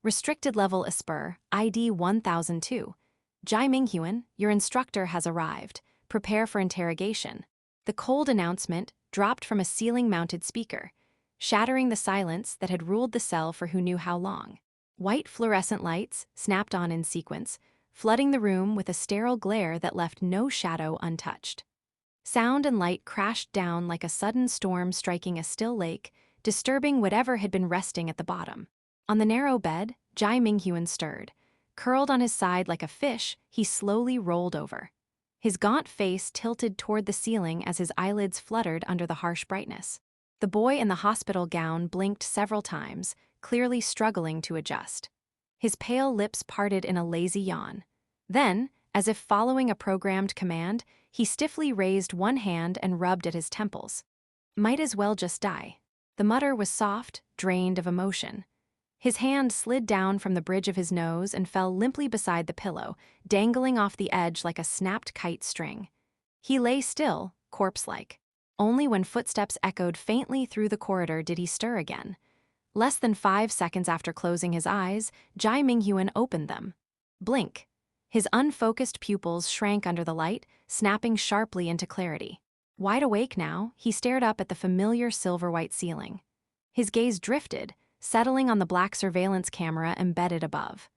Restricted level Esper, ID 1002. Jai Minghuan, your instructor has arrived. Prepare for interrogation. The cold announcement dropped from a ceiling-mounted speaker, shattering the silence that had ruled the cell for who knew how long. White fluorescent lights snapped on in sequence, flooding the room with a sterile glare that left no shadow untouched. Sound and light crashed down like a sudden storm striking a still lake, disturbing whatever had been resting at the bottom. On the narrow bed, Jai Minghuan stirred. Curled on his side like a fish, he slowly rolled over. His gaunt face tilted toward the ceiling as his eyelids fluttered under the harsh brightness. The boy in the hospital gown blinked several times, clearly struggling to adjust. His pale lips parted in a lazy yawn. Then, as if following a programmed command, he stiffly raised one hand and rubbed at his temples. Might as well just die. The mutter was soft, drained of emotion. His hand slid down from the bridge of his nose and fell limply beside the pillow, dangling off the edge like a snapped kite string. He lay still, corpse-like. Only when footsteps echoed faintly through the corridor did he stir again. Less than 5 seconds after closing his eyes, Jai Minghuan opened them. Blink. His unfocused pupils shrank under the light, snapping sharply into clarity. Wide awake now, he stared up at the familiar silver-white ceiling. His gaze drifted, settling on the black surveillance camera embedded above.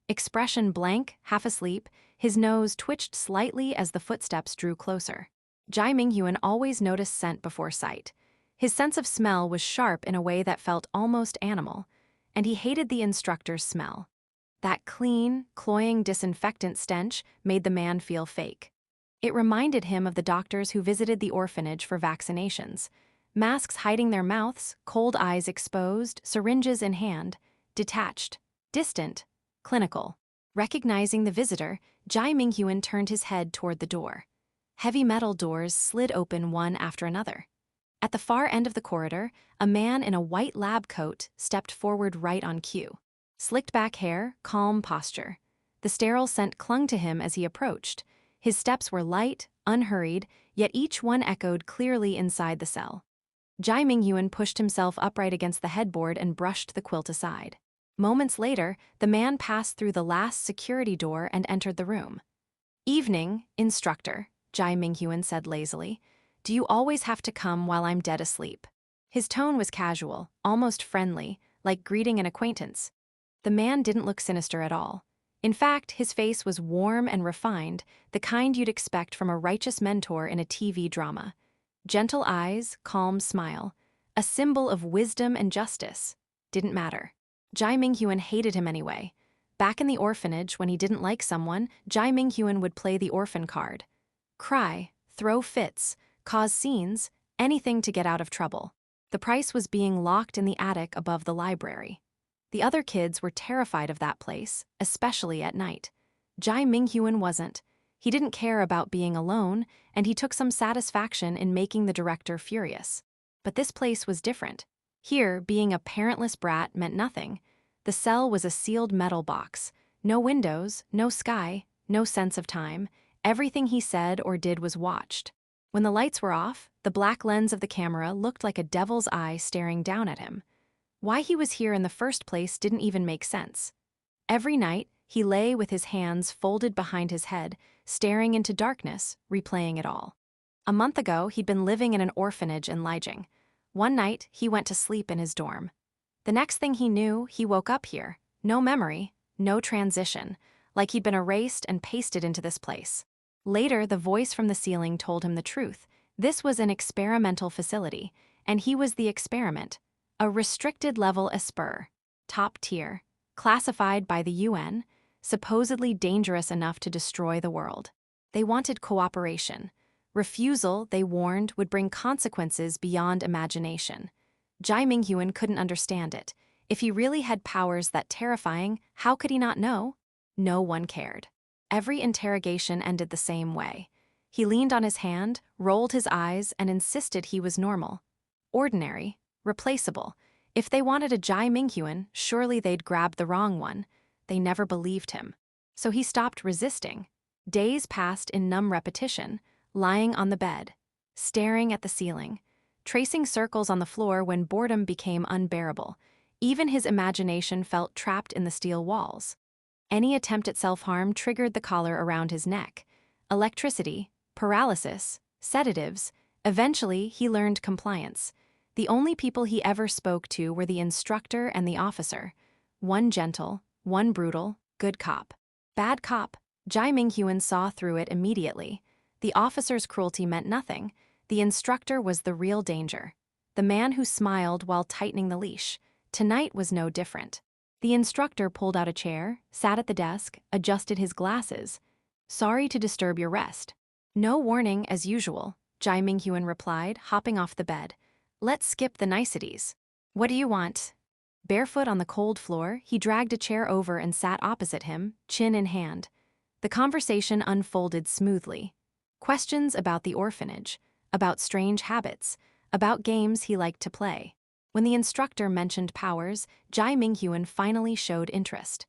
Expression blank, half asleep, his nose twitched slightly as the footsteps drew closer. Jai Minghuan always noticed scent before sight. His sense of smell was sharp in a way that felt almost animal, and he hated the instructor's smell. That clean, cloying disinfectant stench made the man feel fake. It reminded him of the doctors who visited the orphanage for vaccinations. Masks hiding their mouths, cold eyes exposed, syringes in hand, detached, distant, clinical. Recognizing the visitor, Jai Minghuan turned his head toward the door. Heavy metal doors slid open one after another. At the far end of the corridor, a man in a white lab coat stepped forward right on cue. Slicked back hair, calm posture. The sterile scent clung to him as he approached. His steps were light, unhurried, yet each one echoed clearly inside the cell. Jai Minghuan pushed himself upright against the headboard and brushed the quilt aside. Moments later, the man passed through the last security door and entered the room. "Evening, instructor," Jai Minghuan said lazily. "Do you always have to come while I'm dead asleep?" His tone was casual, almost friendly, like greeting an acquaintance. The man didn't look sinister at all. In fact, his face was warm and refined, the kind you'd expect from a righteous mentor in a TV drama. Gentle eyes, calm smile. A symbol of wisdom and justice. Didn't matter. Jai Minghuan hated him anyway. Back in the orphanage, when he didn't like someone, Jai Minghuan would play the orphan card. Cry, throw fits, cause scenes, anything to get out of trouble. The price was being locked in the attic above the library. The other kids were terrified of that place, especially at night. Jai Minghuan wasn't. He didn't care about being alone, and he took some satisfaction in making the director furious. But this place was different. Here, being a parentless brat meant nothing. The cell was a sealed metal box. No windows, no sky, no sense of time. Everything he said or did was watched. When the lights were off, the black lens of the camera looked like a devil's eye staring down at him. Why he was here in the first place didn't even make sense. Every night, he lay with his hands folded behind his head, staring into darkness, replaying it all. A month ago, he'd been living in an orphanage in Lijiang. One night, he went to sleep in his dorm. The next thing he knew, he woke up here. No memory, no transition, like he'd been erased and pasted into this place. Later, the voice from the ceiling told him the truth. This was an experimental facility, and he was the experiment. A restricted level Esper, top tier, classified by the UN, supposedly dangerous enough to destroy the world. They wanted cooperation. Refusal, they warned, would bring consequences beyond imagination. Jai Minghuan couldn't understand it. If he really had powers that terrifying, how could he not know? No one cared. Every interrogation ended the same way. He leaned on his hand, rolled his eyes, and insisted he was normal. Ordinary. Replaceable. If they wanted a Jai Minghuan, surely they'd grabbed the wrong one. They never believed him. So he stopped resisting. Days passed in numb repetition, lying on the bed, staring at the ceiling, tracing circles on the floor when boredom became unbearable. Even his imagination felt trapped in the steel walls. Any attempt at self-harm triggered the collar around his neck. Electricity, paralysis, sedatives. Eventually, he learned compliance. The only people he ever spoke to were the instructor and the officer. One gentle, one brutal, good cop. Bad cop. Jai Minghuan saw through it immediately. The officer's cruelty meant nothing. The instructor was the real danger. The man who smiled while tightening the leash. Tonight was no different. The instructor pulled out a chair, sat at the desk, adjusted his glasses. "Sorry to disturb your rest." "No warning, as usual," Jai Minghuan replied, hopping off the bed. "Let's skip the niceties." "What do you want?" Barefoot on the cold floor, he dragged a chair over and sat opposite him, chin in hand. The conversation unfolded smoothly. Questions about the orphanage, about strange habits, about games he liked to play. When the instructor mentioned powers, Jai Minghuan finally showed interest.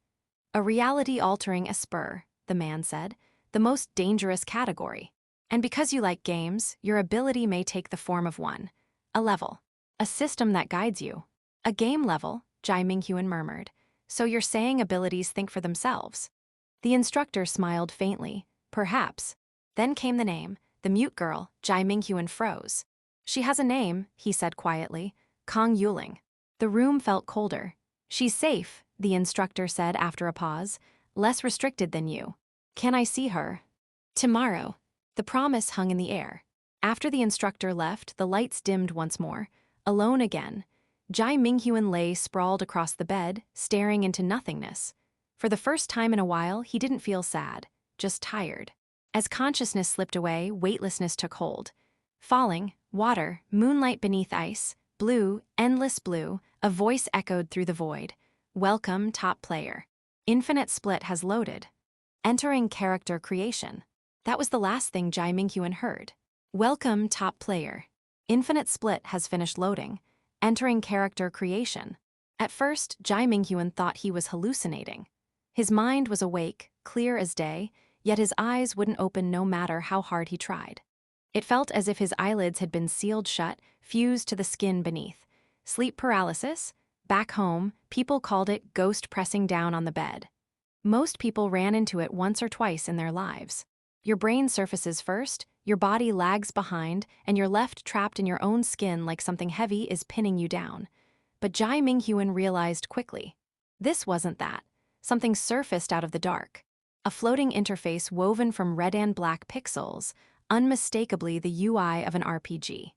"A reality-altering esper," the man said, "the most dangerous category. And because you like games, your ability may take the form of one. A level. A system that guides you." "A game level," Jai Minghuan murmured. "So you're saying abilities think for themselves?" The instructor smiled faintly. "Perhaps." Then came the name, the mute girl. Jai Minghuan froze. "She has a name," he said quietly. "Kong Yuling." The room felt colder. "She's safe," the instructor said after a pause. "Less restricted than you." "Can I see her?" "Tomorrow." The promise hung in the air. After the instructor left, the lights dimmed once more. Alone again, Jai Minghuan lay sprawled across the bed, staring into nothingness. For the first time in a while, he didn't feel sad, just tired. As consciousness slipped away, weightlessness took hold. Falling, water, moonlight beneath ice, blue, endless blue, a voice echoed through the void. "Welcome, top player. Infinite Split has loaded." Entering character creation. That was the last thing Jai Minghuan heard. "Welcome, top player. Infinite Split has finished loading. Entering character creation." At first, Jai Minghuan thought he was hallucinating. His mind was awake, clear as day, yet his eyes wouldn't open no matter how hard he tried. It felt as if his eyelids had been sealed shut, fused to the skin beneath. Sleep paralysis? Back home, people called it ghost pressing down on the bed. Most people ran into it once or twice in their lives. Your brain surfaces first, your body lags behind, and you're left trapped in your own skin like something heavy is pinning you down. But Jai Minghuan realized quickly. This wasn't that. Something surfaced out of the dark. A floating interface woven from red and black pixels, unmistakably the UI of an RPG.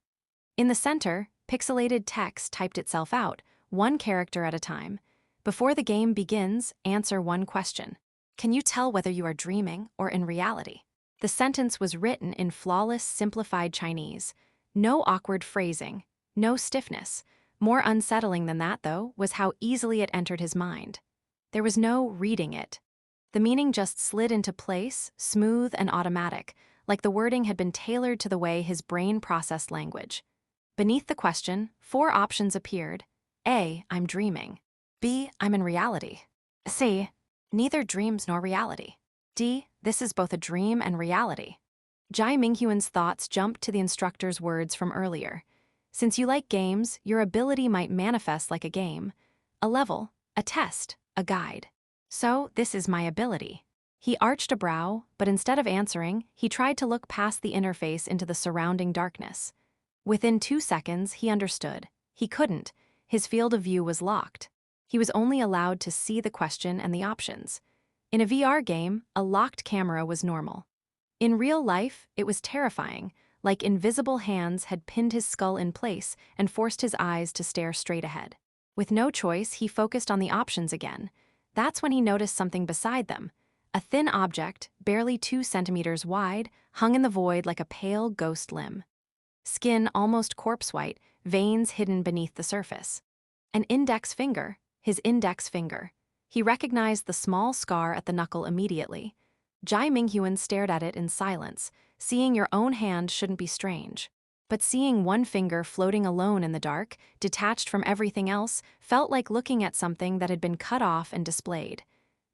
In the center, pixelated text typed itself out, one character at a time. "Before the game begins, answer one question. Can you tell whether you are dreaming or in reality?" The sentence was written in flawless, simplified Chinese. No awkward phrasing, no stiffness. More unsettling than that, though, was how easily it entered his mind. There was no reading it. The meaning just slid into place, smooth and automatic, like the wording had been tailored to the way his brain processed language. Beneath the question, 4 options appeared. A. I'm dreaming. B. I'm in reality. C. Neither dreams nor reality. D. This is both a dream and reality. Jai Minghuan's thoughts jumped to the instructor's words from earlier. Since you like games, your ability might manifest like a game. A level, a test, a guide. So, this is my ability. He arched a brow, but instead of answering, he tried to look past the interface into the surrounding darkness. Within 2 seconds, he understood. He couldn't. His field of view was locked. He was only allowed to see the question and the options. In a VR game, a locked camera was normal. In real life, it was terrifying, like invisible hands had pinned his skull in place and forced his eyes to stare straight ahead. With no choice, he focused on the options again. That's when he noticed something beside them. A thin object, barely 2 centimeters wide, hung in the void like a pale ghost limb. Skin almost corpse-white, veins hidden beneath the surface. An index finger, his index finger. He recognized the small scar at the knuckle immediately. Jai Minghuan stared at it in silence. Seeing your own hand shouldn't be strange. But seeing one finger floating alone in the dark, detached from everything else, felt like looking at something that had been cut off and displayed.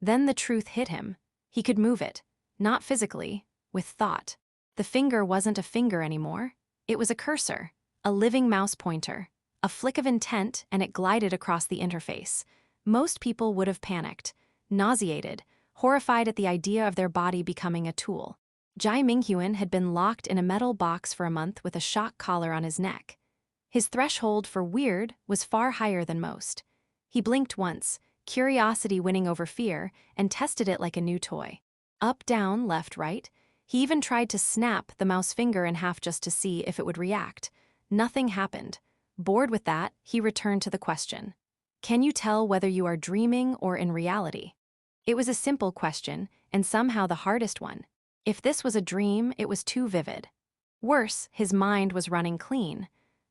Then the truth hit him. He could move it. Not physically, with thought. The finger wasn't a finger anymore. It was a cursor, a living mouse pointer, A flick of intent and it glided across the interface. Most people would have panicked, nauseated, horrified at the idea of their body becoming a tool. Jai Minghuan had been locked in a metal box for a month with a shock collar on his neck. His threshold for weird was far higher than most. He blinked once, curiosity winning over fear, and tested it like a new toy. Up, down, left, right. He even tried to snap the mouse finger in half just to see if it would react. Nothing happened. Bored with that, he returned to the question. Can you tell whether you are dreaming or in reality? It was a simple question, and somehow the hardest one. If this was a dream, it was too vivid. Worse, his mind was running clean.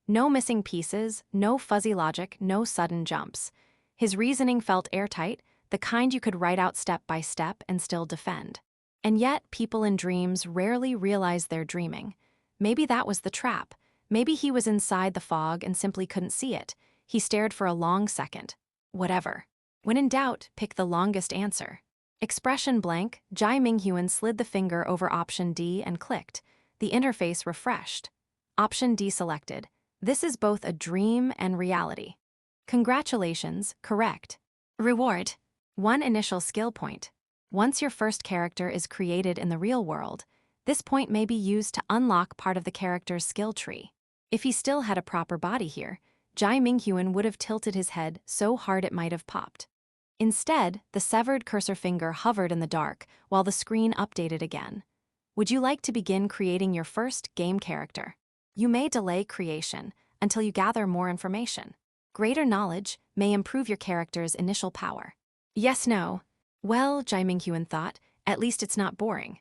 No missing pieces, no fuzzy logic, no sudden jumps. His reasoning felt airtight, the kind you could write out step by step and still defend. And yet, people in dreams rarely realize they're dreaming. Maybe that was the trap. Maybe he was inside the fog and simply couldn't see it. He stared for a long second. Whatever. When in doubt, pick the longest answer. Expression blank, Jai Minghuan slid the finger over option D and clicked. The interface refreshed. Option D selected. This is both a dream and reality. Congratulations, correct. Reward. 1 initial skill point. Once your first character is created in the real world, this point may be used to unlock part of the character's skill tree. If he still had a proper body here, Jai Minghuan would have tilted his head so hard it might have popped. Instead, the severed cursor finger hovered in the dark while the screen updated again. Would you like to begin creating your first game character? You may delay creation until you gather more information. Greater knowledge may improve your character's initial power. Yes, no. Well, Jai Minghuan thought, at least it's not boring.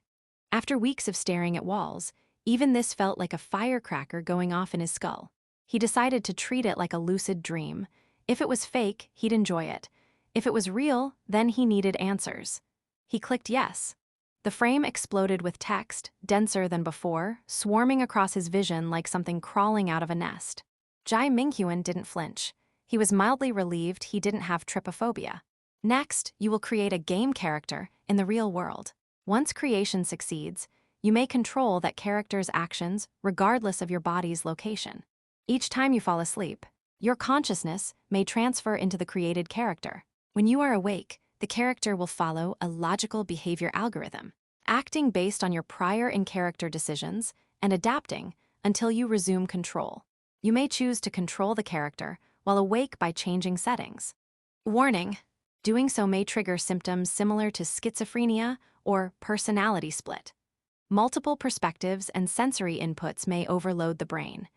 After weeks of staring at walls, even this felt like a firecracker going off in his skull. He decided to treat it like a lucid dream. If it was fake, he'd enjoy it. If it was real, then he needed answers. He clicked yes. The frame exploded with text, denser than before, swarming across his vision like something crawling out of a nest. Jai Minghuan didn't flinch. He was mildly relieved he didn't have trypophobia. Next, you will create a game character in the real world. Once creation succeeds, you may control that character's actions regardless of your body's location. Each time you fall asleep, your consciousness may transfer into the created character. When you are awake, the character will follow a logical behavior algorithm, acting based on your prior in-character decisions and adapting until you resume control. You may choose to control the character while awake by changing settings. Warning: doing so may trigger symptoms similar to schizophrenia or personality split. Multiple perspectives and sensory inputs may overload the brain.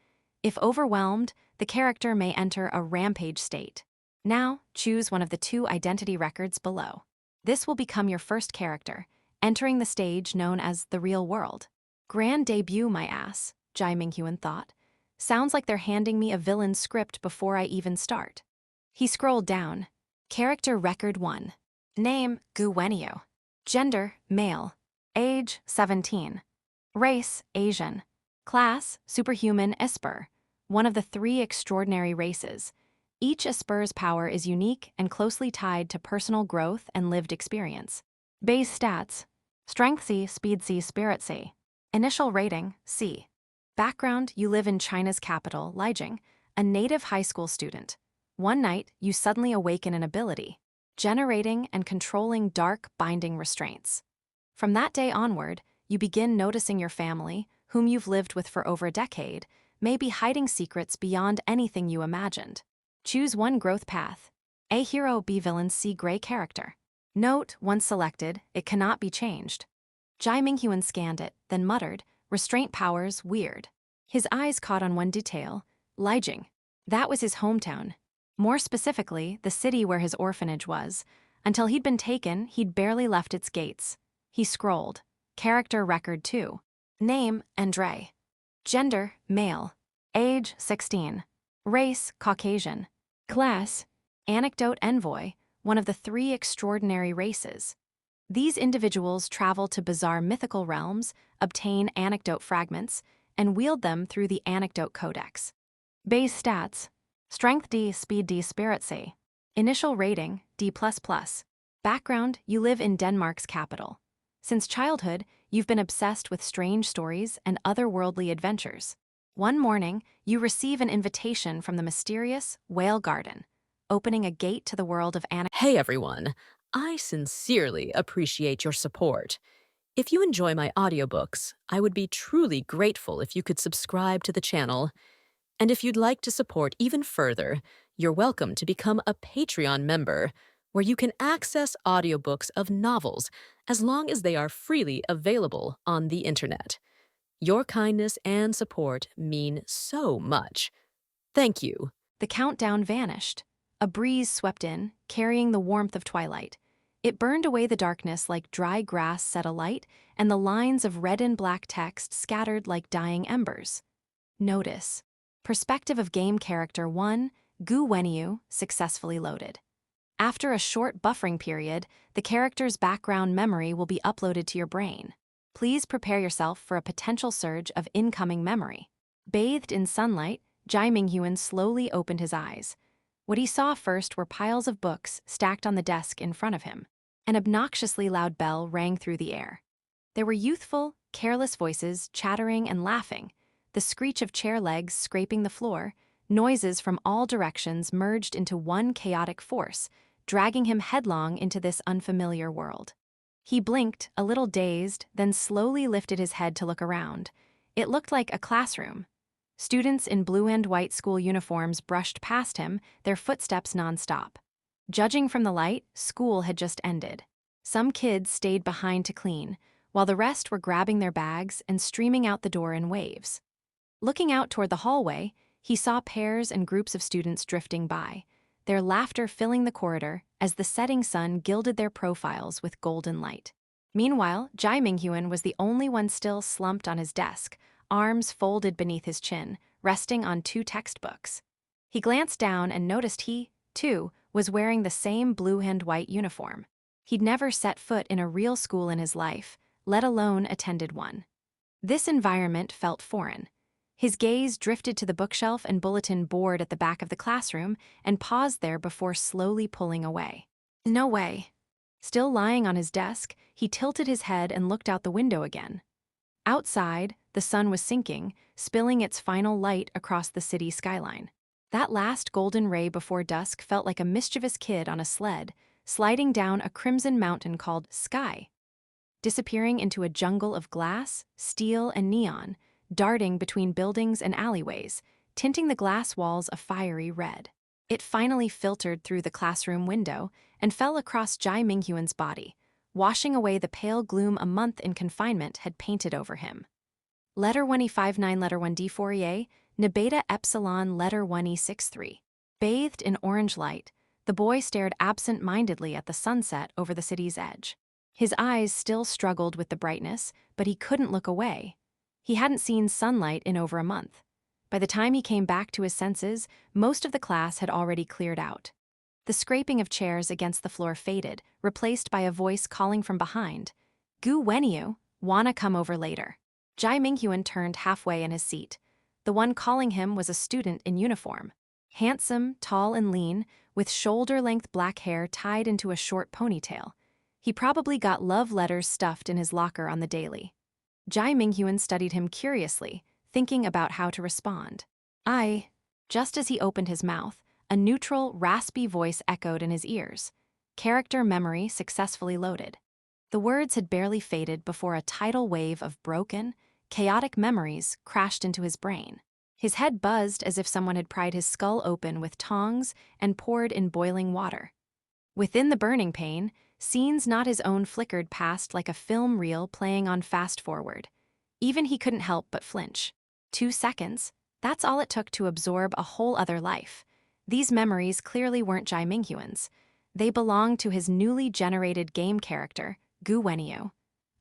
If overwhelmed, the character may enter a rampage state. Now, choose one of the 2 identity records below. This will become your first character, entering the stage known as the real world. Grand debut, my ass, Jai Minghuan thought. Sounds like they're handing me a villain script before I even start. He scrolled down. Character record 1. Name, Gu Wenyu. Gender, male. Age, 17. Race, Asian. Class, superhuman Esper, one of the 3 extraordinary races. Each Esper's power is unique and closely tied to personal growth and lived experience. Base stats: Strength C, Speed C, Spirit C. Initial rating, C. Background: you live in China's capital, Lijiang, a native high school student. One night, you suddenly awaken an ability: generating and controlling dark binding restraints. From that day onward, you begin noticing your family, whom you've lived with for over a decade, may be hiding secrets beyond anything you imagined. Choose one growth path. A hero, B villain, C gray character. Note, once selected, it cannot be changed. Jai Minghuan scanned it, then muttered, restraint powers, weird. His eyes caught on one detail: Lijiang. That was his hometown. More specifically, the city where his orphanage was. Until he'd been taken, he'd barely left its gates. He scrolled. Character record 2. Name, Andre. Gender, male. Age, 16. Race, Caucasian. Class, Anecdote Envoy, one of the 3 extraordinary races. These individuals travel to bizarre mythical realms, obtain anecdote fragments, and wield them through the Anecdote Codex. Base stats: Strength D, Speed D, Spirit C. Initial rating, D++. Background: you live in Denmark's capital. Since childhood, you've been obsessed with strange stories and otherworldly adventures. One morning, you receive an invitation from the mysterious Whale Garden, opening a gate to the world of animals. Hey everyone, I sincerely appreciate your support. If you enjoy my audiobooks, I would be truly grateful if you could subscribe to the channel. And if you'd like to support even further, you're welcome to become a Patreon member, where you can access audiobooks of novels as long as they are freely available on the internet. Your kindness and support mean so much. Thank you. The countdown vanished. A breeze swept in, carrying the warmth of twilight. It burned away the darkness like dry grass set alight, and the lines of red and black text scattered like dying embers. Notice. Perspective of game character 1, Gu Wenyu, successfully loaded. After a short buffering period, the character's background memory will be uploaded to your brain. Please prepare yourself for a potential surge of incoming memory. Bathed in sunlight, Jai Minghuan slowly opened his eyes. What he saw first were piles of books stacked on the desk in front of him. An obnoxiously loud bell rang through the air. There were youthful, careless voices chattering and laughing, the screech of chair legs scraping the floor. Noises from all directions merged into one chaotic force, dragging him headlong into this unfamiliar world. He blinked, a little dazed, then slowly lifted his head to look around. It looked like a classroom. Students in blue and white school uniforms brushed past him, their footsteps nonstop. Judging from the light, school had just ended. Some kids stayed behind to clean, while the rest were grabbing their bags and streaming out the door in waves. Looking out toward the hallway, he saw pairs and groups of students drifting by, their laughter filling the corridor as the setting sun gilded their profiles with golden light. Meanwhile, Jai Minghuan was the only one still slumped on his desk, arms folded beneath his chin, resting on two textbooks. He glanced down and noticed he, too, was wearing the same blue and white uniform. He'd never set foot in a real school in his life, let alone attended one. This environment felt foreign. His gaze drifted to the bookshelf and bulletin board at the back of the classroom and paused there before slowly pulling away. No way. Still lying on his desk, he tilted his head and looked out the window again. Outside, the sun was sinking, spilling its final light across the city skyline. That last golden ray before dusk felt like a mischievous kid on a sled, sliding down a crimson mountain called Sky, disappearing into a jungle of glass, steel, and neon, darting between buildings and alleyways, tinting the glass walls a fiery red. It finally filtered through the classroom window and fell across Jai Minghuan's body, washing away the pale gloom a month in confinement had painted over him. Letter 1E59 Letter 1D4EA, Nebeta Epsilon Letter 1E63. Bathed in orange light, the boy stared absent-mindedly at the sunset over the city's edge. His eyes still struggled with the brightness, but he couldn't look away. He hadn't seen sunlight in over a month. By the time he came back to his senses, most of the class had already cleared out. The scraping of chairs against the floor faded, replaced by a voice calling from behind. Gu Wenyu, wanna come over later? Jai Minghuan turned halfway in his seat. The one calling him was a student in uniform. Handsome, tall and lean, with shoulder-length black hair tied into a short ponytail. He probably got love letters stuffed in his locker on the daily. Jai Minghuan studied him curiously, thinking about how to respond. Just as he opened his mouth, a neutral, raspy voice echoed in his ears. Character memory successfully loaded. The words had barely faded before a tidal wave of broken, chaotic memories crashed into his brain. His head buzzed as if someone had pried his skull open with tongs and poured in boiling water. Within the burning pain, scenes not his own flickered past like a film reel playing on fast forward. Even he couldn't help but flinch. 2 seconds, that's all it took to absorb a whole other life. These memories clearly weren't Jai Minghuan's. They belonged to his newly generated game character, Gu Wenyu.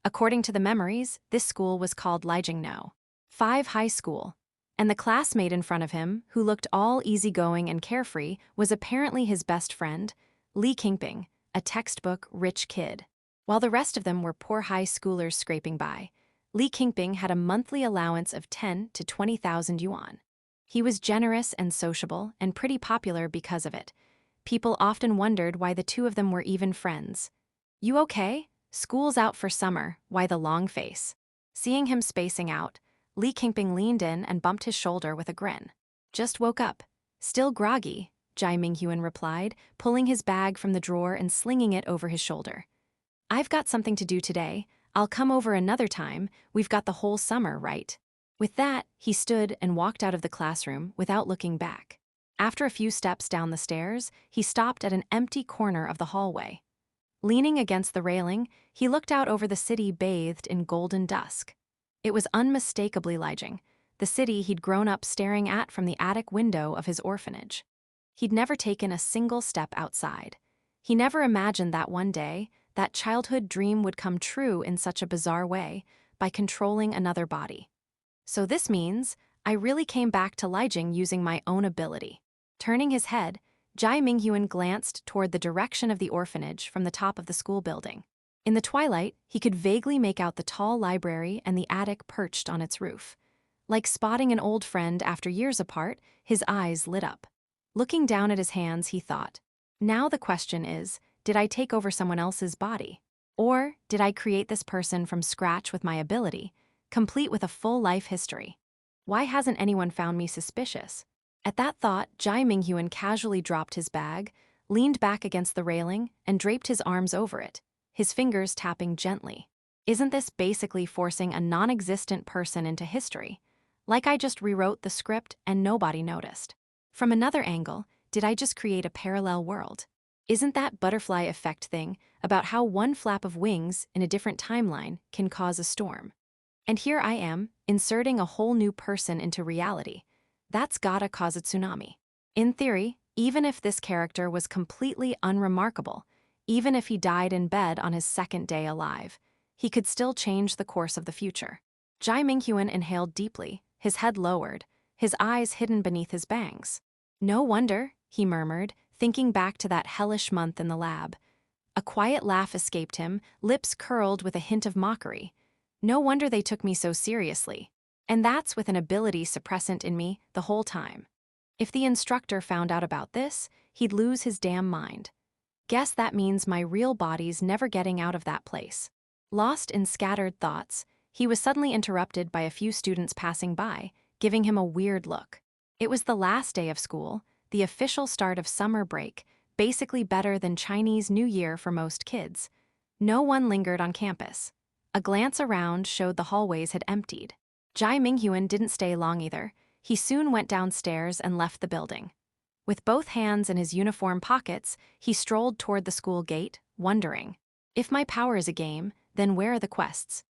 According to the memories, this school was called Lijingno 5 High School, and the classmate in front of him, who looked all easygoing and carefree, was apparently his best friend, Li Qingping, a textbook rich kid. While the rest of them were poor high schoolers scraping by, Li Qingping had a monthly allowance of 10 to 20,000 yuan. He was generous and sociable and pretty popular because of it. People often wondered why the two of them were even friends. You okay? School's out for summer, why the long face? Seeing him spacing out, Li Qingping leaned in and bumped his shoulder with a grin. Just woke up. Still groggy, Jai Minghuan replied, pulling his bag from the drawer and slinging it over his shoulder. I've got something to do today. I'll come over another time. We've got the whole summer, right? With that, he stood and walked out of the classroom without looking back. After a few steps down the stairs, he stopped at an empty corner of the hallway. Leaning against the railing, he looked out over the city bathed in golden dusk. It was unmistakably Lijiang, the city he'd grown up staring at from the attic window of his orphanage. He'd never taken a single step outside. He never imagined that one day, that childhood dream would come true in such a bizarre way, by controlling another body. So this means, I really came back to Lijiang using my own ability. Turning his head, Jai Minghuan glanced toward the direction of the orphanage from the top of the school building. In the twilight, he could vaguely make out the tall library and the attic perched on its roof. Like spotting an old friend after years apart, his eyes lit up. Looking down at his hands, he thought, now the question is, did I take over someone else's body? Or did I create this person from scratch with my ability, complete with a full life history? Why hasn't anyone found me suspicious? At that thought, Jai Minghuan casually dropped his bag, leaned back against the railing, and draped his arms over it, his fingers tapping gently. Isn't this basically forcing a non-existent person into history? Like I just rewrote the script and nobody noticed. From another angle, did I just create a parallel world? Isn't that butterfly effect thing about how one flap of wings in a different timeline can cause a storm? And here I am, inserting a whole new person into reality. That's gotta cause a tsunami. In theory, even if this character was completely unremarkable, even if he died in bed on his second day alive, he could still change the course of the future. Jai Minghuan inhaled deeply, his head lowered, his eyes hidden beneath his bangs. No wonder, he murmured, thinking back to that hellish month in the lab. A quiet laugh escaped him, lips curled with a hint of mockery. No wonder they took me so seriously. And that's with an ability suppressant in me the whole time. If the instructor found out about this, he'd lose his damn mind. Guess that means my real body's never getting out of that place. Lost in scattered thoughts, he was suddenly interrupted by a few students passing by, giving him a weird look. It was the last day of school, the official start of summer break, basically better than Chinese New Year for most kids. No one lingered on campus. A glance around showed the hallways had emptied. Jai Minghuan didn't stay long either. He soon went downstairs and left the building. With both hands in his uniform pockets, he strolled toward the school gate, wondering, if my power is a game, then where are the quests?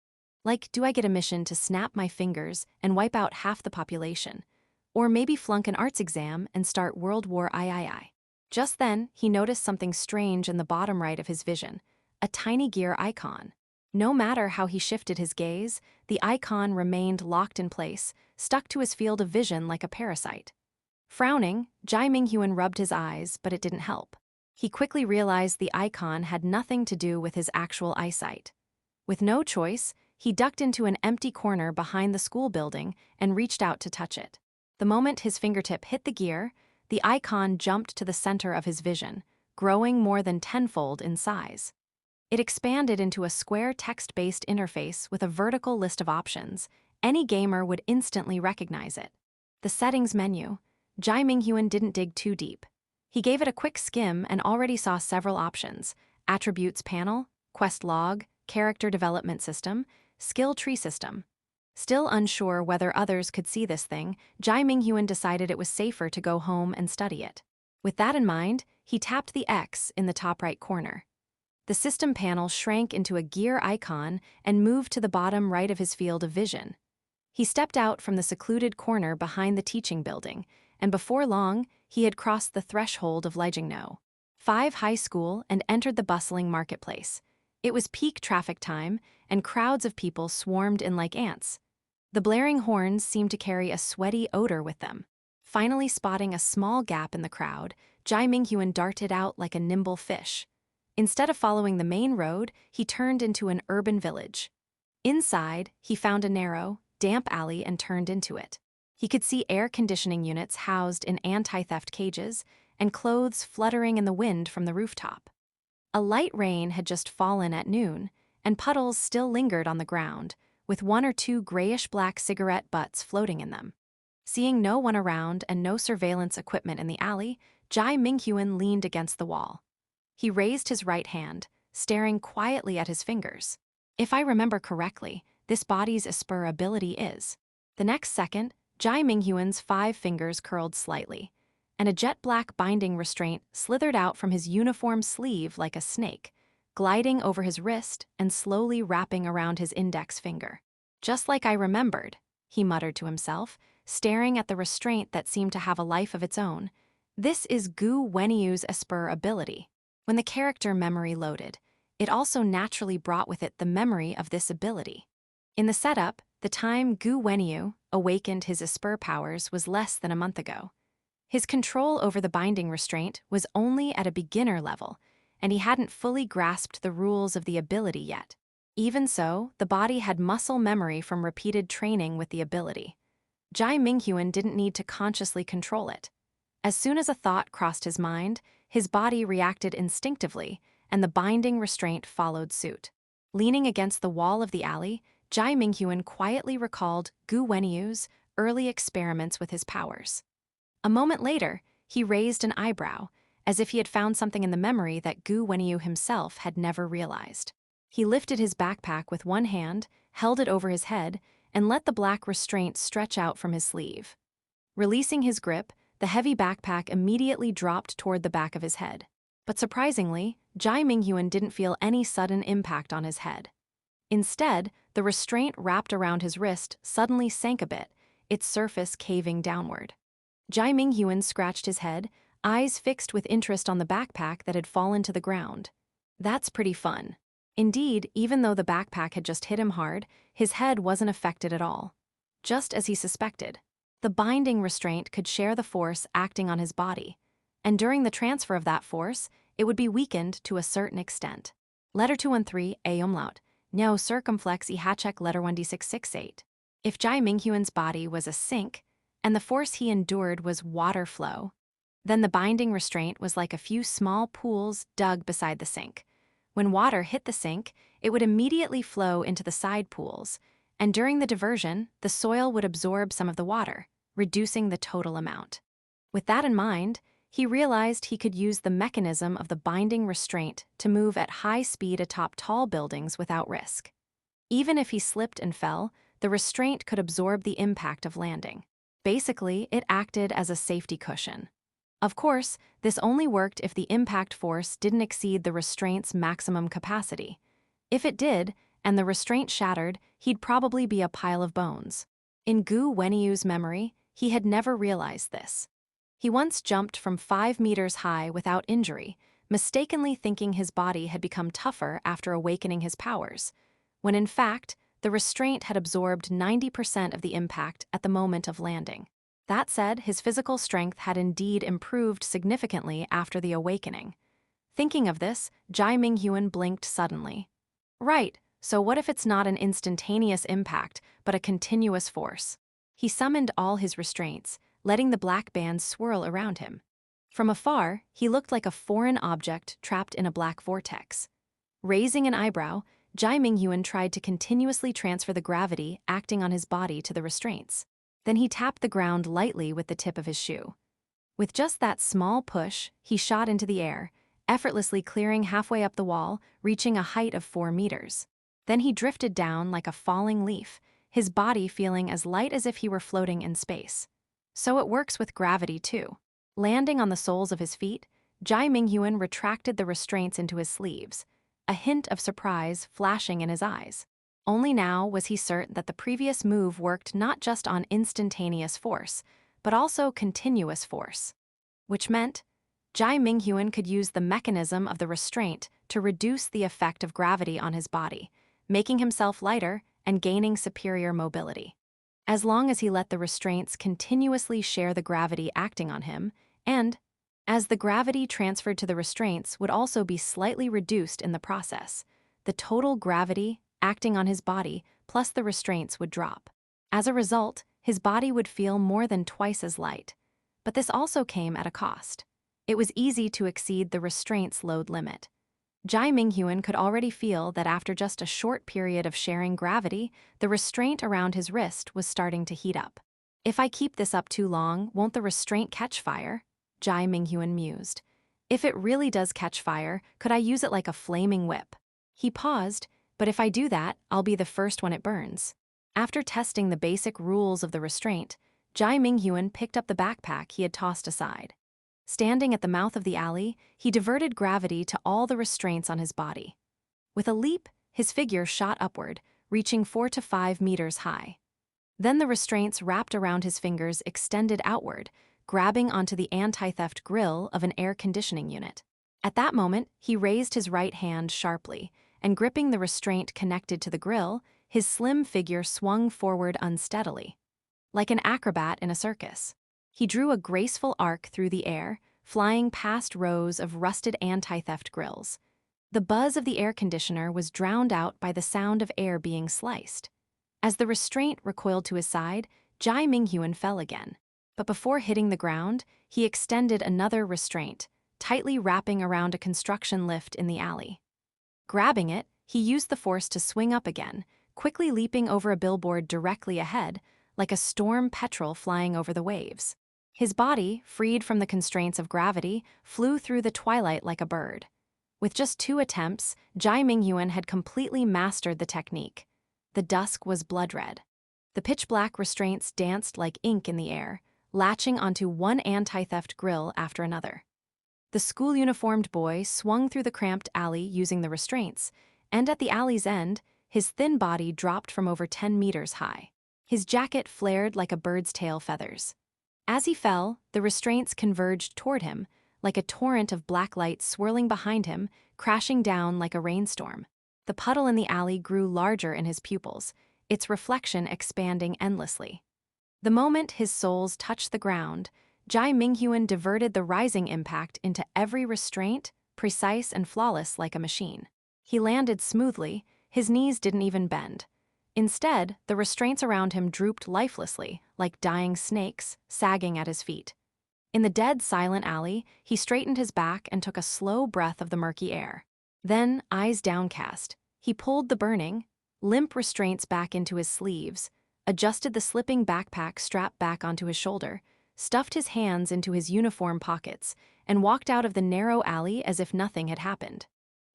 Like, do I get a mission to snap my fingers and wipe out half the population? Or maybe flunk an arts exam and start World War III? Just then, he noticed something strange in the bottom right of his vision, a tiny gear icon. No matter how he shifted his gaze, the icon remained locked in place, stuck to his field of vision like a parasite. Frowning, Jai Minghuan rubbed his eyes, but it didn't help. He quickly realized the icon had nothing to do with his actual eyesight. With no choice, he ducked into an empty corner behind the school building and reached out to touch it. The moment his fingertip hit the gear, the icon jumped to the center of his vision, growing more than tenfold in size. It expanded into a square text-based interface with a vertical list of options. Any gamer would instantly recognize it. The settings menu. Jai Minghuan didn't dig too deep. He gave it a quick skim and already saw several options: attributes panel, quest log, character development system, skill tree system. Still unsure whether others could see this thing, Jai Minghuan decided it was safer to go home and study it. With that in mind, he tapped the X in the top right corner. The system panel shrank into a gear icon and moved to the bottom right of his field of vision. He stepped out from the secluded corner behind the teaching building, and before long, he had crossed the threshold of Lijiang 5 High School and entered the bustling marketplace. It was peak traffic time, and crowds of people swarmed in like ants. The blaring horns seemed to carry a sweaty odor with them. Finally spotting a small gap in the crowd, Jai Minghuan darted out like a nimble fish. Instead of following the main road, he turned into an urban village. Inside, he found a narrow, damp alley and turned into it. He could see air conditioning units housed in anti-theft cages and clothes fluttering in the wind from the rooftop. A light rain had just fallen at noon, and puddles still lingered on the ground, with one or two grayish-black cigarette butts floating in them. Seeing no one around and no surveillance equipment in the alley, Jai Minghuan leaned against the wall. He raised his right hand, staring quietly at his fingers. If I remember correctly, this body's Esper ability is. The next second, Jai Minghuan's 5 fingers curled slightly, and a jet-black binding restraint slithered out from his uniform sleeve like a snake, gliding over his wrist and slowly wrapping around his index finger. Just like I remembered, he muttered to himself, staring at the restraint that seemed to have a life of its own. This is Gu Wenyiu's Esper ability. When the character memory loaded, it also naturally brought with it the memory of this ability. In the setup, the time Gu Wenyu awakened his Esper powers was less than a month ago. His control over the binding restraint was only at a beginner level, and he hadn't fully grasped the rules of the ability yet. Even so, the body had muscle memory from repeated training with the ability. Jai Minghuan didn't need to consciously control it. As soon as a thought crossed his mind, his body reacted instinctively, and the binding restraint followed suit. Leaning against the wall of the alley, Jai Minghuan quietly recalled Gu Wenyu's early experiments with his powers. A moment later, he raised an eyebrow, as if he had found something in the memory that Gu Wenyu himself had never realized. He lifted his backpack with one hand, held it over his head, and let the black restraint stretch out from his sleeve. Releasing his grip, the heavy backpack immediately dropped toward the back of his head. But surprisingly, Jai Minghuan didn't feel any sudden impact on his head. Instead, the restraint wrapped around his wrist suddenly sank a bit, its surface caving downward. Jai Minghuan scratched his head, eyes fixed with interest on the backpack that had fallen to the ground. That's pretty fun. Indeed, even though the backpack had just hit him hard, his head wasn't affected at all. Just as he suspected. The binding restraint could share the force acting on his body, and during the transfer of that force, it would be weakened to a certain extent. Letter 213, A umlaut, neo circumflex e hatchek letter 1d668. If Jai Minghuan's body was a sink, and the force he endured was water flow, then the binding restraint was like a few small pools dug beside the sink. When water hit the sink, it would immediately flow into the side pools, and during the diversion, the soil would absorb some of the water, reducing the total amount. With that in mind, he realized he could use the mechanism of the binding restraint to move at high speed atop tall buildings without risk. Even if he slipped and fell, the restraint could absorb the impact of landing. Basically, it acted as a safety cushion. Of course, this only worked if the impact force didn't exceed the restraint's maximum capacity. If it did, and the restraint shattered, he'd probably be a pile of bones. In Gu Wenyu's memory, he had never realized this. He once jumped from 5 meters high without injury, mistakenly thinking his body had become tougher after awakening his powers, when in fact, the restraint had absorbed 90% of the impact at the moment of landing. That said, his physical strength had indeed improved significantly after the awakening. Thinking of this, Jai Minghuan blinked suddenly. Right, so what if it's not an instantaneous impact, but a continuous force? He summoned all his restraints, letting the black bands swirl around him. From afar, he looked like a foreign object trapped in a black vortex. Raising an eyebrow, Jai Minghuan tried to continuously transfer the gravity acting on his body to the restraints. Then he tapped the ground lightly with the tip of his shoe. With just that small push, he shot into the air, effortlessly clearing halfway up the wall, reaching a height of 4 meters. Then he drifted down like a falling leaf, his body feeling as light as if he were floating in space. So it works with gravity too. Landing on the soles of his feet, Jai Minghuan retracted the restraints into his sleeves, a hint of surprise flashing in his eyes. Only now was he certain that the previous move worked not just on instantaneous force, but also continuous force. Which meant, Jai Minghuan could use the mechanism of the restraint to reduce the effect of gravity on his body, making himself lighter and gaining superior mobility. As long as he let the restraints continuously share the gravity acting on him, and as the gravity transferred to the restraints would also be slightly reduced in the process, the total gravity acting on his body plus the restraints would drop. As a result, his body would feel more than twice as light. But this also came at a cost. It was easy to exceed the restraint's load limit. Jai Minghuan could already feel that after just a short period of sharing gravity, the restraint around his wrist was starting to heat up. If I keep this up too long, won't the restraint catch fire? Jai Minghuan mused. If it really does catch fire, could I use it like a flaming whip? He paused, but if I do that, I'll be the first when it burns. After testing the basic rules of the restraint, Jai Minghuan picked up the backpack he had tossed aside. Standing at the mouth of the alley, he diverted gravity to all the restraints on his body. With a leap, his figure shot upward, reaching 4 to 5 meters high. Then the restraints wrapped around his fingers extended outward, grabbing onto the anti-theft grill of an air conditioning unit. At that moment, he raised his right hand sharply, and gripping the restraint connected to the grill, his slim figure swung forward unsteadily. Like an acrobat in a circus. He drew a graceful arc through the air, flying past rows of rusted anti-theft grills. The buzz of the air conditioner was drowned out by the sound of air being sliced. As the restraint recoiled to his side, Jai Minghuan fell again. But before hitting the ground, he extended another restraint, tightly wrapping around a construction lift in the alley. Grabbing it, he used the force to swing up again, quickly leaping over a billboard directly ahead, like a storm petrel flying over the waves. His body, freed from the constraints of gravity, flew through the twilight like a bird. With just 2 attempts, Jai Minghuan had completely mastered the technique. The dusk was blood red. The pitch-black restraints danced like ink in the air, latching onto one anti-theft grill after another. The school-uniformed boy swung through the cramped alley using the restraints, and at the alley's end, his thin body dropped from over 10 meters high. His jacket flared like a bird's tail feathers. As he fell, the restraints converged toward him, like a torrent of black light swirling behind him, crashing down like a rainstorm. The puddle in the alley grew larger in his pupils, its reflection expanding endlessly. The moment his soles touched the ground, Jai Minghuan diverted the rising impact into every restraint, precise and flawless like a machine. He landed smoothly, his knees didn't even bend. Instead, the restraints around him drooped lifelessly, like dying snakes, sagging at his feet. In the dead, silent alley, he straightened his back and took a slow breath of the murky air. Then, eyes downcast, he pulled the burning, limp restraints back into his sleeves, adjusted the slipping backpack strap back onto his shoulder, stuffed his hands into his uniform pockets, and walked out of the narrow alley as if nothing had happened.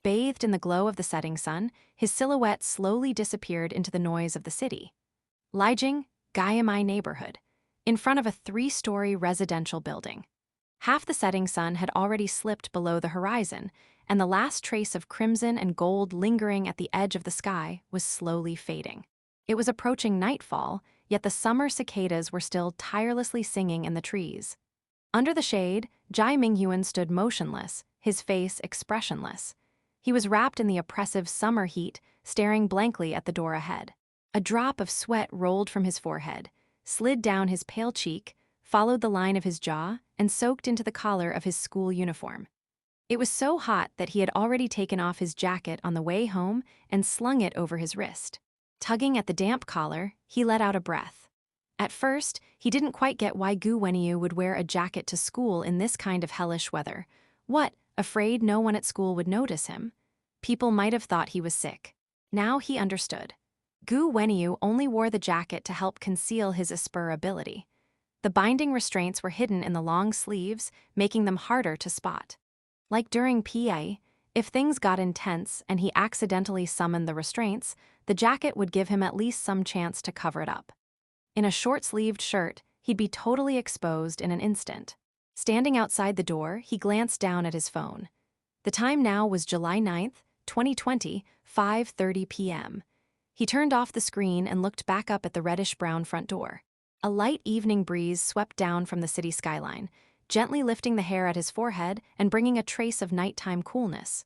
Bathed in the glow of the setting sun, his silhouette slowly disappeared into the noise of the city. Lijiang, Gayamai neighborhood, in front of a 3-story residential building. Half the setting sun had already slipped below the horizon, and the last trace of crimson and gold lingering at the edge of the sky was slowly fading. It was approaching nightfall, yet the summer cicadas were still tirelessly singing in the trees. Under the shade, Jai Minghuan stood motionless, his face expressionless. He was wrapped in the oppressive summer heat, staring blankly at the door ahead. A drop of sweat rolled from his forehead, slid down his pale cheek, followed the line of his jaw, and soaked into the collar of his school uniform. It was so hot that he had already taken off his jacket on the way home and slung it over his wrist. Tugging at the damp collar, he let out a breath. At first, he didn't quite get why Gu Wenyu would wear a jacket to school in this kind of hellish weather. What, afraid no one at school would notice him? People might have thought he was sick. Now he understood. Gu Wenyu only wore the jacket to help conceal his Esper ability. The binding restraints were hidden in the long sleeves, making them harder to spot. Like during PA, if things got intense and he accidentally summoned the restraints, the jacket would give him at least some chance to cover it up. In a short-sleeved shirt, he'd be totally exposed in an instant. Standing outside the door, he glanced down at his phone. The time now was July 9th, 2020, 5:30 p.m. He turned off the screen and looked back up at the reddish-brown front door. A light evening breeze swept down from the city skyline, gently lifting the hair at his forehead and bringing a trace of nighttime coolness.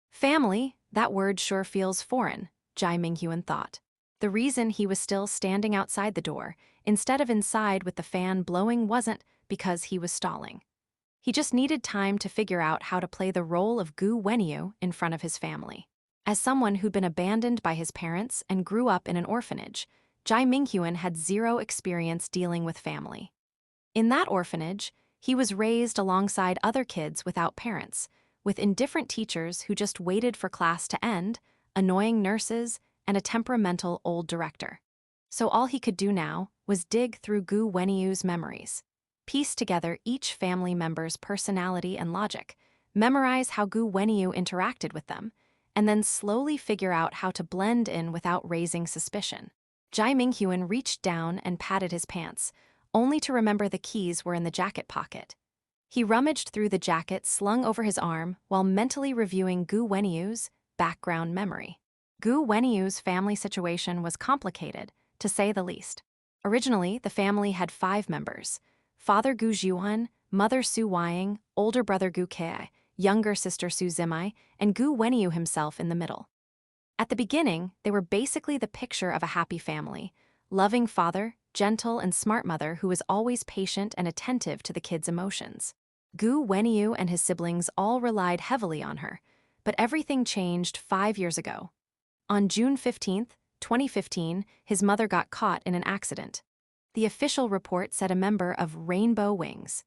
Family, that word sure feels foreign, Jai Minghuan thought. The reason he was still standing outside the door, instead of inside with the fan blowing, wasn't because he was stalling. He just needed time to figure out how to play the role of Gu Wenyu in front of his family. As someone who'd been abandoned by his parents and grew up in an orphanage, Jai Minghuan had zero experience dealing with family. In that orphanage, he was raised alongside other kids without parents, with indifferent teachers who just waited for class to end, annoying nurses, and a temperamental old director. So all he could do now was dig through Gu Weniyu's memories, piece together each family member's personality and logic, memorize how Gu Weniyu interacted with them, and then slowly figure out how to blend in without raising suspicion. Jai Minghuan reached down and patted his pants, only to remember the keys were in the jacket pocket. He rummaged through the jacket slung over his arm while mentally reviewing Gu Weniyu's background memory. Gu Weniyu's family situation was complicated, to say the least. Originally, the family had 5 members: Father Gu Zhuan, Mother Su Weiying, older brother Gu Kei, younger sister Su Zimai, and Gu Weniyu himself in the middle. At the beginning, they were basically the picture of a happy family: loving father, gentle and smart mother who was always patient and attentive to the kids' emotions. Gu Weniyu and his siblings all relied heavily on her, but everything changed 5 years ago. On June 15, 2015, his mother got caught in an accident. The official report said a member of Rainbow Wings,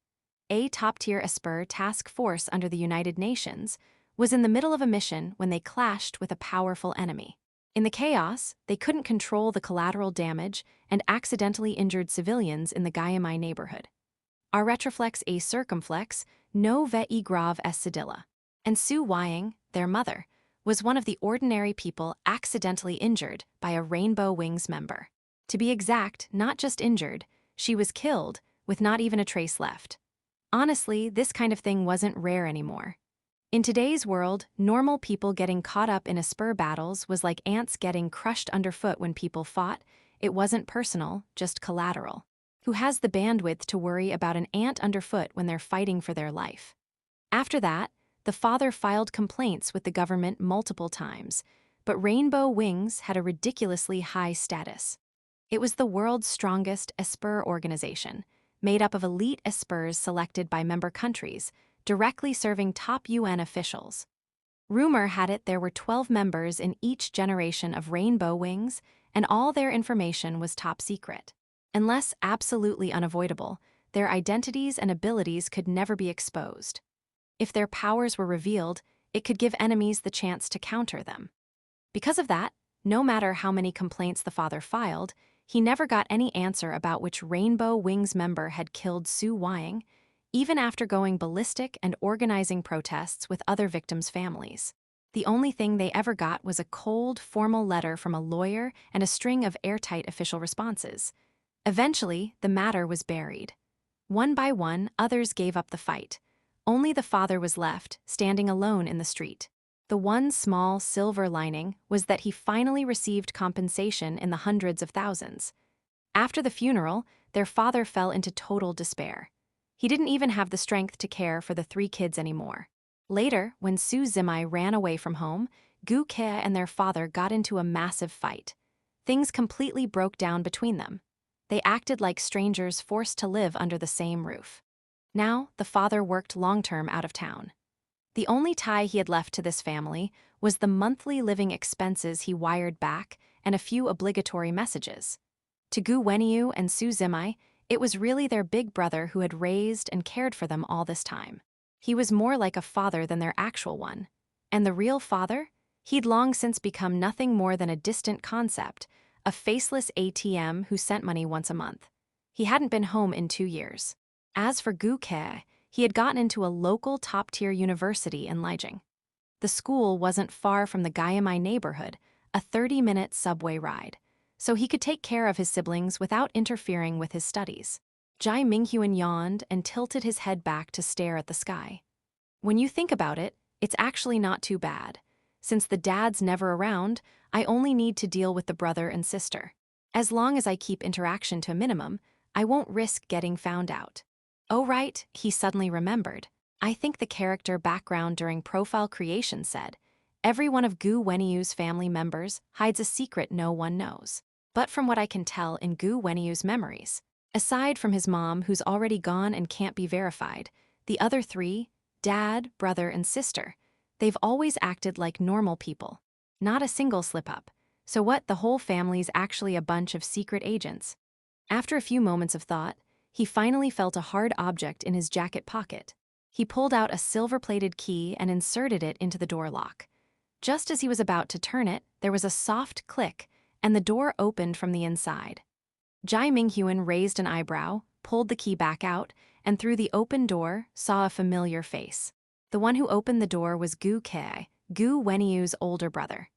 a top-tier Esper task force under the United Nations, was in the middle of a mission when they clashed with a powerful enemy. In the chaos, they couldn't control the collateral damage and accidentally injured civilians in the Gayamai neighborhood. Our retroflex a circumflex, no vei grave es sedilla. And Su Weiying, their mother, was one of the ordinary people accidentally injured by a Rainbow Wings member. To be exact, not just injured, she was killed, with not even a trace left. Honestly, this kind of thing wasn't rare anymore. In today's world, normal people getting caught up in Esper battles was like ants getting crushed underfoot when people fought. It wasn't personal, just collateral. Who has the bandwidth to worry about an ant underfoot when they're fighting for their life? After that, the father filed complaints with the government multiple times, but Rainbow Wings had a ridiculously high status. It was the world's strongest Esper organization, made up of elite Espers selected by member countries, directly serving top UN officials. Rumor had it there were 12 members in each generation of Rainbow Wings, and all their information was top secret. Unless absolutely unavoidable, their identities and abilities could never be exposed. If their powers were revealed, it could give enemies the chance to counter them. Because of that, no matter how many complaints the father filed, he never got any answer about which Rainbow Wings member had killed Su Weiying, even after going ballistic and organizing protests with other victims' families. The only thing they ever got was a cold, formal letter from a lawyer and a string of airtight official responses. Eventually, the matter was buried. One by one, others gave up the fight. Only the father was left, standing alone in the street. The one small silver lining was that he finally received compensation in the hundreds of thousands. After the funeral, their father fell into total despair. He didn't even have the strength to care for the 3 kids anymore. Later, when Su Zimai ran away from home, Gu Ke and their father got into a massive fight. Things completely broke down between them. They acted like strangers forced to live under the same roof. Now, the father worked long-term out of town. The only tie he had left to this family was the monthly living expenses he wired back and a few obligatory messages. To Gu Weniyu and Su Zimai, it was really their big brother who had raised and cared for them all this time. He was more like a father than their actual one. And the real father? He'd long since become nothing more than a distant concept, a faceless ATM who sent money once a month. He hadn't been home in 2 years. As for Gu Ke, he had gotten into a local top-tier university in Lijiang. The school wasn't far from the Gayamai neighborhood, a 30-minute subway ride, so he could take care of his siblings without interfering with his studies. Jai Minghuan yawned and tilted his head back to stare at the sky. When you think about it, it's actually not too bad. Since the dad's never around, I only need to deal with the brother and sister. As long as I keep interaction to a minimum, I won't risk getting found out. Oh right, he suddenly remembered. I think the character background during profile creation said, every one of Gu Weniyu's family members hides a secret no one knows. But from what I can tell in Gu Weniyu's memories, aside from his mom who's already gone and can't be verified, the other 3, dad, brother, and sister, they've always acted like normal people. Not a single slip-up. So what, the whole family's actually a bunch of secret agents? After a few moments of thought, he finally felt a hard object in his jacket pocket. He pulled out a silver-plated key and inserted it into the door lock. Just as he was about to turn it, there was a soft click, and the door opened from the inside. Jai Minghuan raised an eyebrow, pulled the key back out, and through the open door saw a familiar face. The one who opened the door was Gu Kei, Gu Wenyu's older brother.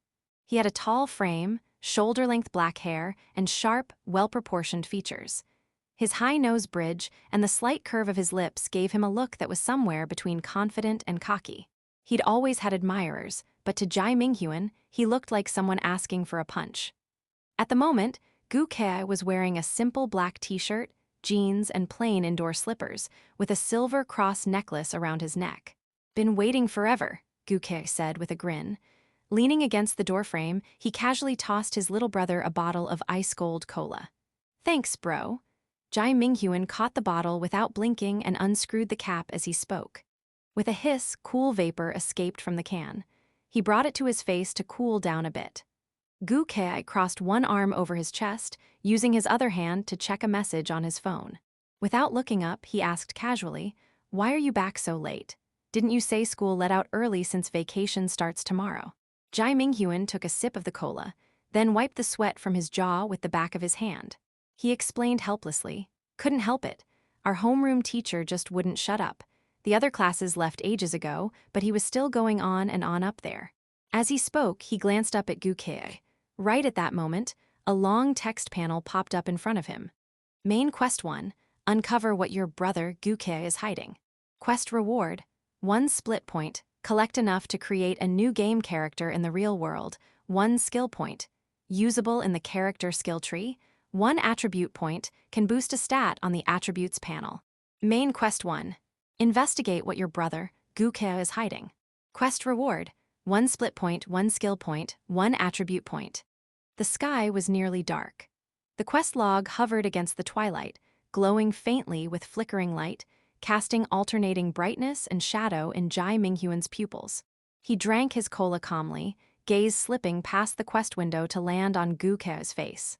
He had a tall frame, shoulder-length black hair, and sharp, well-proportioned features. His high nose bridge and the slight curve of his lips gave him a look that was somewhere between confident and cocky. He'd always had admirers, but to Jai Minghuan, he looked like someone asking for a punch. At the moment, Gu Kei was wearing a simple black t-shirt, jeans, and plain indoor slippers, with a silver cross necklace around his neck. "Been waiting forever," Gu Kei said with a grin. Leaning against the doorframe, he casually tossed his little brother a bottle of ice-cold cola. "Thanks, bro." Jai Minghuan caught the bottle without blinking and unscrewed the cap as he spoke. With a hiss, cool vapor escaped from the can. He brought it to his face to cool down a bit. Gu Kei crossed one arm over his chest, using his other hand to check a message on his phone. Without looking up, he asked casually, "Why are you back so late? Didn't you say school let out early since vacation starts tomorrow?" Jai Minghuan took a sip of the cola, then wiped the sweat from his jaw with the back of his hand. He explained helplessly, "Couldn't help it. Our homeroom teacher just wouldn't shut up. The other classes left ages ago, but he was still going on and on up there." As he spoke, he glanced up at Gu Kei. Right at that moment, a long text panel popped up in front of him. Main Quest 1, uncover what your brother Gu Kei is hiding. Quest reward, 1 split point, collect enough to create a new game character in the real world, 1 skill point. Usable in the character skill tree, 1 attribute point, can boost a stat on the attributes panel. Main Quest 1, investigate what your brother Gu Kei is hiding. Quest reward, 1 split point, 1 skill point, 1 attribute point. The sky was nearly dark. The quest log hovered against the twilight, glowing faintly with flickering light, casting alternating brightness and shadow in Jai Minghuan's pupils. He drank his cola calmly, gaze slipping past the quest window to land on Gu Kei's face.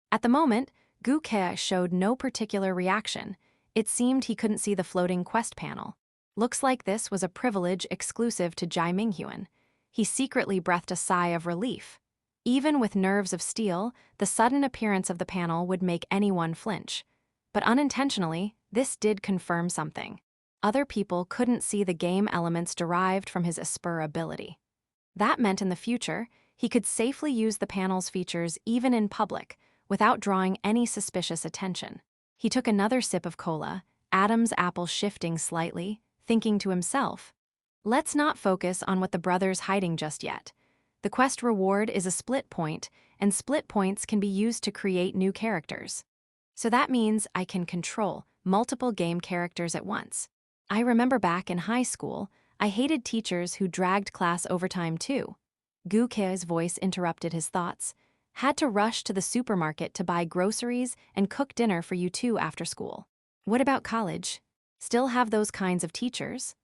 At the moment, Gu Kei showed no particular reaction. It seemed he couldn't see the floating quest panel. Looks like this was a privilege exclusive to Jai Minghuan. He secretly breathed a sigh of relief. Even with nerves of steel, the sudden appearance of the panel would make anyone flinch. But unintentionally, this did confirm something. Other people couldn't see the game elements derived from his Esper ability. That meant in the future, he could safely use the panel's features even in public, without drawing any suspicious attention. He took another sip of cola, Adam's apple shifting slightly, thinking to himself, "Let's not focus on what the brother's hiding just yet. The quest reward is a split point, and split points can be used to create new characters. So that means I can control multiple game characters at once. I remember back in high school, I hated teachers who dragged class overtime too." Gu Kei's voice interrupted his thoughts. "Had to rush to the supermarket to buy groceries and cook dinner for you two after school. What about college? Still have those kinds of teachers?"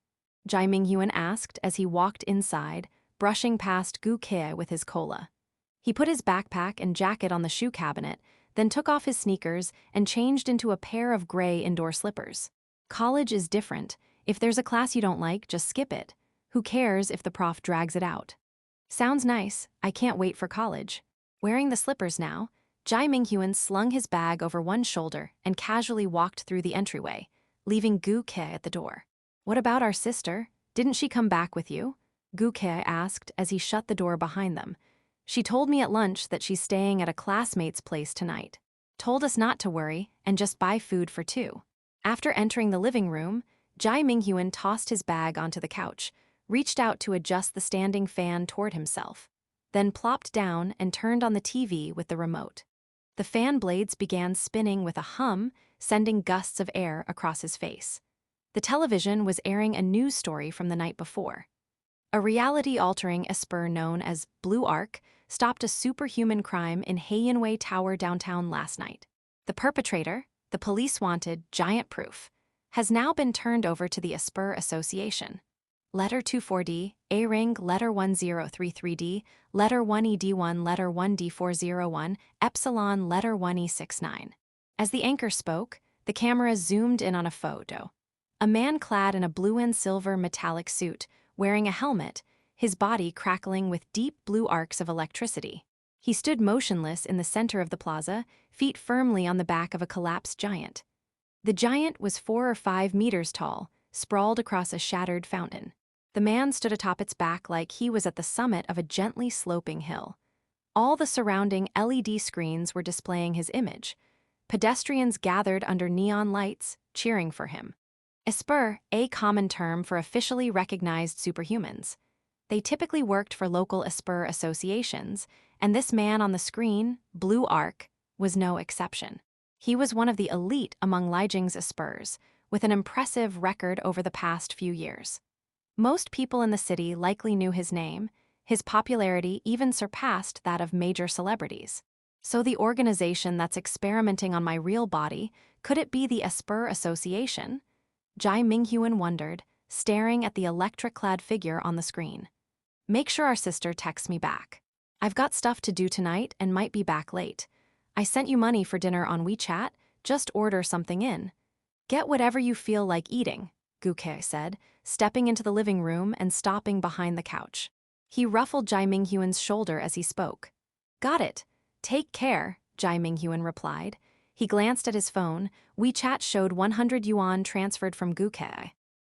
Jai Minghuan asked as he walked inside, brushing past Gu Kei with his cola. He put his backpack and jacket on the shoe cabinet, then took off his sneakers and changed into a pair of gray indoor slippers. College is different. If there's a class you don't like, just skip it. Who cares if the prof drags it out? Sounds nice. I can't wait for college. Wearing the slippers now, Jai Minghuan slung his bag over one shoulder and casually walked through the entryway, leaving Gu Kei at the door. "What about our sister? Didn't she come back with you?" Gu Kei asked as he shut the door behind them. "She told me at lunch that she's staying at a classmate's place tonight. Told us not to worry and just buy food for two." After entering the living room, Jai Minghuan tossed his bag onto the couch, reached out to adjust the standing fan toward himself, then plopped down and turned on the TV with the remote. The fan blades began spinning with a hum, sending gusts of air across his face. The television was airing a news story from the night before. A reality-altering Esper known as Blue Arc stopped a superhuman crime in Heianwei Tower downtown last night. The perpetrator, the police-wanted giant proof, has now been turned over to the Esper Association. Letter 24D, A-ring, letter 1033D, letter 1ED1, letter 1D401, epsilon, letter 1E69. As the anchor spoke, the camera zoomed in on a photo. A man clad in a blue and silver metallic suit, wearing a helmet, his body crackling with deep blue arcs of electricity. He stood motionless in the center of the plaza, feet firmly on the back of a collapsed giant. The giant was 4 or 5 meters tall, sprawled across a shattered fountain. The man stood atop its back like he was at the summit of a gently sloping hill. All the surrounding LED screens were displaying his image. Pedestrians gathered under neon lights, cheering for him. Esper, a common term for officially recognized superhumans. They typically worked for local Esper associations, and this man on the screen, Blue Arc, was no exception. He was one of the elite among Lijing's Espers, with an impressive record over the past few years. Most people in the city likely knew his name. His popularity even surpassed that of major celebrities. So the organization that's experimenting on my real body, could it be the Esper Association? Jai Minghuan wondered, staring at the electric-clad figure on the screen. Make sure our sister texts me back. I've got stuff to do tonight and might be back late. I sent you money for dinner on WeChat, just order something in. Get whatever you feel like eating, Guke said, stepping into the living room and stopping behind the couch. He ruffled Jai Minghuan's shoulder as he spoke. Got it. Take care, Jai Minghuan replied. He glanced at his phone. WeChat showed 100 yuan transferred from Guke.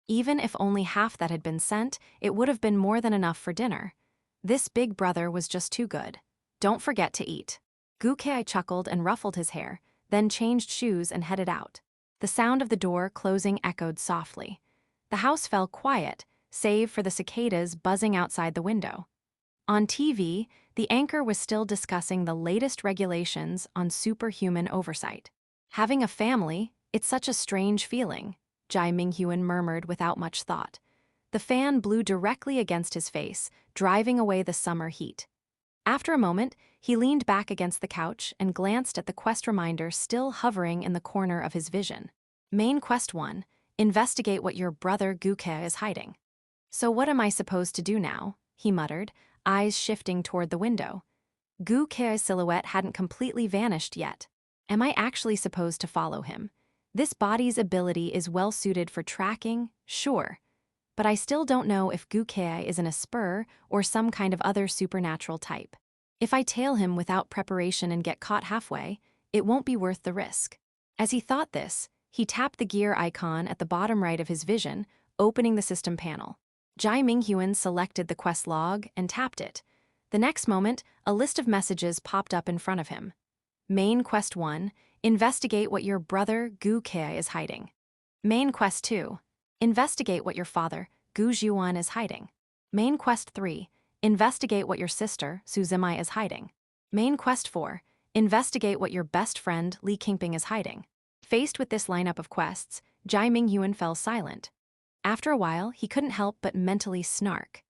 Even if only half that had been sent, it would have been more than enough for dinner. This big brother was just too good. Don't forget to eat. Guke chuckled and ruffled his hair, then changed shoes and headed out. The sound of the door closing echoed softly. The house fell quiet, save for the cicadas buzzing outside the window. On TV, the anchor was still discussing the latest regulations on superhuman oversight. Having a family, it's such a strange feeling, Jai Minghuan murmured without much thought. The fan blew directly against his face, driving away the summer heat. After a moment, he leaned back against the couch and glanced at the quest reminder still hovering in the corner of his vision. Main Quest 1, investigate what your brother Guke is hiding. So what am I supposed to do now? He muttered, eyes shifting toward the window. Guke's silhouette hadn't completely vanished yet. Am I actually supposed to follow him? This body's ability is well suited for tracking, sure. But I still don't know if Guke is an Esper or some kind of other supernatural type. If I tail him without preparation and get caught halfway, it won't be worth the risk. As he thought this, he tapped the gear icon at the bottom right of his vision, opening the system panel. Jai Minghuan selected the quest log and tapped it. The next moment, a list of messages popped up in front of him. Main Quest 1, investigate what your brother Guke is hiding. Main Quest 2, investigate what your father Gu Zhuan is hiding. Main Quest 3, investigate what your sister Su Zimai is hiding. Main Quest 4, investigate what your best friend Li Qingping is hiding. Faced with this lineup of quests, Jai Minghuan fell silent. After a while, he couldn't help but mentally snark.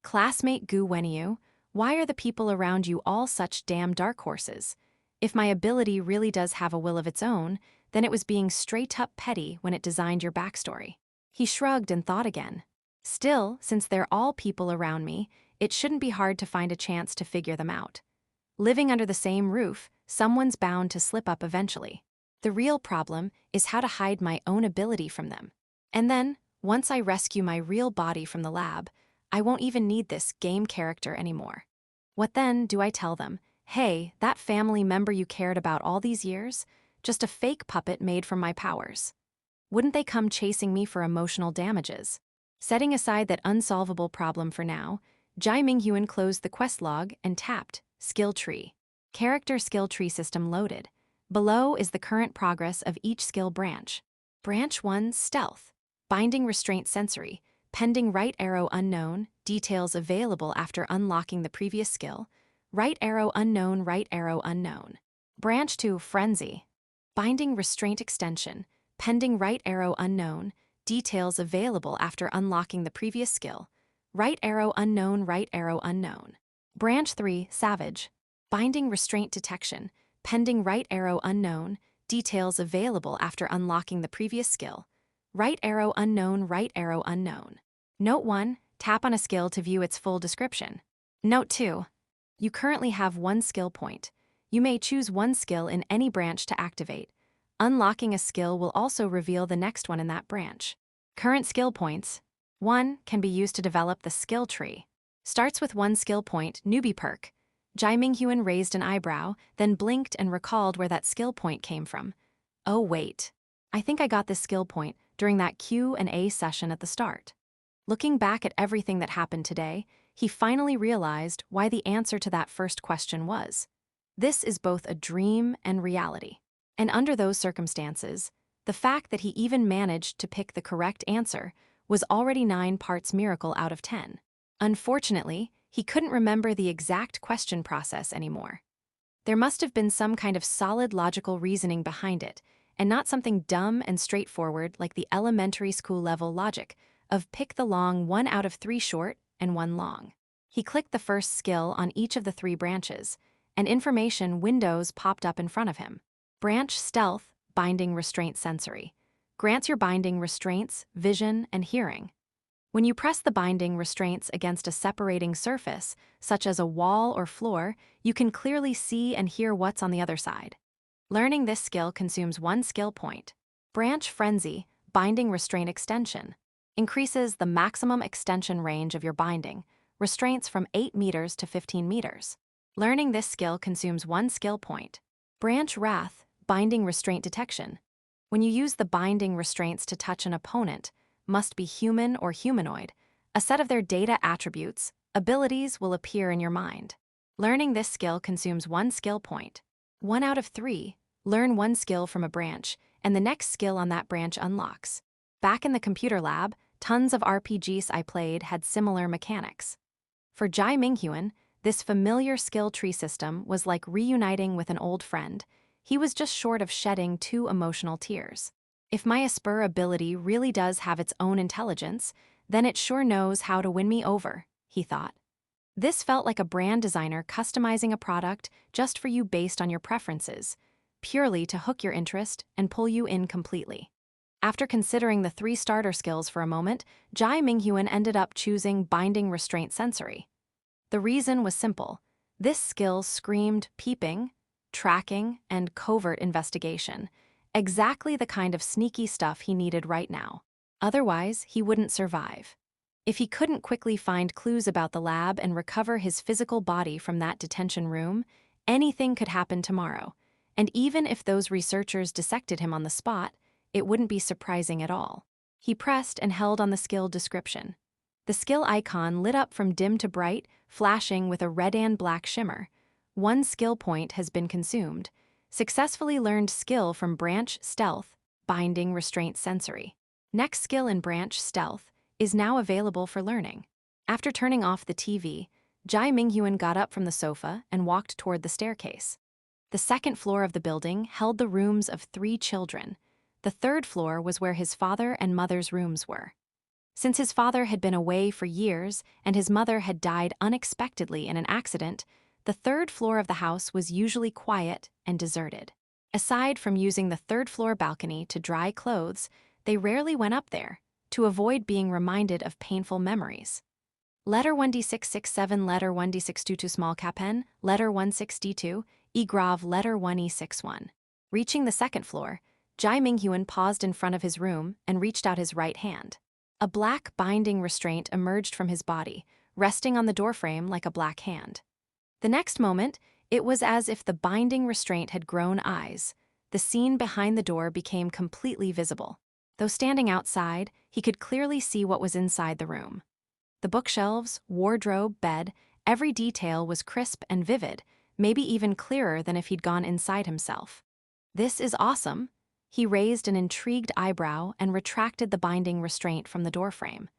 Classmate Gu Wenyu, why are the people around you all such damn dark horses? If my ability really does have a will of its own, then it was being straight-up petty when it designed your backstory. He shrugged and thought again. Still, since they're all people around me, it shouldn't be hard to find a chance to figure them out. Living under the same roof, someone's bound to slip up eventually. The real problem is how to hide my own ability from them. And then, once I rescue my real body from the lab, I won't even need this game character anymore. What then do I tell them? Hey, that family member you cared about all these years? Just a fake puppet made from my powers. Wouldn't they come chasing me for emotional damages? Setting aside that unsolvable problem for now, Jai Minghuan closed the quest log and tapped Skill Tree. Character Skill Tree system loaded. Below is the current progress of each skill branch. Branch 1, Stealth. Binding Restraint Sensory. Pending right arrow unknown. Details available after unlocking the previous skill. Right arrow unknown, right arrow unknown. Branch 2, Frenzy. Binding Restraint Extension. Pending right arrow unknown. Details available after unlocking the previous skill. Right arrow unknown, right arrow unknown. Branch 3, Savage. Binding Restraint Detection. Pending right arrow unknown. Details available after unlocking the previous skill. Right arrow unknown, right arrow unknown. Note 1, tap on a skill to view its full description. Note 2, you currently have 1 skill point. You may choose 1 skill in any branch to activate. Unlocking a skill will also reveal the next one in that branch. Current skill points. 1 can be used to develop the skill tree. Starts with 1 skill point, newbie perk. Jai Minghuan raised an eyebrow, then blinked and recalled where that skill point came from. Oh wait, I think I got this skill point during that Q&A session at the start. Looking back at everything that happened today, he finally realized why the answer to that first question was. This is both a dream and reality. And under those circumstances, the fact that he even managed to pick the correct answer was already 9 parts miracle out of 10. Unfortunately, he couldn't remember the exact question process anymore. There must have been some kind of solid logical reasoning behind it, and not something dumb and straightforward like the elementary school level logic of pick the long 1 out of 3 short and 1 long. He clicked the first skill on each of the 3 branches, and information windows popped up in front of him. Branch Stealth, Binding Restraint Sensory. Grants your binding restraints, vision, and hearing. When you press the binding restraints against a separating surface, such as a wall or floor, you can clearly see and hear what's on the other side. Learning this skill consumes 1 skill point. Branch Frenzy, Binding Restraint Extension. Increases the maximum extension range of your binding, restraints from 8 meters to 15 meters. Learning this skill consumes 1 skill point. Branch Wrath, Binding Restraint Detection. When you use the binding restraints to touch an opponent, must be human or humanoid, a set of their data attributes, abilities will appear in your mind. Learning this skill consumes 1 skill point. 1 out of 3, learn 1 skill from a branch, and the next skill on that branch unlocks. Back in the computer lab, tons of RPGs I played had similar mechanics. For Jai Minghuan, this familiar skill tree system was like reuniting with an old friend. He was just short of shedding 2 emotional tears. If my Esper ability really does have its own intelligence, then it sure knows how to win me over, he thought. This felt like a brand designer customizing a product just for you based on your preferences, purely to hook your interest and pull you in completely. After considering the 3 starter skills for a moment, Jai Minghuan ended up choosing Binding Restraint Sensory. The reason was simple. This skill screamed peeping, tracking, and covert investigation, exactly the kind of sneaky stuff he needed right now. Otherwise, he wouldn't survive. If he couldn't quickly find clues about the lab and recover his physical body from that detention room, anything could happen tomorrow. And even if those researchers dissected him on the spot, it wouldn't be surprising at all. He pressed and held on the skill description. The skill icon lit up from dim to bright, flashing with a red and black shimmer. 1 skill point has been consumed. Successfully learned skill from Branch Stealth, Binding Restraint Sensory. Next skill in Branch Stealth is now available for learning. After turning off the TV, Jai Minghuan got up from the sofa and walked toward the staircase. The 2nd floor of the building held the rooms of 3 children. The 3rd floor was where his father and mother's rooms were. Since his father had been away for years and his mother had died unexpectedly in an accident, the 3rd floor of the house was usually quiet and deserted. Aside from using the 3rd floor balcony to dry clothes, they rarely went up there, to avoid being reminded of painful memories. Letter 1D667, letter 1D622 small capen, letter 16D2, e grave letter 1E61. Reaching the 2nd floor, Jai Minghuan paused in front of his room and reached out his right hand. A black binding restraint emerged from his body, resting on the doorframe like a black hand. The next moment, it was as if the binding restraint had grown eyes. The scene behind the door became completely visible. Though standing outside, he could clearly see what was inside the room. The bookshelves, wardrobe, bed, every detail was crisp and vivid, maybe even clearer than if he'd gone inside himself. This is awesome. He raised an intrigued eyebrow and retracted the binding restraint from the doorframe.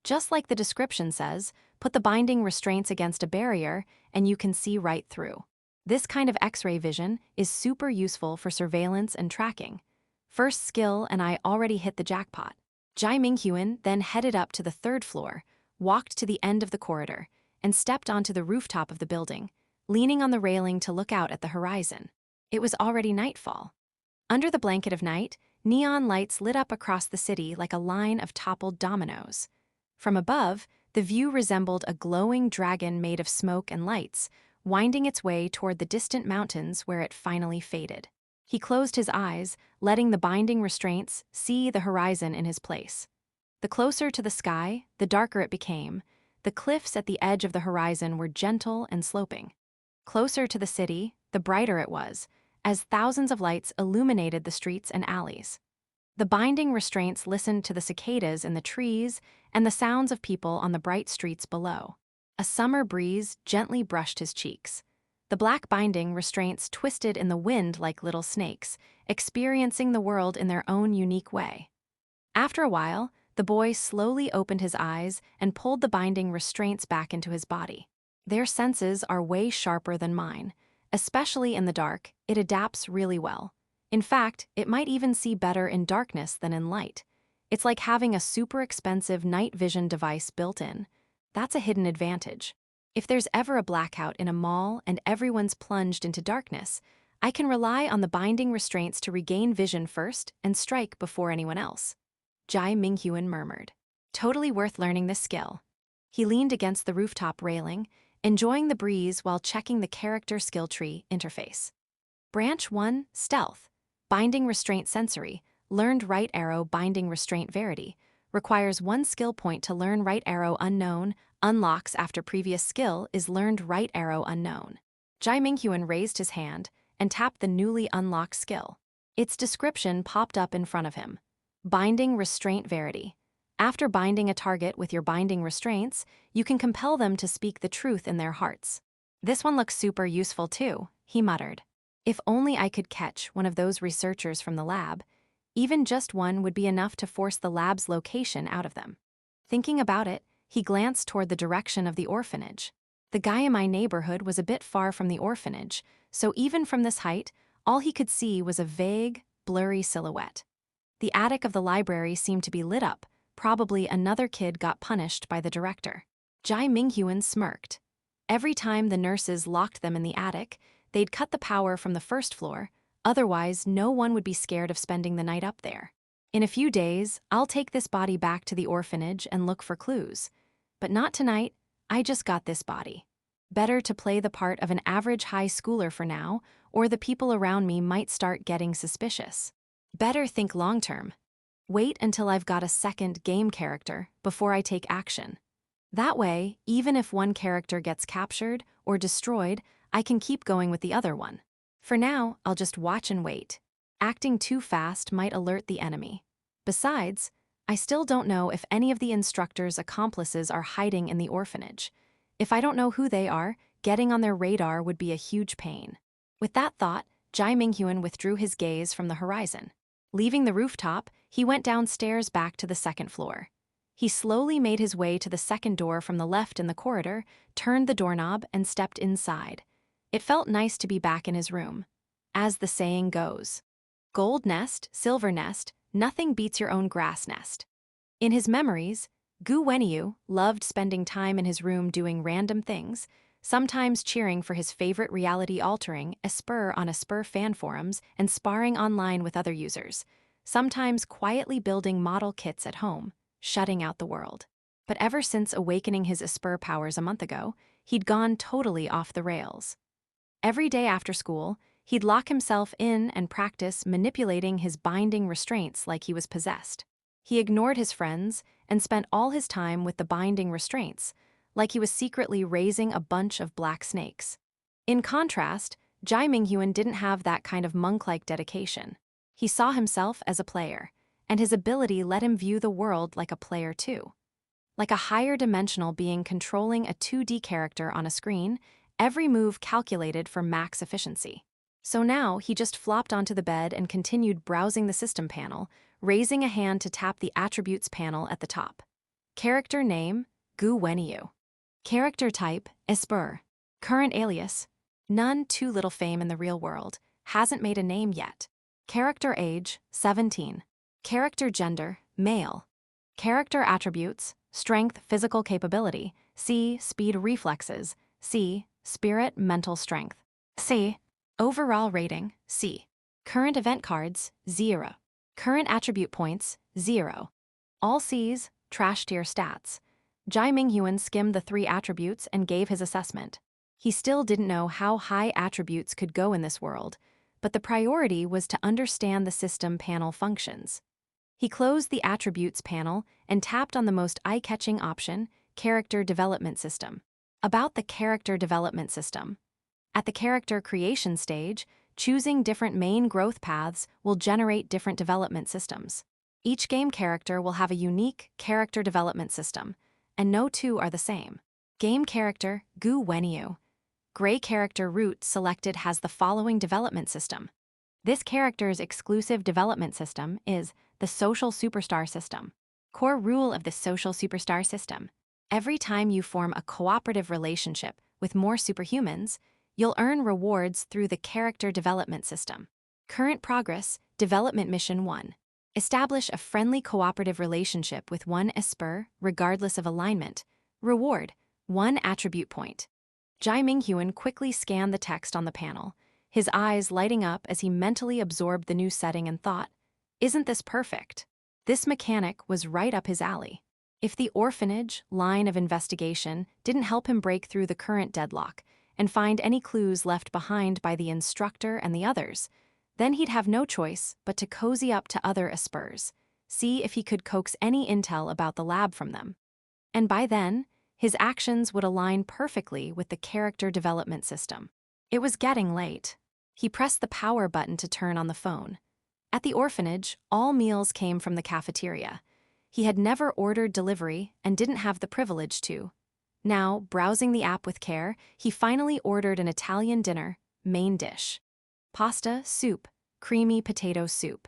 Just like the description says, put the binding restraints against a barrier and you can see right through. This kind of X-ray vision is super useful for surveillance and tracking. First skill and I already hit the jackpot. Jai Minghuan then headed up to the 3rd floor, walked to the end of the corridor, and stepped onto the rooftop of the building, leaning on the railing to look out at the horizon. It was already nightfall. Under the blanket of night, neon lights lit up across the city like a line of toppled dominoes. From above, the view resembled a glowing dragon made of smoke and lights, winding its way toward the distant mountains where it finally faded. He closed his eyes, letting the binding restraints see the horizon in his place. The closer to the sky, the darker it became. The cliffs at the edge of the horizon were gentle and sloping. Closer to the city, the brighter it was, as thousands of lights illuminated the streets and alleys. The binding restraints listened to the cicadas in the trees and the sounds of people on the bright streets below. A summer breeze gently brushed his cheeks. The black binding restraints twisted in the wind like little snakes, experiencing the world in their own unique way. After a while, the boy slowly opened his eyes and pulled the binding restraints back into his body. Their senses are way sharper than mine. Especially in the dark, it adapts really well. In fact, it might even see better in darkness than in light. It's like having a super expensive night vision device built in. That's a hidden advantage. If there's ever a blackout in a mall and everyone's plunged into darkness, I can rely on the binding restraints to regain vision first and strike before anyone else. Jai Minghuan murmured. Totally worth learning this skill. He leaned against the rooftop railing, enjoying the breeze while checking the character skill tree interface. Branch 1, Stealth. Binding Restraint Sensory, learned right arrow binding restraint Verity, requires 1 skill point to learn right arrow unknown, unlocks after previous skill is learned right arrow unknown. Jai Minghuan raised his hand and tapped the newly unlocked skill. Its description popped up in front of him. Binding Restraint Verity. After binding a target with your binding restraints, you can compel them to speak the truth in their hearts. This one looks super useful too, he muttered. If only I could catch one of those researchers from the lab. Even just one would be enough to force the lab's location out of them. Thinking about it, he glanced toward the direction of the orphanage. The guy in my neighborhood was a bit far from the orphanage, so even from this height, all he could see was a vague, blurry silhouette. The attic of the library seemed to be lit up. Probably another kid got punished by the director. Jai Minghuan smirked. Every time the nurses locked them in the attic, they'd cut the power from the first floor, otherwise no one would be scared of spending the night up there. In a few days, I'll take this body back to the orphanage and look for clues. But not tonight, I just got this body. Better to play the part of an average high schooler for now, or the people around me might start getting suspicious. Better think long-term. Wait until I've got a second game character before I take action. That way, even if one character gets captured or destroyed, I can keep going with the other one. For now, I'll just watch and wait. Acting too fast might alert the enemy. Besides, I still don't know if any of the instructor's accomplices are hiding in the orphanage. If I don't know who they are, getting on their radar would be a huge pain. With that thought, Jai Minghuan withdrew his gaze from the horizon. Leaving the rooftop, he went downstairs back to the second floor. He slowly made his way to the second door from the left in the corridor, turned the doorknob, and stepped inside. It felt nice to be back in his room. As the saying goes, gold nest, silver nest, nothing beats your own grass nest. In his memories, Gu Wenyu loved spending time in his room doing random things, sometimes cheering for his favorite reality-altering Esper on Esper fan forums and sparring online with other users, sometimes quietly building model kits at home, shutting out the world. But ever since awakening his Esper powers a month ago, he'd gone totally off the rails. Every day after school, he'd lock himself in and practice manipulating his binding restraints like he was possessed. He ignored his friends and spent all his time with the binding restraints, like he was secretly raising a bunch of black snakes. In contrast, Jai Minghuan didn't have that kind of monk-like dedication. He saw himself as a player, and his ability let him view the world like a player too. Like a higher dimensional being controlling a 2D character on a screen, every move calculated for max efficiency. So now he just flopped onto the bed and continued browsing the system panel, raising a hand to tap the attributes panel at the top. Character name, Gu Wenyu. Character type, Esper. Current alias, none. Too little fame in the real world, hasn't made a name yet. Character age, 17. Character gender, male. Character attributes, strength, physical capability, C, speed, reflexes, C, spirit, mental strength, C. Overall rating, C. Current event cards, 0. Current attribute points, 0. All Cs, trash tier stats. Jai Minghuan skimmed the 3 attributes and gave his assessment. He still didn't know how high attributes could go in this world, but the priority was to understand the system panel functions. He closed the Attributes panel and tapped on the most eye-catching option, Character Development System. About the Character Development System. At the character creation stage, choosing different main growth paths will generate different development systems. Each game character will have a unique character development system, and no two are the same. Game character Gu Wenyu. Gray character Root selected has the following development system. This character's exclusive development system is the Social Superstar System. Core rule of the Social Superstar System. Every time you form a cooperative relationship with more superhumans, you'll earn rewards through the Character Development System. Current progress, Development Mission 1. Establish a friendly cooperative relationship with one Esper, regardless of alignment. Reward, 1 attribute point. Jai Minghuan quickly scanned the text on the panel, his eyes lighting up as he mentally absorbed the new setting and thought, "Isn't this perfect?" This mechanic was right up his alley. If the orphanage line of investigation didn't help him break through the current deadlock and find any clues left behind by the instructor and the others, then he'd have no choice but to cozy up to other Espers, see if he could coax any intel about the lab from them. And by then, his actions would align perfectly with the character development system. It was getting late. He pressed the power button to turn on the phone. At the orphanage, all meals came from the cafeteria. He had never ordered delivery and didn't have the privilege to. Now, browsing the app with care, he finally ordered an Italian dinner, main dish. Pasta, soup, creamy potato soup.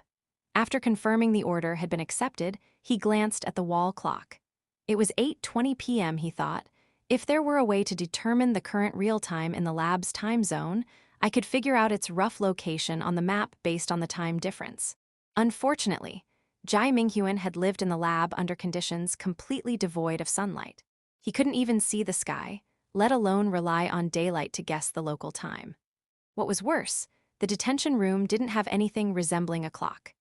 After confirming the order had been accepted, he glanced at the wall clock. It was 8:20 p.m., he thought. If there were a way to determine the current real time in the lab's time zone, I could figure out its rough location on the map based on the time difference. Unfortunately, Jai Minghuan had lived in the lab under conditions completely devoid of sunlight. He couldn't even see the sky, let alone rely on daylight to guess the local time. What was worse, the detention room didn't have anything resembling a clock.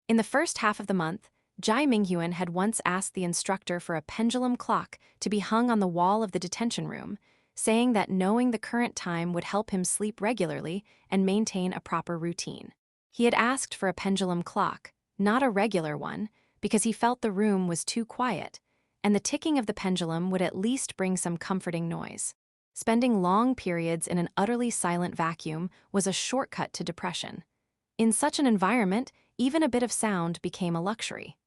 In the first half of the month, Jai Minghuan had once asked the instructor for a pendulum clock to be hung on the wall of the detention room, saying that knowing the current time would help him sleep regularly and maintain a proper routine. He had asked for a pendulum clock, not a regular one, because he felt the room was too quiet, and the ticking of the pendulum would at least bring some comforting noise. Spending long periods in an utterly silent vacuum was a shortcut to depression. In such an environment, even a bit of sound became a luxury.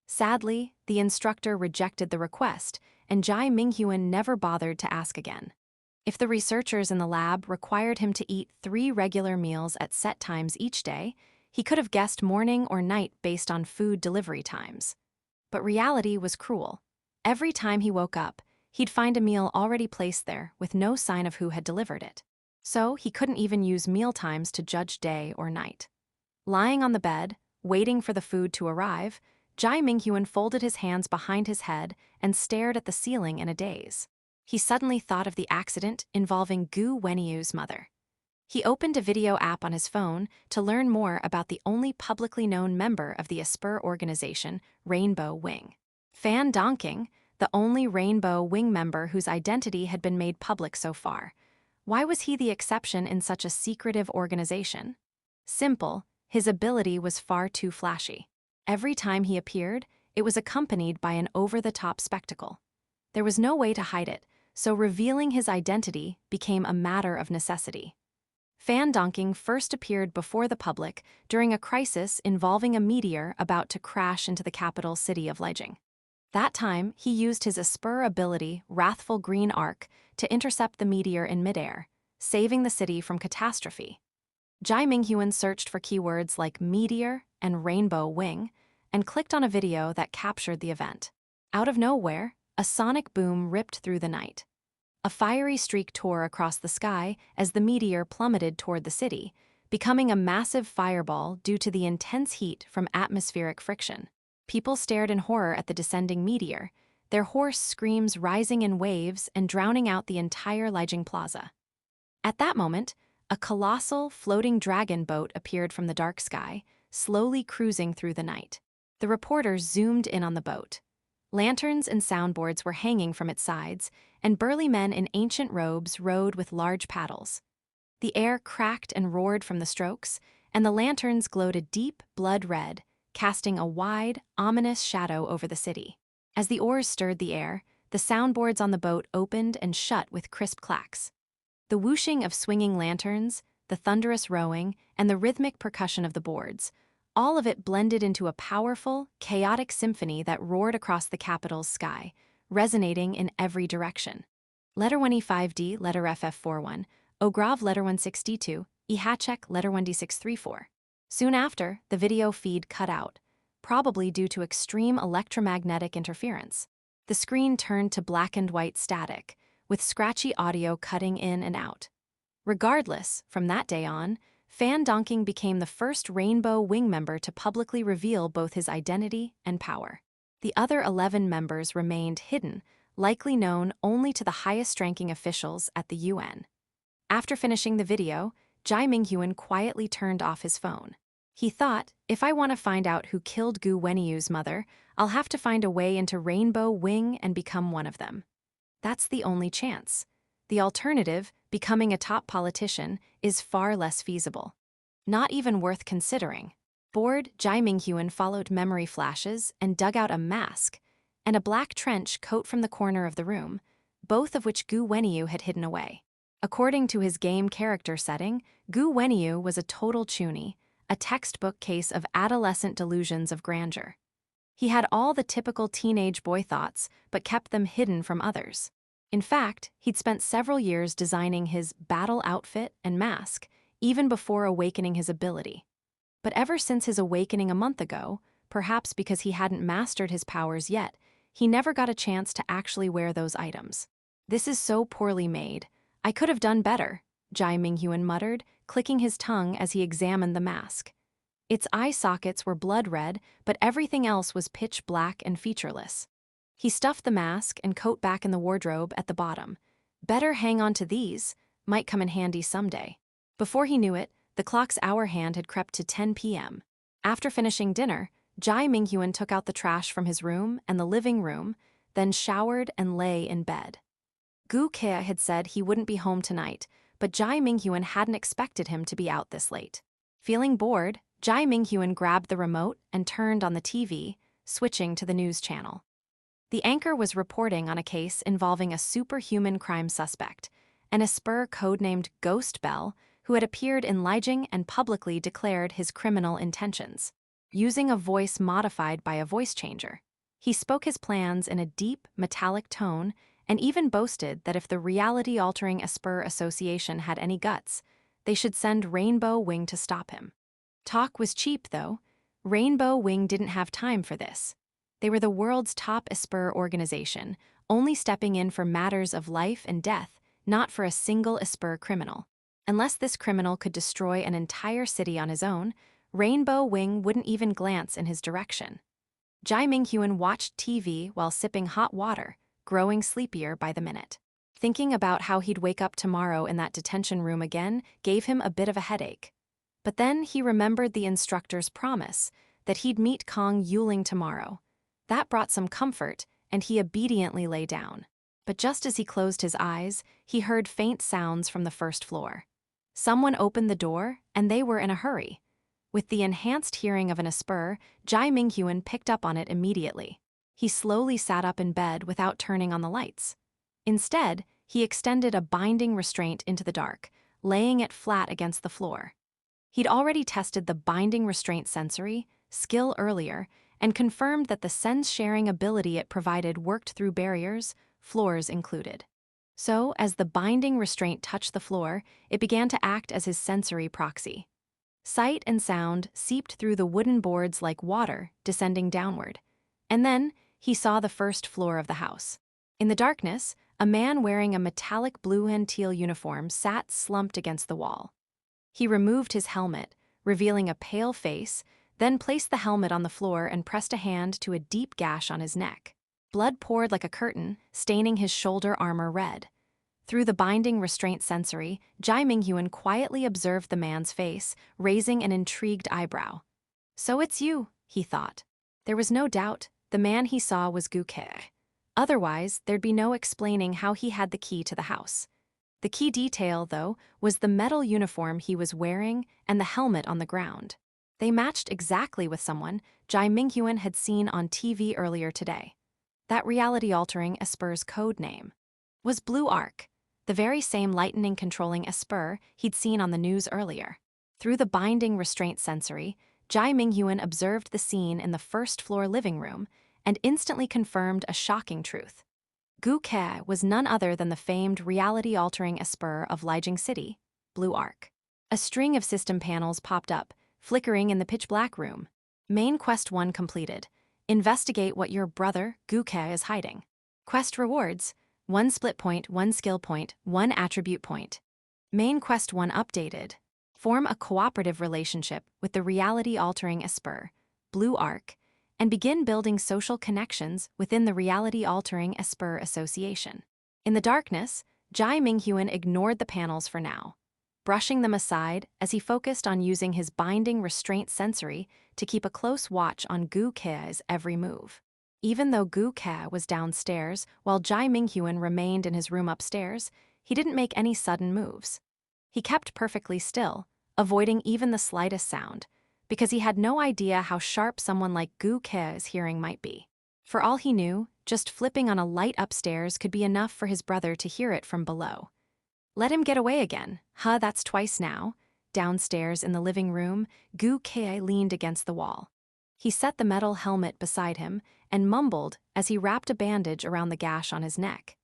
Sadly, the instructor rejected the request, and Jai Minghuan never bothered to ask again. If the researchers in the lab required him to eat 3 regular meals at set times each day, he could have guessed morning or night based on food delivery times. But reality was cruel. Every time he woke up, he'd find a meal already placed there with no sign of who had delivered it. So he couldn't even use meal times to judge day or night. Lying on the bed, waiting for the food to arrive, Jai Minghuan folded his hands behind his head and stared at the ceiling in a daze. He suddenly thought of the accident involving Gu Wenyu's mother. He opened a video app on his phone to learn more about the only publicly known member of the Esper organization, Rainbow Wing. Fan Donking, the only Rainbow Wing member whose identity had been made public so far. Why was he the exception in such a secretive organization? Simple, his ability was far too flashy. Every time he appeared, it was accompanied by an over-the-top spectacle. There was no way to hide it, so revealing his identity became a matter of necessity. Fan Donking first appeared before the public during a crisis involving a meteor about to crash into the capital city of Leijing. That time, he used his Esper ability, Wrathful Green Arc, to intercept the meteor in midair, saving the city from catastrophe. Jai Minghuan searched for keywords like meteor and rainbow wing and clicked on a video that captured the event. Out of nowhere, a sonic boom ripped through the night. A fiery streak tore across the sky as the meteor plummeted toward the city, becoming a massive fireball due to the intense heat from atmospheric friction. People stared in horror at the descending meteor, their hoarse screams rising in waves and drowning out the entire Leijing Plaza. At that moment, a colossal, floating dragon boat appeared from the dark sky, slowly cruising through the night. The reporters zoomed in on the boat. Lanterns and soundboards were hanging from its sides, and burly men in ancient robes rowed with large paddles. The air cracked and roared from the strokes, and the lanterns glowed a deep blood red, casting a wide, ominous shadow over the city. As the oars stirred the air, the soundboards on the boat opened and shut with crisp clacks. The whooshing of swinging lanterns, the thunderous rowing, and the rhythmic percussion of the boards, all of it blended into a powerful, chaotic symphony that roared across the capital's sky, resonating in every direction. Letter 1E5D, letter FF41, Ograv letter 162, Ihachek letter 1D634. Soon after, the video feed cut out, probably due to extreme electromagnetic interference. The screen turned to black and white static, with scratchy audio cutting in and out. Regardless, from that day on, Fan Donking became the first Rainbow Wing member to publicly reveal both his identity and power. The other 11 members remained hidden, likely known only to the highest-ranking officials at the UN. After finishing the video, Jai Minghuan quietly turned off his phone. He thought, if I want to find out who killed Gu Weniyu's mother, I'll have to find a way into Rainbow Wing and become one of them. That's the only chance. The alternative, becoming a top politician, is far less feasible. Not even worth considering. Bored, Jai Minghuan followed memory flashes and dug out a mask and a black trench coat from the corner of the room, both of which Gu Weniyu had hidden away. According to his game character setting, Gu Weniyu was a total chuny, a textbook case of adolescent delusions of grandeur. He had all the typical teenage boy thoughts, but kept them hidden from others. In fact, he'd spent several years designing his battle outfit and mask, even before awakening his ability. But ever since his awakening a month ago, perhaps because he hadn't mastered his powers yet, he never got a chance to actually wear those items. This is so poorly made. I could have done better, Jai Minghuan muttered, clicking his tongue as he examined the mask. Its eye sockets were blood red, but everything else was pitch black and featureless. He stuffed the mask and coat back in the wardrobe at the bottom. Better hang on to these, might come in handy someday. Before he knew it, the clock's hour hand had crept to 10 p.m. After finishing dinner, Jai Minghuan took out the trash from his room and the living room, then showered and lay in bed. Gu Kea had said he wouldn't be home tonight, but Jai Minghuan hadn't expected him to be out this late. Feeling bored, Jai Minghuan grabbed the remote and turned on the TV, switching to the news channel. The anchor was reporting on a case involving a superhuman crime suspect, an Esper codenamed Ghost Bell, who had appeared in Lijiang and publicly declared his criminal intentions. Using a voice modified by a voice changer, he spoke his plans in a deep, metallic tone and even boasted that if the reality-altering Esper Association had any guts, they should send Rainbow Wing to stop him. Talk was cheap, though. Rainbow Wing didn't have time for this. They were the world's top Esper organization, only stepping in for matters of life and death, not for a single Esper criminal. Unless this criminal could destroy an entire city on his own, Rainbow Wing wouldn't even glance in his direction. Jai Minghuan watched TV while sipping hot water, growing sleepier by the minute. Thinking about how he'd wake up tomorrow in that detention room again gave him a bit of a headache. But then he remembered the instructor's promise that he'd meet Kong Yuling tomorrow. That brought some comfort, and he obediently lay down. But just as he closed his eyes, he heard faint sounds from the first floor. Someone opened the door, and they were in a hurry. With the enhanced hearing of an Esper, Jai Minghuan picked up on it immediately. He slowly sat up in bed without turning on the lights. Instead, he extended a binding restraint into the dark, laying it flat against the floor. He'd already tested the binding restraint sensory skill earlier and confirmed that the sense-sharing ability it provided worked through barriers, floors included. So, as the binding restraint touched the floor, it began to act as his sensory proxy. Sight and sound seeped through the wooden boards like water, descending downward. And then, he saw the first floor of the house. In the darkness, a man wearing a metallic blue and teal uniform sat slumped against the wall. He removed his helmet, revealing a pale face, then placed the helmet on the floor and pressed a hand to a deep gash on his neck. Blood poured like a curtain, staining his shoulder armor red. Through the binding restraint sensory, Jai Minghuan quietly observed the man's face, raising an intrigued eyebrow. "So it's you," he thought. There was no doubt, the man he saw was Gu Kea. Otherwise, there'd be no explaining how he had the key to the house. The key detail, though, was the metal uniform he was wearing and the helmet on the ground. They matched exactly with someone Jai Minghuan had seen on TV earlier today. That reality-altering Esper's code name was Blue Arc, the very same lightning-controlling Esper he'd seen on the news earlier. Through the binding restraint sensory, Jai Minghuan observed the scene in the first-floor living room and instantly confirmed a shocking truth. Gu Ke was none other than the famed reality-altering Esper of Lijiang City, Blue Arc. A string of system panels popped up, flickering in the pitch-black room. Main Quest 1 completed. Investigate what your brother, Gu Ke, is hiding. Quest rewards: 1 split point, 1 skill point, 1 attribute point. Main Quest 1 updated. Form a cooperative relationship with the reality-altering Esper, Blue Arc, and begin building social connections within the reality-altering Esper Association. In the darkness, Jai Minghuan ignored the panels for now, brushing them aside as he focused on using his binding restraint sensory to keep a close watch on Gu Ke's every move. Even though Gu Ke was downstairs while Jai Minghuan remained in his room upstairs, he didn't make any sudden moves. He kept perfectly still, avoiding even the slightest sound, because he had no idea how sharp someone like Gu Ke's hearing might be. For all he knew, just flipping on a light upstairs could be enough for his brother to hear it from below. Let him get away again. That's twice now. Downstairs in the living room, Gu Ke leaned against the wall. He set the metal helmet beside him and mumbled as he wrapped a bandage around the gash on his neck.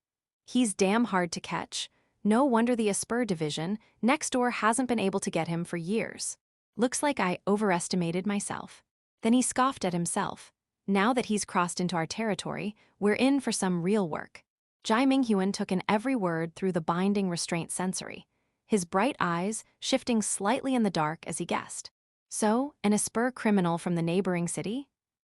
He's damn hard to catch. No wonder the Esper division next door hasn't been able to get him for years. Looks like I overestimated myself. Then he scoffed at himself. Now that he's crossed into our territory, we're in for some real work. Jai Minghuan took in every word through the binding restraint sensory, his bright eyes shifting slightly in the dark as he guessed. So, an Esper criminal from the neighboring city?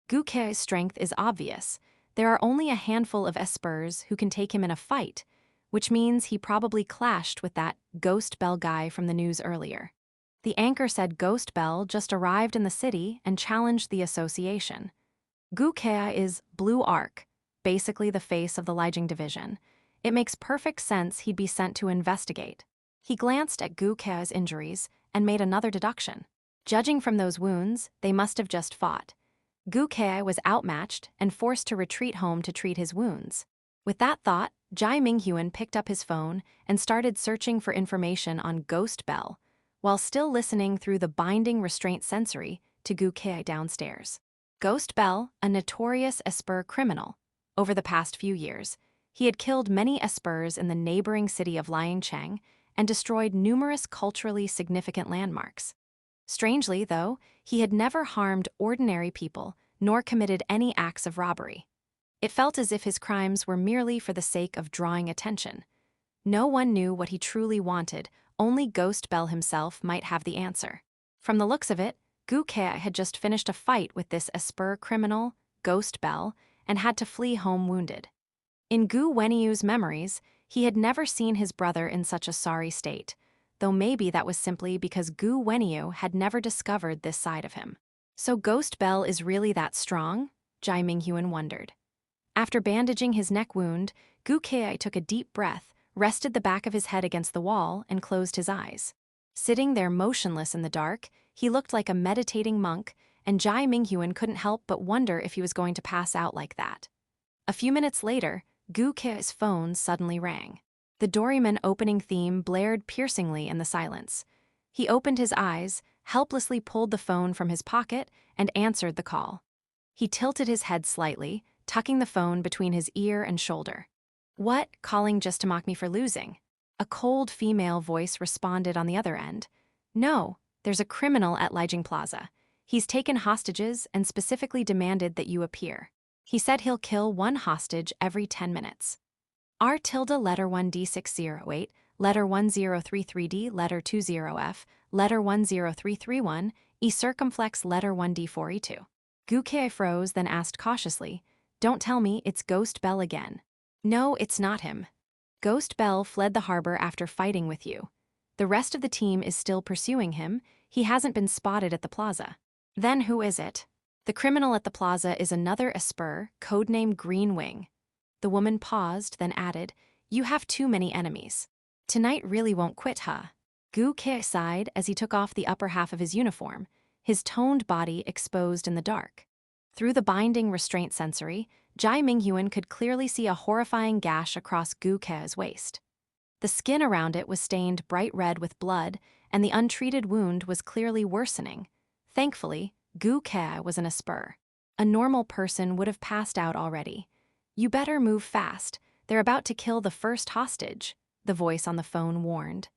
Gu Ke's strength is obvious. There are only a handful of Espers who can take him in a fight, which means he probably clashed with that Ghost Bell guy from the news earlier. The anchor said Ghost Bell just arrived in the city and challenged the association. Gu Ke is Blue Arc, basically the face of the Lijiang division. It makes perfect sense he'd be sent to investigate. He glanced at Gu Ke's injuries and made another deduction. Judging from those wounds, they must have just fought. Gu Ke was outmatched and forced to retreat home to treat his wounds. With that thought, Jai Minghuan picked up his phone and started searching for information on Ghost Bell, while still listening through the binding restraint sensory to Gu Ke downstairs. Ghost Bell, a notorious Esper criminal. Over the past few years, he had killed many Espers in the neighboring city of Liangcheng and destroyed numerous culturally significant landmarks. Strangely, though, he had never harmed ordinary people nor committed any acts of robbery. It felt as if his crimes were merely for the sake of drawing attention. No one knew what he truly wanted. Only Ghost Bell himself might have the answer. From the looks of it, Gu Ke had just finished a fight with this Esper criminal, Ghost Bell, and had to flee home wounded. In Gu Wenyiu's memories, he had never seen his brother in such a sorry state, though maybe that was simply because Gu Wenyiu had never discovered this side of him. So Ghost Bell is really that strong? Jai Minghuan wondered. After bandaging his neck wound, Gu Ke took a deep breath, rested the back of his head against the wall, and closed his eyes. Sitting there motionless in the dark, he looked like a meditating monk, and Jai Minghuan couldn't help but wonder if he was going to pass out like that. A few minutes later, Gu Ke's phone suddenly rang. The Doryman opening theme blared piercingly in the silence. He opened his eyes, helplessly pulled the phone from his pocket, and answered the call. He tilted his head slightly, tucking the phone between his ear and shoulder. What, calling just to mock me for losing? A cold female voice responded on the other end. No, there's a criminal at Lijiang Plaza. He's taken hostages and specifically demanded that you appear. He said he'll kill one hostage every 10 minutes. R tilde letter 1D608, letter 1033D, letter 20F, letter 10331, E circumflex letter 1D4E2. Gu Ke froze, then asked cautiously, Don't tell me it's Ghost Bell again. No, it's not him. Ghost Bell fled the harbor after fighting with you. The rest of the team is still pursuing him. He hasn't been spotted at the plaza. Then who is it? The criminal at the plaza is another Esper, codenamed Green Wing. The woman paused, then added, You have too many enemies. Tonight really won't quit, huh? Gu Ke sighed as he took off the upper half of his uniform, his toned body exposed in the dark. Through the binding restraint sensory, Jai Minghuan could clearly see a horrifying gash across Gu Ke's waist. The skin around it was stained bright red with blood, and the untreated wound was clearly worsening. Thankfully, Gu Ke was in a spur. A normal person would have passed out already. "You better move fast. They're about to kill the first hostage," the voice on the phone warned.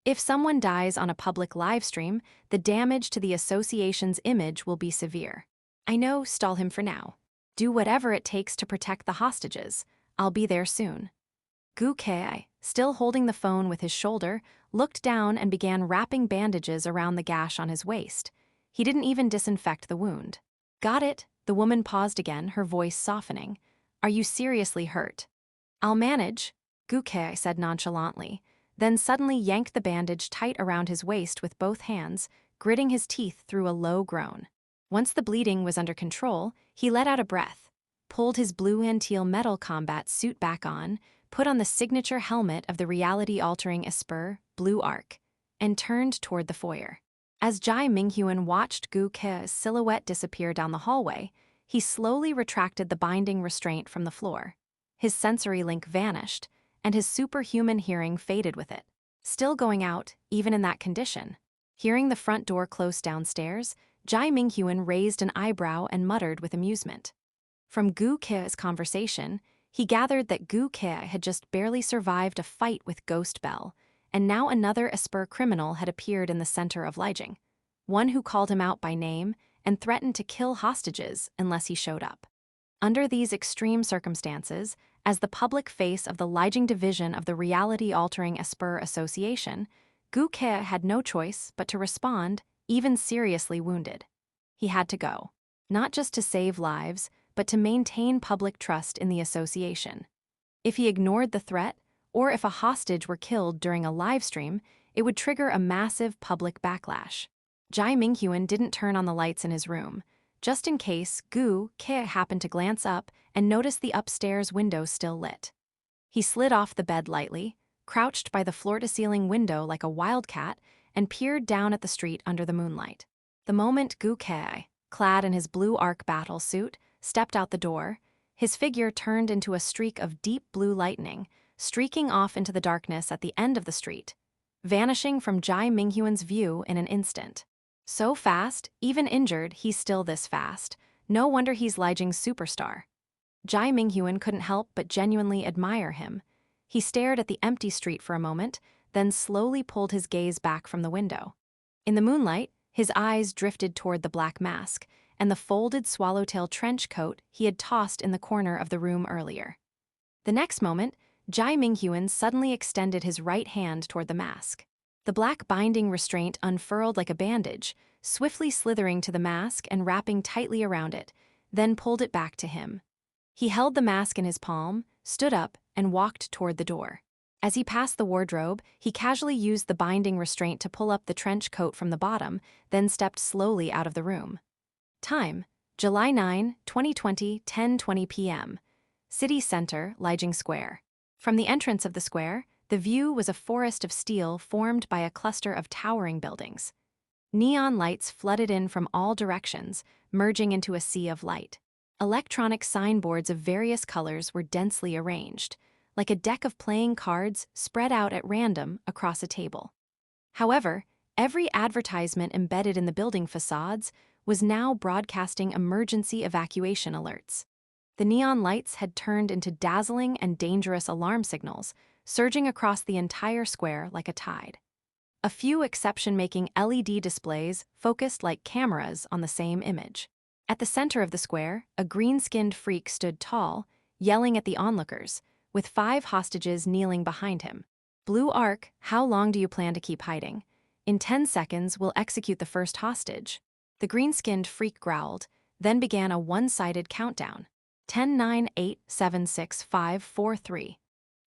"If someone dies on a public livestream, the damage to the association's image will be severe. I know, stall him for now. Do whatever it takes to protect the hostages. I'll be there soon." Gu Ke, still holding the phone with his shoulder, looked down and began wrapping bandages around the gash on his waist. He didn't even disinfect the wound. "Got it," the woman paused again, her voice softening. "Are you seriously hurt?" "I'll manage," Gu Ke said nonchalantly, then suddenly yanked the bandage tight around his waist with both hands, gritting his teeth through a low groan. Once the bleeding was under control, he let out a breath, pulled his blue and teal metal combat suit back on, put on the signature helmet of the reality-altering Esper, Blue Arc, and turned toward the foyer. As Jai Minghuan watched Gu Ke's silhouette disappear down the hallway, he slowly retracted the binding restraint from the floor. His sensory link vanished, and his superhuman hearing faded with it. Still going out, even in that condition. Hearing the front door close downstairs, Jai Minghuan raised an eyebrow and muttered with amusement. From Gu Ke's conversation, he gathered that Gu Ke had just barely survived a fight with Ghost Bell, and now another Esper criminal had appeared in the center of Lijiang, one who called him out by name and threatened to kill hostages unless he showed up. Under these extreme circumstances, as the public face of the Lijiang division of the reality-altering Esper Association, Gu Ke had no choice but to respond, even seriously wounded. He had to go. Not just to save lives, but to maintain public trust in the association. If he ignored the threat, or if a hostage were killed during a livestream, it would trigger a massive public backlash. Jai Minghuan didn't turn on the lights in his room, just in case Gu Ke happened to glance up and notice the upstairs window still lit. He slid off the bed lightly, crouched by the floor-to-ceiling window like a wildcat, and peered down at the street under the moonlight. The moment Gu Ke, clad in his blue arc battle suit, stepped out the door, his figure turned into a streak of deep blue lightning, streaking off into the darkness at the end of the street, vanishing from Jai Minghuan's view in an instant. So fast, even injured, he's still this fast. No wonder he's Lijiang's superstar. Jai Minghuan couldn't help but genuinely admire him. He stared at the empty street for a moment, then slowly pulled his gaze back from the window. In the moonlight, his eyes drifted toward the black mask and the folded swallowtail trench coat he had tossed in the corner of the room earlier. The next moment, Jai Minghuan suddenly extended his right hand toward the mask. The black binding restraint unfurled like a bandage, swiftly slithering to the mask and wrapping tightly around it, then pulled it back to him. He held the mask in his palm, stood up, and walked toward the door. As he passed the wardrobe, he casually used the binding restraint to pull up the trench coat from the bottom, then stepped slowly out of the room. Time: July 9, 2020, 10:20 p.m. City Center, Lijiang Square. From the entrance of the square, the view was a forest of steel formed by a cluster of towering buildings. Neon lights flooded in from all directions, merging into a sea of light. Electronic signboards of various colors were densely arranged, like a deck of playing cards spread out at random across a table. However, every advertisement embedded in the building facades was now broadcasting emergency evacuation alerts. The neon lights had turned into dazzling and dangerous alarm signals, surging across the entire square like a tide. A few exception-making LED displays focused like cameras on the same image. At the center of the square, a green-skinned freak stood tall, yelling at the onlookers, with 5 hostages kneeling behind him. "Blue Arc, how long do you plan to keep hiding? In 10 seconds, we'll execute the first hostage." The green-skinned freak growled, then began a one-sided countdown. 10, 9, 8, 7, 6, 5, 4, 3.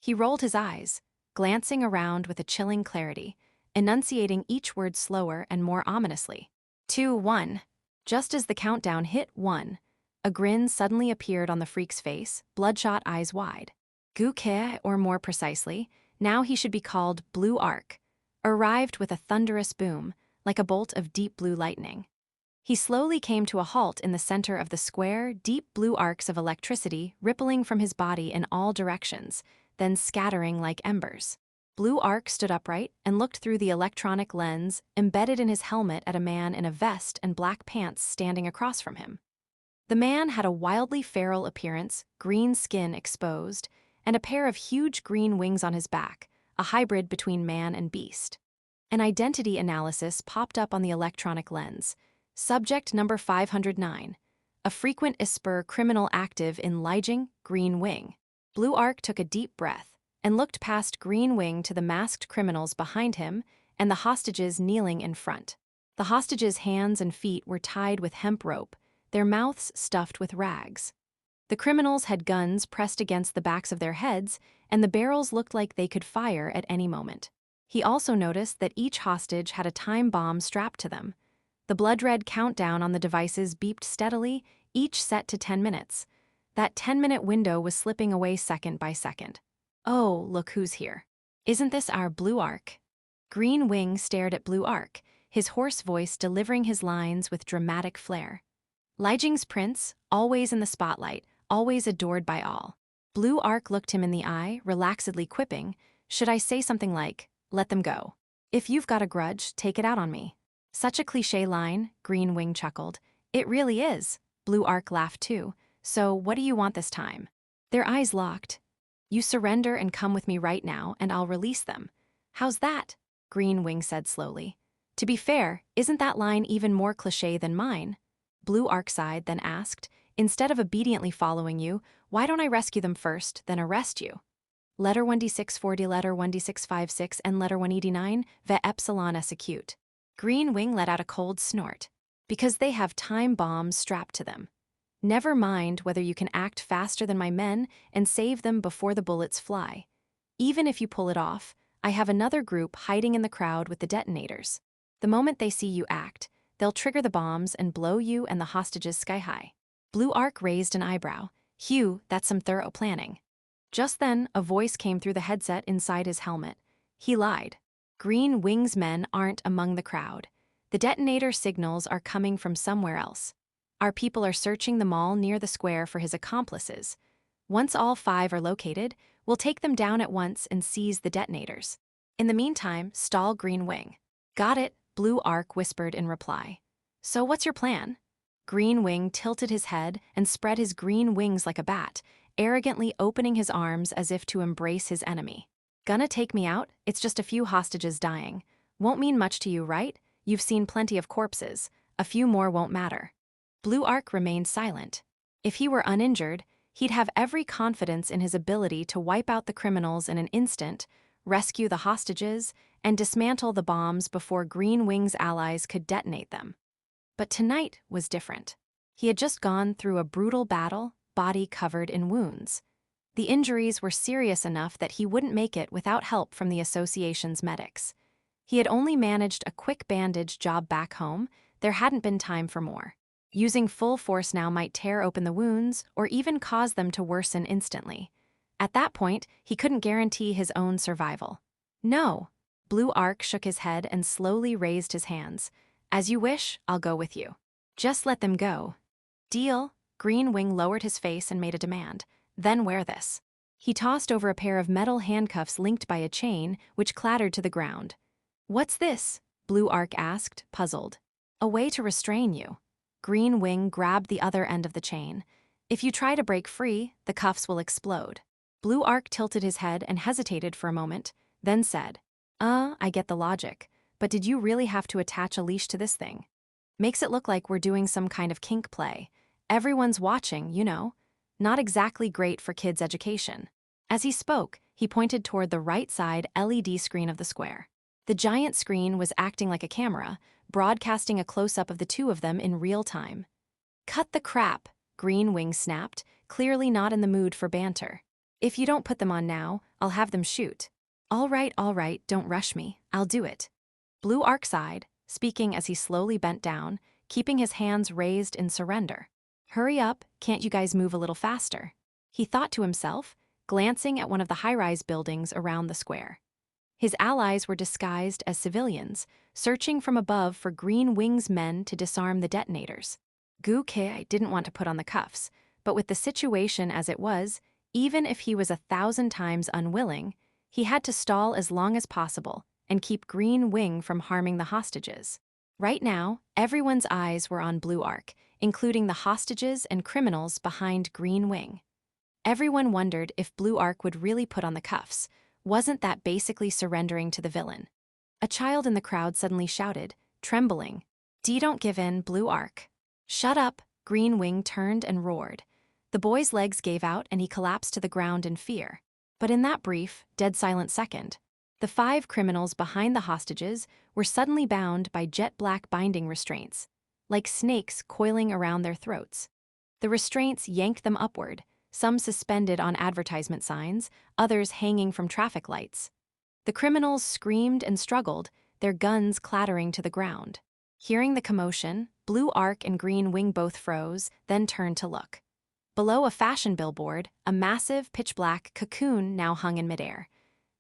He rolled his eyes, glancing around with a chilling clarity, enunciating each word slower and more ominously. 2, 1. Just as the countdown hit 1, a grin suddenly appeared on the freak's face, bloodshot eyes wide. Gu Ke, or more precisely, now he should be called Blue Arc, arrived with a thunderous boom, like a bolt of deep blue lightning. He slowly came to a halt in the center of the square, deep blue arcs of electricity rippling from his body in all directions, then scattering like embers. Blue Arc stood upright and looked through the electronic lens embedded in his helmet at a man in a vest and black pants standing across from him. The man had a wildly feral appearance, green skin exposed, and a pair of huge green wings on his back, a hybrid between man and beast. An identity analysis popped up on the electronic lens. Subject number 509, a frequent ISPER criminal active in Lijiang, Green Wing. Blue Arc took a deep breath and looked past Green Wing to the masked criminals behind him and the hostages kneeling in front. The hostages' hands and feet were tied with hemp rope, their mouths stuffed with rags. The criminals had guns pressed against the backs of their heads, and the barrels looked like they could fire at any moment. He also noticed that each hostage had a time bomb strapped to them. The blood-red countdown on the devices beeped steadily, each set to 10 minutes. That 10-minute window was slipping away second by second. Oh, look who's here. Isn't this our Blue Arc? Green Wing stared at Blue Arc, his hoarse voice delivering his lines with dramatic flair. Lijiang's prince, always in the spotlight, always adored by all. Blue Arc looked him in the eye, relaxedly quipping, "Should I say something like, 'Let them go. If you've got a grudge, take it out on me.'" Such a cliché line, Green Wing chuckled. "It really is." Blue Arc laughed too. "So what do you want this time?" Their eyes locked. "You surrender and come with me right now, and I'll release them." "How's that?" Green Wing said slowly. "To be fair, isn't that line even more cliché than mine?" Blue Arc sighed, then asked, "Instead of obediently following you, why don't I rescue them first, then arrest you?" Letter 1d640, letter 1d656, and letter 189, ve epsilon execute. Green Wing let out a cold snort. "Because they have time bombs strapped to them. Never mind whether you can act faster than my men and save them before the bullets fly. Even if you pull it off, I have another group hiding in the crowd with the detonators. The moment they see you act, they'll trigger the bombs and blow you and the hostages sky high." Blue Arc raised an eyebrow. "Hugh, that's some thorough planning." Just then, a voice came through the headset inside his helmet. He lied. Green Wing's men aren't among the crowd. The detonator signals are coming from somewhere else. Our people are searching the mall near the square for his accomplices. Once all 5 are located, we'll take them down at once and seize the detonators. In the meantime, stall Green Wing. "Got it," Blue Arc whispered in reply. "So what's your plan?" Green Wing tilted his head and spread his green wings like a bat, arrogantly opening his arms as if to embrace his enemy. "Gonna take me out? It's just a few hostages dying. Won't mean much to you, right? You've seen plenty of corpses. A few more won't matter." Blue Arc remained silent. If he were uninjured, he'd have every confidence in his ability to wipe out the criminals in an instant, rescue the hostages, and dismantle the bombs before Green Wing's allies could detonate them. But tonight was different. He had just gone through a brutal battle, body covered in wounds. The injuries were serious enough that he wouldn't make it without help from the association's medics. He had only managed a quick bandage job back home. There hadn't been time for more. Using full force now might tear open the wounds or even cause them to worsen instantly. At that point, he couldn't guarantee his own survival. "No." Blue Arc shook his head and slowly raised his hands. "As you wish, I'll go with you. Just let them go." "Deal." Green Wing lowered his face and made a demand. "Then wear this." He tossed over a pair of metal handcuffs linked by a chain, which clattered to the ground. "What's this?" Blue Arc asked, puzzled. "A way to restrain you." Green Wing grabbed the other end of the chain. "If you try to break free, the cuffs will explode." Blue Arc tilted his head and hesitated for a moment, then said, I get the logic, but did you really have to attach a leash to this thing? Makes it look like we're doing some kind of kink play. Everyone's watching, you know. Not exactly great for kids' education." As he spoke, he pointed toward the right side LED screen of the square. The giant screen was acting like a camera, broadcasting a close-up of the two of them in real time. "Cut the crap," Green Wing snapped, clearly not in the mood for banter. "If you don't put them on now, I'll have them shoot." All right, don't rush me. I'll do it." Blue Arc sighed, speaking as he slowly bent down, keeping his hands raised in surrender. "Hurry up, can't you guys move a little faster?" he thought to himself, glancing at one of the high-rise buildings around the square. His allies were disguised as civilians, searching from above for Green Wing's men to disarm the detonators. Gu Kei didn't want to put on the cuffs, but with the situation as it was, even if he was 1,000 times unwilling, he had to stall as long as possible and keep Green Wing from harming the hostages. Right now, everyone's eyes were on Blue Arc, including the hostages and criminals behind Green Wing. Everyone wondered if Blue Arc would really put on the cuffs. Wasn't that basically surrendering to the villain? A child in the crowd suddenly shouted, trembling, Don't give in, Blue Arc." "Shut up," Green Wing turned and roared. The boy's legs gave out and he collapsed to the ground in fear. But in that brief, dead silent second, the 5 criminals behind the hostages were suddenly bound by jet-black binding restraints, like snakes coiling around their throats. The restraints yanked them upward, some suspended on advertisement signs, others hanging from traffic lights. The criminals screamed and struggled, their guns clattering to the ground. Hearing the commotion, Blue Arc and Green Wing both froze, then turned to look. Below a fashion billboard, a massive, pitch-black cocoon now hung in midair.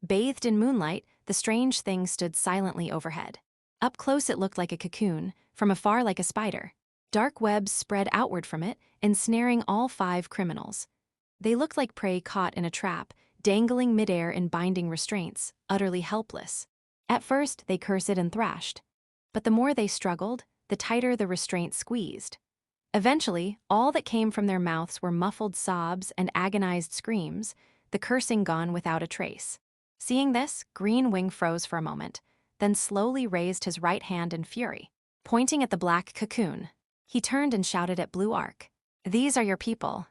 Bathed in moonlight, the strange thing stood silently overhead. Up close it looked like a cocoon, from afar like a spider. Dark webs spread outward from it, ensnaring all 5 criminals. They looked like prey caught in a trap, dangling midair in binding restraints, utterly helpless. At first, they cursed and thrashed. But the more they struggled, the tighter the restraints squeezed. Eventually, all that came from their mouths were muffled sobs and agonized screams, the cursing gone without a trace. Seeing this, Green Wing froze for a moment, then slowly raised his right hand in fury. Pointing at the black cocoon, he turned and shouted at Blue Arc, "These are your people.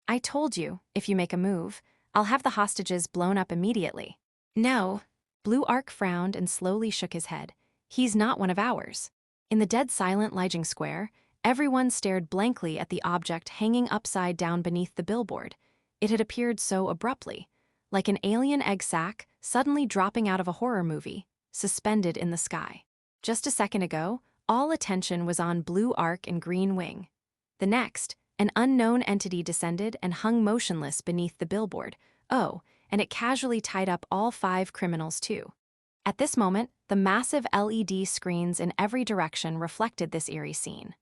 I told you, if you make a move, I'll have the hostages blown up immediately." "No." Blue Arc frowned and slowly shook his head. "He's not one of ours." In the dead silent Lijiang Square, everyone stared blankly at the object hanging upside down beneath the billboard. It had appeared so abruptly, like an alien egg sac suddenly dropping out of a horror movie, suspended in the sky. Just a second ago, all attention was on Blue Arc and Green Wing. The next, an unknown entity descended and hung motionless beneath the billboard. Oh, and it casually tied up all 5 criminals too. At this moment, the massive LED screens in every direction reflected this eerie scene.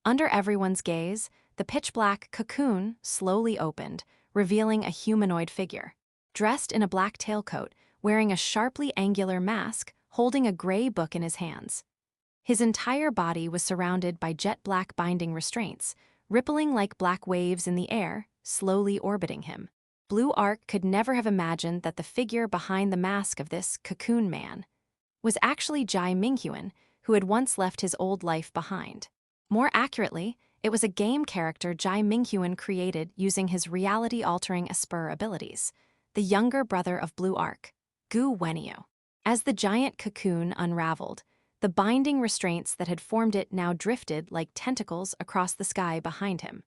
Under everyone's gaze, the pitch-black cocoon slowly opened, revealing a humanoid figure. Dressed in a black tailcoat, wearing a sharply angular mask, holding a gray book in his hands. His entire body was surrounded by jet-black binding restraints, rippling like black waves in the air, slowly orbiting him. Blue Arc could never have imagined that the figure behind the mask of this cocoon man was actually Jai Minghuan, who had once left his old life behind. More accurately, it was a game character Jai Minghuan created using his reality-altering Esper abilities, the younger brother of Blue Arc, Gu Wenyu. As the giant cocoon unraveled, the binding restraints that had formed it now drifted like tentacles across the sky behind him.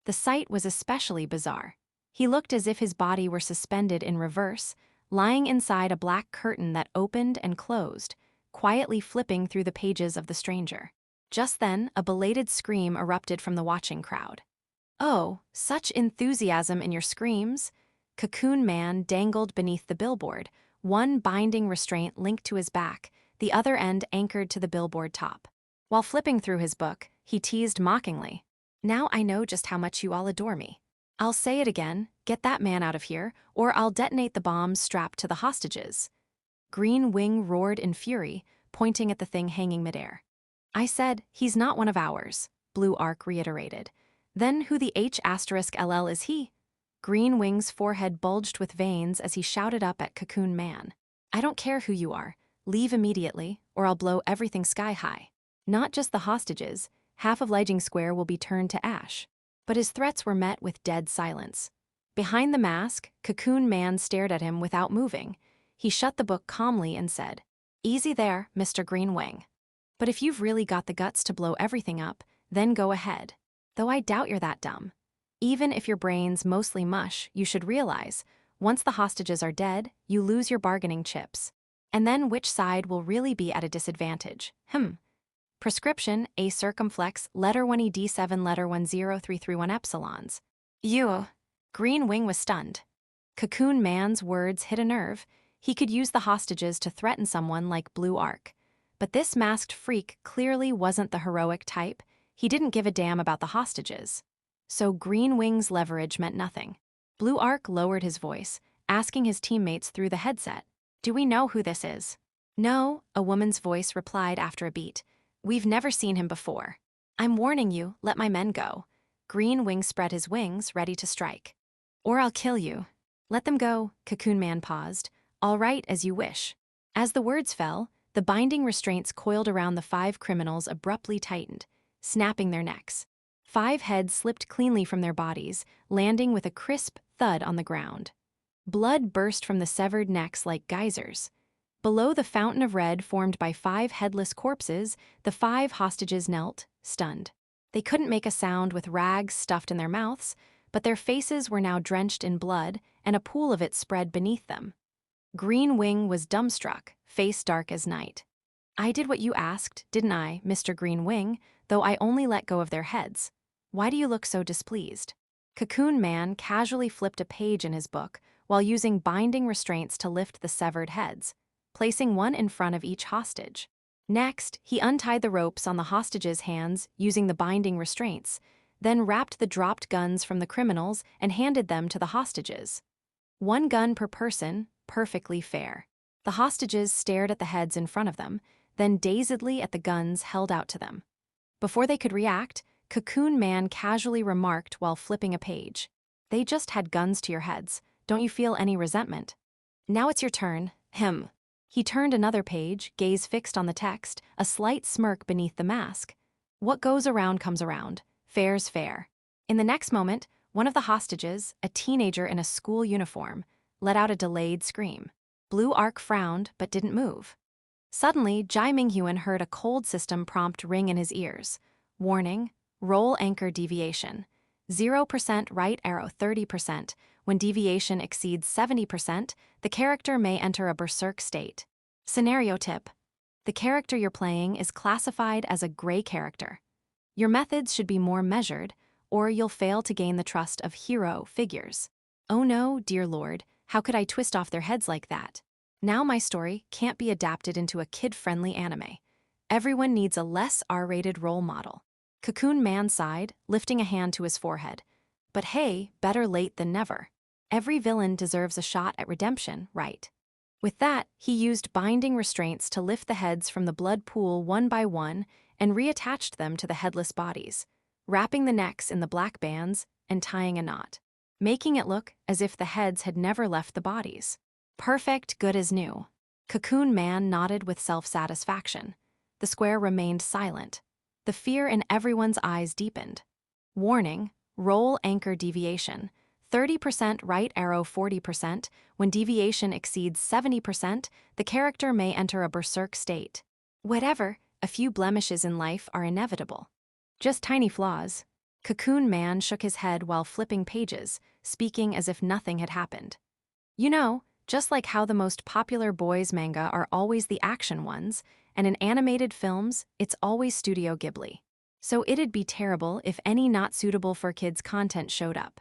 The sight was especially bizarre. He looked as if his body were suspended in reverse, lying inside a black curtain that opened and closed, quietly flipping through the pages of the stranger. Just then, a belated scream erupted from the watching crowd. "Oh, such enthusiasm in your screams!" Cocoon Man dangled beneath the billboard, one binding restraint linked to his back, the other end anchored to the billboard top. While flipping through his book, he teased mockingly, "Now I know just how much you all adore me. I'll say it again, get that man out of here, or I'll detonate the bombs strapped to the hostages." Green Wing roared in fury, pointing at the thing hanging midair. "I said, he's not one of ours," Blue Arc reiterated. "Then who the H*LL is he?" Green Wing's forehead bulged with veins as he shouted up at Cocoon Man. "I don't care who you are. Leave immediately, or I'll blow everything sky high. Not just the hostages, half of Lijiang Square will be turned to ash." But his threats were met with dead silence. Behind the mask, Cocoon Man stared at him without moving. He shut the book calmly and said, "Easy there, Mr. Green Wing. But if you've really got the guts to blow everything up, then go ahead. Though I doubt you're that dumb. Even if your brain's mostly mush, you should realize, once the hostages are dead, you lose your bargaining chips. And then which side will really be at a disadvantage? Prescription A circumflex letter 1ED7 letter 10331 epsilons. You. Green Wing was stunned. Cocoon Man's words hit a nerve. He could use the hostages to threaten someone like Blue Arc. But this masked freak clearly wasn't the heroic type. He didn't give a damn about the hostages. So Green Wing's leverage meant nothing. Blue Arc lowered his voice, asking his teammates through the headset, "Do we know who this is?" "No," a woman's voice replied after a beat. "We've never seen him before." "I'm warning you, let my men go." Green Wing spread his wings, ready to strike. "Or I'll kill you." "Let them go," Cocoon Man paused. "All right, as you wish." As the words fell, the binding restraints coiled around the 5 criminals abruptly tightened, snapping their necks. 5 heads slipped cleanly from their bodies, landing with a crisp thud on the ground. Blood burst from the severed necks like geysers. Below the fountain of red formed by 5 headless corpses, the 5 hostages knelt, stunned. They couldn't make a sound with rags stuffed in their mouths, but their faces were now drenched in blood, and a pool of it spread beneath them. Green Wing was dumbstruck, face dark as night. "I did what you asked, didn't I, Mr. Green Wing, though I only let go of their heads. Why do you look so displeased?" Cocoon Man casually flipped a page in his book while using binding restraints to lift the severed heads, placing one in front of each hostage. Next, he untied the ropes on the hostages' hands using the binding restraints, then wrapped the dropped guns from the criminals and handed them to the hostages. 1 gun per person, perfectly fair. The hostages stared at the heads in front of them, then dazedly at the guns held out to them. Before they could react, Cocoon Man casually remarked while flipping a page, "They just had guns to your heads. Don't you feel any resentment?" "Now it's your turn. Him." He turned another page, gaze fixed on the text, a slight smirk beneath the mask. "What goes around comes around. Fair's fair." In the next moment, one of the hostages, a teenager in a school uniform, let out a delayed scream. Blue Arc frowned but didn't move. Suddenly, Minghuan heard a cold system prompt ring in his ears. "Warning, roll anchor deviation. 0% right arrow 30%. When deviation exceeds 70%, the character may enter a berserk state." Scenario tip: the character you're playing is classified as a gray character. Your methods should be more measured, or you'll fail to gain the trust of hero figures. Oh no, dear lord, how could I twist off their heads like that? Now my story can't be adapted into a kid-friendly anime. Everyone needs a less R-rated role model. Cocoon Man sighed, lifting a hand to his forehead. But hey, better late than never. Every villain deserves a shot at redemption, right? With that, he used binding restraints to lift the heads from the blood pool one by one and reattached them to the headless bodies, wrapping the necks in the black bands and tying a knot, making it look as if the heads had never left the bodies. Perfect, good as new. Cocoon Man nodded with self-satisfaction. The square remained silent. The fear in everyone's eyes deepened. Warning, roll anchor deviation. 30% right arrow 40%. When deviation exceeds 70%, the character may enter a berserk state. Whatever, a few blemishes in life are inevitable. Just tiny flaws. Cocoon Man shook his head while flipping pages, speaking as if nothing had happened. You know, just like how the most popular boys' manga are always the action ones, and in animated films, it's always Studio Ghibli. So it'd be terrible if any not suitable for kids content showed up.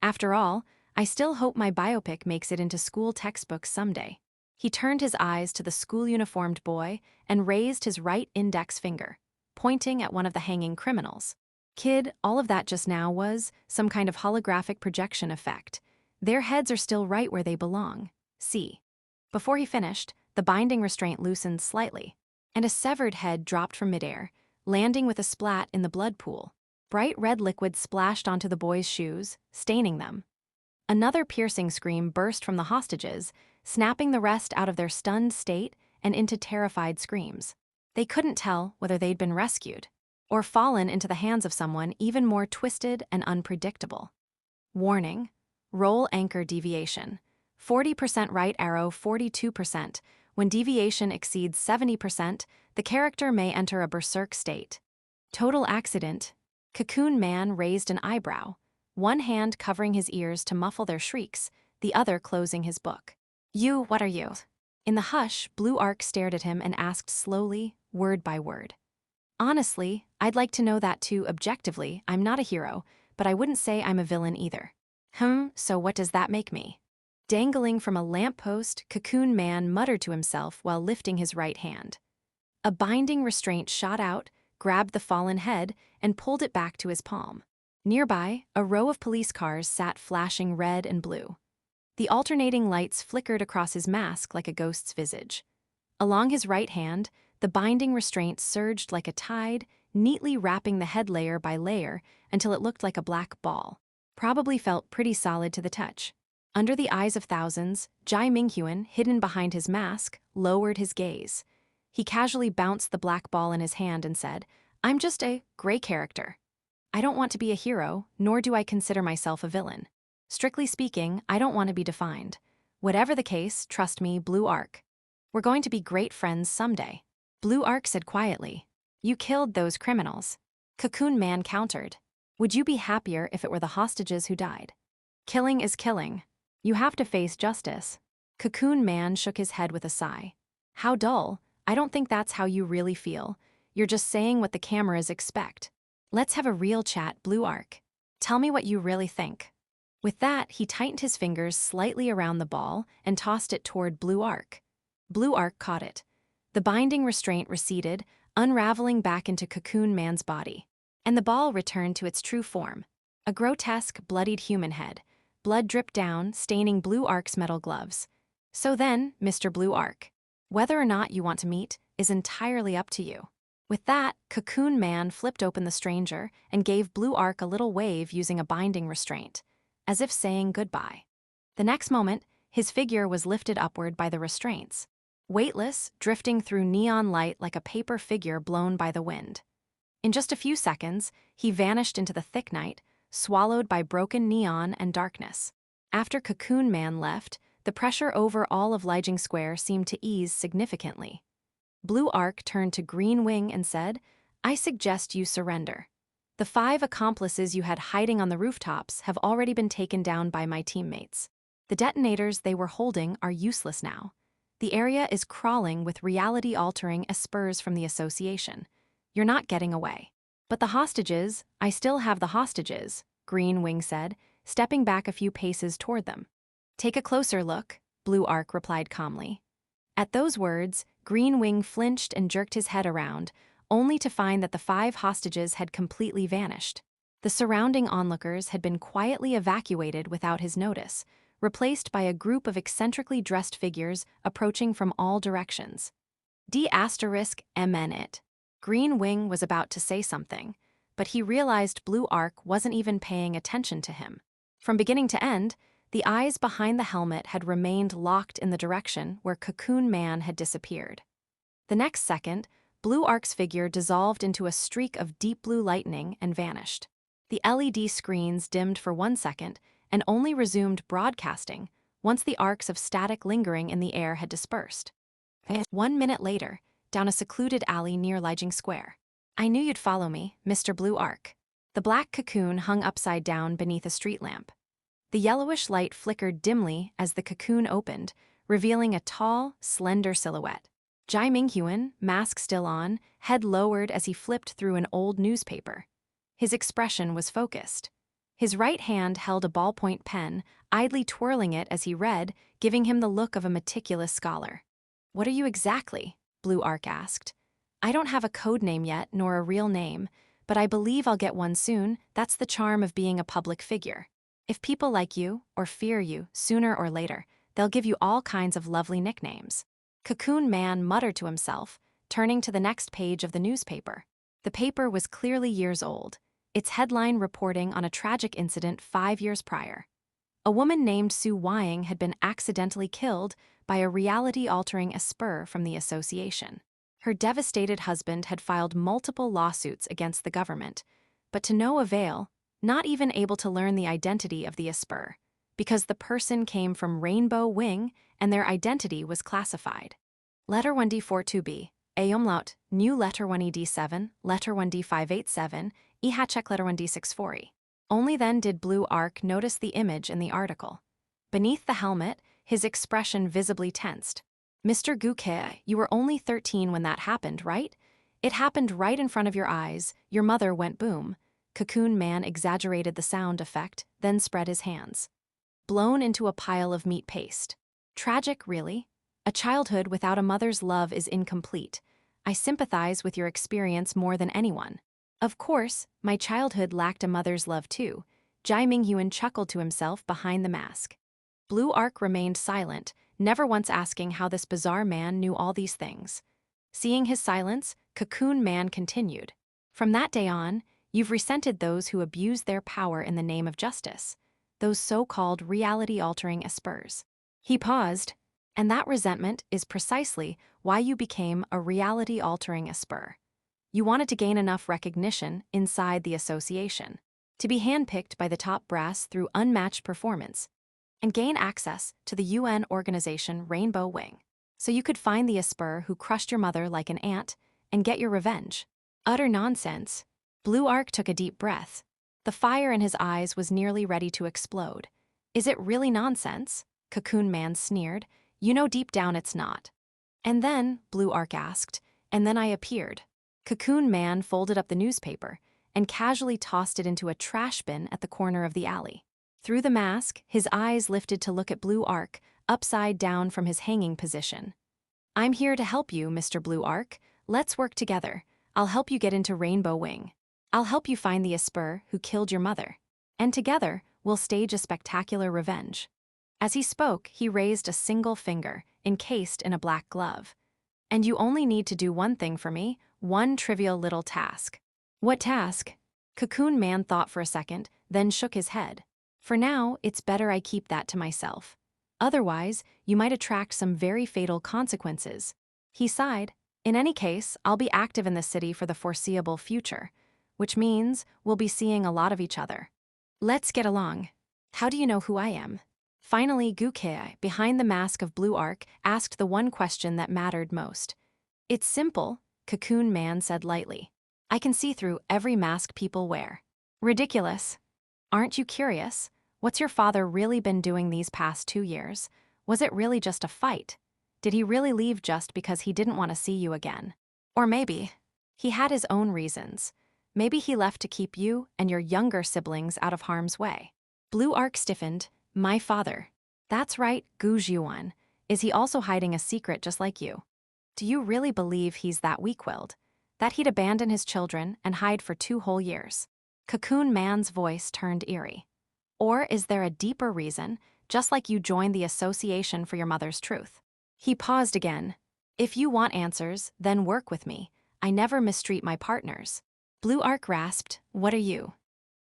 After all, I still hope my biopic makes it into school textbooks someday. He turned his eyes to the school-uniformed boy and raised his right index finger, pointing at one of the hanging criminals. "Kid, all of that just now was some kind of holographic projection effect. Their heads are still right where they belong. See." Before he finished, the binding restraint loosened slightly, and a severed head dropped from midair, landing with a splat in the blood pool. Bright red liquid splashed onto the boy's shoes, staining them. Another piercing scream burst from the hostages, snapping the rest out of their stunned state and into terrified screams. They couldn't tell whether they'd been rescued or fallen into the hands of someone even more twisted and unpredictable. Warning, roll anchor deviation. 40% right arrow 42%. When deviation exceeds 70%, the character may enter a berserk state. Total accident. Cocoon Man raised an eyebrow, one hand covering his ears to muffle their shrieks, the other closing his book. What are you?" In the hush, Blue Arc stared at him and asked slowly, word by word. "Honestly, I'd like to know that too. Objectively, I'm not a hero, but I wouldn't say I'm a villain either." So what does that make me?" Dangling from a lamppost, Cocoon Man muttered to himself while lifting his right hand. A binding restraint shot out, grabbed the fallen head, and pulled it back to his palm. Nearby, a row of police cars sat flashing red and blue. The alternating lights flickered across his mask like a ghost's visage. Along his right hand, the binding restraint surged like a tide, neatly wrapping the head layer by layer until it looked like a black ball. Probably felt pretty solid to the touch. Under the eyes of thousands, Jai Minghuan, hidden behind his mask, lowered his gaze. He casually bounced the black ball in his hand and said, "I'm just a gray character. I don't want to be a hero, nor do I consider myself a villain. Strictly speaking, I don't want to be defined. Whatever the case, trust me, Blue Arc. We're going to be great friends someday." Blue Arc said quietly, "You killed those criminals." Cocoon Man countered, "Would you be happier if it were the hostages who died? Killing is killing. You have to face justice." Cocoon Man shook his head with a sigh. "How dull. I don't think that's how you really feel. You're just saying what the cameras expect. Let's have a real chat, Blue Arc. Tell me what you really think." With that, he tightened his fingers slightly around the ball and tossed it toward Blue Arc. Blue Arc caught it. The binding restraint receded, unraveling back into Cocoon Man's body. And the ball returned to its true form. A grotesque, bloodied human head. Blood dripped down, staining Blue Arc's metal gloves. "So then, Mr. Blue Arc, whether or not you want to meet is entirely up to you." With that, Cocoon Man flipped open the stranger and gave Blue Arc a little wave using a binding restraint, as if saying goodbye. The next moment, his figure was lifted upward by the restraints. Weightless, drifting through neon light like a paper figure blown by the wind. In just a few seconds, he vanished into the thick night, swallowed by broken neon and darkness. After Cocoon Man left, the pressure over all of Lijiang Square seemed to ease significantly. Blue Arc turned to Green Wing and said, "I suggest you surrender. The 5 accomplices you had hiding on the rooftops have already been taken down by my teammates. The detonators they were holding are useless now. The area is crawling with reality-altering espers from the association. You're not getting away." "But the hostages, I still have the hostages," Green Wing said, stepping back a few paces toward them. "Take a closer look," Blue Arc replied calmly. At those words, Green Wing flinched and jerked his head around, only to find that the 5 hostages had completely vanished. The surrounding onlookers had been quietly evacuated without his notice, replaced by a group of eccentrically dressed figures approaching from all directions. D***MN it. Green Wing was about to say something, but he realized Blue Arc wasn't even paying attention to him. From beginning to end, the eyes behind the helmet had remained locked in the direction where Cocoon Man had disappeared. The next second, Blue Arc's figure dissolved into a streak of deep blue lightning and vanished. The LED screens dimmed for 1 second and only resumed broadcasting once the arcs of static lingering in the air had dispersed. 1 minute later, down a secluded alley near Lijiang Square. "I knew you'd follow me, Mr. Blue Arc." The black cocoon hung upside down beneath a street lamp. The yellowish light flickered dimly as the cocoon opened, revealing a tall, slender silhouette. Jai Minghuan, mask still on, head lowered as he flipped through an old newspaper. His expression was focused. His right hand held a ballpoint pen, idly twirling it as he read, giving him the look of a meticulous scholar. "What are you exactly?" Blue Arc asked. "I don't have a code name yet, nor a real name, but I believe I'll get one soon. That's the charm of being a public figure. If people like you, or fear you, sooner or later, they'll give you all kinds of lovely nicknames." Cocoon Man muttered to himself, turning to the next page of the newspaper. The paper was clearly years old, its headline reporting on a tragic incident 5 years prior. A woman named Su Wying had been accidentally killed by a reality-altering esper from the association. Her devastated husband had filed multiple lawsuits against the government, but to no avail, not even able to learn the identity of the esper, because the person came from Rainbow Wing and their identity was classified. Letter 1D42B, A umlaut, new letter 1ED7, letter 1D587, check letter 1D640. Only then did Blue Arc notice the image in the article. Beneath the helmet, his expression visibly tensed. "Mr. Guke, you were only 13 when that happened, right? It happened right in front of your eyes. Your mother went boom." Cocoon Man exaggerated the sound effect, then spread his hands. blown into a pile of meat paste. Tragic, really? A childhood without a mother's love is incomplete. I sympathize with your experience more than anyone. Of course, my childhood lacked a mother's love too. Jai Minghuan chuckled to himself behind the mask. Blue Arc remained silent, never once asking how this bizarre man knew all these things. Seeing his silence, Cocoon Man continued. From that day on, you've resented those who abuse their power in the name of justice, those so-called reality-altering espers. He paused, and that resentment is precisely why you became a reality-altering esper. You wanted to gain enough recognition inside the association, to be handpicked by the top brass through unmatched performance, and gain access to the UN organization Rainbow Wing, so you could find the esper who crushed your mother like an ant and get your revenge. Utter nonsense. Blue Arc took a deep breath. The fire in his eyes was nearly ready to explode. Is it really nonsense? Cocoon Man sneered. You know deep down it's not. And then, Blue Arc asked, and then I appeared. Cocoon Man folded up the newspaper and casually tossed it into a trash bin at the corner of the alley. Through the mask, his eyes lifted to look at Blue Arc, upside down from his hanging position. I'm here to help you, Mr. Blue Arc. Let's work together. I'll help you get into Rainbow Wing. I'll help you find the esper who killed your mother. And together, we'll stage a spectacular revenge. As he spoke, he raised a single finger, encased in a black glove. And you only need to do one thing for me, one trivial little task. What task? Cocoon Man thought for a second, then shook his head. For now, it's better I keep that to myself. Otherwise, you might attract some very fatal consequences. He sighed. In any case, I'll be active in the city for the foreseeable future, which means we'll be seeing a lot of each other. Let's get along. How do you know who I am? Finally, Gukei, behind the mask of Blue Arc, asked the one question that mattered most. It's simple, Cocoon Man said lightly. I can see through every mask people wear. Ridiculous. Aren't you curious? What's your father really been doing these past 2 years? Was it really just a fight? Did he really leave just because he didn't want to see you again? Or maybe he had his own reasons. Maybe he left to keep you and your younger siblings out of harm's way. Blue Arc stiffened. My father. That's right, Gu Zhuan. Is he also hiding a secret just like you? Do you really believe he's that weak-willed? That he'd abandon his children and hide for 2 whole years? Cocoon Man's voice turned eerie. Or is there a deeper reason, just like you joined the Association for Your Mother's Truth? He paused again. If you want answers, then work with me. I never mistreat my partners. Blue Arc rasped, what are you?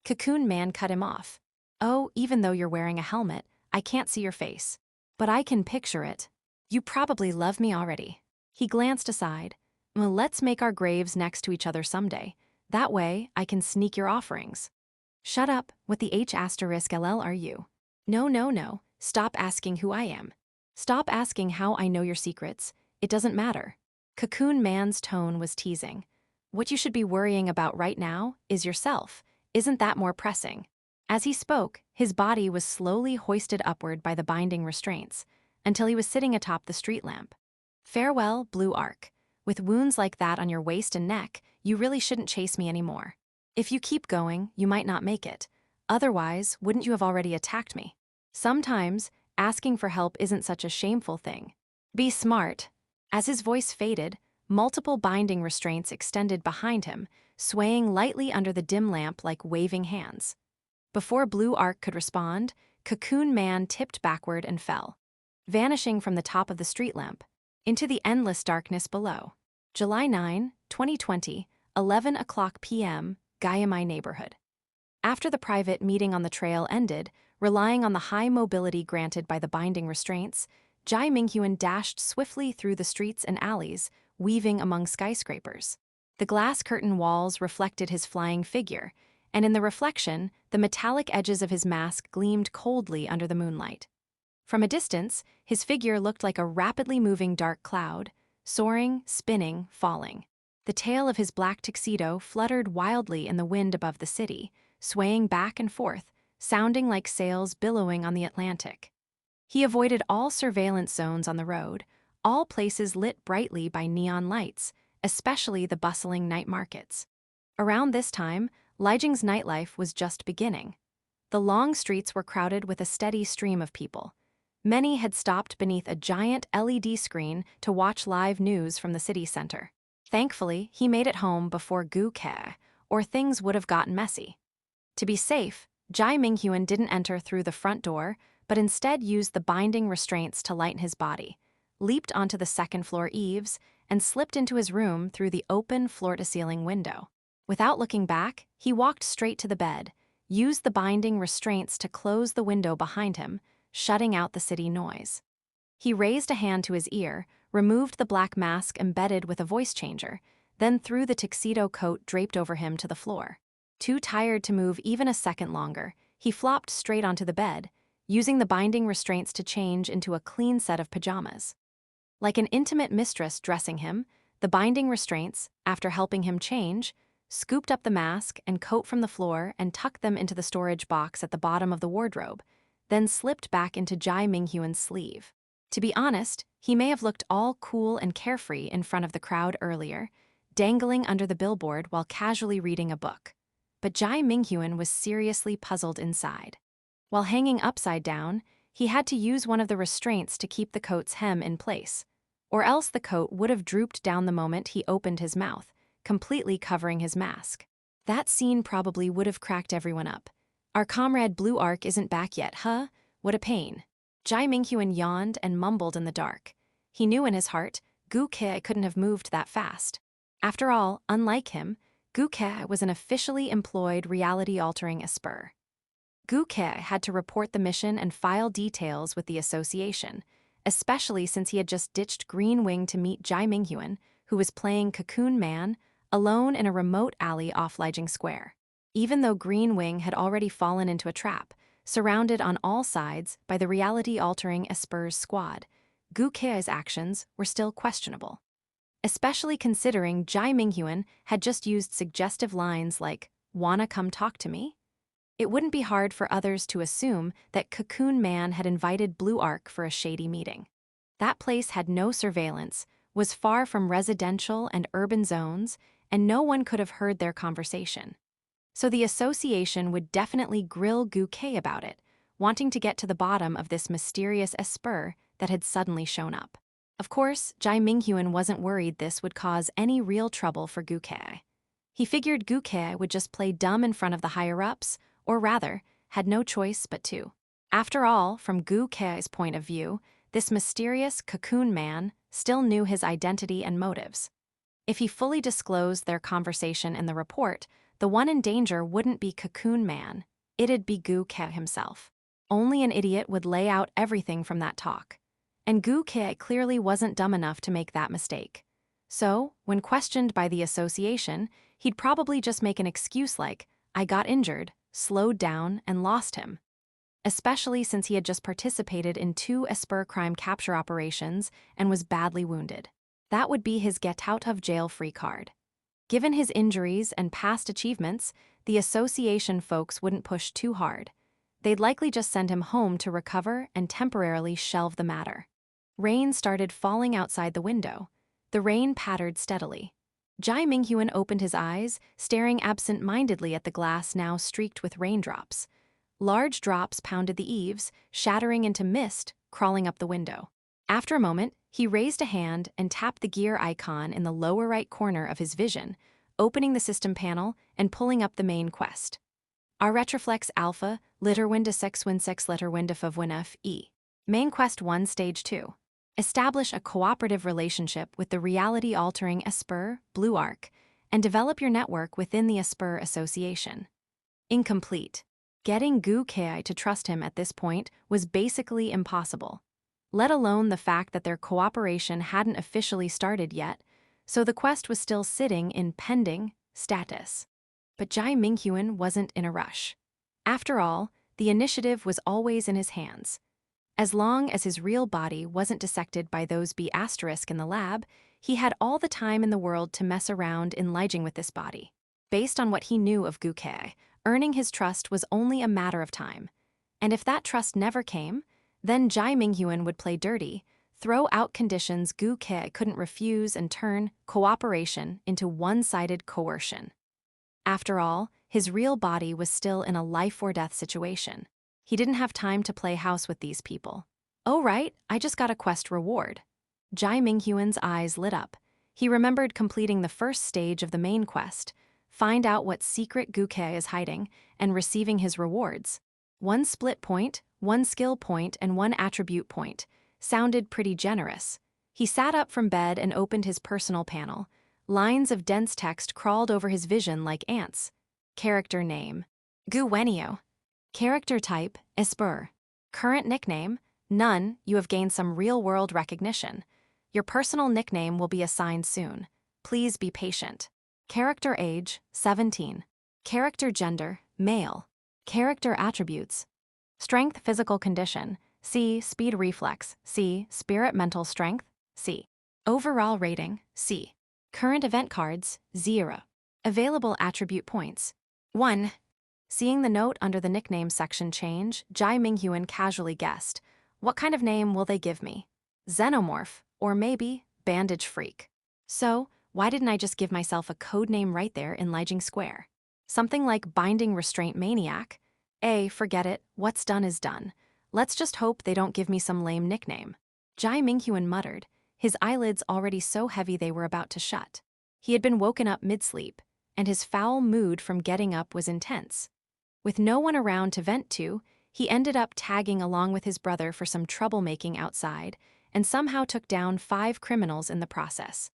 Cocoon Man cut him off. Oh, even though you're wearing a helmet, I can't see your face. But I can picture it. You probably love me already. He glanced aside. Well, let's make our graves next to each other someday. That way, I can sneak your offerings. Shut up, what the H*LL are you? No. Stop asking who I am. Stop asking how I know your secrets. It doesn't matter. Cocoon Man's tone was teasing. What you should be worrying about right now is yourself. Isn't that more pressing? As he spoke, his body was slowly hoisted upward by the binding restraints, until he was sitting atop the street lamp. Farewell, Blue Arc. With wounds like that on your waist and neck, you really shouldn't chase me anymore. If you keep going, you might not make it. Otherwise, wouldn't you have already attacked me? Sometimes, asking for help isn't such a shameful thing. Be smart. As his voice faded, multiple binding restraints extended behind him, swaying lightly under the dim lamp like waving hands. Before Blue Arc could respond, Cocoon Man tipped backward and fell, vanishing from the top of the street lamp into the endless darkness below. July 9, 2020, 11 o'clock p.m., Gayamai neighborhood. After the private meeting on the trail ended, relying on the high mobility granted by the binding restraints, Jai Minghuan dashed swiftly through the streets and alleys, weaving among skyscrapers. The glass curtain walls reflected his flying figure, and in the reflection, the metallic edges of his mask gleamed coldly under the moonlight. From a distance, his figure looked like a rapidly moving dark cloud, soaring, spinning, falling. The tail of his black tuxedo fluttered wildly in the wind above the city, swaying back and forth, sounding like sails billowing on the Atlantic. He avoided all surveillance zones on the road, all places lit brightly by neon lights, especially the bustling night markets. Around this time, Lijiang's nightlife was just beginning. The long streets were crowded with a steady stream of people. Many had stopped beneath a giant LED screen to watch live news from the city center. Thankfully, he made it home before Gu Ke, or things would have gotten messy. To be safe, Jai Minghuan didn't enter through the front door, but instead used the binding restraints to lighten his body, leaped onto the second-floor eaves, and slipped into his room through the open floor-to-ceiling window. Without looking back, he walked straight to the bed, used the binding restraints to close the window behind him, shutting out the city noise. He raised a hand to his ear, removed the black mask embedded with a voice changer, then threw the tuxedo coat draped over him to the floor. Too tired to move even a second longer, he flopped straight onto the bed, using the binding restraints to change into a clean set of pajamas. Like an intimate mistress dressing him, the binding restraints, after helping him change, scooped up the mask and coat from the floor and tucked them into the storage box at the bottom of the wardrobe, then slipped back into Jai Minghuan's sleeve. To be honest, he may have looked all cool and carefree in front of the crowd earlier, dangling under the billboard while casually reading a book. But Jai Minghuan was seriously puzzled inside. While hanging upside down, he had to use one of the restraints to keep the coat's hem in place, or else the coat would have drooped down the moment he opened his mouth, completely covering his mask. That scene probably would have cracked everyone up. Our comrade Blue Arc isn't back yet, huh? What a pain. Jai Minghuan yawned and mumbled in the dark. He knew in his heart, Gu Ke couldn't have moved that fast. After all, unlike him, Gu Ke was an officially employed reality-altering esper. Gu Ke had to report the mission and file details with the association, especially since he had just ditched Green Wing to meet Jai Minghuan, who was playing Cocoon Man, alone in a remote alley off Lijing Square. Even though Green Wing had already fallen into a trap, surrounded on all sides by the reality-altering Esper's squad, Gu Ke's actions were still questionable. Especially considering Jai Minghuan had just used suggestive lines like, "Wanna come talk to me?" It wouldn't be hard for others to assume that Cocoon Man had invited Blue Arc for a shady meeting. That place had no surveillance, was far from residential and urban zones, and no one could have heard their conversation. So the association would definitely grill Gu Ke about it, wanting to get to the bottom of this mysterious esper that had suddenly shown up. Of course, Jai Minghuan wasn't worried this would cause any real trouble for Gu Ke. He figured Gu Ke would just play dumb in front of the higher-ups, or rather, had no choice but to. After all, from Gu Ke's point of view, this mysterious Cocoon Man still knew his identity and motives. If he fully disclosed their conversation in the report, the one in danger wouldn't be Cocoon Man, it'd be Gu Ke himself. Only an idiot would lay out everything from that talk. And Gu Ke clearly wasn't dumb enough to make that mistake. So, when questioned by the association, he'd probably just make an excuse like, "I got injured, slowed down, and lost him." Especially since he had just participated in 2 Esper crime capture operations and was badly wounded. That would be his get-out-of-jail-free card. Given his injuries and past achievements, the association folks wouldn't push too hard. They'd likely just send him home to recover and temporarily shelve the matter. Rain started falling outside the window. The rain pattered steadily. Jai Minghuan opened his eyes, staring absent-mindedly at the glass now streaked with raindrops. Large drops pounded the eaves, shattering into mist, crawling up the window. After a moment, he raised a hand and tapped the gear icon in the lower right corner of his vision, opening the system panel and pulling up the main quest. Our Retroflex Alpha, Litterwinda 616 Letterwinda Favwinf E. Main Quest 1 Stage 2. Establish a cooperative relationship with the reality-altering Esper, Blue Arc, and develop your network within the Esper Association. Incomplete. Getting Gu Ke to trust him at this point was basically impossible, let alone the fact that their cooperation hadn't officially started yet, so the quest was still sitting in pending status. But Jai Minghuan wasn't in a rush. After all, the initiative was always in his hands. As long as his real body wasn't dissected by those B** in the lab, he had all the time in the world to mess around in Lijing with this body. Based on what he knew of Gu Ke, earning his trust was only a matter of time. And if that trust never came, then Jai Minghuan would play dirty, throw out conditions Gu Ke couldn't refuse and turn cooperation into one-sided coercion. After all, his real body was still in a life-or-death situation. He didn't have time to play house with these people. "Oh right, I just got a quest reward." Jai Minghuan's eyes lit up. He remembered completing the first stage of the main quest, find out what secret Guke is hiding, and receiving his rewards. 1 split point, 1 skill point, and 1 attribute point. Sounded pretty generous. He sat up from bed and opened his personal panel. Lines of dense text crawled over his vision like ants. Character name: Gu Wenio. Character type: Esper. Current nickname: None. You have gained some real-world recognition. Your personal nickname will be assigned soon. Please be patient. Character age: 17. Character gender: male. Character attributes: strength, physical condition, C. Speed, reflex, C. Spirit, mental strength, C. Overall rating, C. Current event cards: 0. Available attribute points: 1. Seeing the note under the nickname section change, Jai Minghuan casually guessed, what kind of name will they give me? Xenomorph, or maybe Bandage Freak. So, why didn't I just give myself a code name right there in Lijing Square? Something like Binding Restraint Maniac? Forget it, what's done is done. Let's just hope they don't give me some lame nickname. Jai Minghuan muttered, his eyelids already so heavy they were about to shut. He had been woken up mid-sleep, and his foul mood from getting up was intense. With no one around to vent to, he ended up tagging along with his brother for some troublemaking outside, and somehow took down 5 criminals in the process.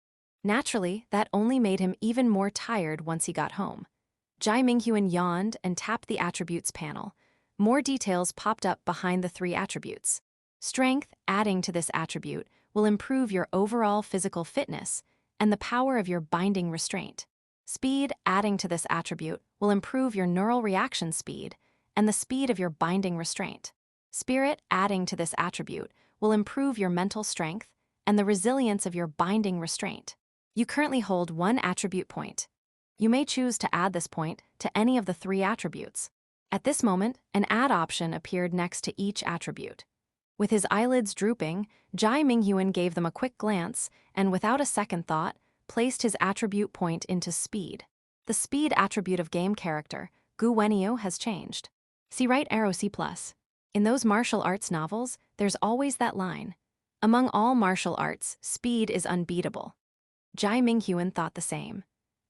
Naturally, that only made him even more tired once he got home. Jai Minghuan yawned and tapped the attributes panel. More details popped up behind the 3 attributes. Strength, adding to this attribute, will improve your overall physical fitness and the power of your binding restraint. Speed, adding to this attribute, will improve your neural reaction speed and the speed of your binding restraint. Spirit, adding to this attribute, will improve your mental strength and the resilience of your binding restraint. You currently hold 1 attribute point. You may choose to add this point to any of the 3 attributes. At this moment, an add option appeared next to each attribute. With his eyelids drooping, Jai Minghuan gave them a quick glance and, without a second thought, placed his attribute point into speed. The speed attribute of game character, Gu Wenio, has changed. See right arrow C+. In those martial arts novels, there's always that line. Among all martial arts, speed is unbeatable. Jai Minghuan thought the same.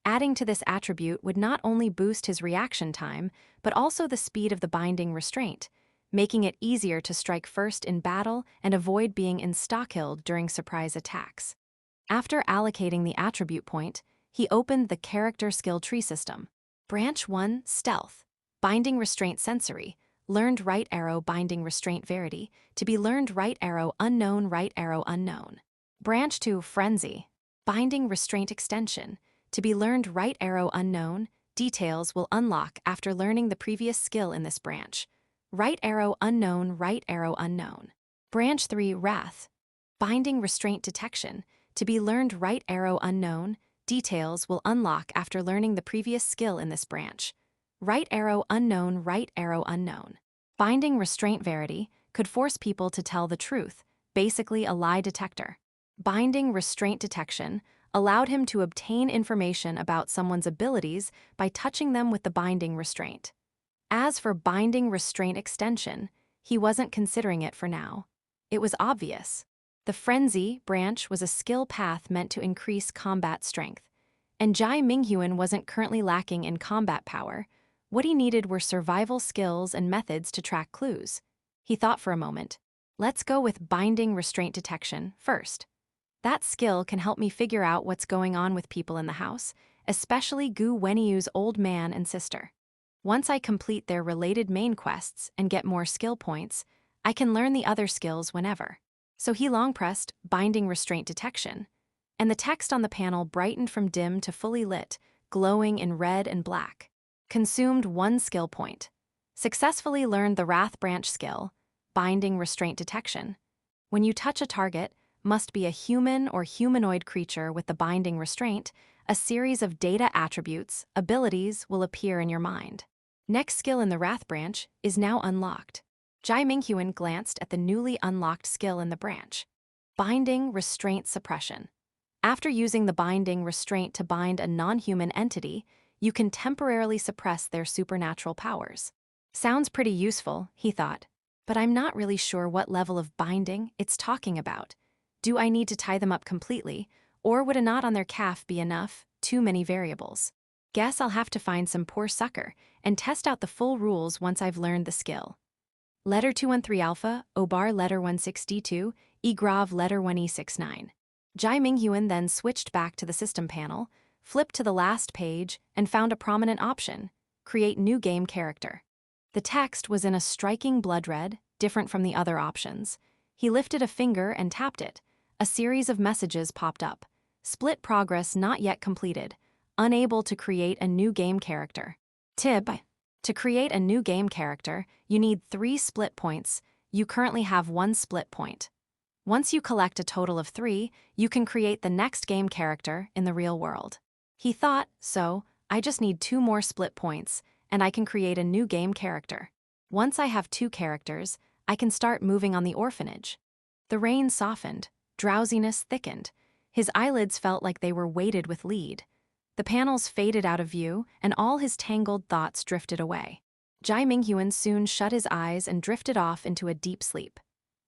Adding to this attribute would not only boost his reaction time, but also the speed of the binding restraint, making it easier to strike first in battle and avoid being insta-killed during surprise attacks. After allocating the attribute point, he opened the character skill tree system. Branch 1, Stealth. Binding Restraint Sensory. Learned right arrow binding restraint Verity, to be learned right arrow unknown right arrow unknown. Branch 2, Frenzy. Binding Restraint Extension. To be learned right arrow unknown, details will unlock after learning the previous skill in this branch. Right arrow unknown right arrow unknown. Branch 3, Wrath. Binding Restraint Detection. To be learned right arrow unknown, details will unlock after learning the previous skill in this branch. Right arrow unknown right arrow unknown. Binding Restraint Verity could force people to tell the truth, basically a lie detector. Binding Restraint Detection allowed him to obtain information about someone's abilities by touching them with the binding restraint. As for Binding Restraint Extension, he wasn't considering it for now. It was obvious. The Frenzy branch was a skill path meant to increase combat strength, and Jai Minghuan wasn't currently lacking in combat power. What he needed were survival skills and methods to track clues. He thought for a moment. Let's go with Binding Restraint Detection first. That skill can help me figure out what's going on with people in the house, especially Gu Weniyu's old man and sister. Once I complete their related main quests and get more skill points, I can learn the other skills whenever. So he long pressed Binding Restraint Detection, and the text on the panel brightened from dim to fully lit, glowing in red and black. Consumed 1 skill point. Successfully learned the Wrath branch skill, Binding Restraint Detection. When you touch a target, must be a human or humanoid creature with the binding restraint, a series of data attributes, abilities will appear in your mind. Next skill in the Wrath branch is now unlocked. Jai Minghuan glanced at the newly unlocked skill in the branch. Binding Restraint Suppression. After using the binding restraint to bind a non-human entity, you can temporarily suppress their supernatural powers. Sounds pretty useful, he thought, but I'm not really sure what level of binding it's talking about. Do I need to tie them up completely, or would a knot on their calf be enough? Too many variables. Guess I'll have to find some poor sucker and test out the full rules once I've learned the skill. Letter 213 alpha, Obar letter 162, Egrav letter 1E69. Jai Minghuan then switched back to the system panel, flipped to the last page, and found a prominent option: create new game character. The text was in a striking blood red, different from the other options. He lifted a finger and tapped it. A series of messages popped up. Split progress not yet completed. Unable to create a new game character. Tip: to create a new game character, you need 3 split points. You currently have 1 split point. Once you collect a total of 3, you can create the next game character in the real world. He thought, so, I just need 2 more split points, and I can create a new game character. Once I have 2 characters, I can start moving on the orphanage. The rain softened, drowsiness thickened. His eyelids felt like they were weighted with lead. The panels faded out of view, and all his tangled thoughts drifted away. Jai Minghuan soon shut his eyes and drifted off into a deep sleep.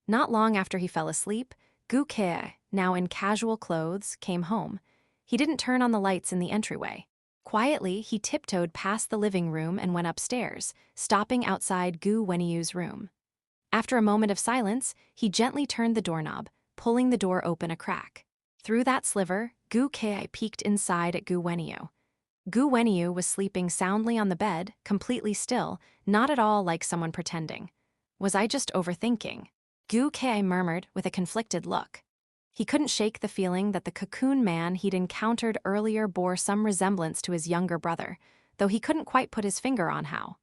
Not long after he fell asleep, Gu Ke, now in casual clothes, came home. He didn't turn on the lights in the entryway. Quietly, he tiptoed past the living room and went upstairs, stopping outside Gu Weniyu's room. After a moment of silence, he gently turned the doorknob, pulling the door open a crack. Through that sliver, Gu Ke peeked inside at Gu Weniyu. Gu Weniyu was sleeping soundly on the bed, completely still, not at all like someone pretending. Was I just overthinking? Gu Ke murmured with a conflicted look. He couldn't shake the feeling that the cocoon man he'd encountered earlier bore some resemblance to his younger brother, though he couldn't quite put his finger on how.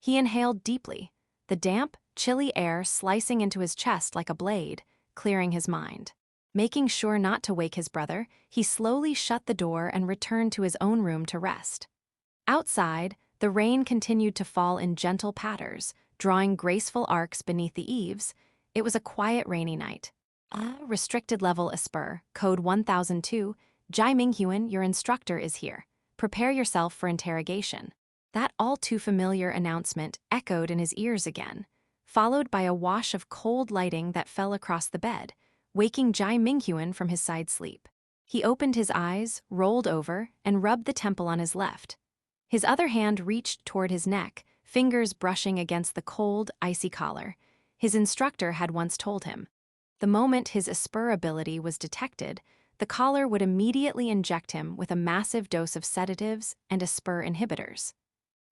He inhaled deeply, the damp, chilly air slicing into his chest like a blade, clearing his mind. Making sure not to wake his brother, he slowly shut the door and returned to his own room to rest. Outside, the rain continued to fall in gentle patters, drawing graceful arcs beneath the eaves. It was a quiet, rainy night. Restricted level Esper, code 1002, Jai Minghuan, your instructor is here. Prepare yourself for interrogation. That all-too-familiar announcement echoed in his ears again, followed by a wash of cold lighting that fell across the bed, waking Jai Minghuan from his side sleep. He opened his eyes, rolled over, and rubbed the temple on his left. His other hand reached toward his neck, fingers brushing against the cold, icy collar. His instructor had once told him, the moment his Esper ability was detected, the collar would immediately inject him with a massive dose of sedatives and Esper inhibitors.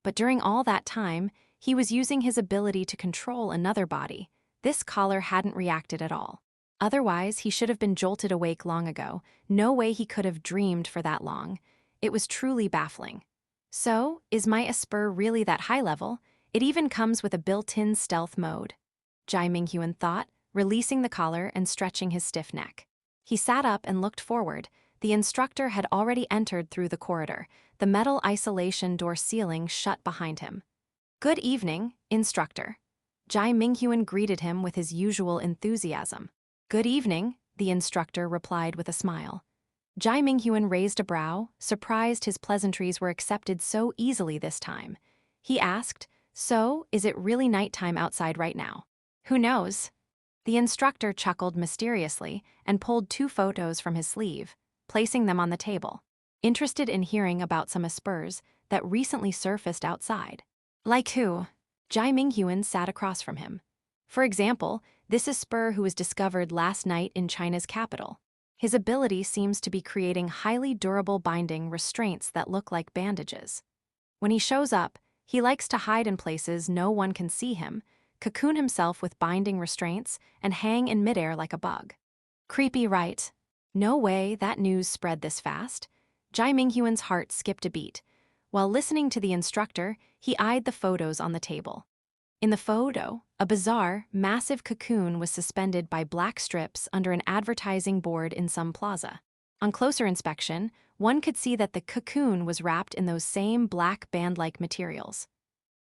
But during all that time, he was using his ability to control another body. This collar hadn't reacted at all. Otherwise, he should have been jolted awake long ago. No way he could have dreamed for that long. It was truly baffling. So, is my Esper really that high level? It even comes with a built-in stealth mode. Jai Minghuan thought, releasing the collar and stretching his stiff neck. He sat up and looked forward. The instructor had already entered through the corridor, the metal isolation door ceiling shut behind him. Good evening, instructor. Jai Minghuan greeted him with his usual enthusiasm. Good evening, the instructor replied with a smile. Jai Minghuan raised a brow, surprised his pleasantries were accepted so easily this time. He asked, so, is it really nighttime outside right now? Who knows? The instructor chuckled mysteriously and pulled 2 photos from his sleeve, placing them on the table, interested in hearing about some Espers that recently surfaced outside. Like who? Jai Minghuan sat across from him. For example, this Esper who was discovered last night in China's capital. His ability seems to be creating highly durable binding restraints that look like bandages. When he shows up, he likes to hide in places no one can see him, cocoon himself with binding restraints, and hang in midair like a bug. Creepy, right? No way that news spread this fast. Jai Minghuan's heart skipped a beat. While listening to the instructor, he eyed the photos on the table. In the photo, a bizarre, massive cocoon was suspended by black strips under an advertising board in some plaza. On closer inspection, one could see that the cocoon was wrapped in those same black band-like materials.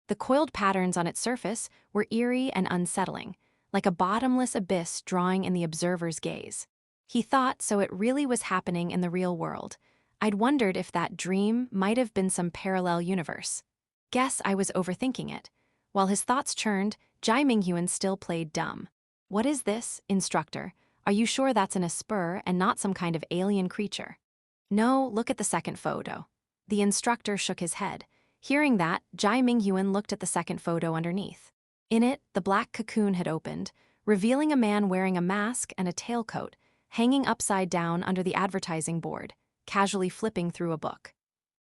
The coiled patterns on its surface were eerie and unsettling, like a bottomless abyss drawing in the observer's gaze. He thought, so it really was happening in the real world. I'd wondered if that dream might have been some parallel universe. Guess I was overthinking it. While his thoughts churned, Jai Minghuan still played dumb. What is this, instructor? Are you sure that's an Esper and not some kind of alien creature? No, look at the second photo. The instructor shook his head. Hearing that, Jai Minghuan looked at the second photo underneath. In it, the black cocoon had opened, revealing a man wearing a mask and a tailcoat, hanging upside down under the advertising board, casually flipping through a book.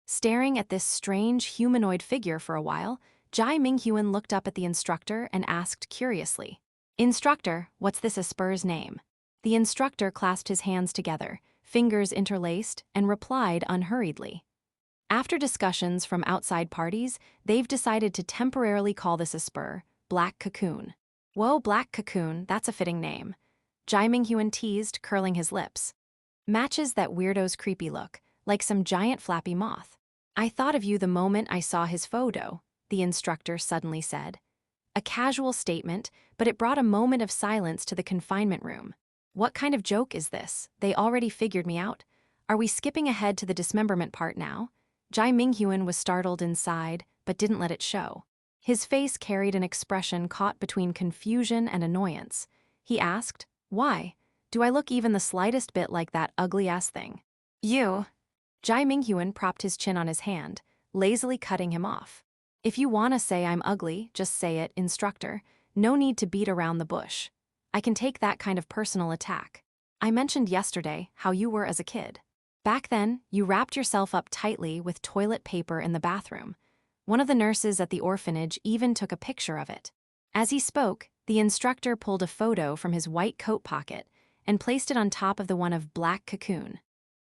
Staring at this strange humanoid figure for a while, Jai Minghuan looked up at the instructor and asked curiously, "Instructor, what's this Esper's name?" The instructor clasped his hands together, fingers interlaced, and replied unhurriedly. After discussions from outside parties, they've decided to temporarily call this Esper Black Cocoon. Whoa, Black Cocoon, that's a fitting name. Jai Minghuan teased, curling his lips. Matches that weirdo's creepy look, like some giant flappy moth. I thought of you the moment I saw his photo, the instructor suddenly said. A casual statement, but it brought a moment of silence to the confinement room. What kind of joke is this? They already figured me out. Are we skipping ahead to the dismemberment part now? Jai Minghuan was startled inside, but didn't let it show. His face carried an expression caught between confusion and annoyance. He asked, "Why? Do I look even the slightest bit like that ugly-ass thing?" "You." Jai Minghuan propped his chin on his hand, lazily cutting him off. "If you wanna say I'm ugly, just say it, instructor. No need to beat around the bush. I can take that kind of personal attack. I mentioned yesterday how you were as a kid. Back then, you wrapped yourself up tightly with toilet paper in the bathroom. One of the nurses at the orphanage even took a picture of it." As he spoke, the instructor pulled a photo from his white coat pocket and placed it on top of the one of Black Cocoon.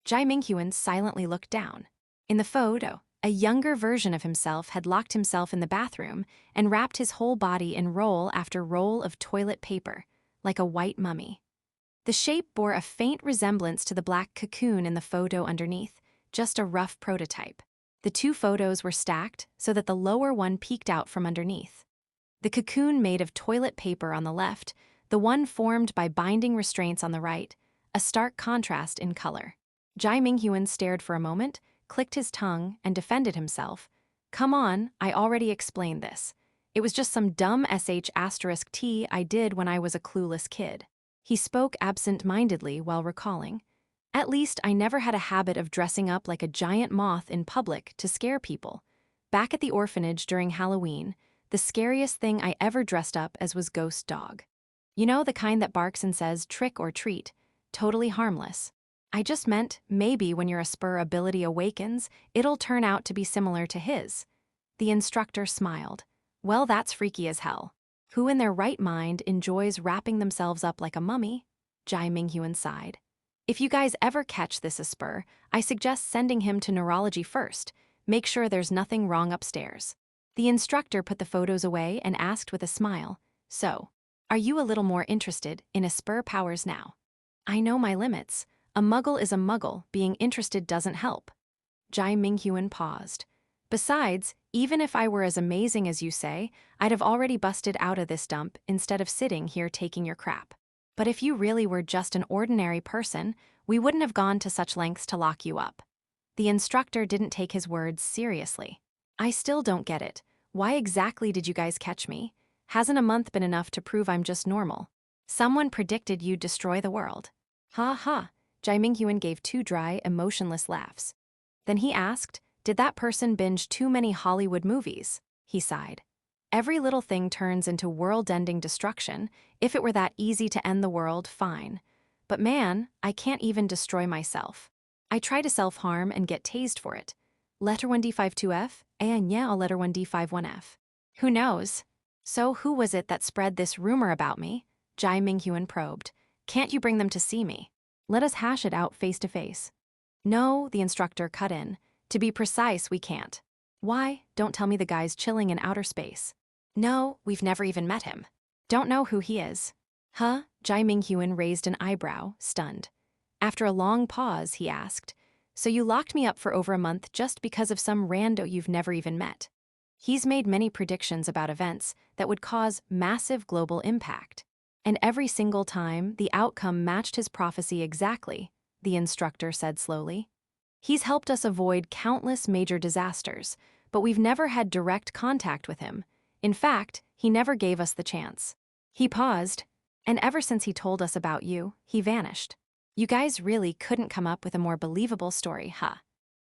Jai Minghuan silently looked down. In the photo, a younger version of himself had locked himself in the bathroom and wrapped his whole body in roll after roll of toilet paper, like a white mummy. The shape bore a faint resemblance to the black cocoon in the photo underneath, just a rough prototype. The two photos were stacked so that the lower one peeked out from underneath. The cocoon made of toilet paper on the left, the one formed by binding restraints on the right, a stark contrast in color. Jai Minghuan stared for a moment, clicked his tongue, and defended himself. "Come on, I already explained this. It was just some dumb sh*t I did when I was a clueless kid." He spoke absent-mindedly while recalling. "At least I never had a habit of dressing up like a giant moth in public to scare people. Back at the orphanage during Halloween, the scariest thing I ever dressed up as was Ghost Dog. You know, the kind that barks and says trick or treat, totally harmless. I just meant maybe when your Esper ability awakens, it'll turn out to be similar to his." The instructor smiled. "Well, that's freaky as hell. Who in their right mind enjoys wrapping themselves up like a mummy?" Jai Minghuan sighed. "If you guys ever catch this Esper, I suggest sending him to neurology first. Make sure there's nothing wrong upstairs." The instructor put the photos away and asked with a smile, "So, are you a little more interested in Esper powers now?" "I know my limits. A muggle is a muggle, being interested doesn't help." Jai Minghuan paused. "Besides, even if I were as amazing as you say, I'd have already busted out of this dump instead of sitting here taking your crap. But if you really were just an ordinary person, we wouldn't have gone to such lengths to lock you up." The instructor didn't take his words seriously. "I still don't get it. Why exactly did you guys catch me? Hasn't a month been enough to prove I'm just normal? Someone predicted you'd destroy the world." "Ha ha." Jai Minghuan gave two dry, emotionless laughs. Then he asked, "Did that person binge too many Hollywood movies?" He sighed. "Every little thing turns into world-ending destruction. If it were that easy to end the world, fine. But man, I can't even destroy myself. I try to self-harm and get tased for it. Letter 1D52F, and yeah, letter 1D51F. Who knows? So who was it that spread this rumor about me?" Jai Minghuan probed. "Can't you bring them to see me? Let us hash it out face to face." "No," the instructor cut in. "To be precise, we can't." "Why? Don't tell me the guy's chilling in outer space." "No, we've never even met him. Don't know who he is." "Huh?" Jai Minghuan raised an eyebrow, stunned. After a long pause, he asked, "So you locked me up for over a month just because of some rando you've never even met?" He's made many predictions about events that would cause massive global impact. And every single time, the outcome matched his prophecy exactly, the instructor said slowly. He's helped us avoid countless major disasters, but we've never had direct contact with him. In fact, he never gave us the chance. He paused, and ever since he told us about you, he vanished. You guys really couldn't come up with a more believable story, huh?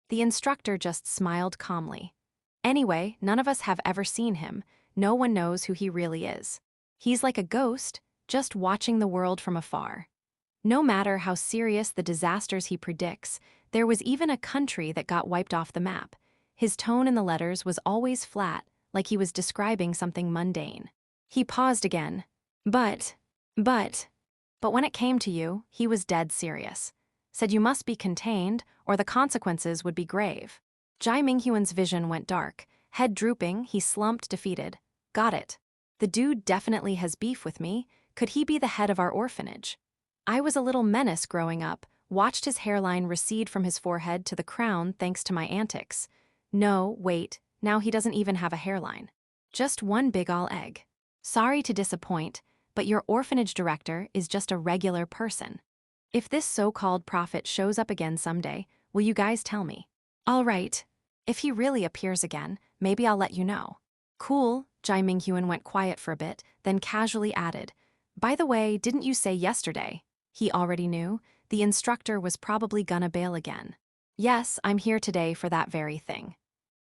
The instructor just smiled calmly. Anyway, none of us have ever seen him. No one knows who he really is. He's like a ghost, just watching the world from afar. No matter how serious the disasters he predicts, there was even a country that got wiped off the map. His tone in the letters was always flat, like he was describing something mundane. He paused again. But when it came to you, he was dead serious. Said you must be contained, or the consequences would be grave. Jai Minghuan's vision went dark. Head drooping, he slumped defeated. Got it. The dude definitely has beef with me. Could he be the head of our orphanage? I was a little menace growing up, watched his hairline recede from his forehead to the crown thanks to my antics. No, wait, now he doesn't even have a hairline. Just one big ol' egg. Sorry to disappoint, but your orphanage director is just a regular person. If this so-called prophet shows up again someday, will you guys tell me? All right. If he really appears again, maybe I'll let you know. Cool, Jai Minghuan went quiet for a bit, then casually added, by the way, didn't you say yesterday? He already knew. The instructor was probably gonna bail again. Yes, I'm here today for that very thing.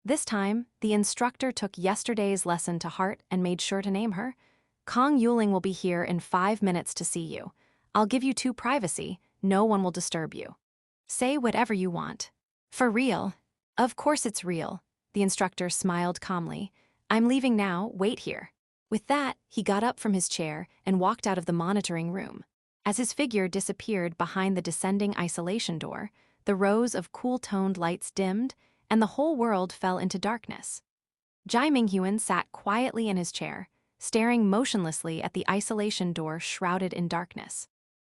This time, the instructor took yesterday's lesson to heart and made sure to name her. Kong Yuling will be here in 5 minutes to see you. I'll give you 2 privacy. No one will disturb you. Say whatever you want. For real? Of course it's real. The instructor smiled calmly. I'm leaving now, wait here. With that, he got up from his chair and walked out of the monitoring room. As his figure disappeared behind the descending isolation door, the rows of cool-toned lights dimmed, and the whole world fell into darkness. Jai Minghuan sat quietly in his chair, staring motionlessly at the isolation door shrouded in darkness.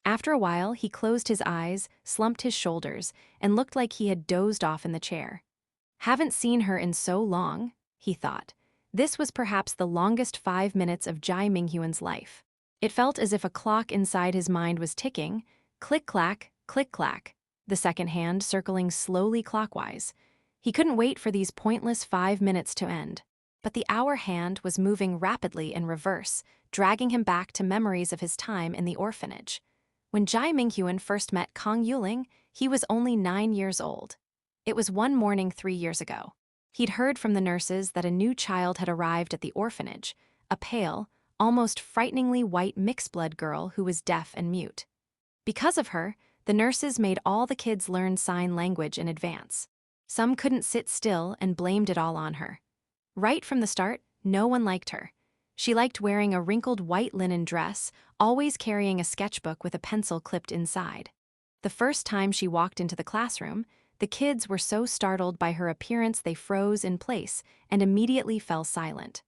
After a while, he closed his eyes, slumped his shoulders, and looked like he had dozed off in the chair. Haven't seen her in so long, he thought. This was perhaps the longest 5 minutes of Jai Minghuan's life. It felt as if a clock inside his mind was ticking, click-clack, click-clack, the second hand circling slowly clockwise. He couldn't wait for these pointless 5 minutes to end. But the hour hand was moving rapidly in reverse, dragging him back to memories of his time in the orphanage. When Jai Minghuan first met Kong Yuling, he was only 9 years old. It was one morning 3 years ago. He'd heard from the nurses that a new child had arrived at the orphanage, a pale, almost frighteningly white mixed-blood girl who was deaf and mute. Because of her, the nurses made all the kids learn sign language in advance. Some couldn't sit still and blamed it all on her. Right from the start, no one liked her. She liked wearing a wrinkled white linen dress, always carrying a sketchbook with a pencil clipped inside. The first time she walked into the classroom, the kids were so startled by her appearance they froze in place and immediately fell silent.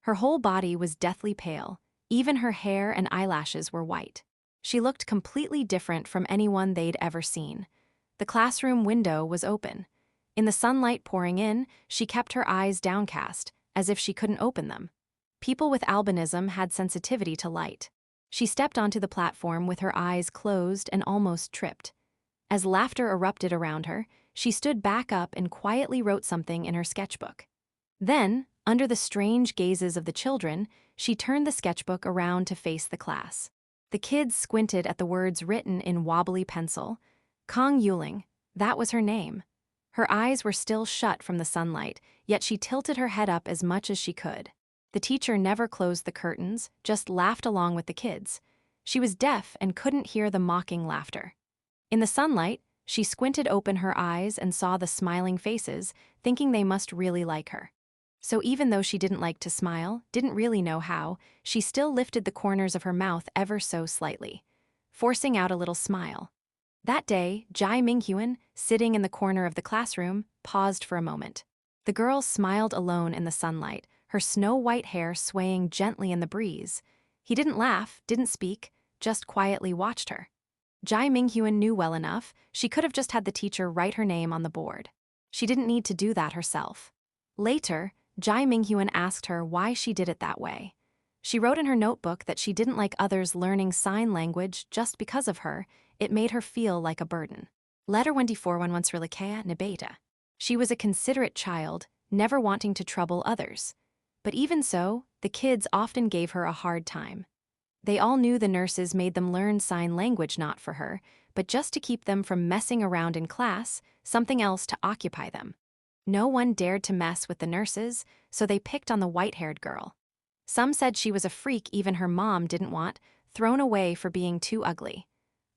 Her whole body was deathly pale, even her hair and eyelashes were white. She looked completely different from anyone they'd ever seen. The classroom window was open. In the sunlight pouring in, she kept her eyes downcast, as if she couldn't open them. People with albinism had sensitivity to light. She stepped onto the platform with her eyes closed and almost tripped. As laughter erupted around her, she stood back up and quietly wrote something in her sketchbook. Then, under the strange gazes of the children, she turned the sketchbook around to face the class. The kids squinted at the words written in wobbly pencil. Kong Yuling, that was her name. Her eyes were still shut from the sunlight, yet she tilted her head up as much as she could. The teacher never closed the curtains, just laughed along with the kids. She was deaf and couldn't hear the mocking laughter. In the sunlight, she squinted open her eyes and saw the smiling faces, thinking they must really like her. So even though she didn't like to smile, didn't really know how, she still lifted the corners of her mouth ever so slightly, forcing out a little smile. That day, Jai Minghuan, sitting in the corner of the classroom, paused for a moment. The girl smiled alone in the sunlight, her snow-white hair swaying gently in the breeze. He didn't laugh, didn't speak, just quietly watched her. Jai Minghuan knew well enough, she could have just had the teacher write her name on the board. She didn't need to do that herself. Later, Jai Minghuan asked her why she did it that way. She wrote in her notebook that she didn't like others learning sign language just because of her. It made her feel like a burden. Letter 24 once Relikea Nibeta. She was a considerate child, never wanting to trouble others. But even so, the kids often gave her a hard time. They all knew the nurses made them learn sign language not for her, but just to keep them from messing around in class, something else to occupy them. No one dared to mess with the nurses, so they picked on the white-haired girl. Some said she was a freak even her mom didn't want, thrown away for being too ugly.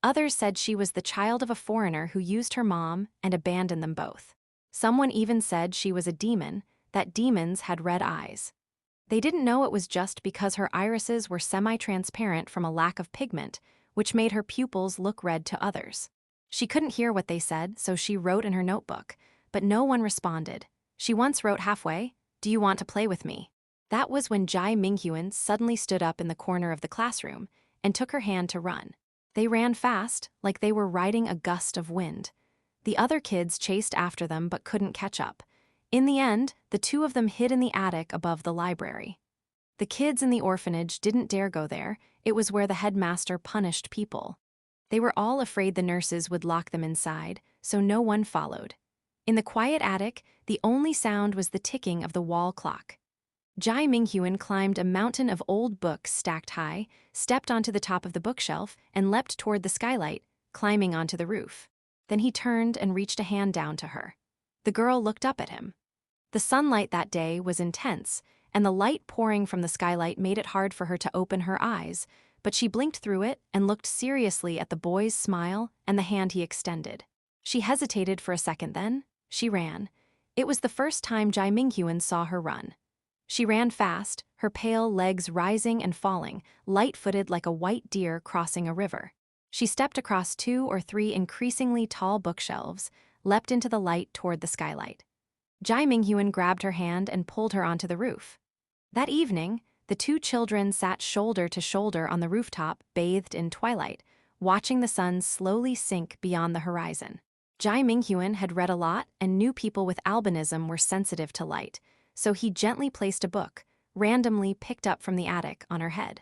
Others said she was the child of a foreigner who used her mom and abandoned them both. Someone even said she was a demon, that demons had red eyes. They didn't know it was just because her irises were semi-transparent from a lack of pigment, which made her pupils look red to others. She couldn't hear what they said, so she wrote in her notebook, but no one responded. She once wrote halfway, "Do you want to play with me?" That was when Jai Minghuan suddenly stood up in the corner of the classroom and took her hand to run. They ran fast, like they were riding a gust of wind. The other kids chased after them but couldn't catch up. In the end, the two of them hid in the attic above the library. The kids in the orphanage didn't dare go there. It was where the headmaster punished people. They were all afraid the nurses would lock them inside, so no one followed. In the quiet attic, the only sound was the ticking of the wall clock. Jai Minghuan climbed a mountain of old books stacked high, stepped onto the top of the bookshelf, and leapt toward the skylight, climbing onto the roof. Then he turned and reached a hand down to her. The girl looked up at him. The sunlight that day was intense, and the light pouring from the skylight made it hard for her to open her eyes, but she blinked through it and looked seriously at the boy's smile and the hand he extended. She hesitated for a second, then she ran. It was the first time Jai Minghuan saw her run. She ran fast, her pale legs rising and falling, light-footed like a white deer crossing a river. She stepped across 2 or 3 increasingly tall bookshelves, leapt into the light toward the skylight. Jai Minghuan grabbed her hand and pulled her onto the roof. That evening, the two children sat shoulder to shoulder on the rooftop, bathed in twilight, watching the sun slowly sink beyond the horizon. Jai Minghuan had read a lot and knew people with albinism were sensitive to light, so he gently placed a book, randomly picked up from the attic, on her head.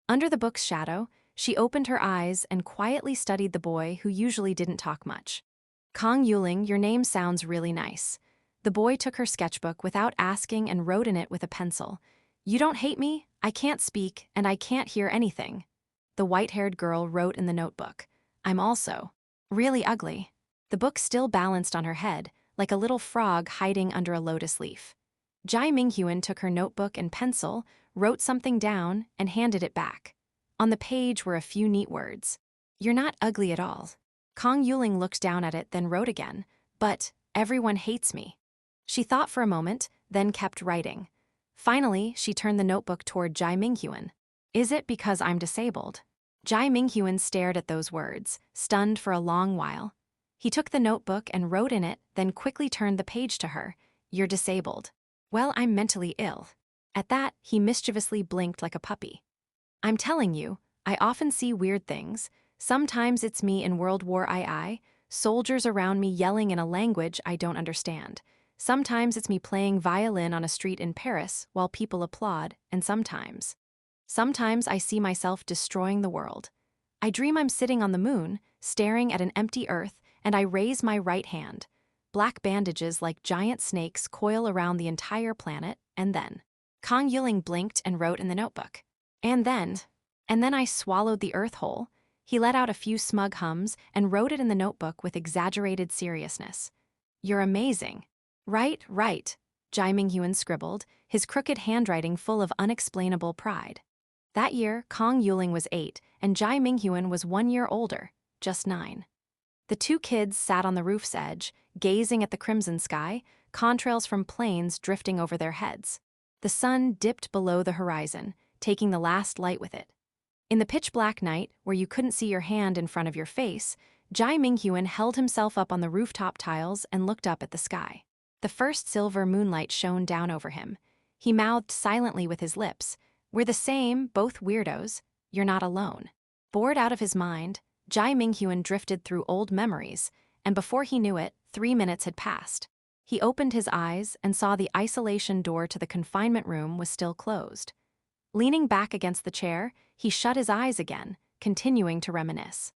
Under the book's shadow, she opened her eyes and quietly studied the boy who usually didn't talk much. "Kong Yuling, your name sounds really nice." The boy took her sketchbook without asking and wrote in it with a pencil. "You don't hate me? I can't speak, and I can't hear anything." The white-haired girl wrote in the notebook, "I'm also really ugly." The book still balanced on her head, like a little frog hiding under a lotus leaf. Jai Minghuan took her notebook and pencil, wrote something down, and handed it back. On the page were a few neat words. "You're not ugly at all." Kong Yuling looked down at it, then wrote again, "But everyone hates me." She thought for a moment, then kept writing. Finally, she turned the notebook toward Jai Minghuan. "Is it because I'm disabled?" Jai Minghuan stared at those words, stunned for a long while. He took the notebook and wrote in it, then quickly turned the page to her. "You're disabled." "Well, I'm mentally ill." At that, he mischievously blinked like a puppy. "I'm telling you, I often see weird things. Sometimes it's me in World War II, soldiers around me yelling in a language I don't understand. Sometimes it's me playing violin on a street in Paris while people applaud, and sometimes I see myself destroying the world. I dream I'm sitting on the moon, staring at an empty earth, and I raise my right hand. Black bandages like giant snakes coil around the entire planet, and then..." Kong Yuling blinked and wrote in the notebook. And then I swallowed the earth whole." He let out a few smug hums and wrote it in the notebook with exaggerated seriousness. "You're amazing." Right, Jai Minghuan scribbled, his crooked handwriting full of unexplainable pride. That year, Kong Yuling was 8, and Jai Minghuan was 1 year older, just 9. The two kids sat on the roof's edge, gazing at the crimson sky, contrails from planes drifting over their heads. The sun dipped below the horizon, taking the last light with it. In the pitch-black night, where you couldn't see your hand in front of your face, Jai Minghuan held himself up on the rooftop tiles and looked up at the sky. The first silver moonlight shone down over him. He mouthed silently with his lips, "We're the same, both weirdos. You're not alone." Bored out of his mind, Jai Minghuan drifted through old memories, and before he knew it, 3 minutes had passed. He opened his eyes and saw the isolation door to the confinement room was still closed. Leaning back against the chair, he shut his eyes again, continuing to reminisce.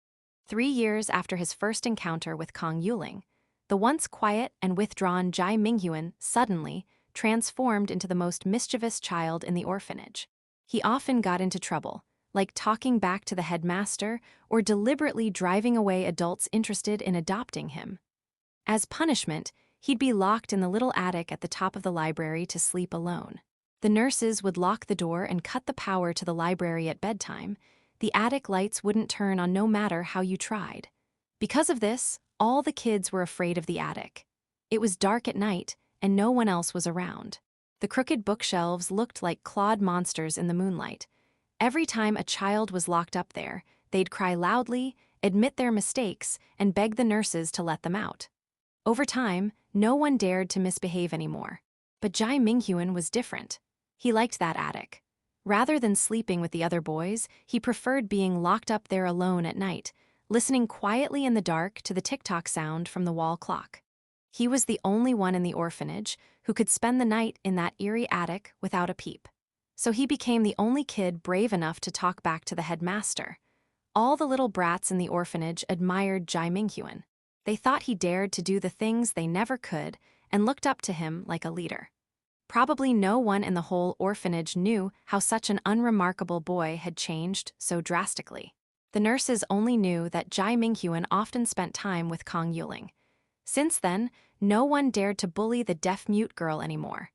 3 years after his first encounter with Kong Yuling, the once quiet and withdrawn Jai Minghuan suddenly transformed into the most mischievous child in the orphanage. He often got into trouble, like talking back to the headmaster or deliberately driving away adults interested in adopting him. As punishment, he'd be locked in the little attic at the top of the library to sleep alone. The nurses would lock the door and cut the power to the library at bedtime. The attic lights wouldn't turn on no matter how you tried. Because of this, all the kids were afraid of the attic. It was dark at night, and no one else was around. The crooked bookshelves looked like clawed monsters in the moonlight. Every time a child was locked up there, they'd cry loudly, admit their mistakes, and beg the nurses to let them out. Over time, no one dared to misbehave anymore. But Jai Minghuan was different. He liked that attic. Rather than sleeping with the other boys, he preferred being locked up there alone at night, listening quietly in the dark to the tick-tock sound from the wall clock. He was the only one in the orphanage who could spend the night in that eerie attic without a peep. So he became the only kid brave enough to talk back to the headmaster. All the little brats in the orphanage admired Jai Minghuan. They thought he dared to do the things they never could and looked up to him like a leader. Probably no one in the whole orphanage knew how such an unremarkable boy had changed so drastically. The nurses only knew that Jai Minghuan often spent time with Kong Yuling. Since then, no one dared to bully the deaf-mute girl anymore.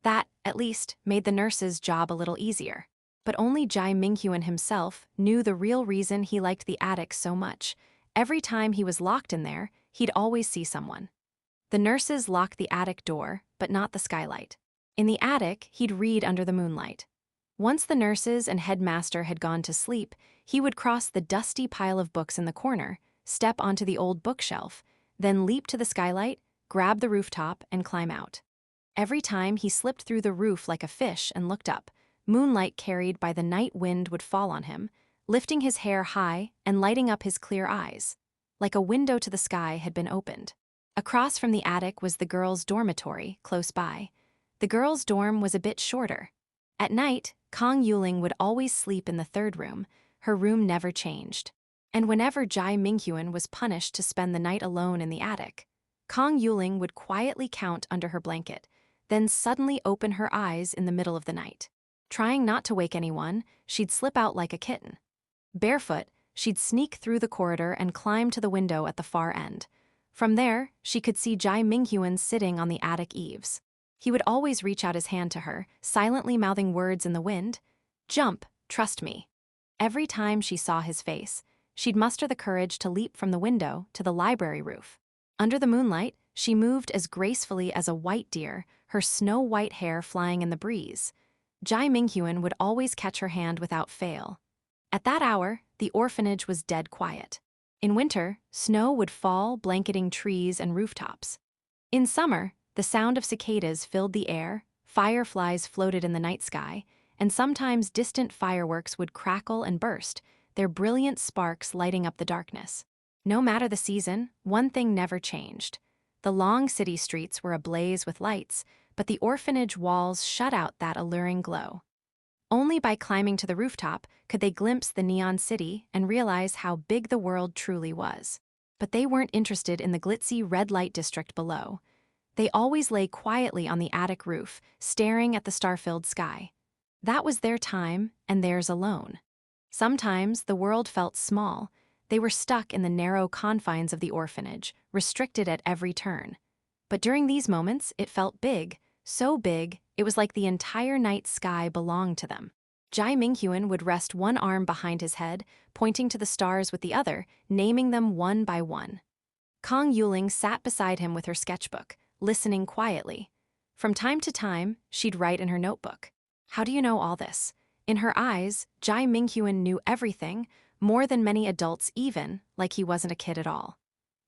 That, at least, made the nurses' job a little easier. But only Jai Minghuan himself knew the real reason he liked the attic so much. Every time he was locked in there, he'd always see someone. The nurses locked the attic door, but not the skylight. In the attic, he'd read under the moonlight. Once the nurses and headmaster had gone to sleep, he would cross the dusty pile of books in the corner, step onto the old bookshelf, then leap to the skylight, grab the rooftop, and climb out. Every time he slipped through the roof like a fish and looked up, moonlight carried by the night wind would fall on him, lifting his hair high and lighting up his clear eyes. Like a window to the sky had been opened. Across from the attic was the girls' dormitory, close by. The girls' dorm was a bit shorter. At night, Kong Yuling would always sleep in the third room. Her room never changed. And whenever Jai Minghuan was punished to spend the night alone in the attic, Kong Yuling would quietly count under her blanket, then suddenly open her eyes in the middle of the night. Trying not to wake anyone, she'd slip out like a kitten. Barefoot, she'd sneak through the corridor and climb to the window at the far end. From there, she could see Jai Minghuan sitting on the attic eaves. He would always reach out his hand to her, silently mouthing words in the wind. "Jump, trust me." Every time she saw his face, she'd muster the courage to leap from the window to the library roof. Under the moonlight, she moved as gracefully as a white deer, her snow-white hair flying in the breeze. Jai Minghuan would always catch her hand without fail. At that hour, the orphanage was dead quiet. In winter, snow would fall, blanketing trees and rooftops. In summer, the sound of cicadas filled the air, fireflies floated in the night sky, and sometimes distant fireworks would crackle and burst, their brilliant sparks lighting up the darkness. No matter the season, one thing never changed. The long city streets were ablaze with lights, but the orphanage walls shut out that alluring glow. Only by climbing to the rooftop could they glimpse the neon city and realize how big the world truly was. But they weren't interested in the glitzy red light district below. They always lay quietly on the attic roof, staring at the star-filled sky. That was their time, and theirs alone. Sometimes the world felt small. They were stuck in the narrow confines of the orphanage, restricted at every turn. But during these moments, it felt big, so big, it was like the entire night sky belonged to them. Jai Minghuan would rest one arm behind his head, pointing to the stars with the other, naming them one by one. Kong Yuling sat beside him with her sketchbook, listening quietly. From time to time, she'd write in her notebook. "How do you know all this?" In her eyes, Jai Minghuan knew everything, more than many adults even, like he wasn't a kid at all.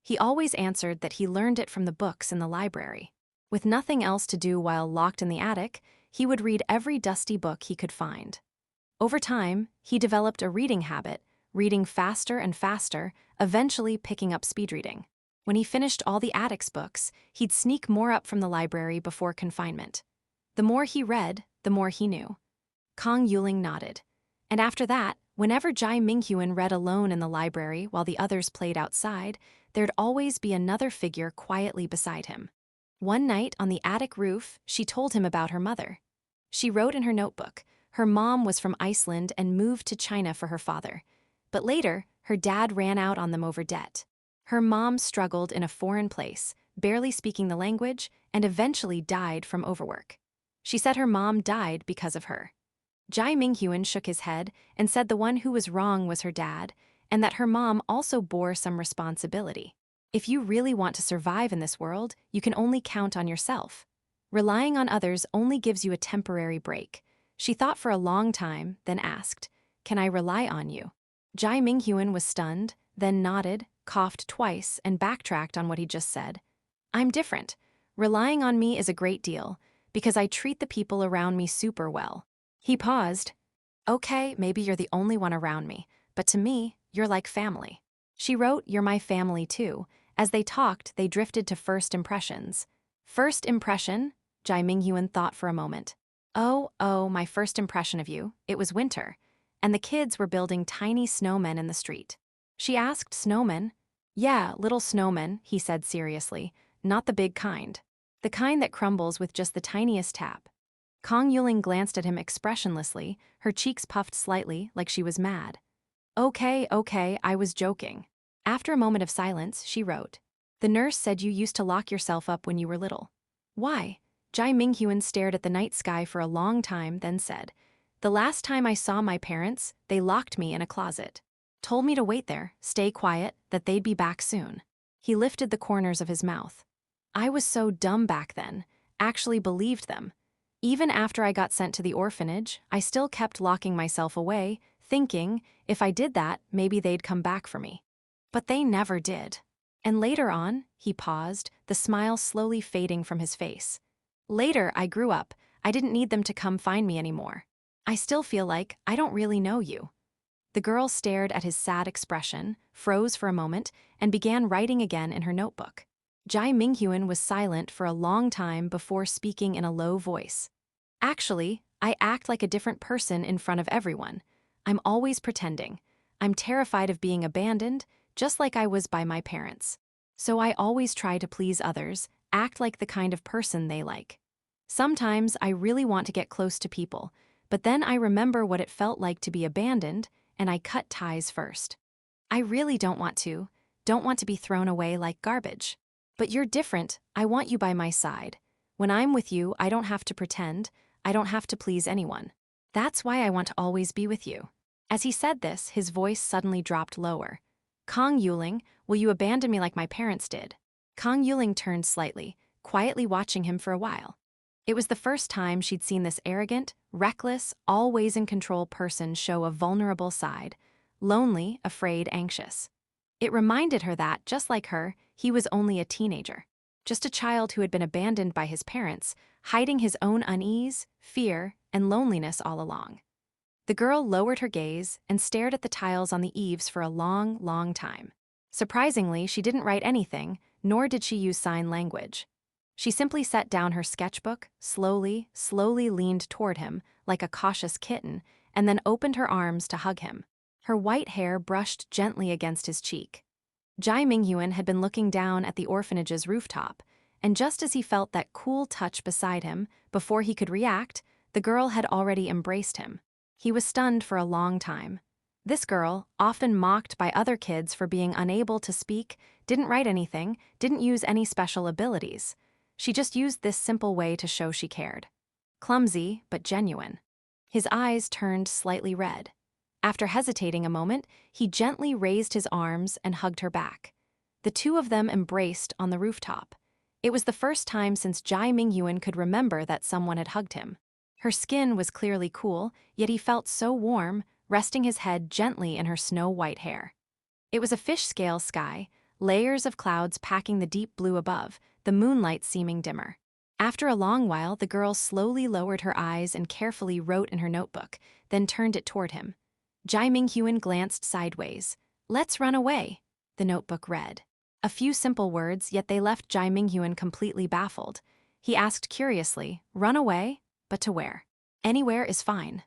He always answered that he learned it from the books in the library. With nothing else to do while locked in the attic, he would read every dusty book he could find. Over time, he developed a reading habit, reading faster and faster, eventually picking up speed reading. When he finished all the attic's books, he'd sneak more up from the library before confinement. The more he read, the more he knew. Kong Yuling nodded. And after that, Whenever Jai Minghuan read alone in the library while the others played outside, there'd always be another figure quietly beside him. One night on the attic roof, she told him about her mother. She wrote in her notebook, her mom was from Iceland and moved to China for her father. But later, her dad ran out on them over debt. Her mom struggled in a foreign place, barely speaking the language, and eventually died from overwork. She said her mom died because of her. Jai Minghuan shook his head and said the one who was wrong was her dad, and that her mom also bore some responsibility. If you really want to survive in this world, you can only count on yourself. Relying on others only gives you a temporary break. She thought for a long time, then asked, "Can I rely on you?" Jai Minghuan was stunned, then nodded, coughed twice, and backtracked on what he just said. "I'm different. Relying on me is a great deal, because I treat the people around me super well." He paused. "Okay, maybe you're the only one around me, but to me, you're like family." She wrote, "You're my family too." As they talked, they drifted to first impressions. First impression? Jai Minghuan thought for a moment. Oh, my first impression of you. It was winter, and the kids were building tiny snowmen in the street. She asked, "Snowmen?" "Yeah, little snowmen," he said seriously, "not the big kind. The kind that crumbles with just the tiniest tap." Kong Yuling glanced at him expressionlessly, her cheeks puffed slightly, like she was mad. Okay, I was joking." After a moment of silence, she wrote, "The nurse said you used to lock yourself up when you were little." "Why?" Jai Minghuan stared at the night sky for a long time, then said, "The last time I saw my parents, they locked me in a closet. Told me to wait there, stay quiet, that they'd be back soon." He lifted the corners of his mouth. "I was so dumb back then, actually believed them. Even after I got sent to the orphanage, I still kept locking myself away, thinking, if I did that, maybe they'd come back for me. But they never did." And later on, he paused, the smile slowly fading from his face. "Later, I grew up. I didn't need them to come find me anymore. I still feel like I don't really know you." The girl stared at his sad expression, froze for a moment, and began writing again in her notebook. Jai Minghuan was silent for a long time before speaking in a low voice. "Actually, I act like a different person in front of everyone. I'm always pretending. I'm terrified of being abandoned, just like I was by my parents. So I always try to please others, act like the kind of person they like. Sometimes I really want to get close to people, but then I remember what it felt like to be abandoned, and I cut ties first. I really don't want to be thrown away like garbage. But you're different, I want you by my side. When I'm with you, I don't have to pretend, I don't have to please anyone. That's why I want to always be with you." As he said this, his voice suddenly dropped lower. "Kong Yuling, will you abandon me like my parents did?" Kong Yuling turned slightly, quietly watching him for a while. It was the first time she'd seen this arrogant, reckless, always in control person show a vulnerable side, lonely, afraid, anxious. It reminded her that, just like her, he was only a teenager. Just a child who had been abandoned by his parents, hiding his own unease, fear, and loneliness all along. The girl lowered her gaze and stared at the tiles on the eaves for a long time. Surprisingly, she didn't write anything, nor did she use sign language. She simply set down her sketchbook, slowly leaned toward him, like a cautious kitten, and then opened her arms to hug him. Her white hair brushed gently against his cheek. Jai Minghuan had been looking down at the orphanage's rooftop, and just as he felt that cool touch beside him, before he could react, the girl had already embraced him. He was stunned for a long time. This girl, often mocked by other kids for being unable to speak, didn't write anything, didn't use any special abilities. She just used this simple way to show she cared. Clumsy, but genuine. His eyes turned slightly red. After hesitating a moment, he gently raised his arms and hugged her back. The two of them embraced on the rooftop. It was the first time since Jai Minghuan could remember that someone had hugged him. Her skin was clearly cool, yet he felt so warm, resting his head gently in her snow-white hair. It was a fish-scale sky, layers of clouds packing the deep blue above, the moonlight seeming dimmer. After a long while, the girl slowly lowered her eyes and carefully wrote in her notebook, then turned it toward him. Jai Minghuan glanced sideways. "Let's run away," the notebook read. A few simple words, yet they left Jai Minghuan completely baffled. He asked curiously, "Run away? But to where?" "Anywhere is fine."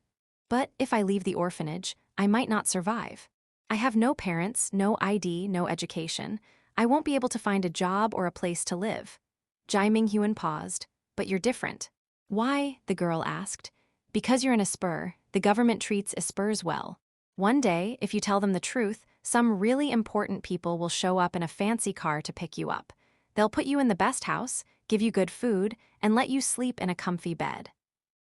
"But if I leave the orphanage, I might not survive. I have no parents, no ID, no education. I won't be able to find a job or a place to live. Jai Minghuan paused. But you're different. Why? The girl asked. Because you're an Esper, the government treats Espers well. One day, if you tell them the truth, some really important people will show up in a fancy car to pick you up. They'll put you in the best house, give you good food, and let you sleep in a comfy bed.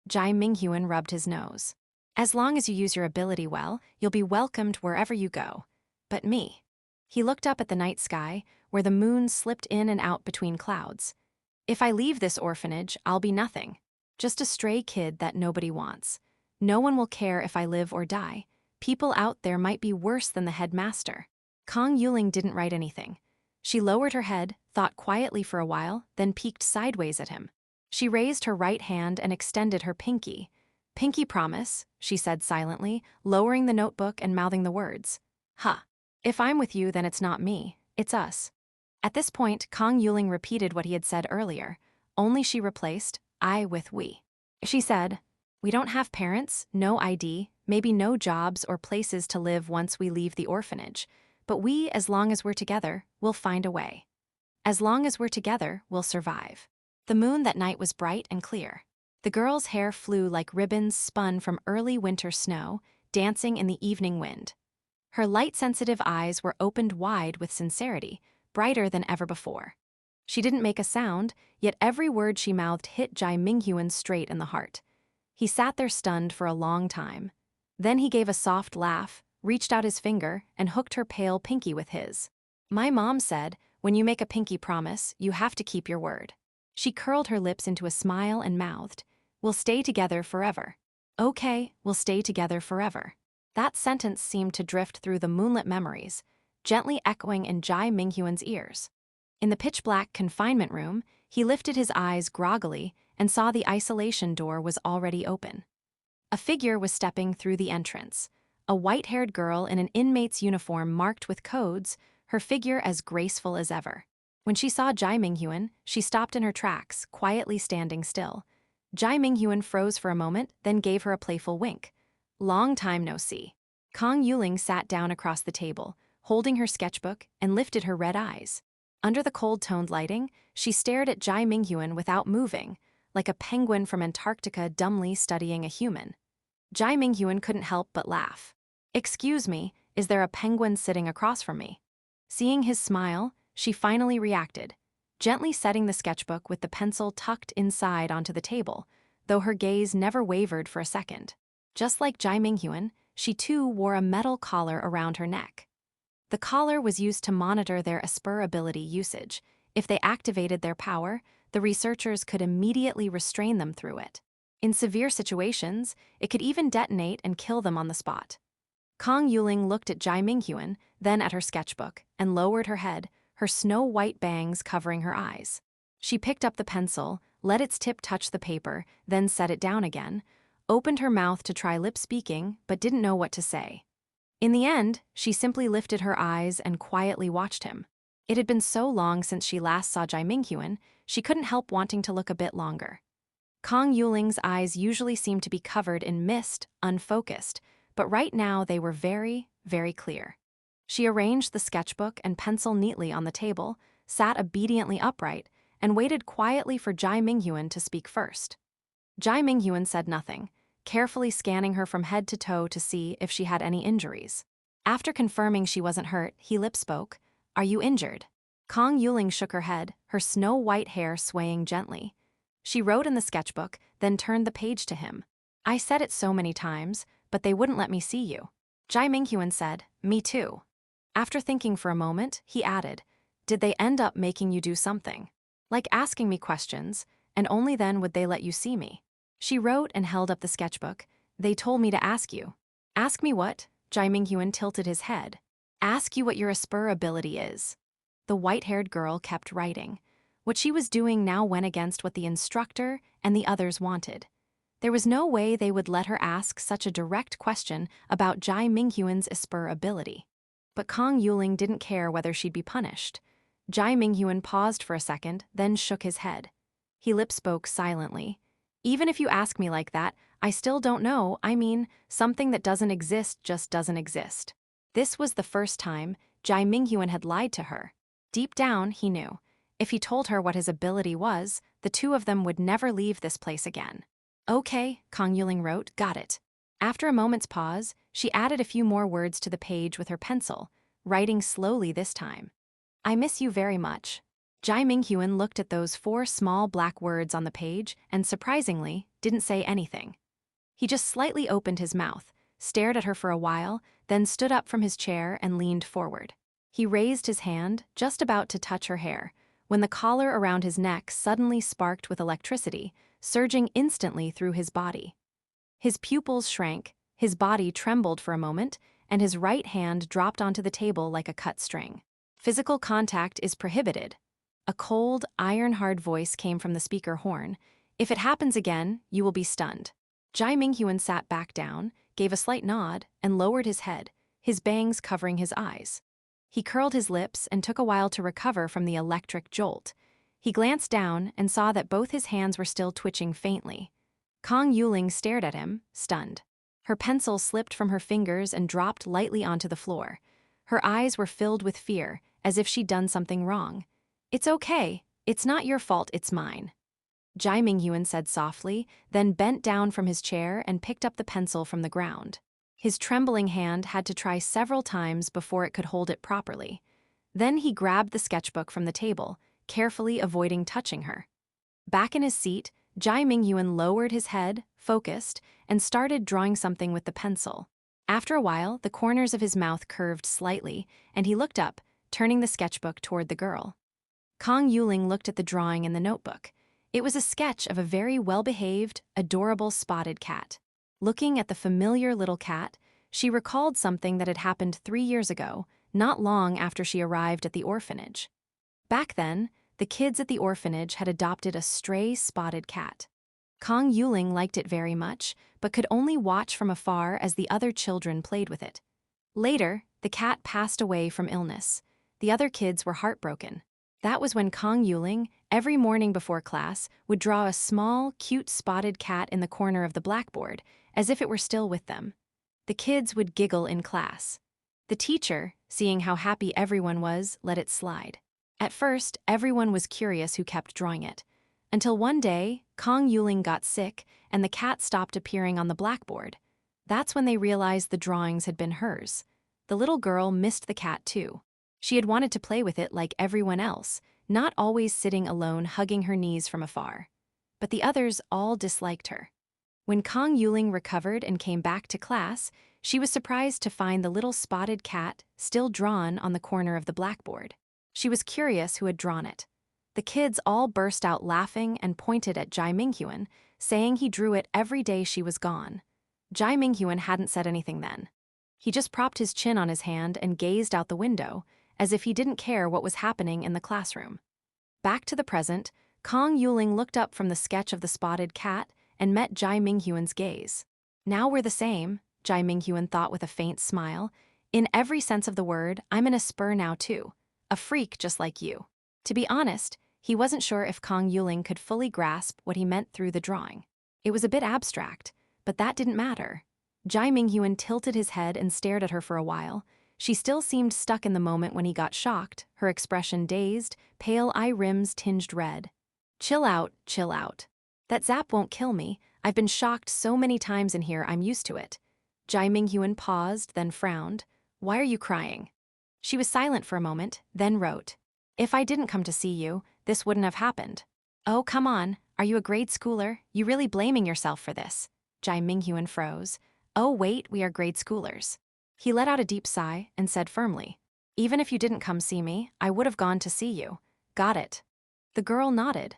Jai Minghuan rubbed his nose. As long as you use your ability well, you'll be welcomed wherever you go. But me. He looked up at the night sky, where the moon slipped in and out between clouds. If I leave this orphanage, I'll be nothing. Just a stray kid that nobody wants. No one will care if I live or die. People out there might be worse than the headmaster. Kong Yuling didn't write anything. She lowered her head, thought quietly for a while, then peeked sideways at him. She raised her right hand and extended her pinky. Pinky promise, she said silently, lowering the notebook and mouthing the words. Huh. If I'm with you, then it's not me, it's us. At this point, Kong Yuling repeated what he had said earlier, only she replaced I with we. She said, we don't have parents, no ID, maybe no jobs or places to live once we leave the orphanage, but we, as long as we're together, will find a way. As long as we're together, we'll survive. The moon that night was bright and clear. The girl's hair flew like ribbons spun from early winter snow, dancing in the evening wind. Her light-sensitive eyes were opened wide with sincerity, brighter than ever before. She didn't make a sound, yet every word she mouthed hit Jai Minghuan straight in the heart. He sat there stunned for a long time. Then he gave a soft laugh, reached out his finger, and hooked her pale pinky with his. My mom said, when you make a pinky promise, you have to keep your word. She curled her lips into a smile and mouthed, we'll stay together forever. Okay, we'll stay together forever. That sentence seemed to drift through the moonlit memories, gently echoing in Jai Minghuan's ears. In the pitch-black confinement room, he lifted his eyes groggily and saw the isolation door was already open. A figure was stepping through the entrance, a white-haired girl in an inmate's uniform marked with codes, her figure as graceful as ever. When she saw Jai Minghuan, she stopped in her tracks, quietly standing still. Jai Minghuan froze for a moment, then gave her a playful wink. Long time no see. Kong Yuling sat down across the table, holding her sketchbook, and lifted her red eyes. Under the cold-toned lighting, she stared at Jai Minghuan without moving, like a penguin from Antarctica dumbly studying a human. Jai Minghuan couldn't help but laugh. Excuse me, is there a penguin sitting across from me? Seeing his smile, she finally reacted, gently setting the sketchbook with the pencil tucked inside onto the table, though her gaze never wavered for a second. Just like Jai Minghuan, she too wore a metal collar around her neck. The collar was used to monitor their Esper ability usage. If they activated their power, the researchers could immediately restrain them through it. In severe situations, it could even detonate and kill them on the spot. Kong Yuling looked at Jai Minghuan, then at her sketchbook, and lowered her head, her snow-white bangs covering her eyes. She picked up the pencil, let its tip touch the paper, then set it down again, opened her mouth to try lip-speaking, but didn't know what to say. In the end, she simply lifted her eyes and quietly watched him. It had been so long since she last saw Jai Minghuan, she couldn't help wanting to look a bit longer. Kong Yuling's eyes usually seemed to be covered in mist, unfocused, but right now they were very, very clear. She arranged the sketchbook and pencil neatly on the table, sat obediently upright, and waited quietly for Jai Minghuan to speak first. Jai Minghuan said nothing, carefully scanning her from head to toe to see if she had any injuries. After confirming she wasn't hurt, he lip-spoke, "Are you injured?" Kong Yuling shook her head, her snow-white hair swaying gently. She wrote in the sketchbook, then turned the page to him. "I said it so many times, but they wouldn't let me see you." Jai Minghuan said, "Me too." After thinking for a moment, he added, "Did they end up making you do something? Like asking me questions, and only then would they let you see me?" She wrote and held up the sketchbook. "They told me to ask you." "Ask me what?" Jai Minghuan tilted his head. "Ask you what your Esper ability is." The white-haired girl kept writing. What she was doing now went against what the instructor and the others wanted. There was no way they would let her ask such a direct question about Jai Minghuan's Esper ability. But Kong Yuling didn't care whether she'd be punished. Jai Minghuan paused for a second, then shook his head. He lip-spoke silently. Even if you ask me like that, I still don't know. I mean, something that doesn't exist just doesn't exist. This was the first time Jai Minghuan had lied to her. Deep down, he knew. If he told her what his ability was, the two of them would never leave this place again. Okay, Kong Yuling wrote, got it. After a moment's pause, she added a few more words to the page with her pencil, writing slowly this time. I miss you very much. Jai Minghuan looked at those 4 small black words on the page and, surprisingly, didn't say anything. He just slightly opened his mouth, stared at her for a while, then stood up from his chair and leaned forward. He raised his hand, just about to touch her hair, when the collar around his neck suddenly sparked with electricity, surging instantly through his body. His pupils shrank, his body trembled for a moment, and his right hand dropped onto the table like a cut string. Physical contact is prohibited. A cold, iron-hard voice came from the speaker horn. If it happens again, you will be stunned. Jai Minghuan sat back down, gave a slight nod, and lowered his head, his bangs covering his eyes. He curled his lips and took a while to recover from the electric jolt. He glanced down and saw that both his hands were still twitching faintly. Kong Yuling stared at him, stunned. Her pencil slipped from her fingers and dropped lightly onto the floor. Her eyes were filled with fear, as if she'd done something wrong. It's okay. It's not your fault, it's mine. Jai Minghuan said softly, then bent down from his chair and picked up the pencil from the ground. His trembling hand had to try several times before it could hold it properly. Then he grabbed the sketchbook from the table, carefully avoiding touching her. Back in his seat, Jai Minghuan lowered his head, focused, and started drawing something with the pencil. After a while, the corners of his mouth curved slightly, and he looked up, turning the sketchbook toward the girl. Kong Yuling looked at the drawing in the notebook. It was a sketch of a very well-behaved, adorable spotted cat. Looking at the familiar little cat, she recalled something that had happened 3 years ago, not long after she arrived at the orphanage. Back then, the kids at the orphanage had adopted a stray spotted cat. Kong Yuling liked it very much, but could only watch from afar as the other children played with it. Later, the cat passed away from illness. The other kids were heartbroken. That was when Kong Yuling, every morning before class, would draw a small, cute spotted cat in the corner of the blackboard, as if it were still with them. The kids would giggle in class. The teacher, seeing how happy everyone was, let it slide. At first, everyone was curious who kept drawing it. Until one day, Kong Yuling got sick and the cat stopped appearing on the blackboard. That's when they realized the drawings had been hers. The little girl missed the cat too. She had wanted to play with it like everyone else, not always sitting alone hugging her knees from afar. But the others all disliked her. When Kong Yuling recovered and came back to class, she was surprised to find the little spotted cat still drawn on the corner of the blackboard. She was curious who had drawn it. The kids all burst out laughing and pointed at Jai Minghuan, saying he drew it every day she was gone. Jai Minghuan hadn't said anything then. He just propped his chin on his hand and gazed out the window, as if he didn't care what was happening in the classroom. Back to the present, Kong Yuling looked up from the sketch of the spotted cat and met Jai Minghuan's gaze. Now we're the same, Jai Minghuan thought with a faint smile. In every sense of the word, I'm in a spur now too. A freak just like you. To be honest, he wasn't sure if Kong Yuling could fully grasp what he meant through the drawing. It was a bit abstract, but that didn't matter. Jai Minghuan tilted his head and stared at her for a while. She still seemed stuck in the moment when he got shocked, her expression dazed, pale eye rims tinged red. Chill out, chill out. That zap won't kill me. I've been shocked so many times in here I'm used to it. Jai Minghuan paused, then frowned. Why are you crying? She was silent for a moment, then wrote. If I didn't come to see you, this wouldn't have happened. Oh, come on. Are you a grade schooler? You really blaming yourself for this? Jai Minghuan froze. Oh, wait, we are grade schoolers. He let out a deep sigh and said firmly, even if you didn't come see me, I would have gone to see you. Got it. The girl nodded.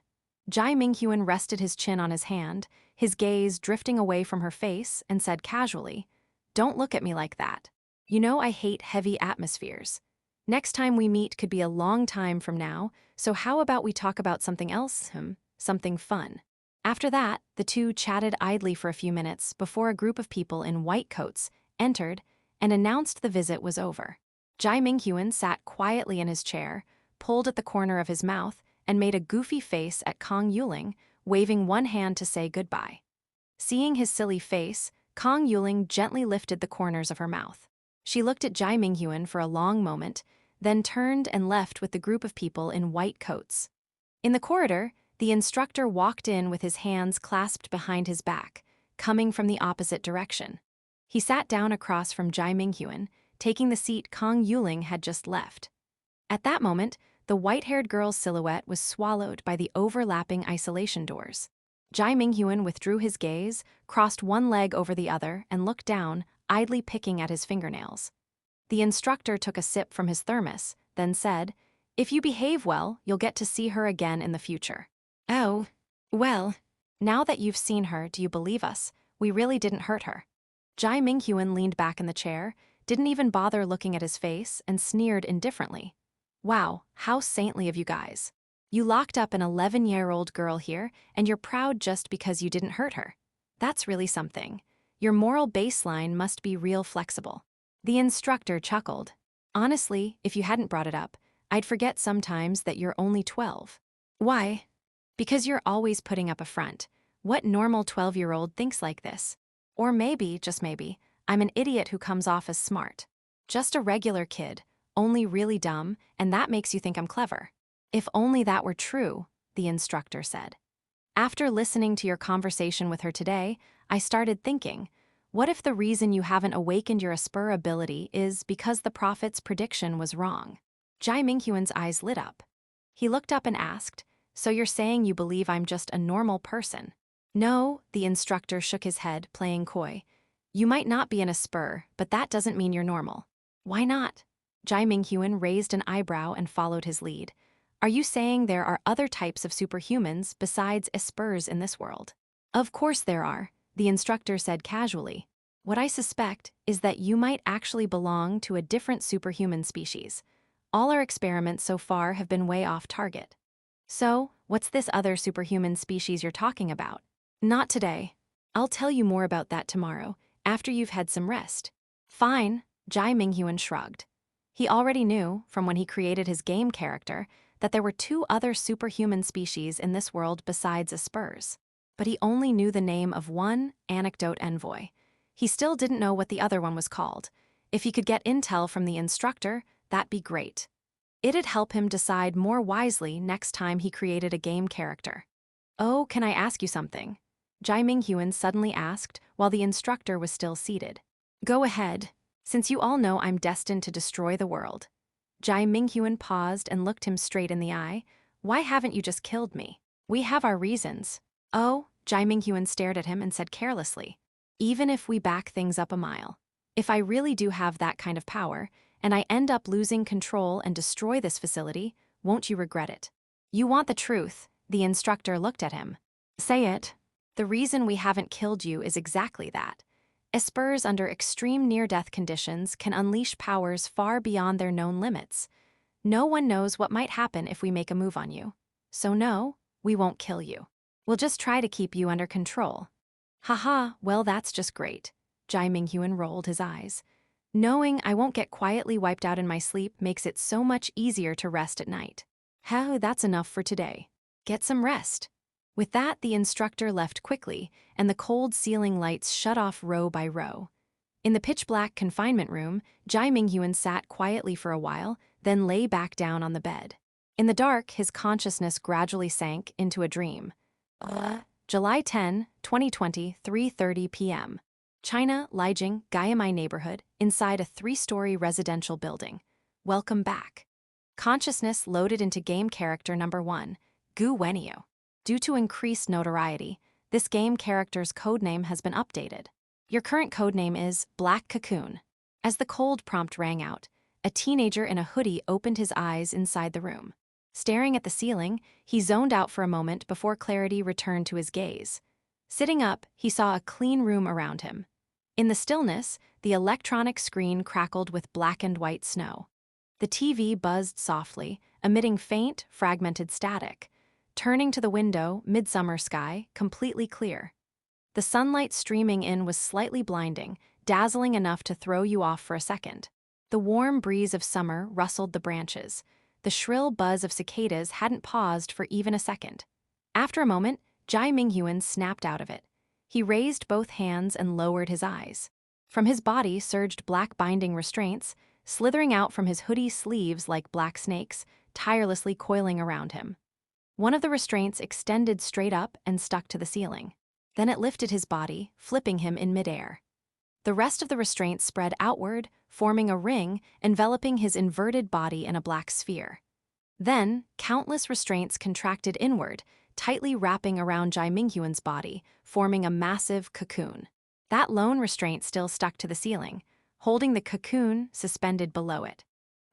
Jai Minghuan rested his chin on his hand, his gaze drifting away from her face, and said casually, don't look at me like that. You know I hate heavy atmospheres. Next time we meet could be a long time from now, so how about we talk about something else, something fun. After that, the two chatted idly for a few minutes before a group of people in white coats entered and announced the visit was over. Jai Minghuan sat quietly in his chair, pulled at the corner of his mouth, and made a goofy face at Kong Yuling, waving one hand to say goodbye. Seeing his silly face, Kang Yuling gently lifted the corners of her mouth. She looked at Jai Minghuan for a long moment, then turned and left with the group of people in white coats. In the corridor, the instructor walked in with his hands clasped behind his back, coming from the opposite direction. He sat down across from Jai Minghuan, taking the seat Kang Yuling had just left. At that moment, the white-haired girl's silhouette was swallowed by the overlapping isolation doors. Jai Minghuan withdrew his gaze, crossed one leg over the other, and looked down, idly picking at his fingernails. The instructor took a sip from his thermos, then said, "If you behave well, you'll get to see her again in the future." "Oh, well, now that you've seen her, do you believe us? We really didn't hurt her." Jai Minghuan leaned back in the chair, didn't even bother looking at his face, and sneered indifferently. "Wow, how saintly of you guys. You locked up an 11-year-old girl here, and you're proud just because you didn't hurt her. That's really something. Your moral baseline must be real flexible." The instructor chuckled. "Honestly, if you hadn't brought it up, I'd forget sometimes that you're only 12. "Why?" "Because you're always putting up a front. What normal 12-year-old thinks like this? Or maybe, just maybe, I'm an idiot who comes off as smart. Just a regular kid, only really dumb, and that makes you think I'm clever." "If only that were true," the instructor said. "After listening to your conversation with her today, I started thinking, what if the reason you haven't awakened your Asper ability is because the prophet's prediction was wrong?" Jai Minghuan's eyes lit up. He looked up and asked, "So you're saying you believe I'm just a normal person?" "No," the instructor shook his head, playing coy. "You might not be an Asper, but that doesn't mean you're normal." "Why not?" Jai Minghuan raised an eyebrow and followed his lead. "Are you saying there are other types of superhumans besides Aspers in this world?" "Of course there are," the instructor said casually. "What I suspect is that you might actually belong to a different superhuman species. All our experiments so far have been way off target." "So, what's this other superhuman species you're talking about?" "Not today. I'll tell you more about that tomorrow, after you've had some rest." "Fine," Jai Minghuan shrugged. He already knew, from when he created his game character, that there were two other superhuman species in this world besides Aspers. But he only knew the name of one, Anecdote Envoy. He still didn't know what the other one was called. If he could get intel from the instructor, that'd be great. It'd help him decide more wisely next time he created a game character. "Oh, can I ask you something?" Jai Minghuan suddenly asked while the instructor was still seated. "Go ahead, since you all know I'm destined to destroy the world." Jai Minghuan paused and looked him straight in the eye. "Why haven't you just killed me?" "We have our reasons." "Oh," Jai Minghuan stared at him and said carelessly, "Even if we back things up a mile. If I really do have that kind of power, and I end up losing control and destroy this facility, won't you regret it?" "You want the truth," the instructor looked at him. "Say it." "The reason we haven't killed you is exactly that. Aspers under extreme near-death conditions can unleash powers far beyond their known limits. No one knows what might happen if we make a move on you. So no, we won't kill you. We'll just try to keep you under control." "Haha, well that's just great." Jai Minghuan rolled his eyes. "Knowing I won't get quietly wiped out in my sleep makes it so much easier to rest at night." "Heh, that's enough for today. Get some rest." With that, the instructor left quickly, and the cold ceiling lights shut off row by row. In the pitch-black confinement room, Jai Minghuan sat quietly for a while, then lay back down on the bed. In the dark, his consciousness gradually sank into a dream. July 10, 2020, 3:30 p.m. China, Lijiang, Gayamai neighborhood, inside a 3-story residential building. Welcome back. Consciousness loaded into game character number 1, Gu Wenyu. Due to increased notoriety, this game character's codename has been updated. Your current codename is Black Cocoon. As the cold prompt rang out, a teenager in a hoodie opened his eyes inside the room. Staring at the ceiling, he zoned out for a moment before clarity returned to his gaze. Sitting up, he saw a clean room around him. In the stillness, the electronic screen crackled with black and white snow. The TV buzzed softly, emitting faint, fragmented static. Turning to the window, midsummer sky, completely clear. The sunlight streaming in was slightly blinding, dazzling enough to throw you off for a second. The warm breeze of summer rustled the branches. The shrill buzz of cicadas hadn't paused for even a second. After a moment, Jai Minghuan snapped out of it. He raised both hands and lowered his eyes. From his body surged black binding restraints, slithering out from his hoodie sleeves like black snakes, tirelessly coiling around him. One of the restraints extended straight up and stuck to the ceiling. Then it lifted his body, flipping him in midair. The rest of the restraints spread outward, forming a ring, enveloping his inverted body in a black sphere. Then, countless restraints contracted inward, tightly wrapping around Jai Minghuan's body, forming a massive cocoon. That lone restraint still stuck to the ceiling, holding the cocoon suspended below it.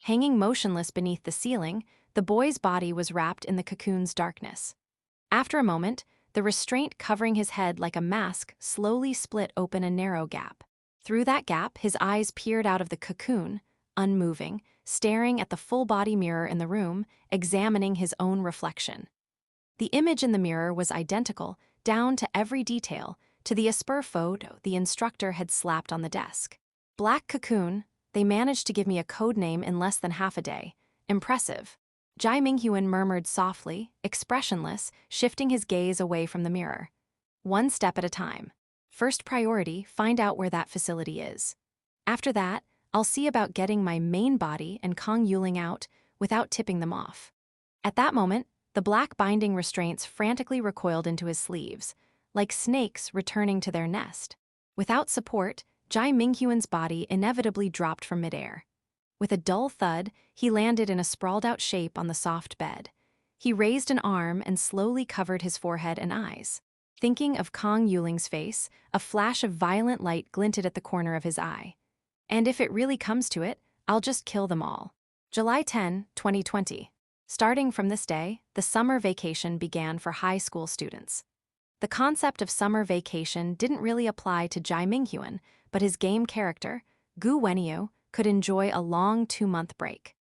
Hanging motionless beneath the ceiling, the boy's body was wrapped in the cocoon's darkness. After a moment, the restraint covering his head like a mask slowly split open a narrow gap. Through that gap, his eyes peered out of the cocoon, unmoving, staring at the full-body mirror in the room, examining his own reflection. The image in the mirror was identical, down to every detail, to the Asper photo the instructor had slapped on the desk. Black Cocoon, they managed to give me a code name in less than half a day. Impressive. Jai Minghuan murmured softly, expressionless, shifting his gaze away from the mirror. One step at a time. First priority, find out where that facility is. After that, I'll see about getting my main body and Kong Yuling out without tipping them off. At that moment, the black binding restraints frantically recoiled into his sleeves, like snakes returning to their nest. Without support, Jai Minghuan's body inevitably dropped from midair. With a dull thud, he landed in a sprawled-out shape on the soft bed. He raised an arm and slowly covered his forehead and eyes. Thinking of Kong Yuling's face, a flash of violent light glinted at the corner of his eye. And if it really comes to it, I'll just kill them all. July 10, 2020. Starting from this day, the summer vacation began for high school students. The concept of summer vacation didn't really apply to Jai Minghuan, but his game character, Gu Wenyu, could enjoy a long 2-month break.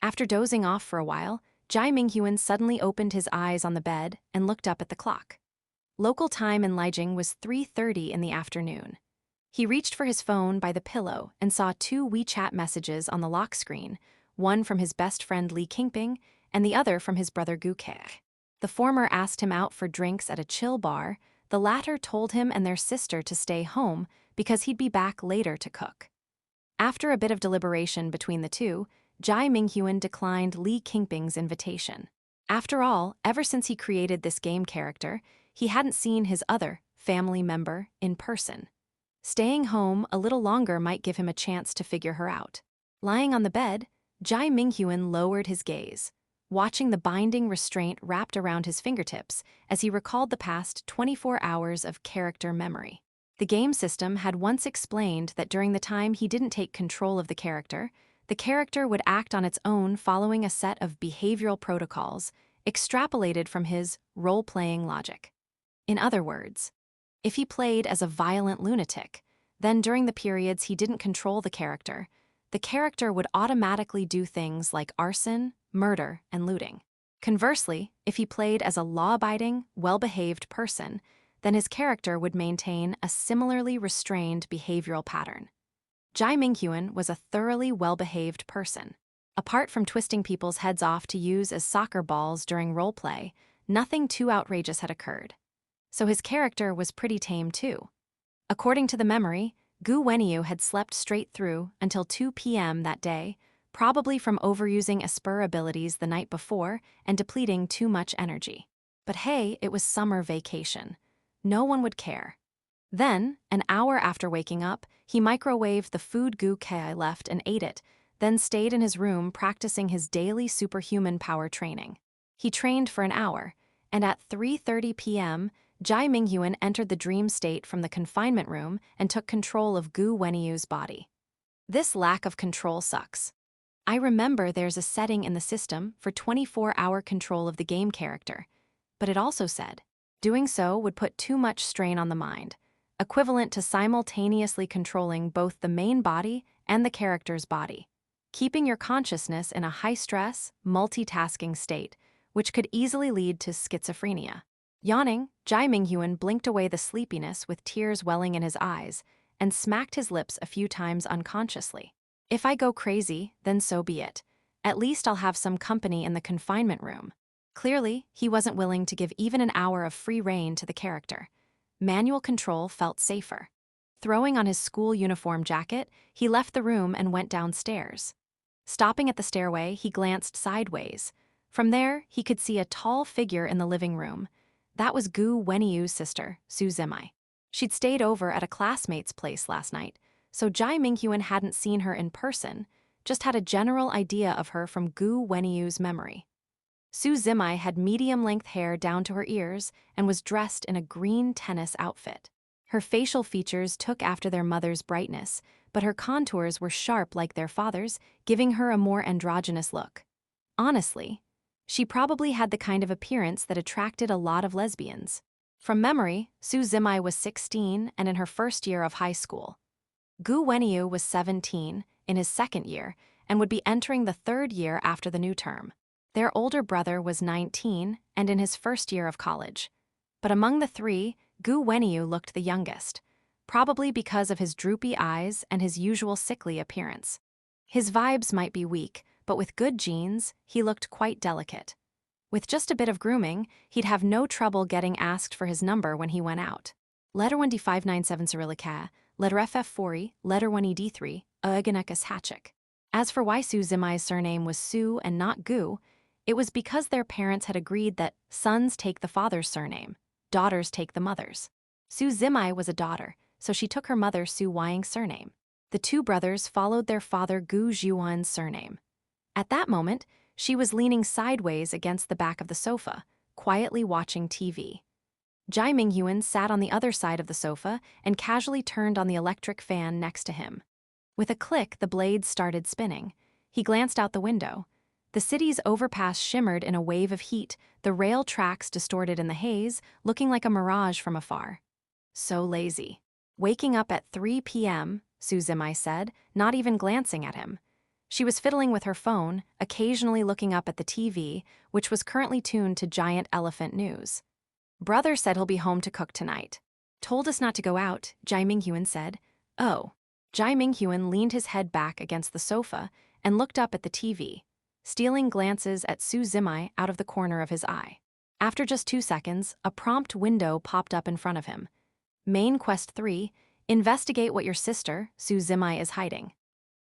After dozing off for a while, Jai Minghuan suddenly opened his eyes on the bed and looked up at the clock. Local time in Lijiang was 3:30 in the afternoon. He reached for his phone by the pillow and saw 2 WeChat messages on the lock screen, one from his best friend Li Qingping and the other from his brother Gu Ke. The former asked him out for drinks at a chill bar, the latter told him and their sister to stay home because he'd be back later to cook. After a bit of deliberation between the two, Jai Minghuan declined Li Qingping's invitation. After all, ever since he created this game character, he hadn't seen his other family member in person. Staying home a little longer might give him a chance to figure her out. Lying on the bed, Jai Minghuan lowered his gaze, watching the binding restraint wrapped around his fingertips as he recalled the past 24 hours of character memory. The game system had once explained that during the time he didn't take control of the character would act on its own following a set of behavioral protocols extrapolated from his role-playing logic. In other words, if he played as a violent lunatic, then during the periods he didn't control the character would automatically do things like arson, murder, and looting. Conversely, if he played as a law-abiding, well-behaved person, then his character would maintain a similarly restrained behavioral pattern. Jai Minghuan was a thoroughly well-behaved person. Apart from twisting people's heads off to use as soccer balls during roleplay, nothing too outrageous had occurred. So his character was pretty tame too. According to the memory, Gu Wenyu had slept straight through until 2 p.m. that day, probably from overusing Asper abilities the night before and depleting too much energy. But hey, it was summer vacation. No one would care. Then, an hour after waking up, he microwaved the food Gu Kai left and ate it, then stayed in his room practicing his daily superhuman power training. He trained for an hour, and at 3:30 p.m., Jai Minghuan entered the dream state from the confinement room and took control of Gu Wenyu's body. This lack of control sucks. I remember there's a setting in the system for 24-hour control of the game character, but it also said, doing so would put too much strain on the mind, equivalent to simultaneously controlling both the main body and the character's body, keeping your consciousness in a high-stress, multitasking state, which could easily lead to schizophrenia. Yawning, Jai Minghuan blinked away the sleepiness with tears welling in his eyes and smacked his lips a few times unconsciously. If I go crazy, then so be it. At least I'll have some company in the confinement room. Clearly, he wasn't willing to give even an hour of free rein to the character. Manual control felt safer. Throwing on his school uniform jacket, he left the room and went downstairs. Stopping at the stairway, he glanced sideways. From there, he could see a tall figure in the living room. That was Gu Weniyu's sister, Su Zimai. She'd stayed over at a classmate's place last night, so Jai Minghuan hadn't seen her in person, just had a general idea of her from Gu Weniyu's memory. Su Zimai had medium-length hair down to her ears and was dressed in a green tennis outfit. Her facial features took after their mother's brightness, but her contours were sharp like their father's, giving her a more androgynous look. Honestly, she probably had the kind of appearance that attracted a lot of lesbians. From memory, Su Zimai was 16 and in her first year of high school. Gu Wenyu was 17, in his second year, and would be entering the third year after the new term. Their older brother was 19 and in his first year of college. But among the three, Gu Wenyu looked the youngest, probably because of his droopy eyes and his usual sickly appearance. His vibes might be weak, but with good genes, he looked quite delicate. With just a bit of grooming, he'd have no trouble getting asked for his number when he went out. Letter 1D597 Cyrillica, letter FF40, letter 1ED3, Uganekas Hatchik. As for why Su Zimai's surname was Su and not Gu, it was because their parents had agreed that sons take the father's surname, daughters take the mother's. Su Zimai was a daughter, so she took her mother Su Wang's surname. The two brothers followed their father Gu Zhuan's surname. At that moment, she was leaning sideways against the back of the sofa, quietly watching TV. Jai Minghuan sat on the other side of the sofa and casually turned on the electric fan next to him. With a click, the blades started spinning. He glanced out the window. The city's overpass shimmered in a wave of heat, the rail tracks distorted in the haze, looking like a mirage from afar. So lazy. Waking up at 3 p.m., Su Zimai said, not even glancing at him. She was fiddling with her phone, occasionally looking up at the TV, which was currently tuned to Giant Elephant News. Brother said he'll be home to cook tonight. Told us not to go out, Jai Minghuan said. Oh. Jai Minghuan leaned his head back against the sofa and looked up at the TV, stealing glances at Su Zimai out of the corner of his eye. After just 2 seconds, a prompt window popped up in front of him. Main Quest 3, investigate what your sister, Su Zimai, is hiding.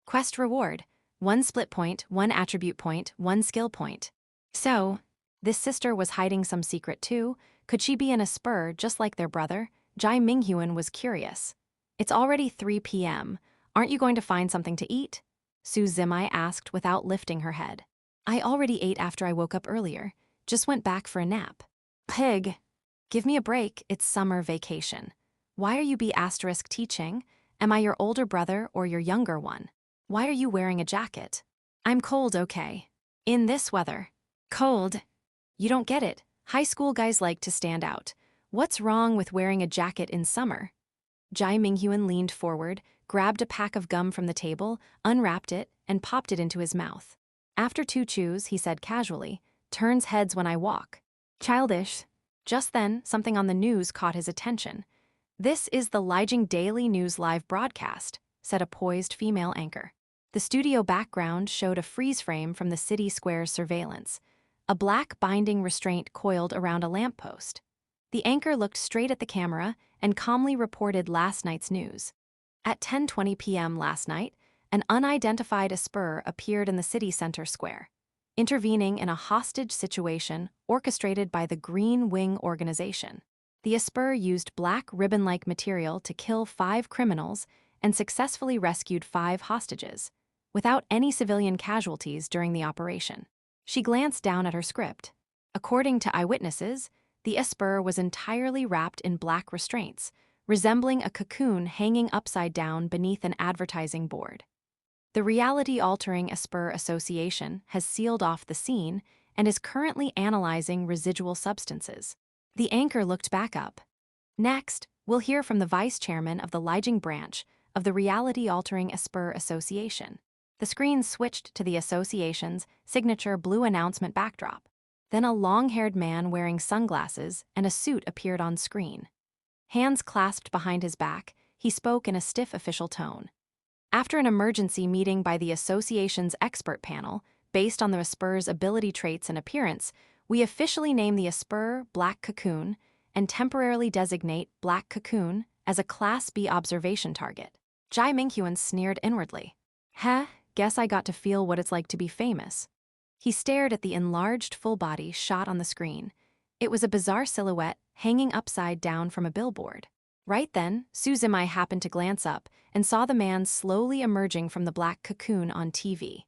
Quest reward, 1 split point, 1 attribute point, 1 skill point. So, this sister was hiding some secret too? Could she be in a spur just like their brother? Jai Minghuan was curious. It's already 3 p.m. Aren't you going to find something to eat? Su Zimai asked without lifting her head. I already ate after I woke up earlier. Just went back for a nap. Pig. Give me a break, it's summer vacation. Why are you teaching? Am I your older brother or your younger one? Why are you wearing a jacket? I'm cold, okay. In this weather. Cold? You don't get it. High school guys like to stand out. What's wrong with wearing a jacket in summer? Jai Minghuan leaned forward, grabbed a pack of gum from the table, unwrapped it, and popped it into his mouth. After 2 chews, he said casually, turns heads when I walk. Childish. Just then, something on the news caught his attention. This is the Lijiang Daily News live broadcast, said a poised female anchor. The studio background showed a freeze frame from the city square's surveillance, a black binding restraint coiled around a lamppost. The anchor looked straight at the camera and calmly reported last night's news. At 10:20 p.m. last night, an unidentified Esper appeared in the city center square, intervening in a hostage situation orchestrated by the Green Wing organization. The Esper used black ribbon-like material to kill 5 criminals and successfully rescued 5 hostages, without any civilian casualties during the operation. She glanced down at her script. According to eyewitnesses, the Esper was entirely wrapped in black restraints, resembling a cocoon hanging upside down beneath an advertising board. The reality-altering Esper Association has sealed off the scene and is currently analyzing residual substances. The anchor looked back up. Next, we'll hear from the vice chairman of the Lijiang branch of the Reality-Altering Esper Association. The screen switched to the association's signature blue announcement backdrop. Then a long-haired man wearing sunglasses and a suit appeared on screen. Hands clasped behind his back, he spoke in a stiff official tone. After an emergency meeting by the association's expert panel, based on the Esper's ability traits and appearance, We officially name the Asper Black Cocoon and temporarily designate Black Cocoon as a Class B observation target. Jai Minghuan sneered inwardly. Heh, guess I got to feel what it's like to be famous. He stared at the enlarged full body shot on the screen. It was a bizarre silhouette hanging upside down from a billboard. Right then, Su Zimai happened to glance up and saw the man slowly emerging from the black cocoon on TV.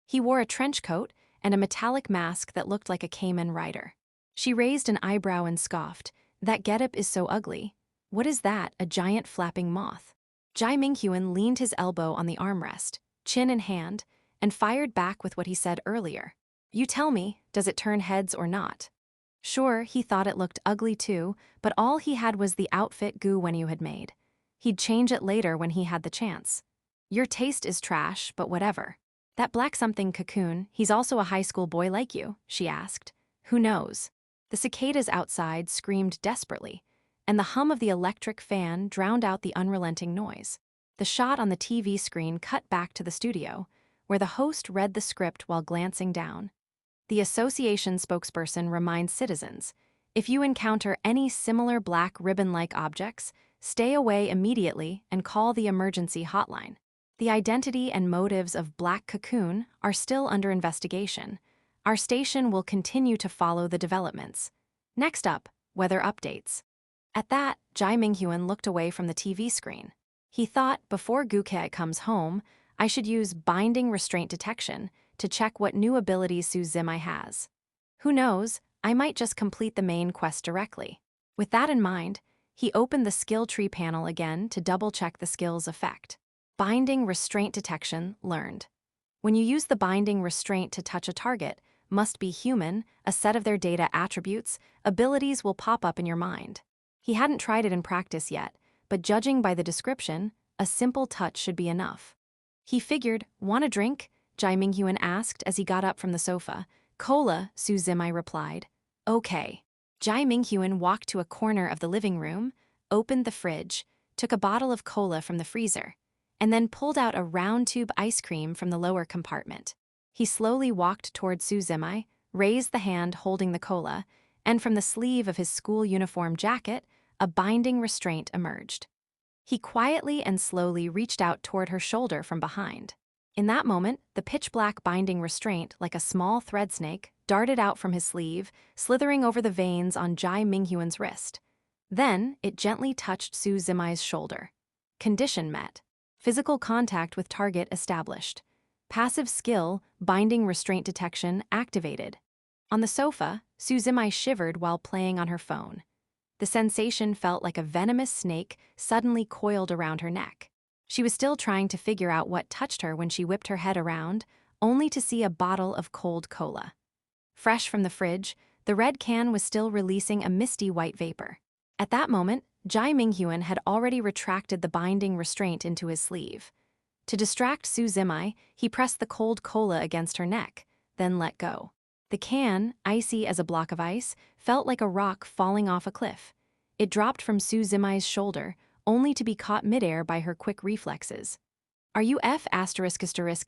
He wore a trench coat and a metallic mask that looked like a Cayman rider. She raised an eyebrow and scoffed. That getup is so ugly. What is that, a giant flapping moth? Jai Minghuan leaned his elbow on the armrest, chin in hand, and fired back with what he said earlier. You tell me, does it turn heads or not? Sure, he thought it looked ugly too, but all he had was the outfit Gu Wenyu had made. He'd change it later when he had the chance. Your taste is trash, but whatever. That black something cocoon, he's also a high school boy like you, she asked. Who knows? The cicadas outside screamed desperately, and the hum of the electric fan drowned out the unrelenting noise. The shot on the TV screen cut back to the studio, where the host read the script while glancing down. The association spokesperson reminds citizens, if you encounter any similar black ribbon-like objects, stay away immediately and call the emergency hotline. The identity and motives of Black Cocoon are still under investigation. Our station will continue to follow the developments. Next up, weather updates. At that, Jai Minghuan looked away from the TV screen. He thought, before Guke comes home, I should use binding restraint detection to check what new abilities Su Zimai has. Who knows, I might just complete the main quest directly. With that in mind, he opened the skill tree panel again to double-check the skill's effect. Binding restraint detection learned. When you use the binding restraint to touch a target, must be human, a set of their data attributes, abilities will pop up in your mind. He hadn't tried it in practice yet, but judging by the description, a simple touch should be enough. He figured, want a drink? Jai Minghuan asked as he got up from the sofa. Cola, Su Zimai replied. Okay. Jai Minghuan walked to a corner of the living room, opened the fridge, took a bottle of cola from the freezer, and then pulled out a round tube ice cream from the lower compartment. He slowly walked toward Su Zimai, raised the hand holding the cola, and from the sleeve of his school uniform jacket, a binding restraint emerged. He quietly and slowly reached out toward her shoulder from behind. In that moment, the pitch-black binding restraint, like a small thread snake, darted out from his sleeve, slithering over the veins on Jai Minghuan's wrist. Then, it gently touched Su Zimai's shoulder. Condition met. Physical contact with target established. Passive skill, binding restraint detection, activated. On the sofa, Su Zimai shivered while playing on her phone. The sensation felt like a venomous snake suddenly coiled around her neck. She was still trying to figure out what touched her when she whipped her head around, only to see a bottle of cold cola. Fresh from the fridge, the red can was still releasing a misty white vapor. At that moment, Jai Minghuan had already retracted the binding restraint into his sleeve. To distract Su Zimai, he pressed the cold cola against her neck, then let go. The can, icy as a block of ice, felt like a rock falling off a cliff. It dropped from Su Zimai's shoulder, only to be caught midair by her quick reflexes. Are you F***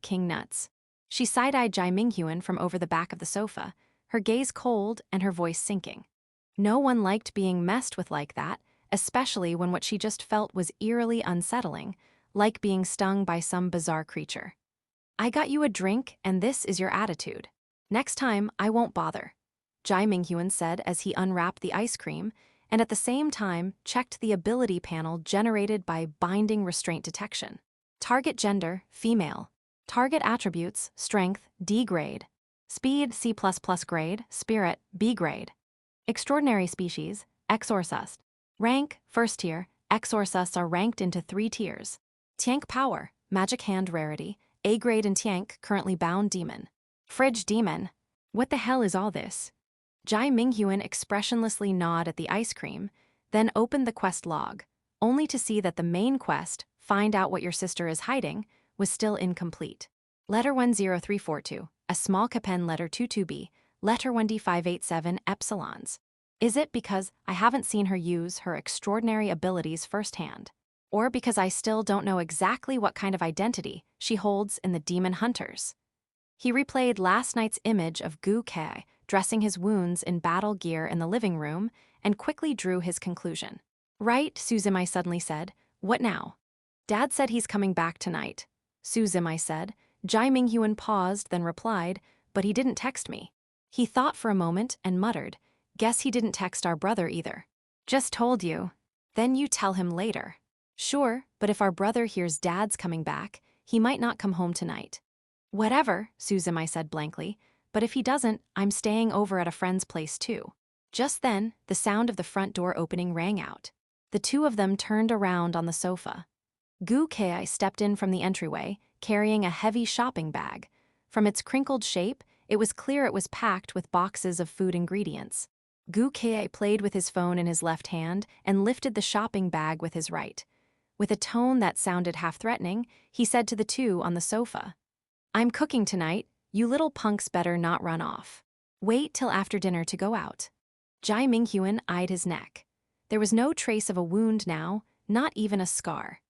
king nuts? She side-eyed Jai Minghuan from over the back of the sofa, her gaze cold and her voice sinking. No one liked being messed with like that, especially when what she just felt was eerily unsettling, like being stung by some bizarre creature. I got you a drink and this is your attitude. Next time, I won't bother, Jai Minghuan said as he unwrapped the ice cream, and at the same time checked the ability panel generated by binding restraint detection. Target gender, female. Target attributes, strength, D grade. Speed, C++ grade, spirit, B grade. Extraordinary species, X or Sus. Rank, first tier, X or Sus are ranked into 3 tiers. Tiank power, magic hand rarity, A grade and Tiank currently bound demon. Fridge demon. What the hell is all this? Jai Minghuan expressionlessly gnawed at the ice cream, then opened the quest log, only to see that the main quest, find out what your sister is hiding, was still incomplete. Letter 10342, a small capen letter 22b, letter 1d587 epsilons. Is it because I haven't seen her use her extraordinary abilities firsthand? Or because I still don't know exactly what kind of identity she holds in the Demon Hunters? He replayed last night's image of Gu Ke dressing his wounds in battle gear in the living room, and quickly drew his conclusion. Right, Suzimai suddenly said. What now? Dad said he's coming back tonight, Suzimai said. Jai Minghuan paused, then replied, but he didn't text me. He thought for a moment and muttered, guess he didn't text our brother either. Just told you. Then you tell him later. Sure, but if our brother hears Dad's coming back, he might not come home tonight. Whatever, Suzimai said blankly, but if he doesn't, I'm staying over at a friend's place too. Just then, the sound of the front door opening rang out. The two of them turned around on the sofa. Gu Kei stepped in from the entryway, carrying a heavy shopping bag. From its crinkled shape, it was clear it was packed with boxes of food ingredients. Gu Kei played with his phone in his left hand and lifted the shopping bag with his right. With a tone that sounded half-threatening, he said to the two on the sofa, I'm cooking tonight, you little punks better not run off. Wait till after dinner to go out. Jai Minghuan eyed his neck. There was no trace of a wound now, not even a scar.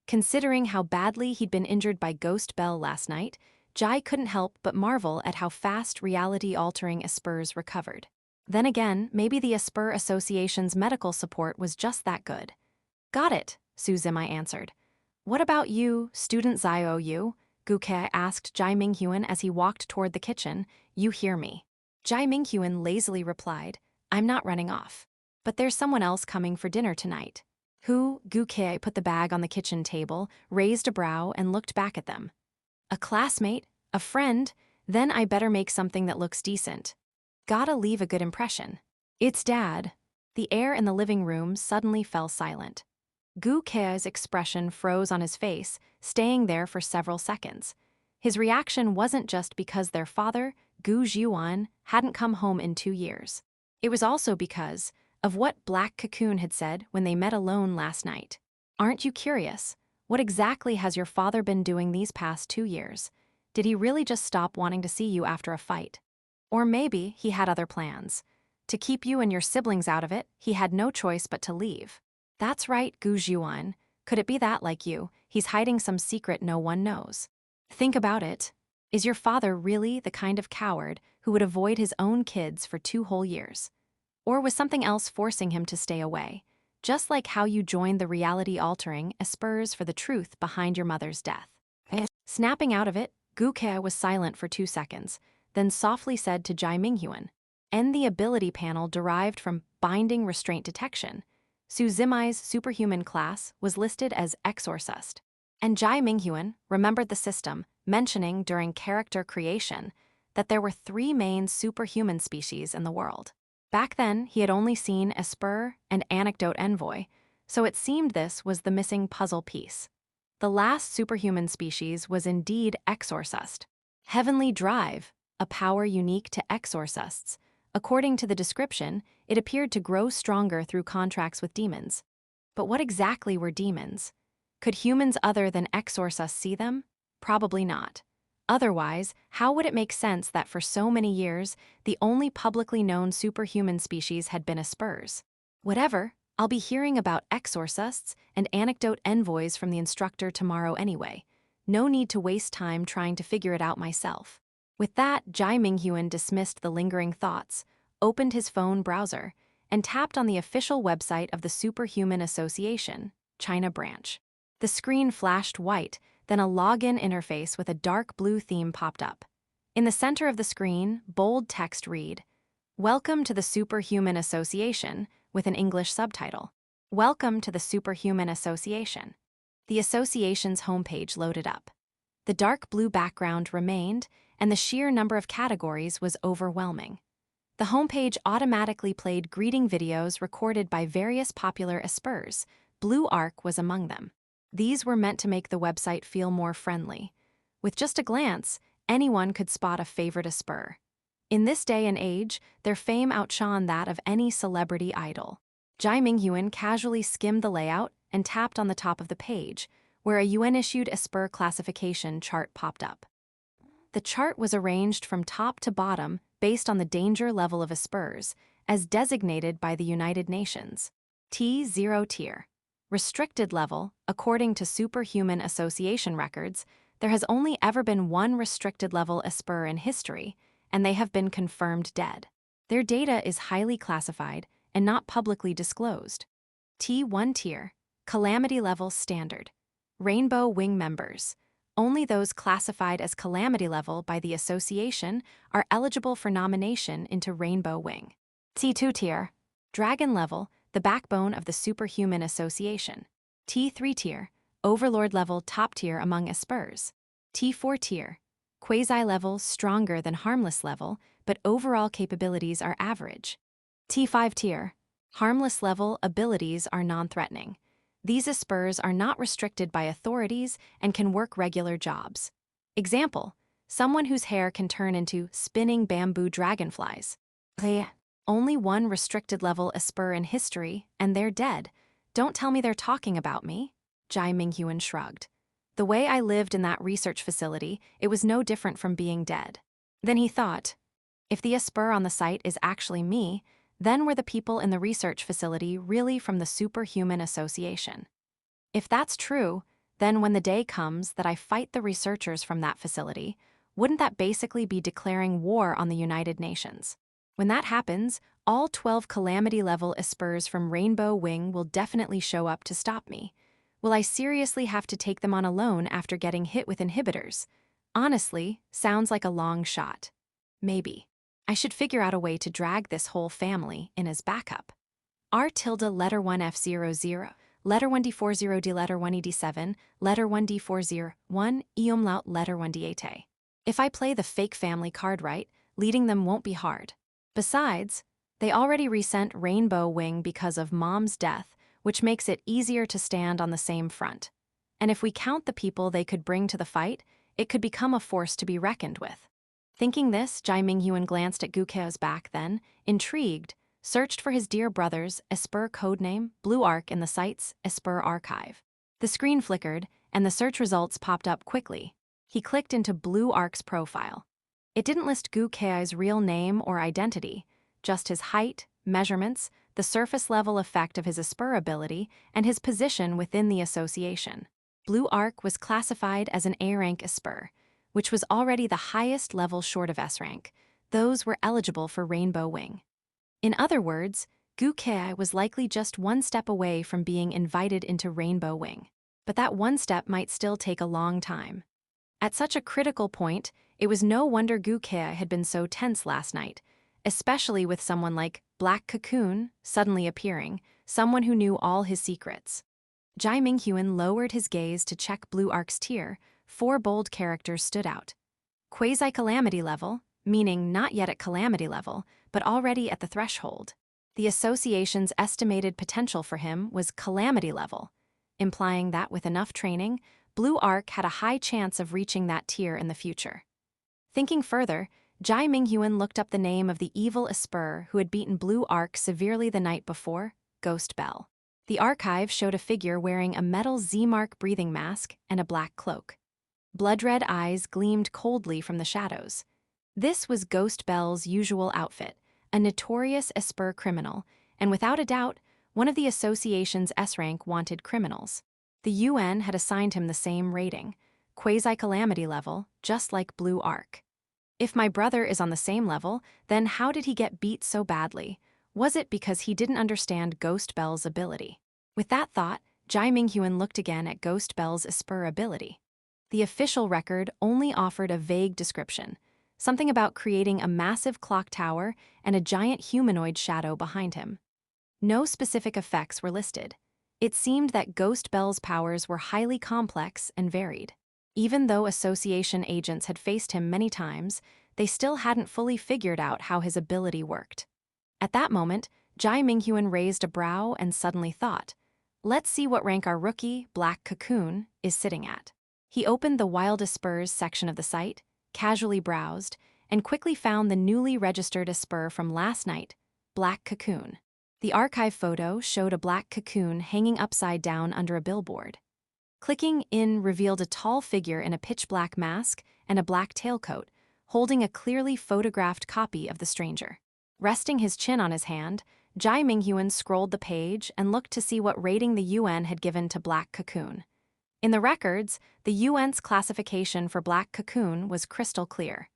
Considering how badly he'd been injured by Ghost Bell last night, Jai couldn't help but marvel at how fast reality-altering Espers recovered. Then again, maybe the Esper Association's medical support was just that good. Got it, Suzimai answered. What about you, student Zio? Gu Kei asked Jai Minghuan as he walked toward the kitchen. You hear me. Jai Minghuan lazily replied, I'm not running off. But there's someone else coming for dinner tonight. Who? Gu Kei put the bag on the kitchen table, raised a brow, and looked back at them. A classmate? A friend? Then I better make something that looks decent. Gotta leave a good impression. It's Dad. The air in the living room suddenly fell silent. Gu Kei's expression froze on his face, staying there for several seconds. His reaction wasn't just because their father, Gu Zhuan, hadn't come home in 2 years. It was also because of what Black Cocoon had said when they met alone last night. Aren't you curious? What exactly has your father been doing these past 2 years? Did he really just stop wanting to see you after a fight? Or maybe he had other plans. To keep you and your siblings out of it, he had no choice but to leave. That's right, Gu Zhuan. Could it be that, like you, he's hiding some secret no one knows? Think about it. Is your father really the kind of coward who would avoid his own kids for 2 whole years? Or was something else forcing him to stay away? Just like how you joined the reality-altering Espers for the truth behind your mother's death. Snapping out of it, Gu Kei was silent for 2 seconds, then softly said to Jai Minghuan, End the ability panel derived from binding restraint detection. Suzimai's superhuman class was listed as Exorcist. And Jai Minghuan remembered the system, mentioning during character creation that there were 3 main superhuman species in the world. Back then, he had only seen Esper and Anecdote Envoy, so it seemed this was the missing puzzle piece. The last superhuman species was indeed Exorcist. Heavenly Drive, a power unique to Exorcists. According to the description, it appeared to grow stronger through contracts with demons. But what exactly were demons? Could humans other than Exorcists see them? Probably not. Otherwise, how would it make sense that for so many years, the only publicly known superhuman species had been Espers? Whatever, I'll be hearing about Exorcists and Anecdote Envoys from the instructor tomorrow anyway. No need to waste time trying to figure it out myself. With that, Jai Minghuan dismissed the lingering thoughts, opened his phone browser, and tapped on the official website of the Superhuman Association, China branch. The screen flashed white, then a login interface with a dark blue theme popped up. In the center of the screen, bold text read, Welcome to the Superhuman Association, with an English subtitle. Welcome to the Superhuman Association. The association's homepage loaded up. The dark blue background remained, and the sheer number of categories was overwhelming. The homepage automatically played greeting videos recorded by various popular Espers. Blue Arc was among them. These were meant to make the website feel more friendly. With just a glance, anyone could spot a favorite Esper. In this day and age, their fame outshone that of any celebrity idol. Jai Minghuan casually skimmed the layout and tapped on the top of the page, where a UN-issued Esper classification chart popped up. The chart was arranged from top to bottom based on the danger level of Espers, as designated by the United Nations. T0 tier. Restricted level, according to Superhuman Association records, there has only ever been one restricted level Esper in history, and they have been confirmed dead. Their data is highly classified and not publicly disclosed. T1 tier, Calamity Level Standard. Rainbow Wing members. Only those classified as Calamity Level by the association are eligible for nomination into Rainbow Wing. T2 tier, Dragon Level, the backbone of the Superhuman Association. T3 tier, Overlord Level top tier among Espers. T4 tier, Quasi-level stronger than Harmless level, but overall capabilities are average. T5 tier, Harmless level abilities are non-threatening. These Espers are not restricted by authorities and can work regular jobs. Example, someone whose hair can turn into spinning bamboo dragonflies. Only one restricted level Esper in history, and they're dead. Don't tell me they're talking about me. Jai Minghuan shrugged. The way I lived in that research facility, it was no different from being dead. Then he thought, if the Esper on the site is actually me, then were the people in the research facility really from the Superhuman Association? If that's true, then when the day comes that I fight the researchers from that facility, wouldn't that basically be declaring war on the United Nations? When that happens, all 12 Calamity-level Espers from Rainbow Wing will definitely show up to stop me. Will I seriously have to take them on alone after getting hit with inhibitors? Honestly, sounds like a long shot. Maybe. I should figure out a way to drag this whole family in as backup. R tilde letter 1F00, letter 1D40D letter 1ED7, letter 1D40, 1 E umlaut letter 1D8. If I play the fake family card right, leading them won't be hard. Besides, they already resent Rainbow Wing because of Mom's death, which makes it easier to stand on the same front. And if we count the people they could bring to the fight, it could become a force to be reckoned with. Thinking this, Jai Minghuan glanced at Gu Keo's back then, intrigued, searched for his dear brother's Esper codename, Blue Arc, in the site's Esper archive. The screen flickered, and the search results popped up quickly. He clicked into Blue Arc's profile. It didn't list Gu Keo's real name or identity, just his height, measurements, the surface-level effect of his Esper ability, and his position within the association. Blue Arc was classified as an A-rank Esper, which was already the highest level short of S-rank. Those were eligible for Rainbow Wing. In other words, Gu Kei was likely just one step away from being invited into Rainbow Wing. But that one step might still take a long time. At such a critical point, it was no wonder Gu Kei had been so tense last night, especially with someone like Black Cocoon suddenly appearing, someone who knew all his secrets. Jai Minghuan lowered his gaze to check Blue Arc's tier. 4 bold characters stood out. Quasi-Calamity level, meaning not yet at Calamity level, but already at the threshold. The association's estimated potential for him was Calamity level, implying that with enough training, Blue Arc had a high chance of reaching that tier in the future. Thinking further, Jai Minghuan looked up the name of the evil Esper who had beaten Blue Arc severely the night before, Ghost Bell. The archive showed a figure wearing a metal Z-mark breathing mask and a black cloak. Blood-red eyes gleamed coldly from the shadows. This was Ghost Bell's usual outfit, a notorious Esper criminal, and without a doubt, one of the association's S-rank wanted criminals. The UN had assigned him the same rating, quasi-calamity level, just like Blue Arc. If my brother is on the same level, then how did he get beat so badly? Was it because he didn't understand Ghost Bell's ability? With that thought, Jai Minghuan looked again at Ghost Bell's Esper ability. The official record only offered a vague description, something about creating a massive clock tower and a giant humanoid shadow behind him. No specific effects were listed. It seemed that Ghost Bell's powers were highly complex and varied. Even though association agents had faced him many times, they still hadn't fully figured out how his ability worked. At that moment, Jai Minghuan raised a brow and suddenly thought, let's see what rank our rookie, Black Cocoon, is sitting at. He opened the Wild Espers section of the site, casually browsed, and quickly found the newly registered Esper from last night, Black Cocoon. The archive photo showed a black cocoon hanging upside down under a billboard. Clicking in revealed a tall figure in a pitch-black mask and a black tailcoat, holding a clearly photographed copy of the stranger. Resting his chin on his hand, Jai Minghuan scrolled the page and looked to see what rating the UN had given to Black Cocoon. In the records, the UN's classification for Black Cocoon was crystal clear.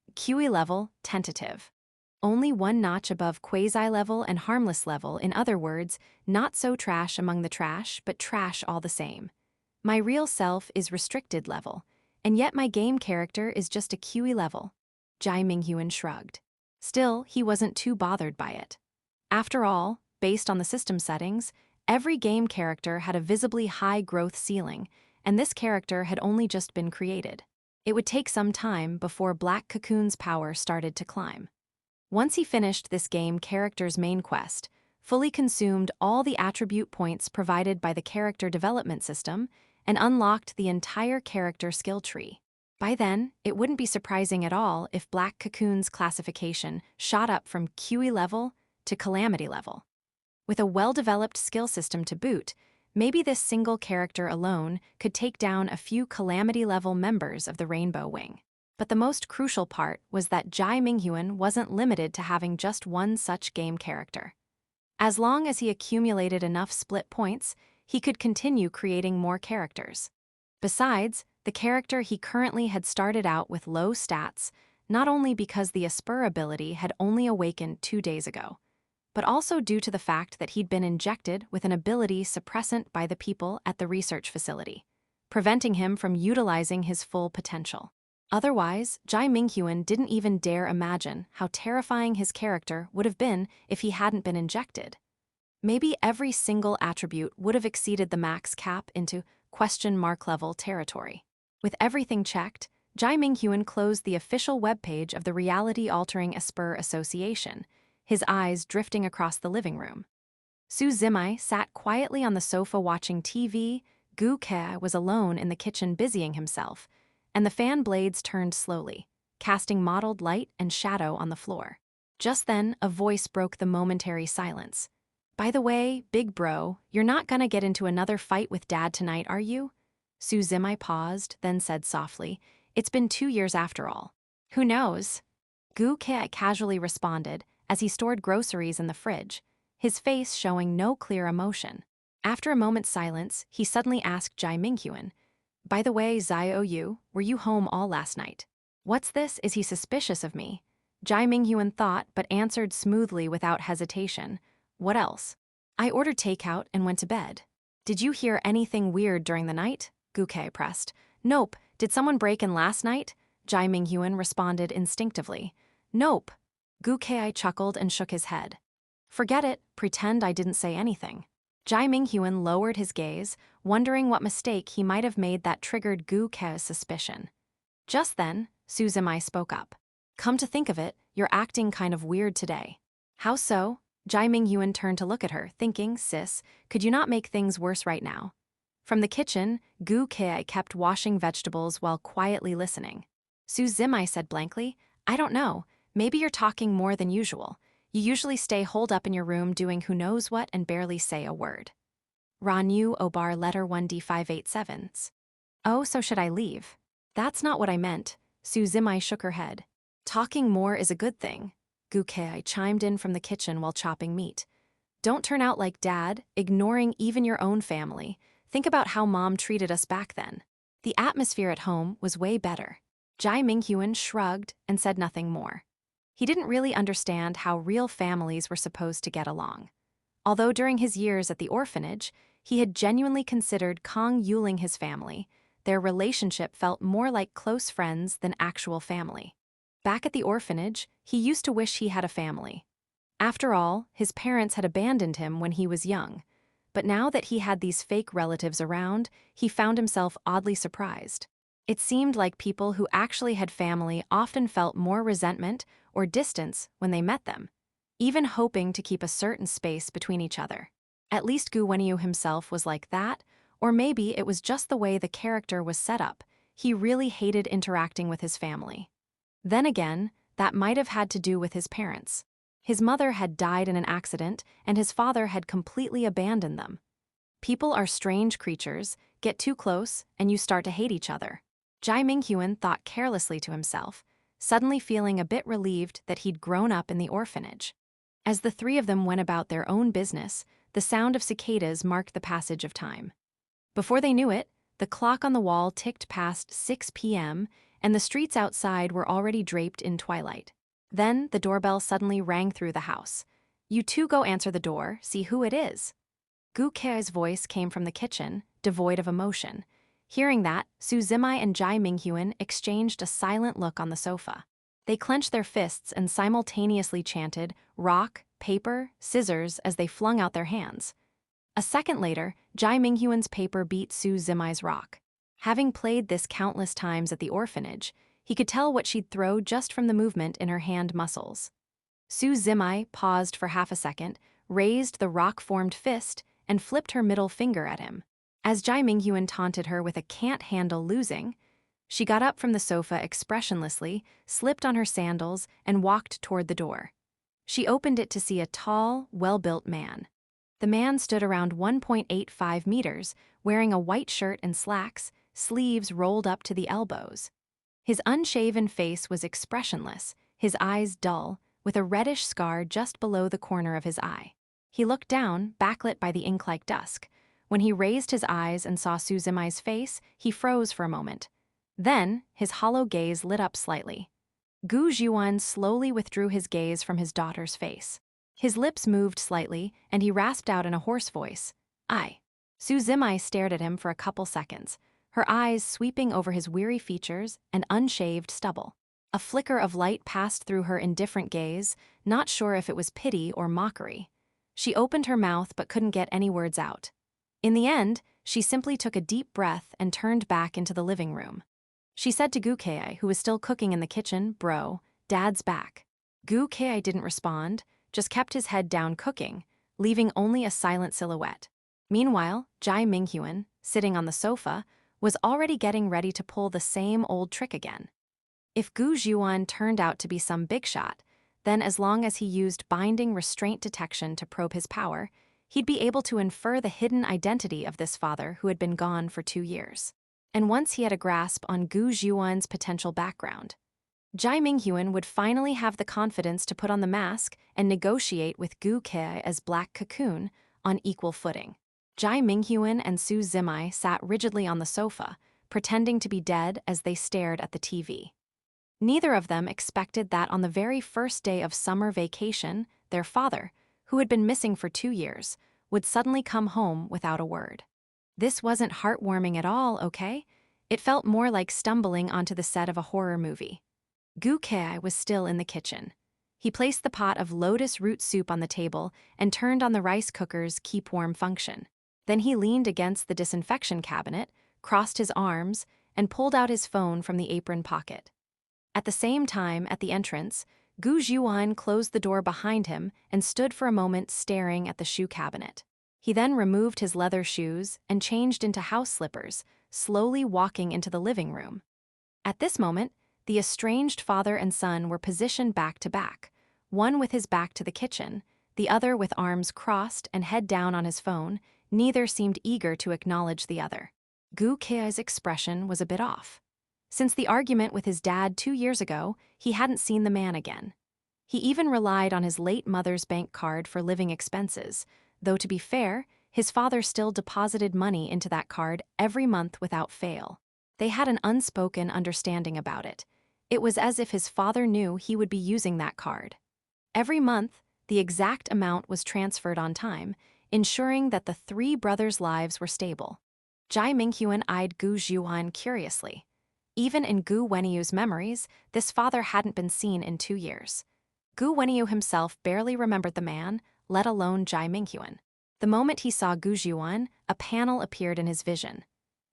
QE level, tentative. Only one notch above quasi level and harmless level, in other words, not so trash among the trash, but trash all the same. My real self is restricted level, and yet my game character is just a QE level. Jai Minghuan shrugged. Still, he wasn't too bothered by it. After all, based on the system settings, every game character had a visibly high growth ceiling, and this character had only just been created. It would take some time before Black Cocoon's power started to climb. Once he finished this game character's main quest, fully consumed all the attribute points provided by the character development system, and unlocked the entire character skill tree. By then, it wouldn't be surprising at all if Black Cocoon's classification shot up from QE level to Calamity level. With a well-developed skill system to boot, maybe this single character alone could take down a few Calamity-level members of the Rainbow Wing. But the most crucial part was that Jai Minghuan wasn't limited to having just one such game character. As long as he accumulated enough split points, he could continue creating more characters. Besides, the character he currently had started out with low stats, not only because the Esper ability had only awakened 2 days ago, but also due to the fact that he'd been injected with an ability suppressant by the people at the research facility, preventing him from utilizing his full potential. Otherwise, Jai Minghuan didn't even dare imagine how terrifying his character would have been if he hadn't been injected. Maybe every single attribute would have exceeded the max cap into question mark level territory. With everything checked, Jai Minghuan closed the official webpage of the Reality-Altering Esper Association, his eyes drifting across the living room. Su Zimai sat quietly on the sofa watching TV, Gu Ke was alone in the kitchen busying himself, and the fan blades turned slowly, casting mottled light and shadow on the floor. Just then, a voice broke the momentary silence. "By the way, big bro, you're not gonna get into another fight with Dad tonight, are you?" Su Zimai paused, then said softly, "It's been 2 years after all." "Who knows?" Gu Ke casually responded as he stored groceries in the fridge, his face showing no clear emotion. After a moment's silence, he suddenly asked Jai Minghuan, "By the way, Xiaoyu, were you home all last night?" "What's this? Is he suspicious of me?" Jai Minghuan thought, but answered smoothly without hesitation, "What else?" "I ordered takeout and went to bed." "Did you hear anything weird during the night?" Gu Ke pressed. "Nope. Did someone break in last night?" Jai Minghuan responded instinctively. "Nope." Gu Ke chuckled and shook his head. "Forget it, pretend I didn't say anything." Jai Minghuan lowered his gaze, wondering what mistake he might have made that triggered Gu Ke's suspicion. Just then, Su Zimai spoke up. "Come to think of it, you're acting kind of weird today." "How so?" Jai Minghuan turned to look at her, thinking, "Sis, could you not make things worse right now?" From the kitchen, Gu Ke kept washing vegetables while quietly listening. Su Zimai said blankly, "I don't know. Maybe you're talking more than usual. You usually stay holed up in your room doing who knows what and barely say a word." Ranu Obar letter 1D587s. "Oh, so should I leave?" "That's not what I meant." Su Zimai shook her head. "Talking more is a good thing." Gu Ke chimed in from the kitchen while chopping meat. "Don't turn out like Dad, ignoring even your own family. Think about how Mom treated us back then." The atmosphere at home was way better. Jai Minghuan shrugged and said nothing more. He didn't really understand how real families were supposed to get along. Although during his years at the orphanage, he had genuinely considered Kong Yuling his family, their relationship felt more like close friends than actual family. Back at the orphanage, he used to wish he had a family. After all, his parents had abandoned him when he was young. But now that he had these fake relatives around, he found himself oddly surprised. It seemed like people who actually had family often felt more resentment or distance when they met them, even hoping to keep a certain space between each other. At least Gu Wenyu himself was like that, or maybe it was just the way the character was set up. He really hated interacting with his family. Then again, that might have had to do with his parents. His mother had died in an accident, and his father had completely abandoned them. People are strange creatures, get too close, and you start to hate each other. Jai Minghuan thought carelessly to himself, suddenly feeling a bit relieved that he'd grown up in the orphanage. As the three of them went about their own business, the sound of cicadas marked the passage of time. Before they knew it, the clock on the wall ticked past 6 p.m., and the streets outside were already draped in twilight. Then the doorbell suddenly rang through the house. "You two go answer the door, see who it is." Gu Kei's voice came from the kitchen, devoid of emotion. Hearing that, Su Zimai and Jai Minghuan exchanged a silent look on the sofa. They clenched their fists and simultaneously chanted, "Rock, paper, scissors," as they flung out their hands. A second later, Jai Minghuan's paper beat Su Zimai's rock. Having played this countless times at the orphanage, he could tell what she'd throw just from the movement in her hand muscles. Su Zimai paused for half a second, raised the rock-formed fist, and flipped her middle finger at him. As Jai Minghuan taunted her with a "can't handle losing," she got up from the sofa expressionlessly, slipped on her sandals, and walked toward the door. She opened it to see a tall, well-built man. The man stood around 1.85 meters, wearing a white shirt and slacks, sleeves rolled up to the elbows. His unshaven face was expressionless, his eyes dull, with a reddish scar just below the corner of his eye. He looked down, backlit by the ink-like dusk. When he raised his eyes and saw Su Zimai's face, he froze for a moment. Then, his hollow gaze lit up slightly. Gu Zhuan slowly withdrew his gaze from his daughter's face. His lips moved slightly, and he rasped out in a hoarse voice, "I." Su Zimai stared at him for a couple seconds, her eyes sweeping over his weary features and unshaved stubble. A flicker of light passed through her indifferent gaze, not sure if it was pity or mockery. She opened her mouth but couldn't get any words out. In the end, she simply took a deep breath and turned back into the living room. She said to Gu Kei, who was still cooking in the kitchen, "Bro, Dad's back." Gu Kei didn't respond, just kept his head down cooking, leaving only a silent silhouette. Meanwhile, Jai Minghuan, sitting on the sofa, was already getting ready to pull the same old trick again. If Gu Zhuan turned out to be some big shot, then as long as he used binding restraint detection to probe his power, he'd be able to infer the hidden identity of this father who had been gone for 2 years. And once he had a grasp on Gu Zhuan's potential background, Jai Minghuan would finally have the confidence to put on the mask and negotiate with Gu Kei as Black Cocoon on equal footing. Jai Minghuan and Su Zimai sat rigidly on the sofa, pretending to be dead as they stared at the TV. Neither of them expected that on the very first day of summer vacation, their father, who had been missing for 2 years, would suddenly come home without a word. This wasn't heartwarming at all, okay? It felt more like stumbling onto the set of a horror movie. Gu Kei was still in the kitchen. He placed the pot of lotus root soup on the table and turned on the rice cooker's keep warm function. Then he leaned against the disinfection cabinet, crossed his arms, and pulled out his phone from the apron pocket. At the same time, at the entrance, Gu Zhuan closed the door behind him and stood for a moment staring at the shoe cabinet. He then removed his leather shoes and changed into house slippers, slowly walking into the living room. At this moment, the estranged father and son were positioned back to back, one with his back to the kitchen, the other with arms crossed and head down on his phone. Neither seemed eager to acknowledge the other. Gu Kei's expression was a bit off. Since the argument with his dad 2 years ago, he hadn't seen the man again. He even relied on his late mother's bank card for living expenses, though to be fair, his father still deposited money into that card every month without fail. They had an unspoken understanding about it. It was as if his father knew he would be using that card. Every month, the exact amount was transferred on time, ensuring that the 3 brothers' lives were stable. Jai Minghuan eyed Gu Zhuan curiously. Even in Gu Weniyu's memories, this father hadn't been seen in 2 years. Gu Weniyu himself barely remembered the man, let alone Jai Minghuan. The moment he saw Gu Zhuan, a panel appeared in his vision.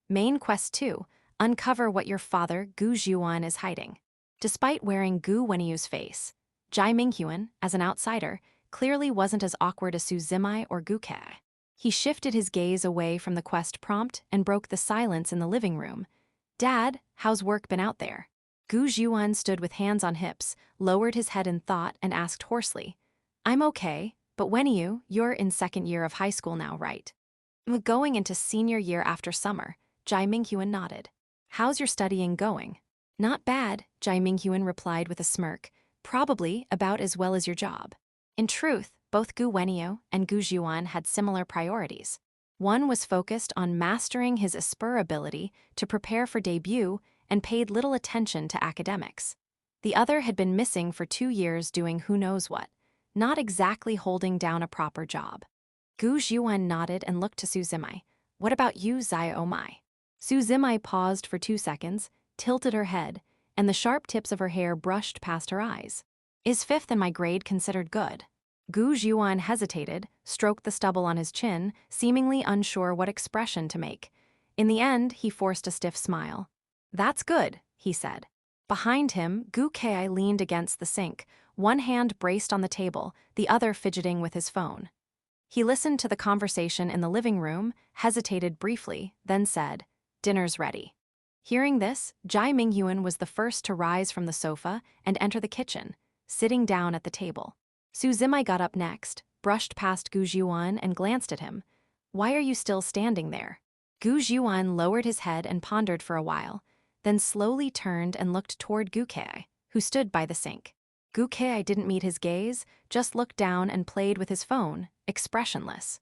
Main Quest 2, uncover what your father, Gu Zhuan, is hiding. Despite wearing Gu Weniyu's face, Jai Minghuan, as an outsider, clearly wasn't as awkward as Su Zimai or Gu Kei. He shifted his gaze away from the quest prompt and broke the silence in the living room. "Dad, how's work been out there?" Gu Zhuan stood with hands on hips, lowered his head in thought, and asked hoarsely, "I'm okay, but Weniyu, you're in 2nd year of high school now, right?" "Going into senior year after summer," Jai Minghuan nodded. "How's your studying going?" "Not bad," Jai Minghuan replied with a smirk. "Probably about as well as your job." In truth, both Gu Weniyu and Gu Zhuan had similar priorities. One was focused on mastering his Esper ability to prepare for debut, and paid little attention to academics. The other had been missing for 2 years doing who knows what, not exactly holding down a proper job. Gu Zhuan nodded and looked to Su Zimai. What about you, Zai Omai? Su Zimai paused for 2 seconds, tilted her head, and the sharp tips of her hair brushed past her eyes. Is fifth in my grade considered good? Gu Zhuan hesitated, stroked the stubble on his chin, seemingly unsure what expression to make. In the end, he forced a stiff smile. That's good, he said. Behind him, Gu Kai leaned against the sink, one hand braced on the table, the other fidgeting with his phone. He listened to the conversation in the living room, hesitated briefly, then said, "Dinner's ready." Hearing this, Jai Minghuan was the first to rise from the sofa and enter the kitchen, sitting down at the table. Su Zimai got up next, brushed past Gu Zhuan and glanced at him. Why are you still standing there? Gu Zhuan lowered his head and pondered for a while, then slowly turned and looked toward Gu Kai, who stood by the sink. Gu Kai didn't meet his gaze, just looked down and played with his phone, expressionless.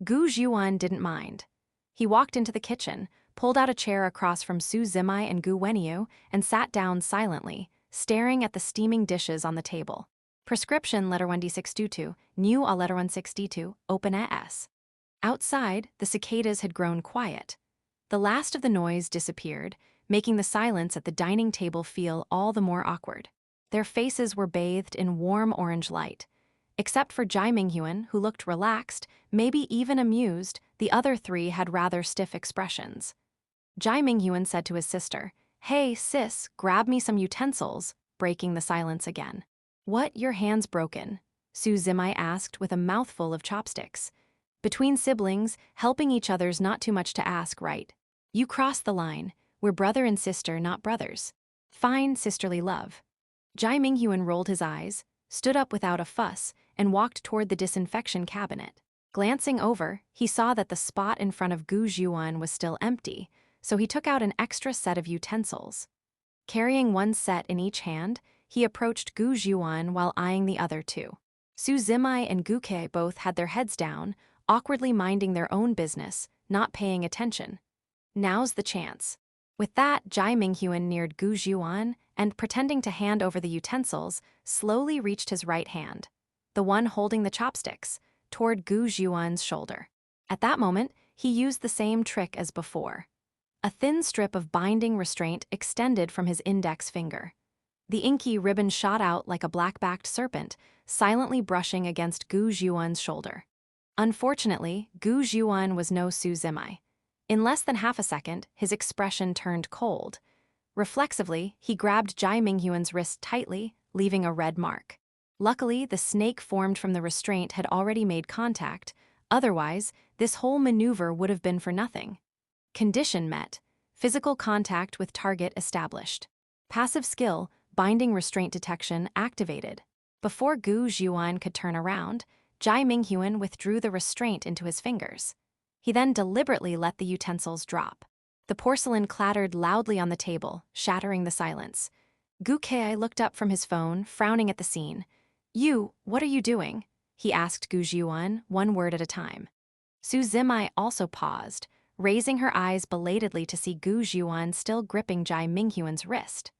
Gu Zhuan didn't mind. He walked into the kitchen, pulled out a chair across from Su Zimai and Gu Wenyu, and sat down silently, staring at the steaming dishes on the table. Prescription letter 1D622, new a letter 16D2, open S. Outside, the cicadas had grown quiet. The last of the noise disappeared, making the silence at the dining table feel all the more awkward. Their faces were bathed in warm orange light. Except for Jai Minghuan, who looked relaxed, maybe even amused, the other three had rather stiff expressions. Jai Minghuan said to his sister, "Hey, sis, grab me some utensils," breaking the silence again. "What, your hand's broken?" Su Zimai asked with a mouthful of chopsticks. Between siblings, helping each other's not too much to ask, right? You crossed the line. We're brother and sister, not brothers. Fine sisterly love. Jai Minghuan rolled his eyes, stood up without a fuss, and walked toward the disinfection cabinet. Glancing over, he saw that the spot in front of Gu Zhuan was still empty, so he took out an extra set of utensils. Carrying one set in each hand, he approached Gu Zhuan while eyeing the other two. Su Zimai and Gu Kai both had their heads down, awkwardly minding their own business, not paying attention. Now's the chance. With that, Jai Minghuan neared Gu Zhuan and, pretending to hand over the utensils, slowly reached his right hand, the one holding the chopsticks, toward Gu Zhuan's shoulder. At that moment, he used the same trick as before. A thin strip of binding restraint extended from his index finger. The inky ribbon shot out like a black-backed serpent, silently brushing against Gu Zhuan's shoulder. Unfortunately, Gu Zhuan was no Su Zimai. In less than half a second, his expression turned cold. Reflexively, he grabbed Jai Minghuan's wrist tightly, leaving a red mark. Luckily, the snake formed from the restraint had already made contact, otherwise, this whole maneuver would have been for nothing. Condition met. Physical contact with target established. Passive skill, binding restraint detection, activated. Before Gu Zhuan could turn around, Jai Minghuan withdrew the restraint into his fingers. He then deliberately let the utensils drop. The porcelain clattered loudly on the table, shattering the silence. Gu Kai looked up from his phone, frowning at the scene. "You, what are you doing?" he asked Gu Zhuan, one word at a time. Su Zimai also paused, raising her eyes belatedly to see Gu Zhuan still gripping Jai Minghuan's wrist.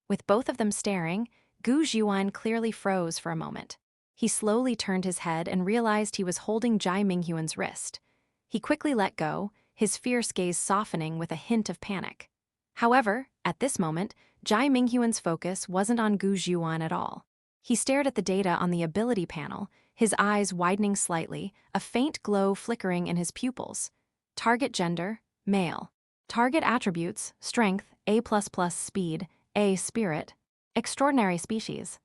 With both of them staring, Gu Zhuan clearly froze for a moment. He slowly turned his head and realized he was holding Jai Minghuan's wrist. He quickly let go, his fierce gaze softening with a hint of panic. However, at this moment, Jai Minghuan's focus wasn't on Gu Zhuan at all. He stared at the data on the ability panel, his eyes widening slightly, a faint glow flickering in his pupils. Target gender, male. Target attributes, strength, A++, speed, A, spirit. Extraordinary species.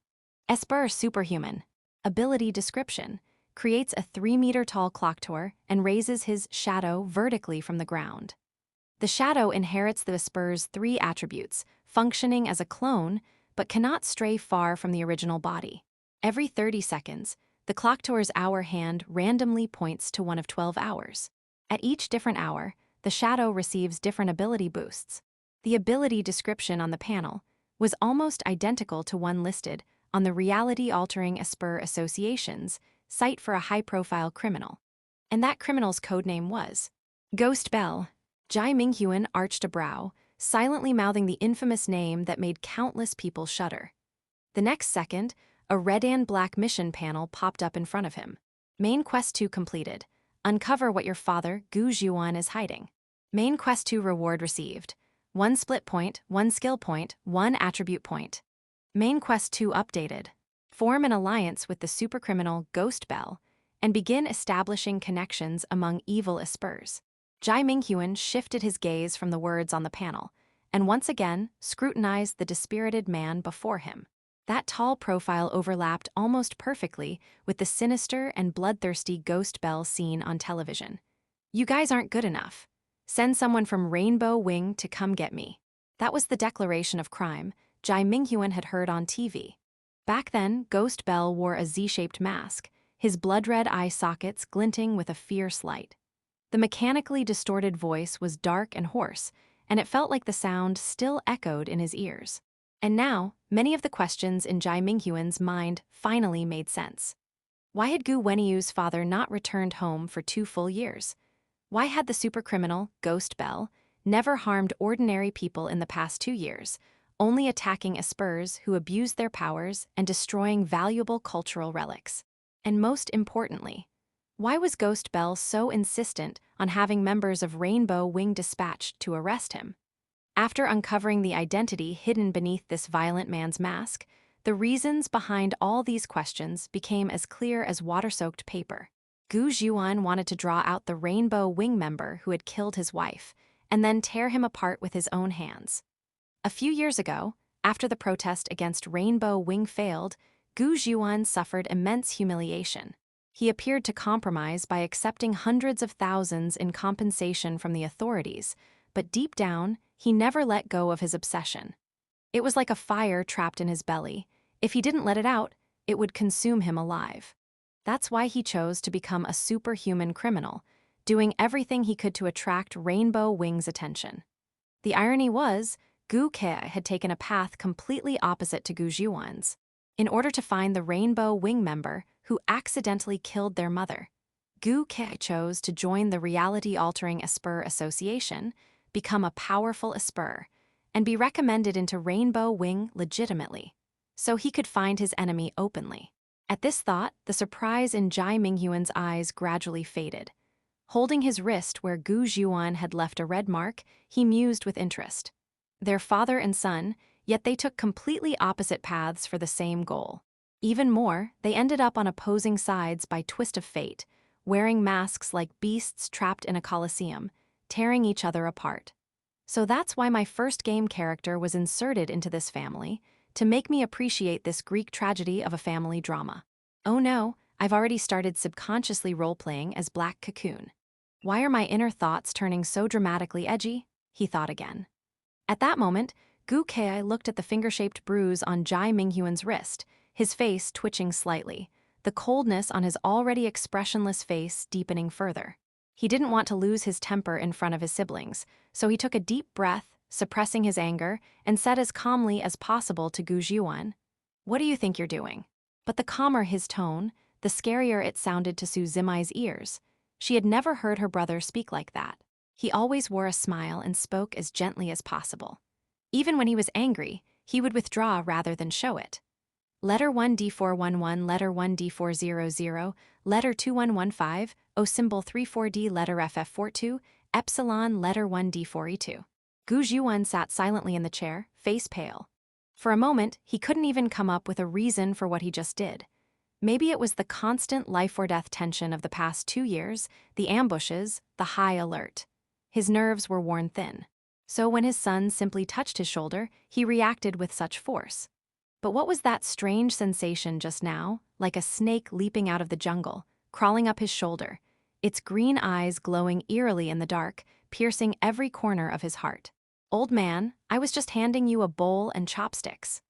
Esper superhuman. Ability description. Creates a 3-meter-tall clock tower and raises his shadow vertically from the ground. The shadow inherits the Esper's 3 attributes, functioning as a clone, but cannot stray far from the original body. Every 30 seconds, the clock tower's hour hand randomly points to one of 12 hours. At each different hour, the shadow receives different ability boosts. The ability description on the panel was almost identical to one listed on the reality-altering Esper Association's site for a high-profile criminal. And that criminal's codename was Ghost Bell. Jai Minghuan arched a brow, silently mouthing the infamous name that made countless people shudder. The next second, a red and black mission panel popped up in front of him. Main Quest 2 completed. Uncover what your father, Gu Zhuan, is hiding. Main Quest 2 reward received. 1 split point, 1 skill point, 1 attribute point. Main Quest 2 updated. Form an alliance with the supercriminal Ghost Bell and begin establishing connections among evil espers. Jai Minghuan shifted his gaze from the words on the panel and once again scrutinized the dispirited man before him. That tall profile overlapped almost perfectly with the sinister and bloodthirsty Ghost Bell seen on television. You guys aren't good enough. Send someone from Rainbow Wing to come get me. That was the declaration of crime Jai Minghuan had heard on TV. Back then, Ghost Bell wore a Z-shaped mask, his blood-red eye sockets glinting with a fierce light. The mechanically distorted voice was dark and hoarse, and it felt like the sound still echoed in his ears. And now, many of the questions in Jai Minghuan's mind finally made sense. Why had Gu Weniyu's father not returned home for 2 full years? Why had the supercriminal, Ghost Bell, never harmed ordinary people in the past 2 years, only attacking espers who abused their powers and destroying valuable cultural relics? And most importantly, why was Ghost Bell so insistent on having members of Rainbow Wing dispatched to arrest him? After uncovering the identity hidden beneath this violent man's mask, the reasons behind all these questions became as clear as water-soaked paper. Gu Zhuan wanted to draw out the Rainbow Wing member who had killed his wife, and then tear him apart with his own hands. A few years ago, after the protest against Rainbow Wing failed, Gu Zhuan suffered immense humiliation. He appeared to compromise by accepting hundreds of thousands in compensation from the authorities, but deep down, he never let go of his obsession. It was like a fire trapped in his belly. If he didn't let it out, it would consume him alive. That's why he chose to become a superhuman criminal, doing everything he could to attract Rainbow Wing's attention. The irony was, Gu Kei had taken a path completely opposite to Gu Zhuan's. In order to find the Rainbow Wing member who accidentally killed their mother, Gu Kei chose to join the reality-altering Esper Association, become a powerful Esper, and be recommended into Rainbow Wing legitimately, so he could find his enemy openly. At this thought, the surprise in Jai Minghuan's eyes gradually faded. Holding his wrist where Gu Zhuan had left a red mark, he mused with interest. Their father and son, yet they took completely opposite paths for the same goal. Even more, they ended up on opposing sides by twist of fate, wearing masks like beasts trapped in a coliseum, tearing each other apart. So that's why my first game character was inserted into this family, to make me appreciate this Greek tragedy of a family drama. Oh no, I've already started subconsciously role-playing as Black Cocoon. Why are my inner thoughts turning so dramatically edgy? He thought again. At that moment, Gu Kei looked at the finger-shaped bruise on Jai Minghuan's wrist, his face twitching slightly, the coldness on his already expressionless face deepening further. He didn't want to lose his temper in front of his siblings, so he took a deep breath, suppressing his anger, and said as calmly as possible to Gu Zhuan, "What do you think you're doing?" But the calmer his tone, the scarier it sounded to Su Zimai's ears. She had never heard her brother speak like that. He always wore a smile and spoke as gently as possible. Even when he was angry, he would withdraw rather than show it. Letter 1D411, letter 1D400, letter 2115, O symbol 34D, letter FF42, epsilon, letter 1D4E2. Gu Zhuan sat silently in the chair, face pale. For a moment, he couldn't even come up with a reason for what he just did. Maybe it was the constant life-or-death tension of the past 2 years, the ambushes, the high alert. His nerves were worn thin. So when his son simply touched his shoulder, he reacted with such force. But what was that strange sensation just now, like a snake leaping out of the jungle, crawling up his shoulder, its green eyes glowing eerily in the dark, piercing every corner of his heart? "Old man, I was just handing you a bowl and chopsticks."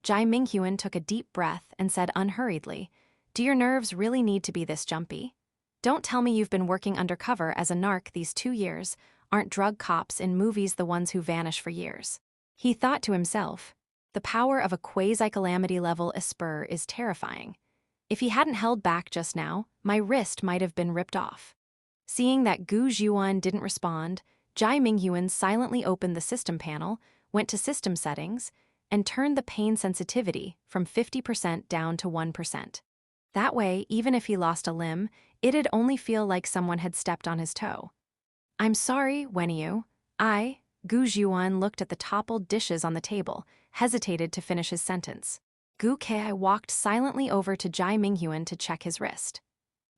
Jai Minghuan took a deep breath and said unhurriedly, "Do your nerves really need to be this jumpy? Don't tell me you've been working undercover as a narc these 2 years. Aren't drug cops in movies the ones who vanish for years?" He thought to himself, the power of a quasi-calamity level Esper is terrifying. If he hadn't held back just now, my wrist might have been ripped off. Seeing that Gu Zhuan didn't respond, Jai Minghuan silently opened the system panel, went to system settings, and turned the pain sensitivity from 50% down to 1%. That way, even if he lost a limb, it'd only feel like someone had stepped on his toe. I'm sorry, Wenyu. Gu Zhuan looked at the toppled dishes on the table, hesitated to finish his sentence. Gu Kai walked silently over to Jai Minghuan to check his wrist.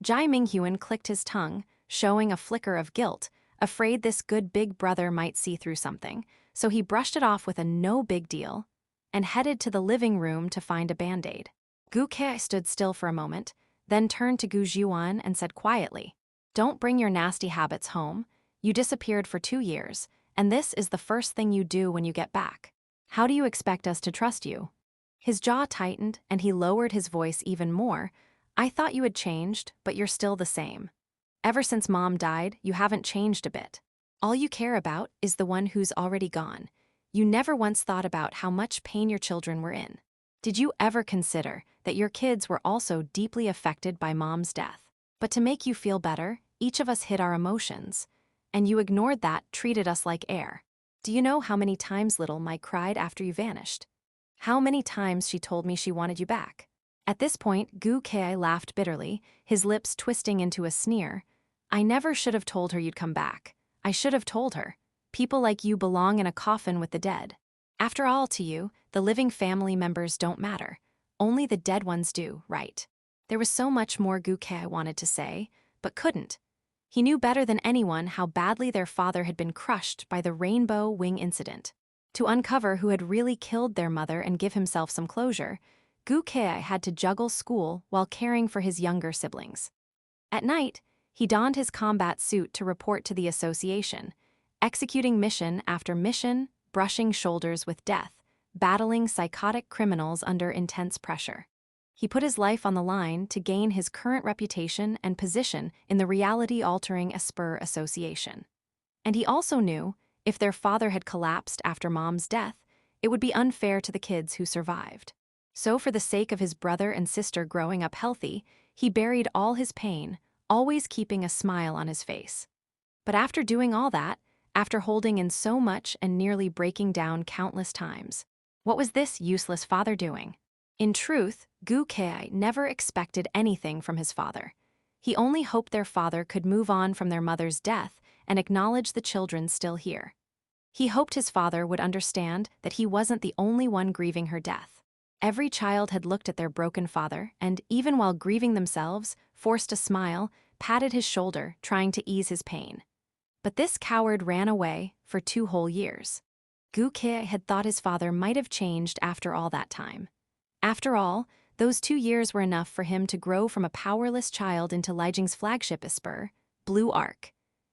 Jai Minghuan clicked his tongue, showing a flicker of guilt, afraid this good big brother might see through something, so he brushed it off with a no big deal and headed to the living room to find a band-aid. Gu Kai stood still for a moment, then turned to Gu Zhuan and said quietly, "Don't bring your nasty habits home. You disappeared for 2 years, and this is the first thing you do when you get back. How do you expect us to trust you?" His jaw tightened and he lowered his voice even more. "I thought you had changed, but you're still the same. Ever since Mom died, you haven't changed a bit. All you care about is the one who's already gone. You never once thought about how much pain your children were in. Did you ever consider that your kids were also deeply affected by Mom's death? But to make you feel better, each of us hid our emotions. And you ignored that, treated us like air. Do you know how many times little Mike cried after you vanished? How many times she told me she wanted you back?" At this point, Gu Kai laughed bitterly, his lips twisting into a sneer. "I never should have told her you'd come back. I should have told her. People like you belong in a coffin with the dead. After all, to you, the living family members don't matter. Only the dead ones do, right?" There was so much more Gu Kai wanted to say, but couldn't. He knew better than anyone how badly their father had been crushed by the rainbow wing incident. To uncover who had really killed their mother and give himself some closure, Gu Kai had to juggle school while caring for his younger siblings. At night, he donned his combat suit to report to the association, executing mission after mission, brushing shoulders with death, battling psychotic criminals under intense pressure. He put his life on the line to gain his current reputation and position in the reality-altering Esper Association. And he also knew, if their father had collapsed after Mom's death, it would be unfair to the kids who survived. So for the sake of his brother and sister growing up healthy, he buried all his pain, always keeping a smile on his face. But after doing all that, after holding in so much and nearly breaking down countless times, what was this useless father doing? In truth, Gu Kai never expected anything from his father. He only hoped their father could move on from their mother's death and acknowledge the children still here. He hoped his father would understand that he wasn't the only one grieving her death. Every child had looked at their broken father and, even while grieving themselves, forced a smile, patted his shoulder, trying to ease his pain. But this coward ran away for 2 whole years. Gu Kai had thought his father might have changed after all that time. After all, those 2 years were enough for him to grow from a powerless child into Lijing's flagship Esper, Blue Arc.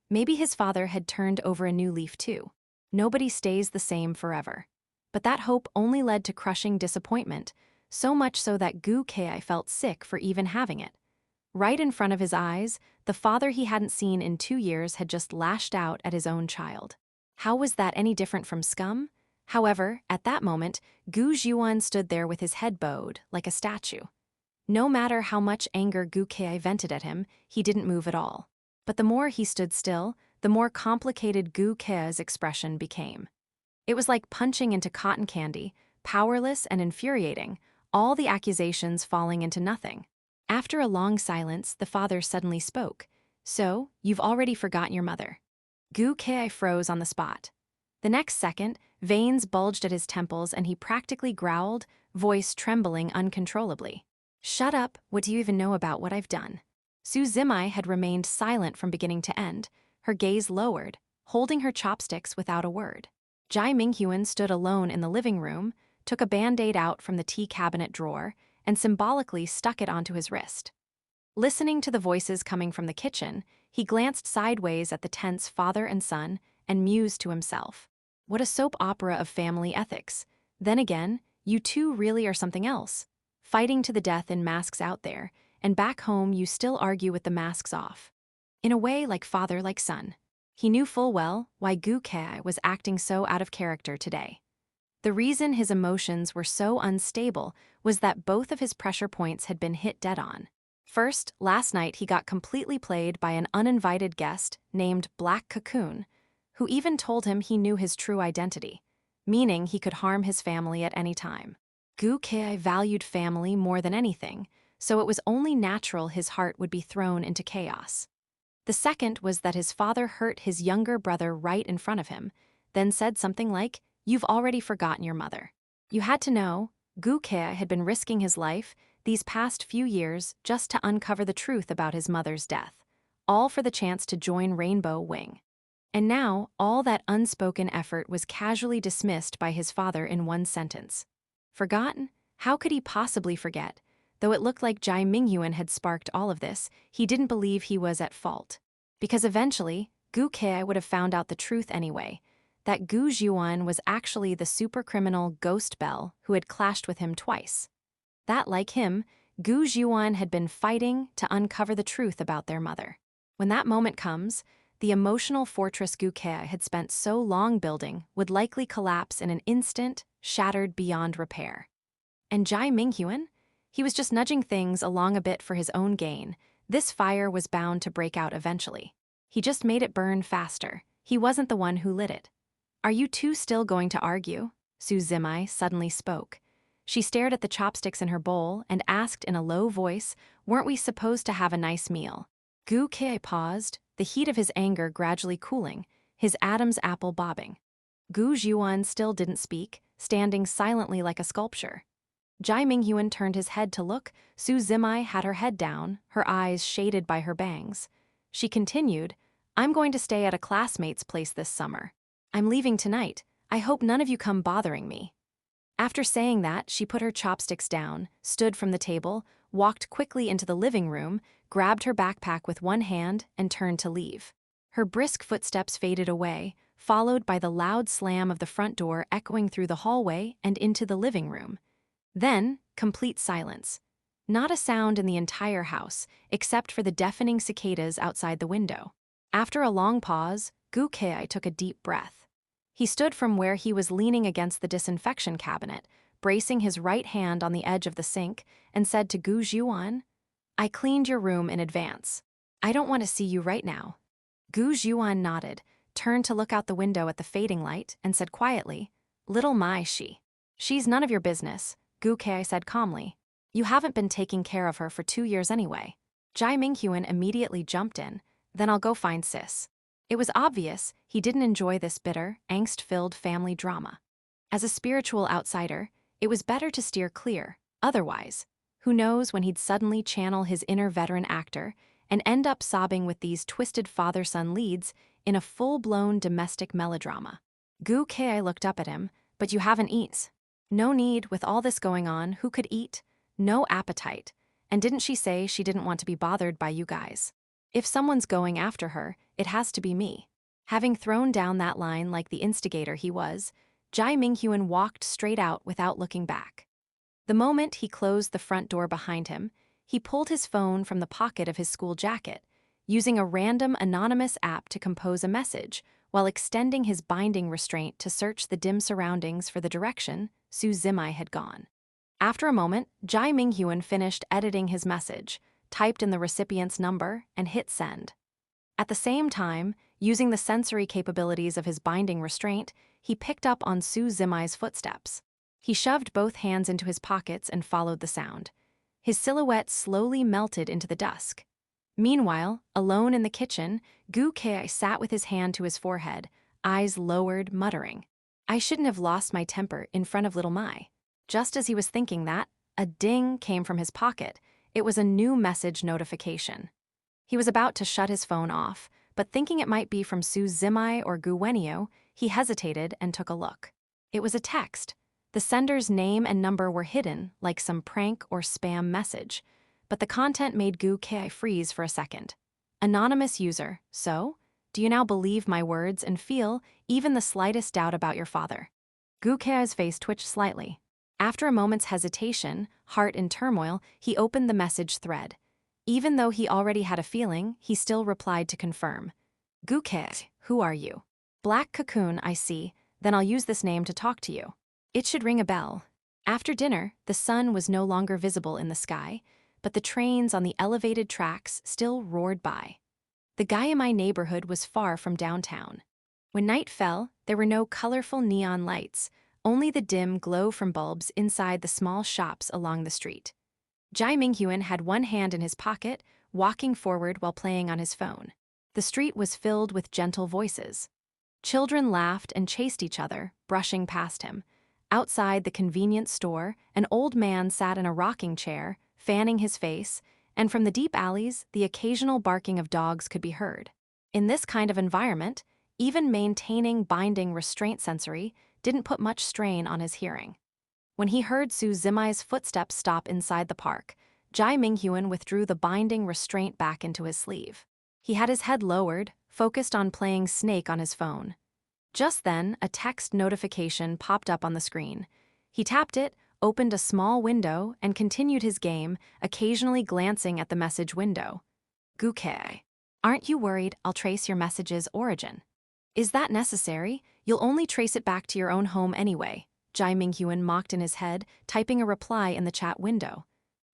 Maybe his father had turned over a new leaf too. Nobody stays the same forever. But that hope only led to crushing disappointment, so much so that Gu Kai felt sick for even having it. Right in front of his eyes, the father he hadn't seen in 2 years had just lashed out at his own child. How was that any different from scum? However, at that moment, Gu Zhuan stood there with his head bowed, like a statue. No matter how much anger Gu Kai vented at him, he didn't move at all. But the more he stood still, the more complicated Gu Kai's expression became. It was like punching into cotton candy, powerless and infuriating, all the accusations falling into nothing. After a long silence, the father suddenly spoke. "So, you've already forgotten your mother." Gu Kai froze on the spot. The next second, veins bulged at his temples and he practically growled, voice trembling uncontrollably. "Shut up, what do you even know about what I've done?" Su Zimai had remained silent from beginning to end, her gaze lowered, holding her chopsticks without a word. Jai Minghuan stood alone in the living room, took a band-aid out from the tea cabinet drawer, and symbolically stuck it onto his wrist. Listening to the voices coming from the kitchen, he glanced sideways at the tense father and son and mused to himself. What a soap opera of family ethics. Then again, you two really are something else. Fighting to the death in masks out there, and back home you still argue with the masks off. In a way, like father, like son. He knew full well why Gu Kai was acting so out of character today. The reason his emotions were so unstable was that both of his pressure points had been hit dead on. First, last night he got completely played by an uninvited guest named Black Cocoon. who even told him he knew his true identity, meaning he could harm his family at any time. Gu Kei valued family more than anything, so it was only natural his heart would be thrown into chaos. The second was that his father hurt his younger brother right in front of him, then said something like, "You've already forgotten your mother." You had to know, Gu Kei had been risking his life these past few years just to uncover the truth about his mother's death, all for the chance to join Rainbow Wing. And now, all that unspoken effort was casually dismissed by his father in one sentence. Forgotten? How could he possibly forget? Though it looked like Jai Minghuan had sparked all of this, he didn't believe he was at fault. Because eventually, Gu Kei would have found out the truth anyway, that Gu Zhuan was actually the supercriminal Ghost Bell who had clashed with him twice. That, like him, Gu Zhuan had been fighting to uncover the truth about their mother. When that moment comes, the emotional fortress Gu Kei had spent so long building would likely collapse in an instant, shattered beyond repair. And Jai Minghuan? He was just nudging things along a bit for his own gain. This fire was bound to break out eventually. He just made it burn faster. He wasn't the one who lit it. "Are you two still going to argue?" Su Zimai suddenly spoke. She stared at the chopsticks in her bowl and asked in a low voice, "Weren't we supposed to have a nice meal?" Gu Kei paused, the heat of his anger gradually cooling, his Adam's apple bobbing. Gu Zhuan still didn't speak, standing silently like a sculpture. Jai Minghuan turned his head to look. Su Zimai had her head down, her eyes shaded by her bangs. She continued, "I'm going to stay at a classmate's place this summer. I'm leaving tonight. I hope none of you come bothering me." After saying that, she put her chopsticks down, stood from the table, walked quickly into the living room, grabbed her backpack with one hand, and turned to leave. Her brisk footsteps faded away, followed by the loud slam of the front door echoing through the hallway and into the living room. Then, complete silence. Not a sound in the entire house, except for the deafening cicadas outside the window. After a long pause, Gu Kei took a deep breath. He stood from where he was leaning against the disinfection cabinet, bracing his right hand on the edge of the sink, and said to Gu Zhuan, "I cleaned your room in advance. I don't want to see you right now." Gu Zhuan nodded, turned to look out the window at the fading light, and said quietly, "Little Mai she. She's none of your business," Gu Kei said calmly. "You haven't been taking care of her for 2 years anyway." Jai Minghuan immediately jumped in, "Then I'll go find sis." It was obvious he didn't enjoy this bitter, angst-filled family drama. As a spiritual outsider, it was better to steer clear. Otherwise, who knows when he'd suddenly channel his inner veteran actor and end up sobbing with these twisted father-son leads in a full-blown domestic melodrama. Gu Kei looked up at him, "But you haven't eaten." "No need, with all this going on, who could eat? No appetite. And didn't she say she didn't want to be bothered by you guys? If someone's going after her, it has to be me." Having thrown down that line like the instigator he was, Jai Minghuan walked straight out without looking back. The moment he closed the front door behind him, he pulled his phone from the pocket of his school jacket, using a random anonymous app to compose a message, while extending his binding restraint to search the dim surroundings for the direction Su Zimai had gone. After a moment, Jai Minghuan finished editing his message, typed in the recipient's number, and hit send. At the same time, using the sensory capabilities of his binding restraint, he picked up on Su Zimai's footsteps. He shoved both hands into his pockets and followed the sound. His silhouette slowly melted into the dusk. Meanwhile, alone in the kitchen, Gu Kei sat with his hand to his forehead, eyes lowered, muttering, "I shouldn't have lost my temper in front of little Mai." Just as he was thinking that, a ding came from his pocket. It was a new message notification. He was about to shut his phone off, but thinking it might be from Su Zimai or Gu Wenio, he hesitated and took a look. It was a text. The sender's name and number were hidden, like some prank or spam message, but the content made Gu Kei freeze for a second. "Anonymous user, so? Do you now believe my words and feel even the slightest doubt about your father?" Gu Kei's face twitched slightly. After a moment's hesitation, heart in turmoil, he opened the message thread. Even though he already had a feeling, he still replied to confirm. "Gu Kei, who are you? Black Cocoon, I see, then I'll use this name to talk to you. It should ring a bell." After dinner, the sun was no longer visible in the sky, but the trains on the elevated tracks still roared by. The Gayamai neighborhood was far from downtown. When night fell, there were no colorful neon lights, only the dim glow from bulbs inside the small shops along the street. Jai Minghuan had one hand in his pocket, walking forward while playing on his phone. The street was filled with gentle voices. Children laughed and chased each other, brushing past him. Outside the convenience store, an old man sat in a rocking chair, fanning his face, and from the deep alleys, the occasional barking of dogs could be heard. In this kind of environment, even maintaining binding restraint sensory didn't put much strain on his hearing. When he heard Su Zimai's footsteps stop inside the park, Jai Minghuan withdrew the binding restraint back into his sleeve. He had his head lowered, focused on playing Snake on his phone. Just then, a text notification popped up on the screen. He tapped it, opened a small window, and continued his game, occasionally glancing at the message window. Guke. Aren't you worried I'll trace your message's origin? Is that necessary? You'll only trace it back to your own home anyway, Jai Minghuan mocked in his head, typing a reply in the chat window.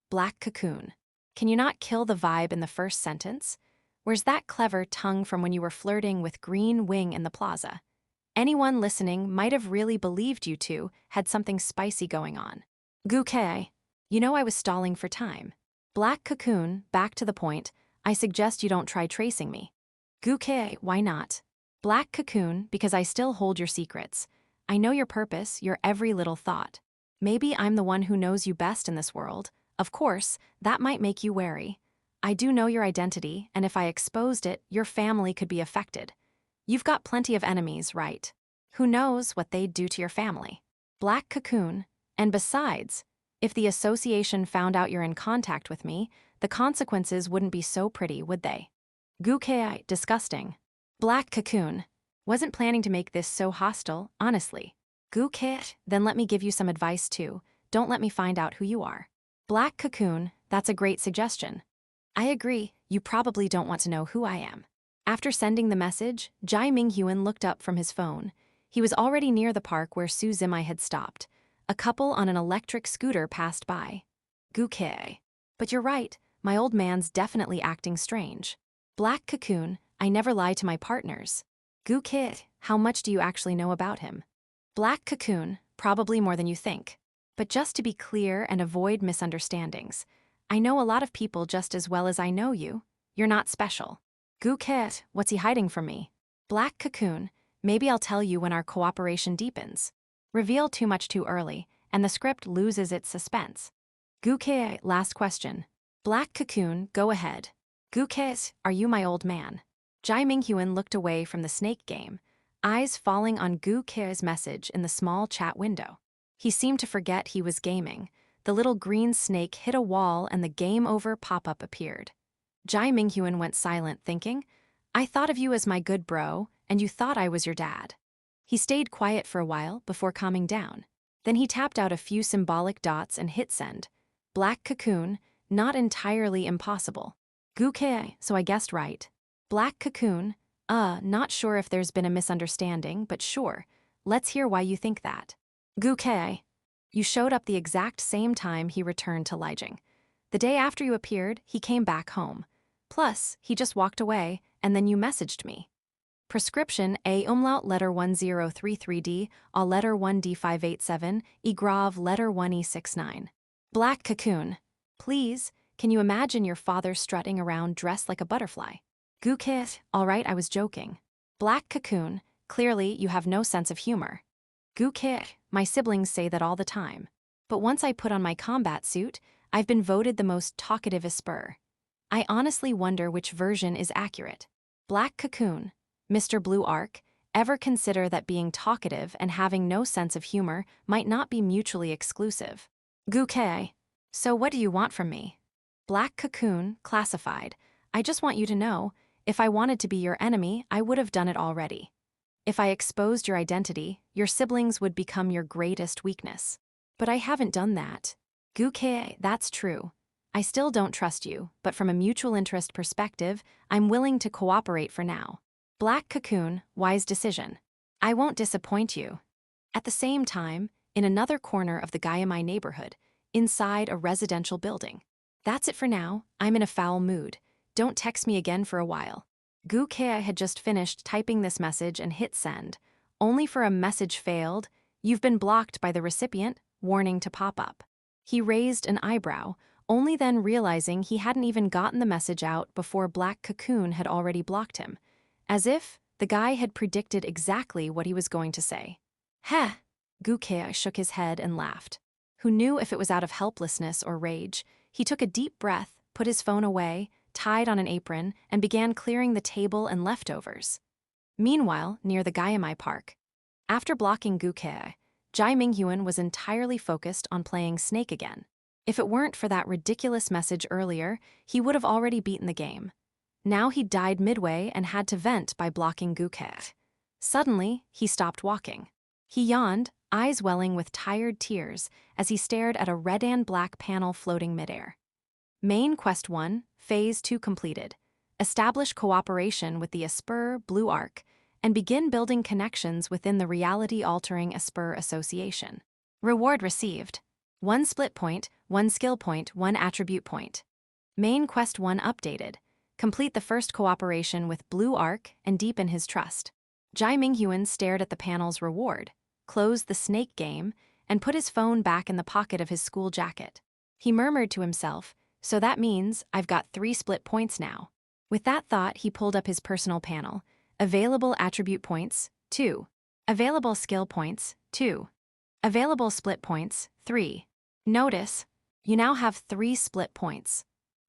Black cocoon. Can you not kill the vibe in the first sentence? Where's that clever tongue from when you were flirting with Green Wing in the plaza? Anyone listening might have really believed you two had something spicy going on. Guke. You know I was stalling for time. Black cocoon, back to the point, I suggest you don't try tracing me. Guke, why not? Black cocoon, because I still hold your secrets. I know your purpose, your every little thought. Maybe I'm the one who knows you best in this world. Of course, that might make you wary. I do know your identity, and if I exposed it, your family could be affected. You've got plenty of enemies, right? Who knows what they'd do to your family? Black cocoon, and besides, if the association found out you're in contact with me, the consequences wouldn't be so pretty, would they? Guke, disgusting. Black cocoon. Wasn't planning to make this so hostile, honestly. Guke, then let me give you some advice too. Don't let me find out who you are. Black cocoon, that's a great suggestion. I agree, you probably don't want to know who I am. After sending the message, Jai Minghuan looked up from his phone. He was already near the park where Su Zimai had stopped. A couple on an electric scooter passed by. Guke. But you're right, my old man's definitely acting strange. Black cocoon, I never lie to my partners. Guke, how much do you actually know about him? Black cocoon, probably more than you think. But just to be clear and avoid misunderstandings, I know a lot of people just as well as I know you. You're not special. Guke, what's he hiding from me? Black cocoon, maybe I'll tell you when our cooperation deepens. Reveal too much too early, and the script loses its suspense. Guke, last question. Black cocoon, go ahead. Guke, are you my old man? Jai Minghuan looked away from the snake game, eyes falling on Guke's message in the small chat window. He seemed to forget he was gaming. The little green snake hit a wall and the game over pop-up appeared. Jai Minghuan went silent, thinking, I thought of you as my good bro, and you thought I was your dad. He stayed quiet for a while before calming down. Then he tapped out a few symbolic dots and hit send. Black cocoon, not entirely impossible. Guke, so I guessed right. Black cocoon, not sure if there's been a misunderstanding, but sure. Let's hear why you think that. Guke, you showed up the exact same time he returned to Lijiang. The day after you appeared, he came back home. Plus, he just walked away, and then you messaged me. Prescription A umlaut letter 1033D, all letter 1D587, E grav letter 1E69. Black cocoon, please, can you imagine your father strutting around dressed like a butterfly? Guke, all right, I was joking. Black cocoon, clearly you have no sense of humor. Guke, my siblings say that all the time. But once I put on my combat suit, I've been voted the most talkative Esper. I honestly wonder which version is accurate. Black cocoon, Mr. Blue Arc, ever consider that being talkative and having no sense of humor might not be mutually exclusive? Guke, so what do you want from me? Black cocoon, classified. I just want you to know, if I wanted to be your enemy, I would have done it already. If I exposed your identity, your siblings would become your greatest weakness. But I haven't done that. Guke, that's true. I still don't trust you, but from a mutual interest perspective, I'm willing to cooperate for now. Black cocoon, wise decision. I won't disappoint you. At the same time, in another corner of the Gaiamai neighborhood, inside a residential building. That's it for now, I'm in a foul mood. Don't text me again for a while. Gu Kei had just finished typing this message and hit send, only for a message failed, "You've been blocked by the recipient," warning to pop up. He raised an eyebrow, only then realizing he hadn't even gotten the message out before Black Cocoon had already blocked him, as if the guy had predicted exactly what he was going to say. Heh! Gu Kei shook his head and laughed. Who knew if it was out of helplessness or rage? He took a deep breath, put his phone away, tied on an apron, and began clearing the table and leftovers. Meanwhile, near the Gaiamai Park, after blocking Gu Kei, Jai Minghuan was entirely focused on playing Snake again. If it weren't for that ridiculous message earlier, he would have already beaten the game. Now he died midway and had to vent by blocking Gu Kei. Suddenly, he stopped walking. He yawned, eyes welling with tired tears, as he stared at a red and black panel floating midair. Main Quest 1, Phase 2 completed. Establish cooperation with the Esper Blue Arc, and begin building connections within the reality-altering Esper Association. Reward received: 1 split point, 1 skill point, 1 attribute point. Main Quest 1 updated. Complete the first cooperation with Blue Arc and deepen his trust. Jai Minghuan stared at the panel's reward, closed the Snake game, and put his phone back in the pocket of his school jacket. He murmured to himself, "So that means I've got 3 split points now." With that thought, he pulled up his personal panel. Available attribute points, 2. Available skill points, 2. Available split points, 3. Notice, you now have 3 split points.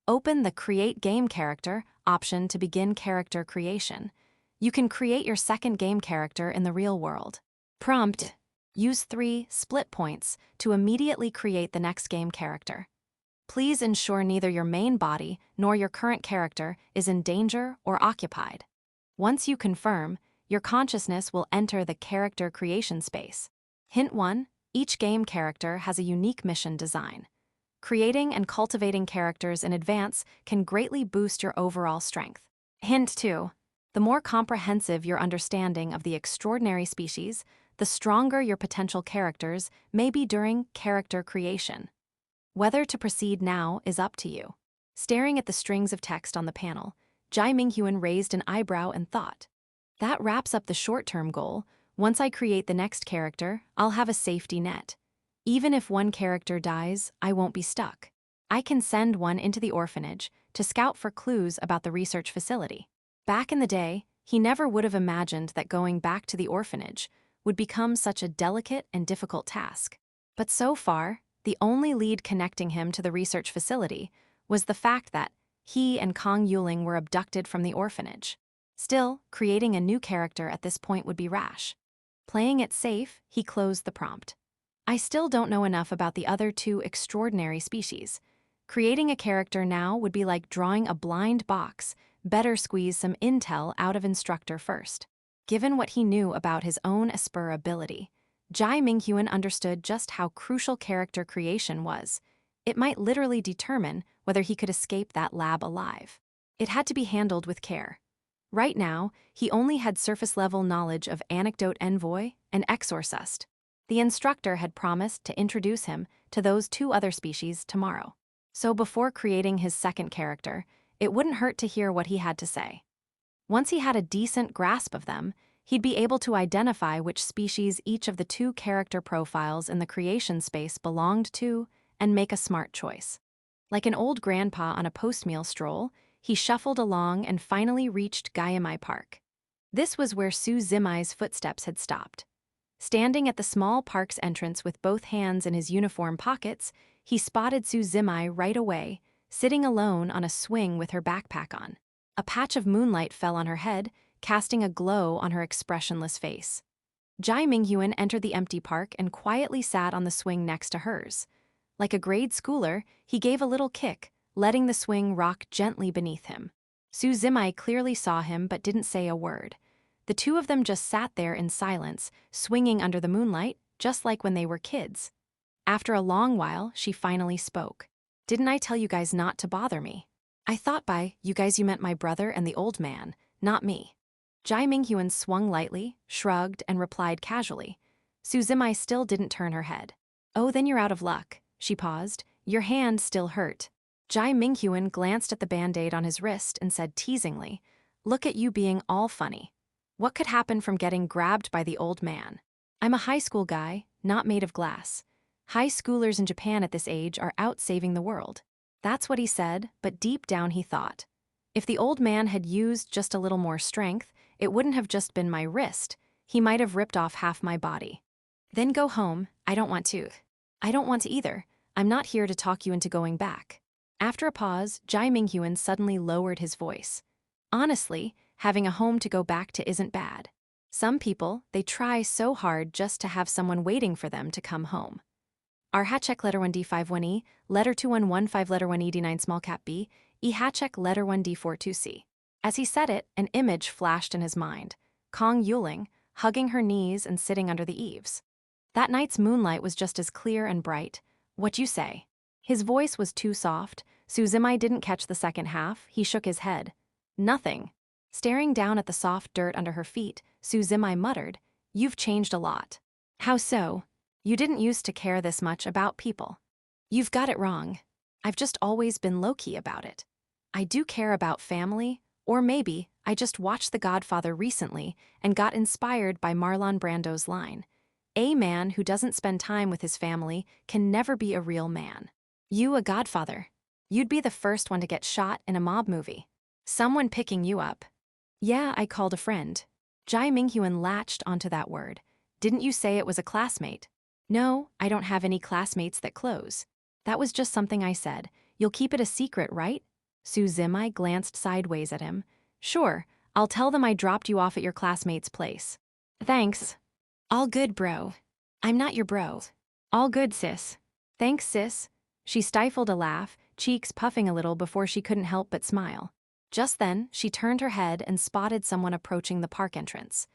Open the Create Game Character option to begin character creation. You can create your second game character in the real world. Prompt: use 3 split points to immediately create the next game character. Please ensure neither your main body nor your current character is in danger or occupied. Once you confirm, your consciousness will enter the character creation space. Hint 1: each game character has a unique mission design. Creating and cultivating characters in advance can greatly boost your overall strength. Hint 2: the more comprehensive your understanding of the extraordinary species, the stronger your potential characters may be during character creation. Whether to proceed now is up to you. Staring at the strings of text on the panel, Jai Minghuan raised an eyebrow and thought, "That wraps up the short-term goal. Once I create the next character, I'll have a safety net. Even if one character dies, I won't be stuck. I can send one into the orphanage to scout for clues about the research facility." Back in the day, he never would have imagined that going back to the orphanage would become such a delicate and difficult task. But so far, the only lead connecting him to the research facility was the fact that he and Kong Yuling were abducted from the orphanage. Still, creating a new character at this point would be rash. Playing it safe, he closed the prompt. "I still don't know enough about the other 2 extraordinary species. Creating a character now would be like drawing a blind box. Better squeeze some intel out of instructor first." Given what he knew about his own Esper ability, Jai Minghuan understood just how crucial character creation was. It might literally determine whether he could escape that lab alive. It had to be handled with care. Right now, he only had surface-level knowledge of Anecdote Envoy and Exorcist. The instructor had promised to introduce him to those 2 other species tomorrow. So before creating his second character, it wouldn't hurt to hear what he had to say. Once he had a decent grasp of them, he'd be able to identify which species each of the 2 character profiles in the creation space belonged to and make a smart choice. Like an old grandpa on a post-meal stroll, he shuffled along and finally reached Gaiamai Park. This was where Su Zimai's footsteps had stopped. Standing at the small park's entrance with both hands in his uniform pockets, he spotted Su Zimai right away, sitting alone on a swing with her backpack on. A patch of moonlight fell on her head, casting a glow on her expressionless face. Jai Minghuan entered the empty park and quietly sat on the swing next to hers. Like a grade schooler, he gave a little kick, letting the swing rock gently beneath him. Su Zimai clearly saw him but didn't say a word. The 2 of them just sat there in silence, swinging under the moonlight, just like when they were kids. After a long while, she finally spoke. "Didn't I tell you guys not to bother me? I thought by you guys you meant my brother and the old man, not me." Jai Minghuan swung lightly, shrugged, and replied casually. Su Zimai still didn't turn her head. "Oh, then you're out of luck." She paused. "Your hand still hurt." Jai Minghuan glanced at the band-aid on his wrist and said teasingly, Look at you being all funny. What could happen from getting grabbed by the old man? I'm a high school guy, not made of glass. High schoolers in Japan at this age are out saving the world. That's what he said, but deep down he thought, if the old man had used just a little more strength, it wouldn't have just been my wrist. He might have ripped off half my body. Then go home. I don't want to. I don't want to either. I'm not here to talk you into going back. After a pause, Jai Minghuan suddenly lowered his voice. Honestly, having a home to go back to isn't bad. Some people, they try so hard just to have someone waiting for them to come home. R hatcheck letter 1D51E, letter 2115 letter 1ED9 small cap B, E hatcheck letter 1D42C. As he said it, an image flashed in his mind. Kong Yuling, hugging her knees and sitting under the eaves. That night's moonlight was just as clear and bright. What you say? His voice was too soft. Suzimai didn't catch the second half. He shook his head. Nothing. Staring down at the soft dirt under her feet, Suzimai muttered, "You've changed a lot." How so? You didn't used to care this much about people. You've got it wrong. I've just always been low-key about it. I do care about family, or maybe I just watched The Godfather recently and got inspired by Marlon Brando's line. A man who doesn't spend time with his family can never be a real man. You a godfather. You'd be the first one to get shot in a mob movie. Someone picking you up. Yeah, I called a friend. Jai Minghuan latched onto that word. Didn't you say it was a classmate? No, I don't have any classmates that close. That was just something I said. You'll keep it a secret, right? Suzimai glanced sideways at him. Sure, I'll tell them I dropped you off at your classmate's place. Thanks. All good, bro. I'm not your bro. All good, sis. Thanks, sis. She stifled a laugh, cheeks puffing a little before she couldn't help but smile. Just then, she turned her head and spotted someone approaching the park entrance.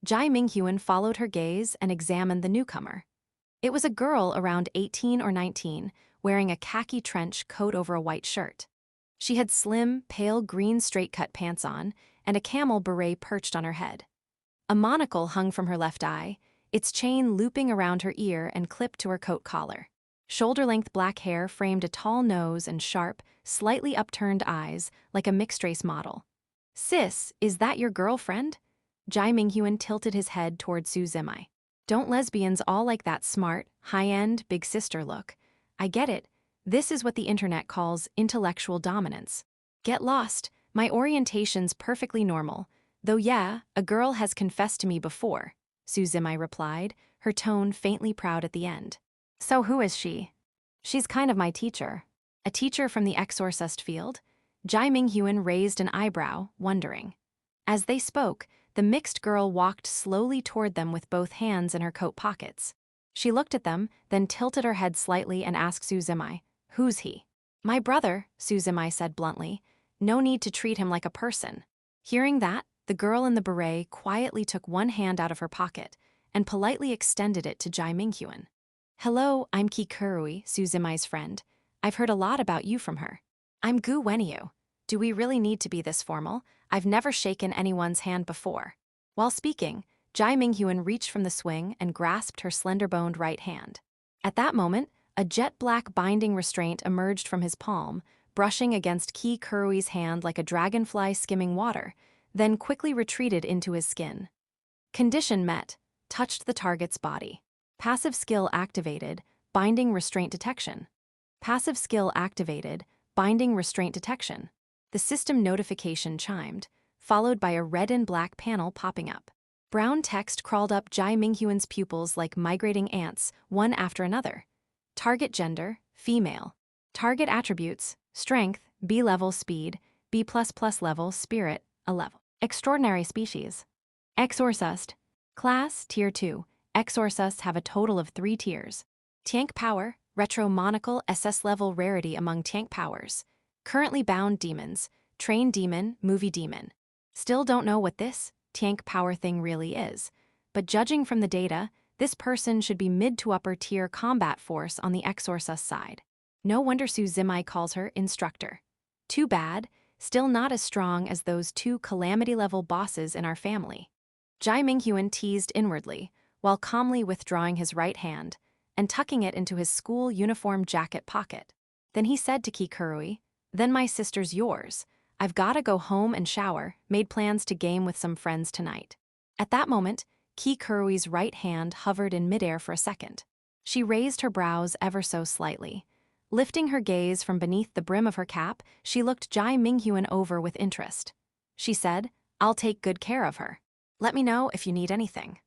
Jai Minghuan followed her gaze and examined the newcomer. It was a girl around 18 or 19, wearing a khaki trench coat over a white shirt. She had slim, pale green straight-cut pants on, and a camel beret perched on her head. A monocle hung from her left eye, its chain looping around her ear and clipped to her coat collar. Shoulder-length black hair framed a tall nose and sharp, slightly upturned eyes like a mixed-race model. Sis, is that your girlfriend? Jai Minghuan tilted his head toward Suzimai. Don't lesbians all like that smart, high-end, big sister look? I get it. This is what the internet calls intellectual dominance. Get lost. My orientation's perfectly normal. Though yeah, a girl has confessed to me before, Suzimai replied, her tone faintly proud at the end. So who is she? She's kind of my teacher. A teacher from the exorcist field? Jai Minghuan raised an eyebrow, wondering. As they spoke, the mixed girl walked slowly toward them with both hands in her coat pockets. She looked at them, then tilted her head slightly and asked Suzimai, "Who's he?" "My brother," Suzimai said bluntly. "No need to treat him like a person." Hearing that, the girl in the beret quietly took one hand out of her pocket and politely extended it to Jai Minghuan. "Hello, I'm Kikurui, Suzimai's friend. I've heard a lot about you from her. I'm Gu Wenyu. Do we really need to be this formal? I've never shaken anyone's hand before." While speaking, Jai Minghuan reached from the swing and grasped her slender-boned right hand. At that moment, a jet-black binding restraint emerged from his palm, brushing against Ki Kurui's hand like a dragonfly skimming water, then quickly retreated into his skin. Condition met. Touched the target's body. Passive skill activated, binding restraint detection. Passive skill activated, binding restraint detection. The system notification chimed, followed by a red and black panel popping up. Brown text crawled up Jai Minghuan's pupils like migrating ants, one after another. Target gender, female. Target attributes, strength, B level speed, B++ level spirit, a level. Extraordinary species. Exorcist. Class, Tier 2. Exorcists have a total of 3 tiers. Tank power, retro monocle SS level rarity among tank powers. Currently bound demons, train demon, movie demon. Still don't know what this tank power thing really is, but judging from the data, this person should be mid to upper tier combat force on the exorcist side. No wonder Suzimai calls her instructor. Too bad, still not as strong as those 2 calamity-level bosses in our family. Jai Minghuan teased inwardly, while calmly withdrawing his right hand and tucking it into his school uniform jacket pocket. Then he said to Kikurui, "Then my sister's yours. I've gotta go home and shower, made plans to game with some friends tonight. At that moment, Ki Kurui's right hand hovered in midair for a second. She raised her brows ever so slightly. Lifting her gaze from beneath the brim of her cap, she looked Jai Minghuan over with interest. She said, "I'll take good care of her. Let me know if you need anything."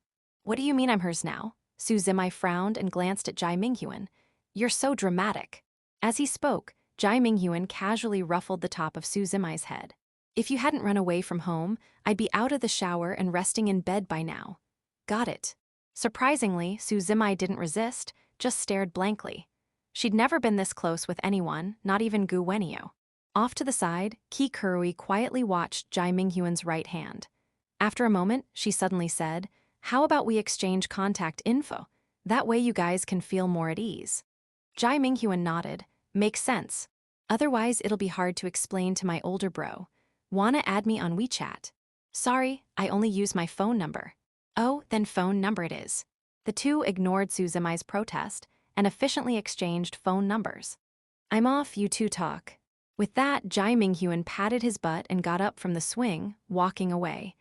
"What do you mean I'm hers now?" Su Zimai frowned and glanced at Jai Minghuan. "You're so dramatic." As he spoke, Jai Minghuan casually ruffled the top of Su Zimai's head. "If you hadn't run away from home, I'd be out of the shower and resting in bed by now." "Got it." Surprisingly, Su Zimai didn't resist, just stared blankly. She'd never been this close with anyone, not even Gu Wenyo. Off to the side, Ki Kurui quietly watched Jai Minghuan's right hand. After a moment, she suddenly said, "How about we exchange contact info? That way you guys can feel more at ease." Jai Minghuan nodded. "Makes sense. Otherwise it'll be hard to explain to my older bro. Wanna add me on WeChat?" "Sorry, I only use my phone number." "Oh, then phone number it is." The two ignored Su Zimai's protest and efficiently exchanged phone numbers. "I'm off, you two talk." With that, Jai Minghuan patted his butt and got up from the swing, walking away.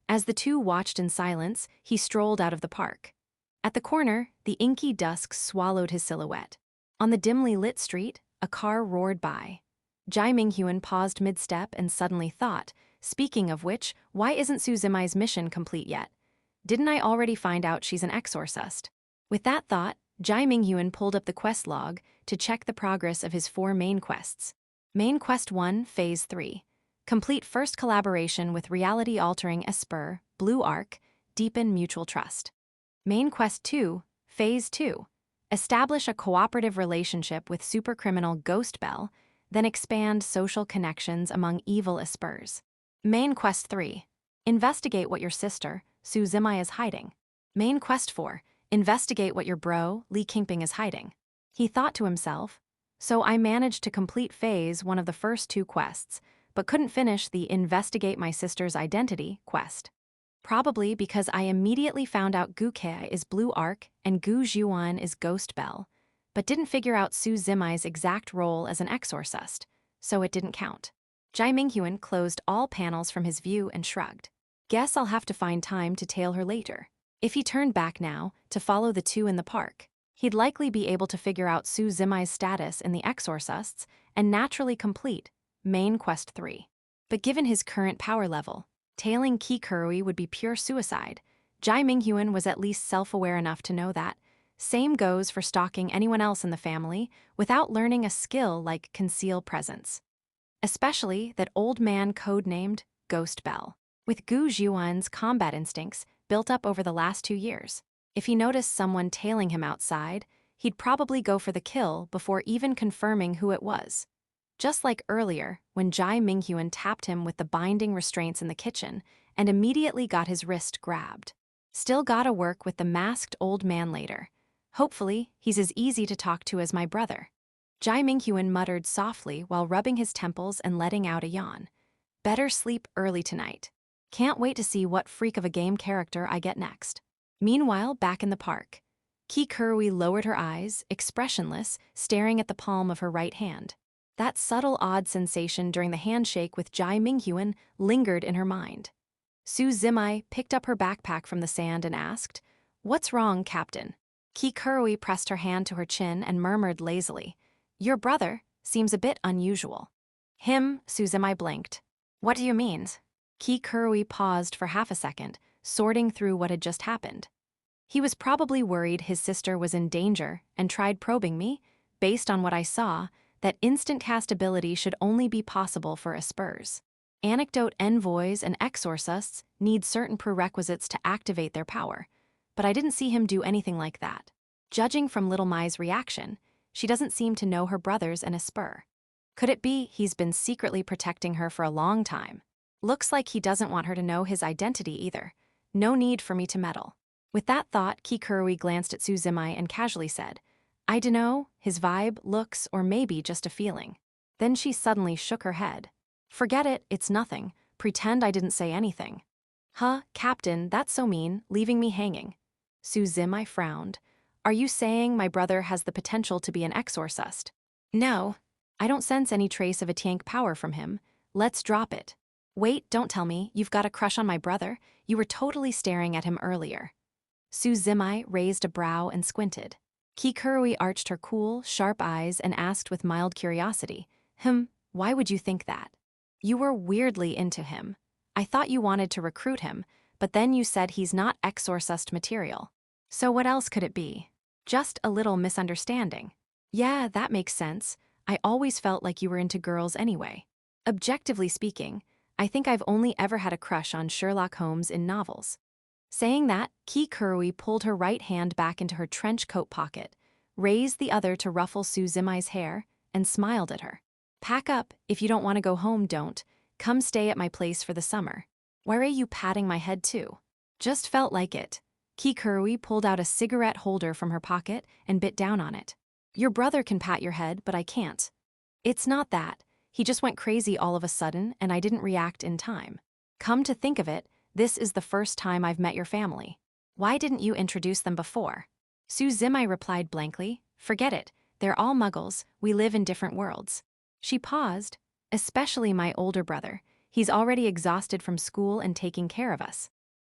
As the two watched in silence, he strolled out of the park. At the corner, the inky dusk swallowed his silhouette. On the dimly lit street, a car roared by. Jai Minghuan paused mid-step and suddenly thought, "Speaking of which, why isn't Su Zimai's mission complete yet? Didn't I already find out she's an exorcist?" With that thought, Jai Minghuan pulled up the quest log to check the progress of his 4 main quests. Main Quest 1, Phase 3. Complete first collaboration with reality-altering Esper, Blue Arc, deepen mutual trust. Main Quest 2, Phase 2. Establish a cooperative relationship with supercriminal Ghost Bell, then expand social connections among evil Espers. Main Quest 3. Investigate what your sister, Su Zimai, is hiding. Main Quest 4. Investigate what your bro, Li Qingping, is hiding. He thought to himself, "So I managed to complete Phase 1 of the first 2 quests, but couldn't finish the Investigate My Sister's Identity quest. Probably because I immediately found out Gu Ke is Blue Arc and Gu Zhuan is Ghost Bell, but didn't figure out Su Zimai's exact role as an exorcist, so it didn't count." Jai Minghuan closed all panels from his view and shrugged. "Guess I'll have to find time to tail her later." If he turned back now, to follow the two in the park, he'd likely be able to figure out Su Zimai's status in the exorcists and naturally complete Main Quest 3. But given his current power level, tailing Ki Kurui would be pure suicide. Jai Minghuan was at least self-aware enough to know that. Same goes for stalking anyone else in the family without learning a skill like Conceal Presence. Especially that old man codenamed Ghost Bell. With Gu Zhuan's combat instincts built up over the last 2 years, if he noticed someone tailing him outside, he'd probably go for the kill before even confirming who it was. Just like earlier, when Jai Minghuan tapped him with the binding restraints in the kitchen and immediately got his wrist grabbed. Still gotta work with the masked old man later. Hopefully, he's as easy to talk to as my brother. Jai Minghuan muttered softly while rubbing his temples and letting out a yawn. Better sleep early tonight. Can't wait to see what freak of a game character I get next. Meanwhile, back in the park, Ki Kurui lowered her eyes, expressionless, staring at the palm of her right hand. That subtle odd sensation during the handshake with Jai Minghuan lingered in her mind. Su Zimai picked up her backpack from the sand and asked, "What's wrong, Captain?" Ki Kurui pressed her hand to her chin and murmured lazily, "Your brother seems a bit unusual." "Him?" Su Zimai blinked. "What do you mean?" Ki Kurui paused for half a second, sorting through what had just happened. "He was probably worried his sister was in danger and tried probing me. Based on what I saw, that instant cast ability should only be possible for Espers. Anecdote envoys and exorcists need certain prerequisites to activate their power, but I didn't see him do anything like that. Judging from Little Mai's reaction, she doesn't seem to know her brother's an Esper. Could it be he's been secretly protecting her for a long time? Looks like he doesn't want her to know his identity either. No need for me to meddle." With that thought, Ki Kurui glanced at Su Zimai and casually said, "I dunno, his vibe, looks, or maybe just a feeling." Then she suddenly shook her head. "Forget it, it's nothing. Pretend I didn't say anything." "Huh, Captain, that's so mean, leaving me hanging." Su Zimai frowned. "Are you saying my brother has the potential to be an exorcist?" "No. I don't sense any trace of a tank power from him. Let's drop it. Wait, don't tell me, you've got a crush on my brother? You were totally staring at him earlier. Suzimai raised a brow and squinted. Kikurui arched her cool, sharp eyes and asked with mild curiosity, why would you think that? You were weirdly into him. I thought you wanted to recruit him, but then you said he's not exorcist material. So what else could it be? Just a little misunderstanding. Yeah, that makes sense. I always felt like you were into girls anyway. Objectively speaking, I think I've only ever had a crush on Sherlock Holmes in novels. Saying that, Kikurui pulled her right hand back into her trench coat pocket, raised the other to ruffle Suzimai's hair, and smiled at her. Pack up, if you don't want to go home, don't. Come stay at my place for the summer. Why are you patting my head too? Just felt like it. Kikurui pulled out a cigarette holder from her pocket and bit down on it. Your brother can pat your head, but I can't. It's not that. He just went crazy all of a sudden and I didn't react in time. Come to think of it, this is the first time I've met your family. Why didn't you introduce them before? Suzimai replied blankly, forget it, they're all muggles, we live in different worlds. She paused, especially my older brother. He's already exhausted from school and taking care of us.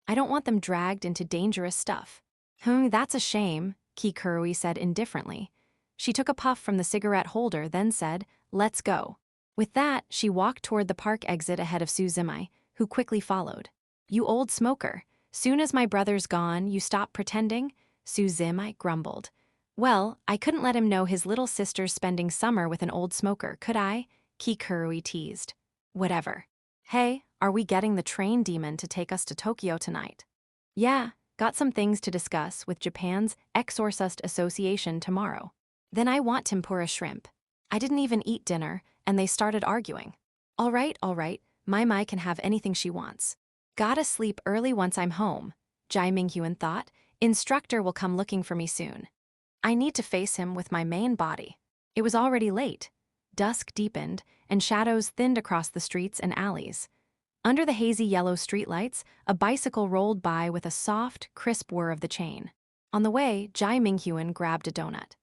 I don't want them dragged into dangerous stuff. That's a shame, Kikurui said indifferently. She took a puff from the cigarette holder, then said, let's go. With that, she walked toward the park exit ahead of Suzimai, who quickly followed. You old smoker, soon as my brother's gone, you stop pretending? Suzimai grumbled. Well, I couldn't let him know his little sister's spending summer with an old smoker, could I? Kikurui teased. Whatever. Hey, are we getting the train demon to take us to Tokyo tonight? Yeah, got some things to discuss with Japan's Exorcist Association tomorrow. Then I want tempura shrimp. I didn't even eat dinner, and they started arguing. All right, Mai can have anything she wants. Gotta sleep early once I'm home, Jai Minghuan thought. Instructor will come looking for me soon. I need to face him with my main body. It was already late. Dusk deepened, and shadows thinned across the streets and alleys. Under the hazy yellow streetlights, a bicycle rolled by with a soft, crisp whir of the chain. On the way, Jai Minghuan grabbed a donut.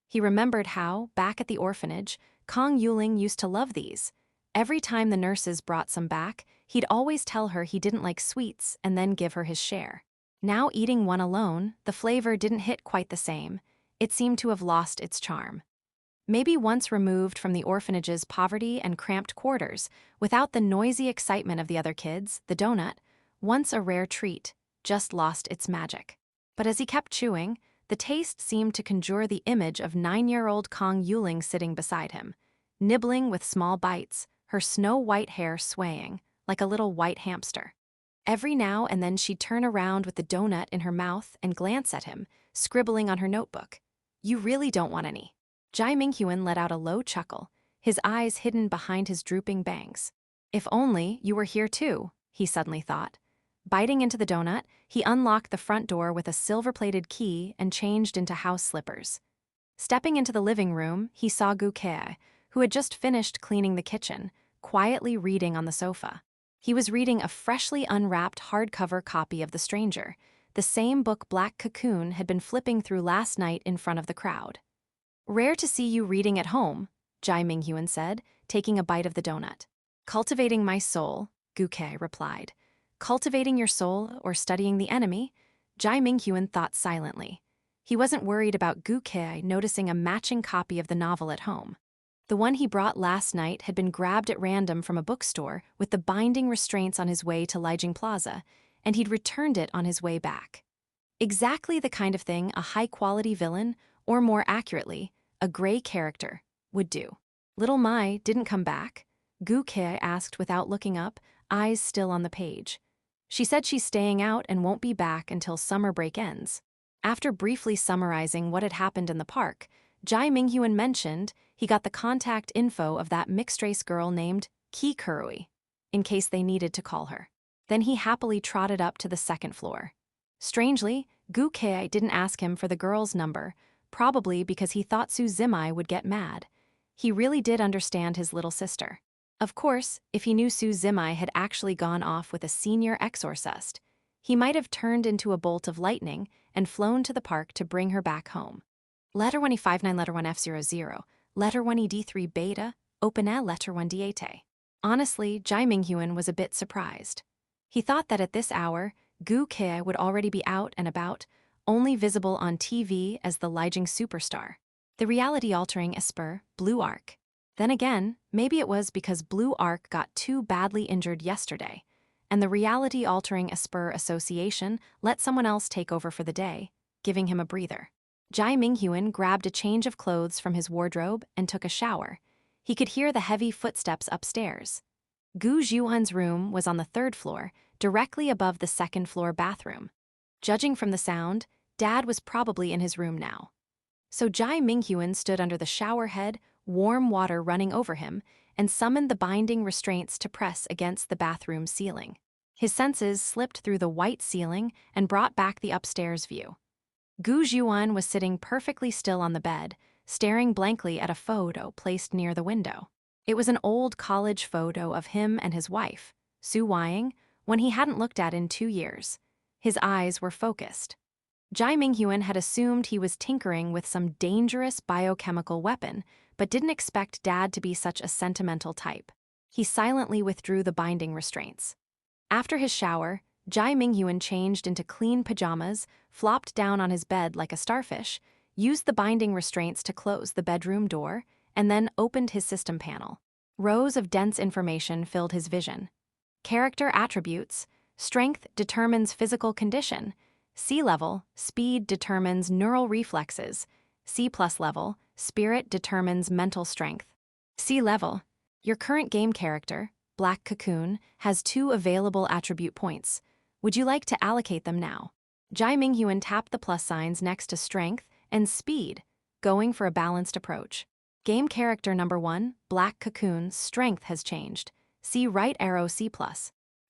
He remembered how, back at the orphanage, Kong Yuling used to love these. Every time the nurses brought some back, he'd always tell her he didn't like sweets and then give her his share. Now eating one alone, the flavor didn't hit quite the same. It seemed to have lost its charm. Maybe once removed from the orphanage's poverty and cramped quarters, without the noisy excitement of the other kids, the donut, once a rare treat, just lost its magic. But as he kept chewing, the taste seemed to conjure the image of 9-year-old Kong Yuling sitting beside him, nibbling with small bites, her snow-white hair swaying, like a little white hamster. Every now and then she'd turn around with the donut in her mouth and glance at him, scribbling on her notebook. You really don't want any. Jai Minghuan let out a low chuckle, his eyes hidden behind his drooping bangs. If only you were here too, he suddenly thought. Biting into the donut, he unlocked the front door with a silver-plated key and changed into house slippers. Stepping into the living room, he saw Gu Kei, who had just finished cleaning the kitchen, quietly reading on the sofa. He was reading a freshly unwrapped hardcover copy of The Stranger, the same book Black Cocoon had been flipping through last night in front of the crowd. Rare to see you reading at home, Jai Minghuan said, taking a bite of the donut. Cultivating my soul, Gu Kei replied. Cultivating your soul or studying the enemy? Jai Minghuan thought silently. He wasn't worried about Gu Kei noticing a matching copy of the novel at home. The one he brought last night had been grabbed at random from a bookstore with the binding restraints on his way to Lijiang Plaza, and he'd returned it on his way back. Exactly the kind of thing a high-quality villain, or more accurately, a gray character, would do. Little Mai didn't come back? Gu Kei asked without looking up, eyes still on the page. She said she's staying out and won't be back until summer break ends. After briefly summarizing what had happened in the park, Jai Minghuan mentioned he got the contact info of that mixed-race girl named Kikurui, in case they needed to call her. Then he happily trotted up to the second floor. Strangely, Gu Kei didn't ask him for the girl's number, probably because he thought Suzimai would get mad. He really did understand his little sister. Of course, if he knew Suzimai had actually gone off with a senior exorcist, he might have turned into a bolt of lightning and flown to the park to bring her back home. Letter 1E59 letter 1F00, letter 1ED3 beta, open L letter 1D8. Honestly, Jai Minghuan was a bit surprised. He thought that at this hour, Gu Ke would already be out and about, only visible on TV as the Lijing superstar. The reality-altering Esper, Blue Arc. Then again, maybe it was because Blue Arc got too badly injured yesterday, and the reality-altering Esper Association let someone else take over for the day, giving him a breather. Jai Minghuan grabbed a change of clothes from his wardrobe and took a shower. He could hear the heavy footsteps upstairs. Gu Zhuhan's room was on the third floor, directly above the second-floor bathroom. Judging from the sound, Dad was probably in his room now. So Jai Minghuan stood under the shower head, warm water running over him, and summoned the binding restraints to press against the bathroom ceiling. His senses slipped through the white ceiling and brought back the upstairs view. Gu Zhuan was sitting perfectly still on the bed, staring blankly at a photo placed near the window. It was an old college photo of him and his wife, Su Weiying, one he hadn't looked at in 2 years. His eyes were focused. Jai Minghuan had assumed he was tinkering with some dangerous biochemical weapon, but didn't expect Dad to be such a sentimental type. He silently withdrew the binding restraints. After his shower, Jai Minghuan changed into clean pajamas, flopped down on his bed like a starfish, used the binding restraints to close the bedroom door, and then opened his system panel. Rows of dense information filled his vision. Character attributes: strength determines physical condition. C level, speed determines neural reflexes. C+ level, spirit determines mental strength. C level, your current game character, Black Cocoon, has 2 available attribute points. Would you like to allocate them now? Jai Minghuan tapped the plus signs next to strength and speed, going for a balanced approach. Game character number 1, Black Cocoon's strength has changed. See right arrow C+.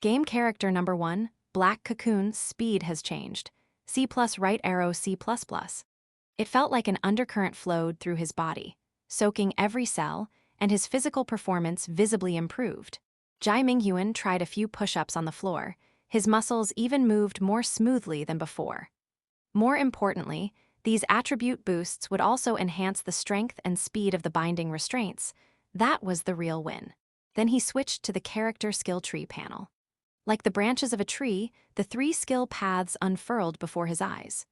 Game character number 1, Black Cocoon's speed has changed. C+ right arrow C++. It felt like an undercurrent flowed through his body, soaking every cell, and his physical performance visibly improved. Jai Minghuan tried a few push-ups on the floor. His muscles even moved more smoothly than before. More importantly, these attribute boosts would also enhance the strength and speed of the binding restraints. That was the real win. Then he switched to the character skill tree panel. Like the branches of a tree, the 3 skill paths unfurled before his eyes.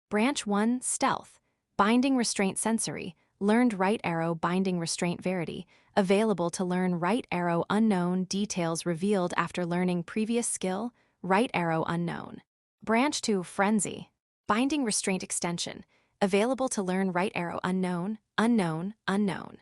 Branch 1, Stealth, Binding Restraint Sensory, Learned Right Arrow Binding Restraint Verity, available to learn Right Arrow Unknown details revealed after learning previous skill, Right Arrow Unknown. Branch 2, Frenzy, Binding Restraint Extension, available to learn Right Arrow Unknown, Unknown, Unknown.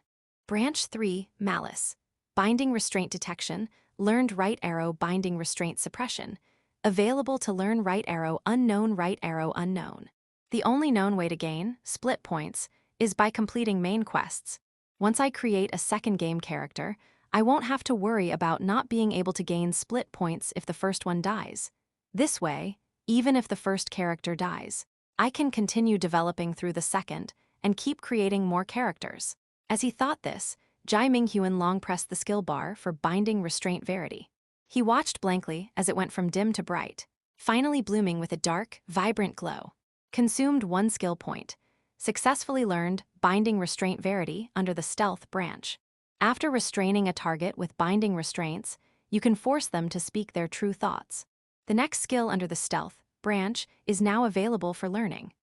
Branch 3, Malice, Binding Restraint Detection, Learned Right Arrow Binding Restraint Suppression, available to learn Right Arrow Unknown, Right Arrow Unknown. The only known way to gain split points is by completing main quests. Once I create a second game character, I won't have to worry about not being able to gain split points if the first one dies. This way, even if the first character dies, I can continue developing through the second and keep creating more characters. As he thought this, Jai Minghuan long pressed the skill bar for Binding Restraint Verity. He watched blankly as it went from dim to bright, finally blooming with a dark, vibrant glow. Consumed 1 skill point. Successfully learned Binding Restraint Verity under the Stealth branch. After restraining a target with binding restraints, you can force them to speak their true thoughts. The next skill under the Stealth branch is now available for learning.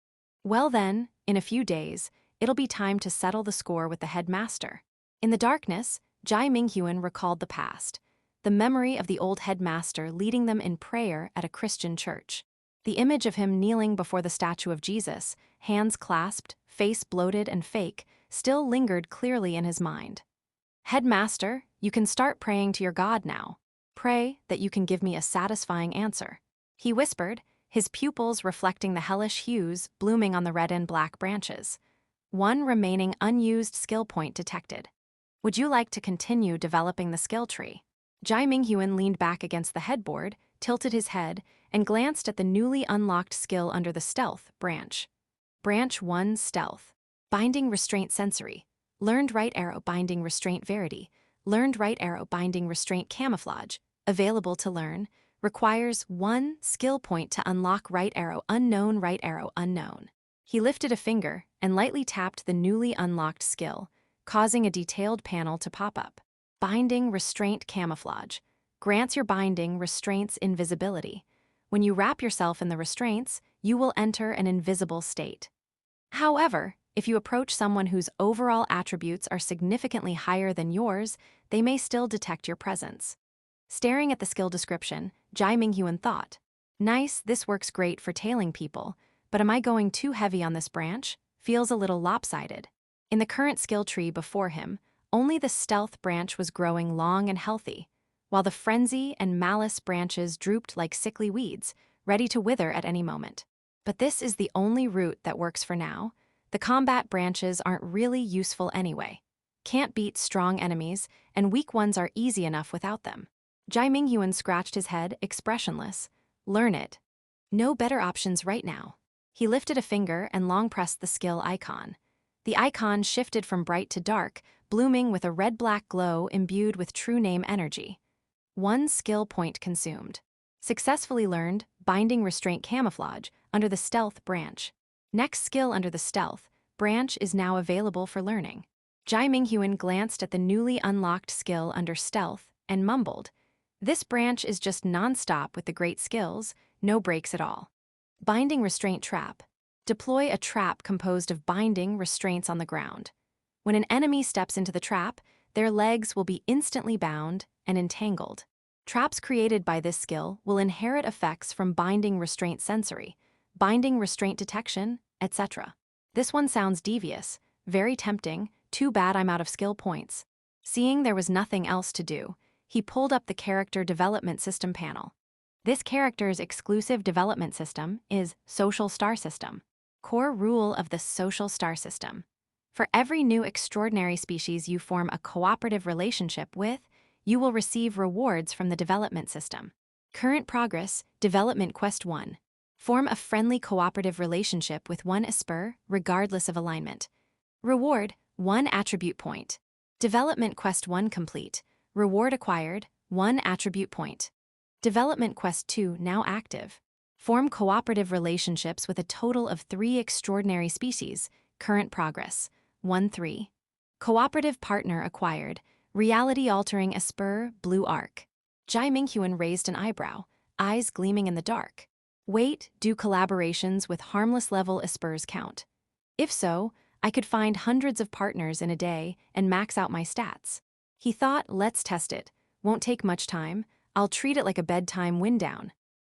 Well then, in a few days, it'll be time to settle the score with the headmaster. In the darkness, Jai Minghuan recalled the past, the memory of the old headmaster leading them in prayer at a Christian church. The image of him kneeling before the statue of Jesus, hands clasped, face bloated and fake, still lingered clearly in his mind. Headmaster, you can start praying to your God now. Pray that you can give me a satisfying answer. He whispered, his pupils reflecting the hellish hues blooming on the red and black branches. 1 remaining unused skill point detected. Would you like to continue developing the skill tree? Jai Minghuan leaned back against the headboard, tilted his head, and glanced at the newly unlocked skill under the Stealth branch. Branch 1, Stealth, Binding Restraint Sensory, Learned Right Arrow Binding Restraint Verity, Learned Right Arrow Binding Restraint Camouflage, available to learn, requires 1 skill point to unlock Right Arrow Unknown, Right Arrow Unknown. He lifted a finger and lightly tapped the newly unlocked skill, causing a detailed panel to pop up. Binding Restraint Camouflage grants your binding restraints invisibility. When you wrap yourself in the restraints, you will enter an invisible state. However, if you approach someone whose overall attributes are significantly higher than yours, they may still detect your presence. Staring at the skill description, Jai Minghuan thought, "Nice, this works great for tailing people, but am I going too heavy on this branch? Feels a little lopsided." In the current skill tree before him, only the stealth branch was growing long and healthy, while the frenzy and malice branches drooped like sickly weeds, ready to wither at any moment. But this is the only route that works for now. The combat branches aren't really useful anyway. Can't beat strong enemies, and weak ones are easy enough without them. Jai Minghuan scratched his head, expressionless. Learn it. No better options right now. He lifted a finger and long pressed the skill icon. The icon shifted from bright to dark, blooming with a red-black glow imbued with true name energy. 1 skill point consumed. Successfully learned Binding Restraint Camouflage under the Stealth branch. Next skill under the Stealth branch is now available for learning. Jai Minghuan glanced at the newly unlocked skill under Stealth and mumbled, "This branch is just non-stop with the great skills, no breaks at all." Binding Restraint Trap. Deploy a trap composed of binding restraints on the ground. When an enemy steps into the trap, their legs will be instantly bound and entangled. Traps created by this skill will inherit effects from binding restraint sensory, binding restraint detection, etc. This one sounds devious, very tempting, too bad I'm out of skill points. Seeing there was nothing else to do, he pulled up the Character Development System panel. This character's exclusive development system is Social Star System. Core rule of the Social Star System. For every new extraordinary species you form a cooperative relationship with, you will receive rewards from the development system. Current progress, Development Quest 1. Form a friendly cooperative relationship with one Esper, regardless of alignment. Reward, 1 attribute point. Development Quest 1 complete. Reward acquired, 1 attribute point. Development Quest 2 now active. Form cooperative relationships with a total of 3 extraordinary species. Current progress, 1-3. Cooperative partner acquired. Reality-altering Esper, Blue Arc. Jai Minghuan raised an eyebrow, eyes gleaming in the dark. Wait, do collaborations with harmless level Espers count? If so, I could find hundreds of partners in a day and max out my stats. He thought, let's test it. Won't take much time. I'll treat it like a bedtime wind down.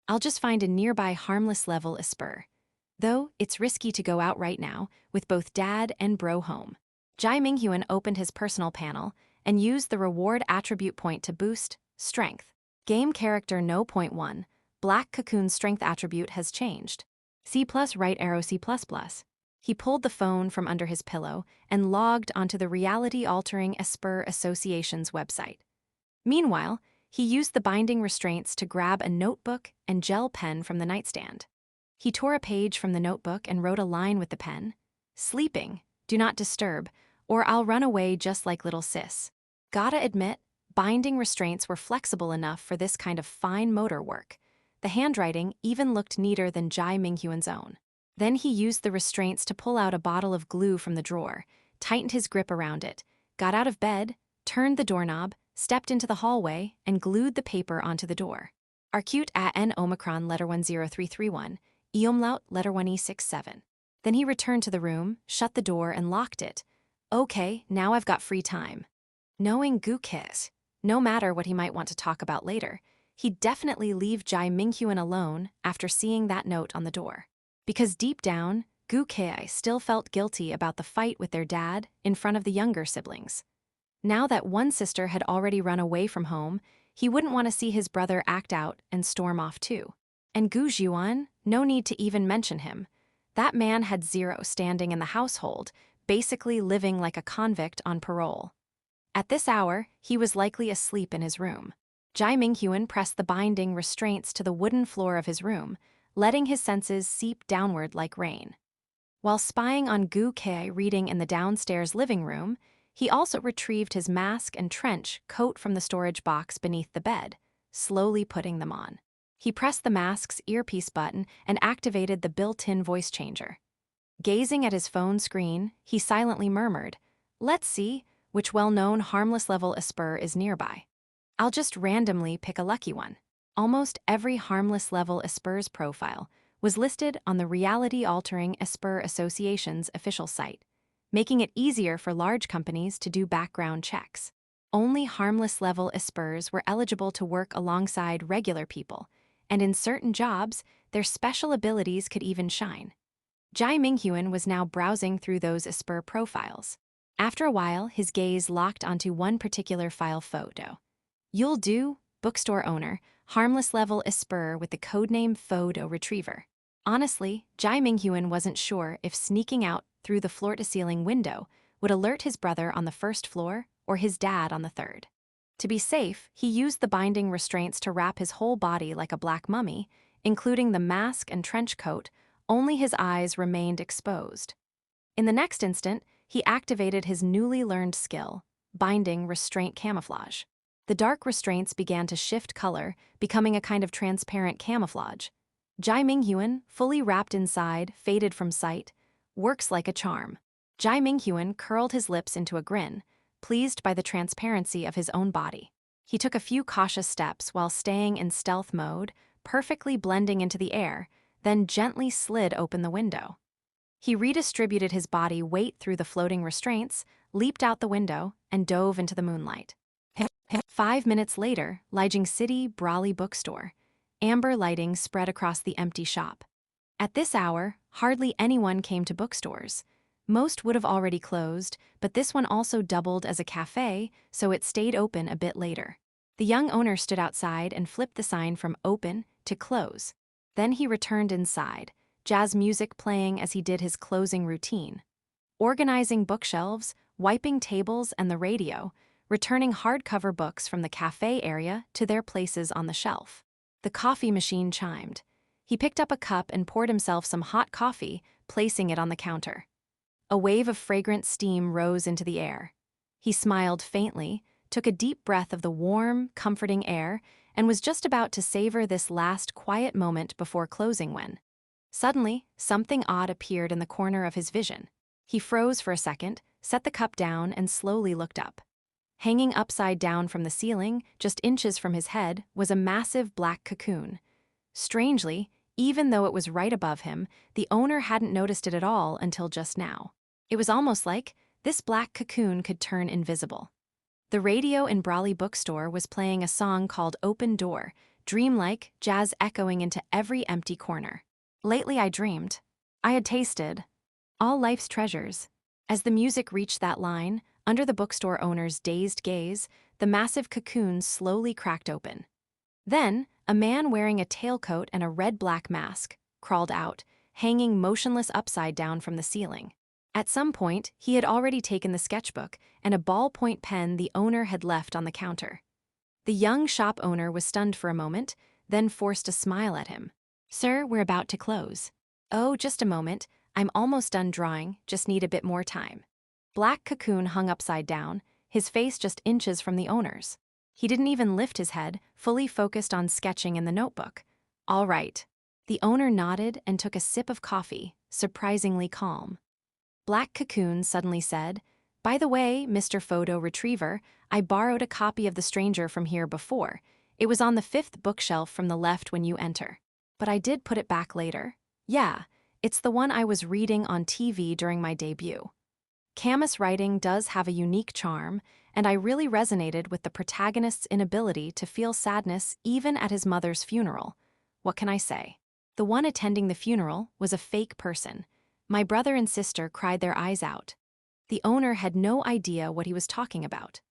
I'll just find a nearby harmless level Esper. Though, it's risky to go out right now, with both dad and bro home. Jai Minghuan opened his personal panel and used the reward attribute point to boost strength. Game character No. 1. Black Cocoon's strength attribute has changed. C+ right arrow C++. He pulled the phone from under his pillow and logged onto the reality-altering Esper Association's website. Meanwhile, he used the binding restraints to grab a notebook and gel pen from the nightstand. He tore a page from the notebook and wrote a line with the pen. "Sleeping, do not disturb, or I'll run away just like little sis." Gotta admit, binding restraints were flexible enough for this kind of fine motor work. The handwriting even looked neater than Jai Minghuan's own. Then he used the restraints to pull out a bottle of glue from the drawer, tightened his grip around it, got out of bed, turned the doorknob, stepped into the hallway, and glued the paper onto the door. Arcute A N Omicron letter 10331, Eomlaut letter 1E67. Then he returned to the room, shut the door, and locked it. Okay, now I've got free time. Knowing Gukis, no matter what he might want to talk about later, he'd definitely leave Jai Minghuan alone after seeing that note on the door. Because deep down, Gukei still felt guilty about the fight with their dad in front of the younger siblings. Now that one sister had already run away from home, he wouldn't want to see his brother act out and storm off too. And Gu Zhuan, no need to even mention him. That man had zero standing in the household, basically living like a convict on parole. At this hour, he was likely asleep in his room. Jai Minghuan pressed the binding restraints to the wooden floor of his room, letting his senses seep downward like rain. While spying on Gu Kei reading in the downstairs living room, he also retrieved his mask and trench coat from the storage box beneath the bed, slowly putting them on. He pressed the mask's earpiece button and activated the built-in voice changer. Gazing at his phone screen, he silently murmured, "Let's see, which well-known harmless level Esper is nearby. I'll just randomly pick a lucky one. Almost every harmless level Esper's profile was listed on the reality-altering Esper Association's official site, making it easier for large companies to do background checks. Only harmless level Espers were eligible to work alongside regular people, and in certain jobs, their special abilities could even shine. Jai Minghuan was now browsing through those Esper profiles. After a while, his gaze locked onto one particular file photo. "You'll do, bookstore owner, harmless level Esper with the codename Photo Retriever." Honestly, Jai Minghuan wasn't sure if sneaking out through the floor-to-ceiling window would alert his brother on the first floor or his dad on the third. To be safe, he used the binding restraints to wrap his whole body like a black mummy, including the mask and trench coat. Only his eyes remained exposed. In the next instant, he activated his newly learned skill, binding restraint camouflage. The dark restraints began to shift color, becoming a kind of transparent camouflage. Jai Minghuan, fully wrapped inside, faded from sight. Works like a charm. Jai Minghuan curled his lips into a grin, pleased by the transparency of his own body. He took a few cautious steps while staying in stealth mode, perfectly blending into the air, then gently slid open the window. He redistributed his body weight through the floating restraints, leaped out the window, and dove into the moonlight. 5 minutes later, Lijiang City Brawley Bookstore. Amber lighting spread across the empty shop. At this hour, hardly anyone came to bookstores. Most would have already closed, but this one also doubled as a cafe, so it stayed open a bit later. The young owner stood outside and flipped the sign from open to close. Then he returned inside, jazz music playing as he did his closing routine. Organizing bookshelves, wiping tables and the radio, returning hardcover books from the cafe area to their places on the shelf. The coffee machine chimed. He picked up a cup and poured himself some hot coffee, placing it on the counter. A wave of fragrant steam rose into the air. He smiled faintly, took a deep breath of the warm, comforting air, and was just about to savor this last quiet moment before closing when, suddenly, something odd appeared in the corner of his vision. He froze for a second, set the cup down, and slowly looked up. Hanging upside down from the ceiling, just inches from his head, was a massive black cocoon. Strangely, even though it was right above him, the owner hadn't noticed it at all until just now. It was almost like this black cocoon could turn invisible. The radio in Brawley Bookstore was playing a song called Open Door, dreamlike, jazz echoing into every empty corner. Lately I dreamed. I had tasted all life's treasures. As the music reached that line, under the bookstore owner's dazed gaze, the massive cocoon slowly cracked open. Then, a man wearing a tailcoat and a red-black mask crawled out, hanging motionless upside down from the ceiling. At some point, he had already taken the sketchbook and a ballpoint pen the owner had left on the counter. The young shop owner was stunned for a moment, then forced a smile at him. "Sir, we're about to close." "Oh, just a moment. I'm almost done drawing, just need a bit more time." Black cocoon hung upside down, his face just inches from the owner's. He didn't even lift his head, fully focused on sketching in the notebook. "All right." The owner nodded and took a sip of coffee, surprisingly calm. Black cocoon suddenly said, "By the way, Mr. Photo Retriever, I borrowed a copy of The Stranger from here before. It was on the 5th bookshelf from the left when you enter. But I did put it back later. Yeah, it's the one I was reading on TV during my debut." Camus writing does have a unique charm, and I really resonated with the protagonist's inability to feel sadness even at his mother's funeral. What can I say? The one attending the funeral was a fake person. My brother and sister cried their eyes out. The owner had no idea what he was talking about.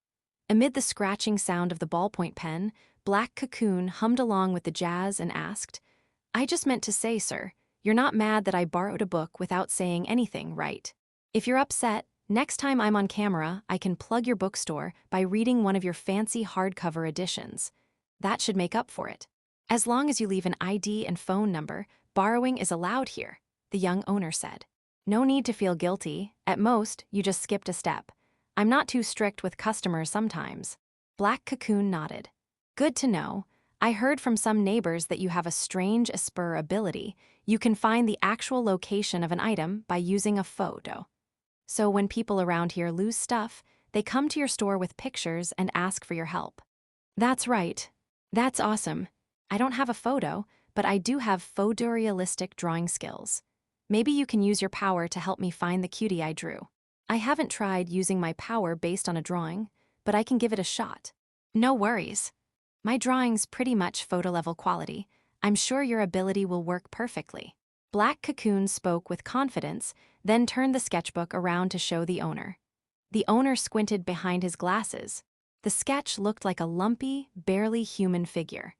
Amid the scratching sound of the ballpoint pen, Black Cocoon hummed along with the jazz and asked, "I just meant to say, sir, you're not mad that I borrowed a book without saying anything, right? If you're upset, next time I'm on camera, I can plug your bookstore by reading one of your fancy hardcover editions. That should make up for it. As long as you leave an ID and phone number, borrowing is allowed here," the young owner said. "No need to feel guilty. At most, you just skipped a step. I'm not too strict with customers sometimes." Black Cocoon nodded. "Good to know. I heard from some neighbors that you have a strange Esper ability. You can find the actual location of an item by using a photo. So when people around here lose stuff, They come to your store with pictures and ask for your help. That's right. That's awesome. I don't have a photo, but I do have photorealistic drawing skills. Maybe you can use your power to help me find the cutie I drew. I haven't tried using my power based on a drawing, but I can give it a shot. No worries. My drawing's pretty much photo-level quality. I'm sure your ability will work perfectly. Black Cocoon spoke with confidence, then turned the sketchbook around to show the owner. The owner squinted behind his glasses. The sketch looked like a lumpy, barely human figure.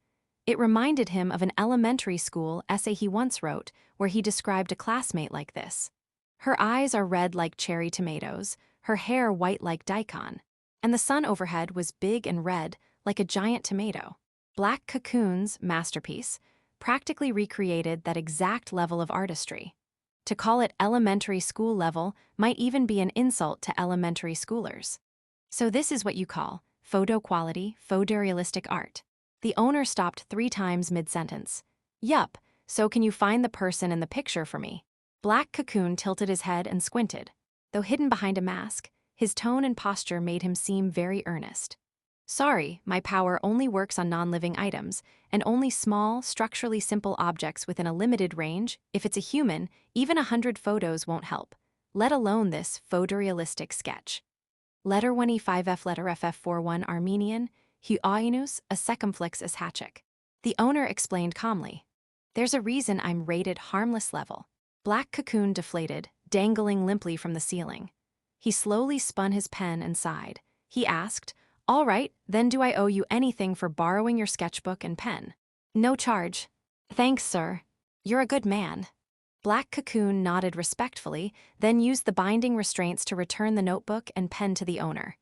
It reminded him of an elementary school essay he once wrote, where he described a classmate like this. Her eyes are red like cherry tomatoes, her hair white like daikon, and the sun overhead was big and red like a giant tomato. Black Cocoon's masterpiece practically recreated that exact level of artistry. To call it elementary school level might even be an insult to elementary schoolers. So this is what you call photo quality, photorealistic art. The owner stopped 3 times mid-sentence. Yup, so can you find the person in the picture for me? Black Cocoon tilted his head and squinted. Though hidden behind a mask, his tone and posture made him seem very earnest. Sorry, my power only works on non-living items, and only small, structurally simple objects within a limited range. If it's a human, even 100 photos won't help, let alone this photorealistic sketch. Letter 1E5F letter FF41 Armenian, Hu Ainus, a circumflex is hatchik. The owner explained calmly. There's a reason I'm rated harmless level. Black Cocoon deflated, dangling limply from the ceiling. He slowly spun his pen and sighed. He asked, all right, then do I owe you anything for borrowing your sketchbook and pen? No charge. Thanks, sir. You're a good man. Black Cocoon nodded respectfully, then used the binding restraints to return the notebook and pen to the owner.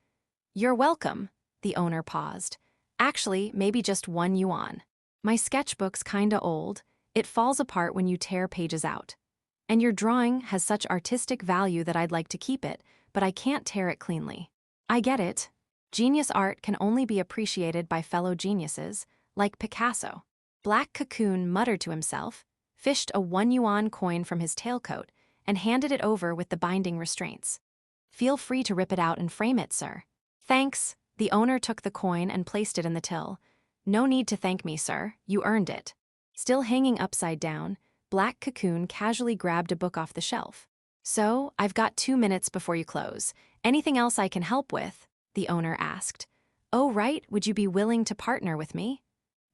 You're welcome, the owner paused. Actually, maybe just 1 yuan. My sketchbook's kinda old. It falls apart when you tear pages out. And your drawing has such artistic value that I'd like to keep it, but I can't tear it cleanly. I get it. Genius art can only be appreciated by fellow geniuses, like Picasso. Black Cocoon muttered to himself, fished a 1 yuan coin from his tailcoat, and handed it over with the binding restraints. Feel free to rip it out and frame it, sir. Thanks. The owner took the coin and placed it in the till. No need to thank me, sir. You earned it. Still hanging upside down, Black Cocoon casually grabbed a book off the shelf. So, I've got 2 minutes before you close. Anything else I can help with? The owner asked. Oh, right, would you be willing to partner with me?